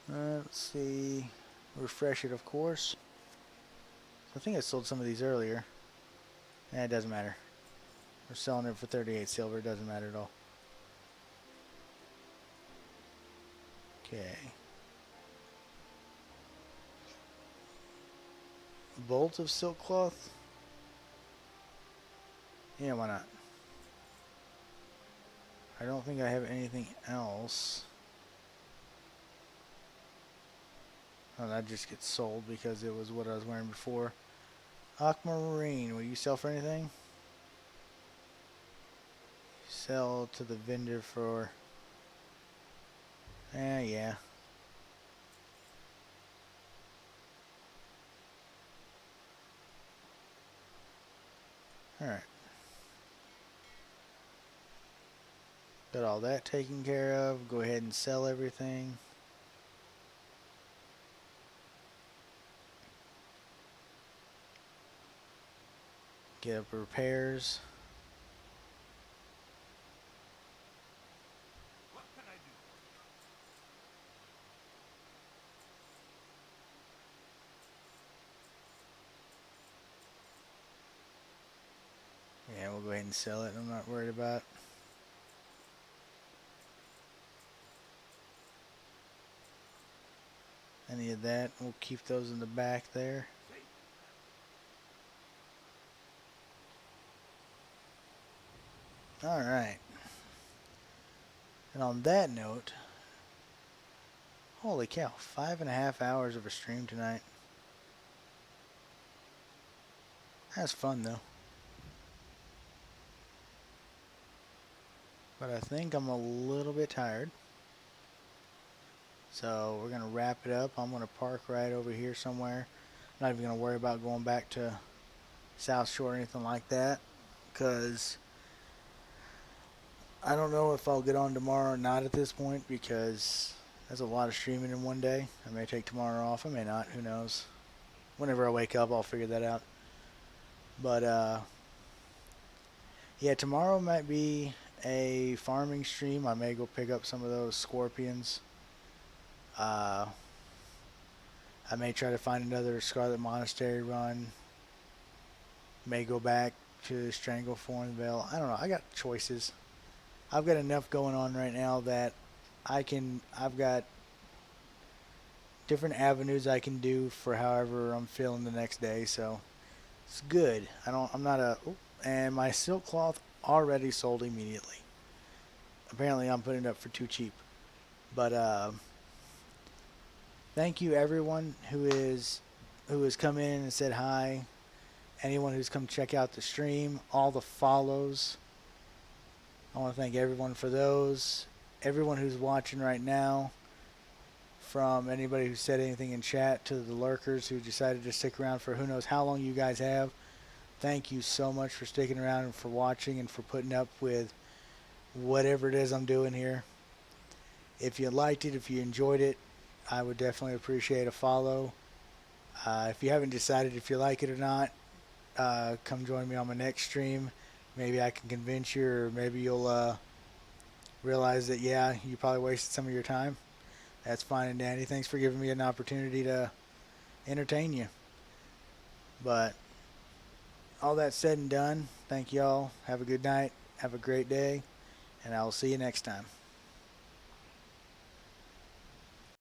Let's see. Refresh it, of course. I think I sold some of these earlier. It doesn't matter. We're selling it for 38 silver. It doesn't matter at all. Okay. Bolt of silk cloth? Yeah, why not? I don't think I have anything else. Oh, that just gets sold because it was what I was wearing before. Aquamarine, will you sell for anything? Sell to the vendor for... yeah. Alright. Got all that taken care of. Go ahead and sell everything. Get up repairs. ahead and sell it. I'm not worried about any of that. We'll keep those in the back there. Alright. And on that note, holy cow, 5.5 hours of a stream tonight. That's fun though. But I think I'm a little bit tired. So we're going to wrap it up. I'm going to park right over here somewhere. Not even going to worry about going back to Southshore or anything like that. Because I don't know if I'll get on tomorrow or not at this point. Because that's a lot of streaming in one day. I may take tomorrow off. I may not. Who knows. Whenever I wake up, I'll figure that out. But, yeah, tomorrow might be a farming stream. I may go pick up some of those scorpions. I may try to find another Scarlet Monastery run. May go back to Stranglethorn Vale. I don't know. I got choices. I've got enough going on right now that I've got different avenues I can do for however I'm feeling the next day. So it's good. And my silk cloth already sold immediately. Apparently I'm putting it up for too cheap. But thank you everyone who has come in and said hi. Anyone who's come check out the stream, all the follows. I want to thank everyone for those. Everyone who's watching right now, from anybody who said anything in chat to the lurkers who decided to stick around for who knows how long you guys have. Thank you so much for sticking around and for watching and for putting up with whatever it is I'm doing here. If you liked it, if you enjoyed it, I would definitely appreciate a follow. If you haven't decided if you like it or not, come join me on my next stream. Maybe I can convince you, or maybe you'll realize that, yeah, you probably wasted some of your time. That's fine and dandy. Thanks for giving me an opportunity to entertain you. But all that said and done, thank y'all. Have a good night. Have a great day. And I will see you next time.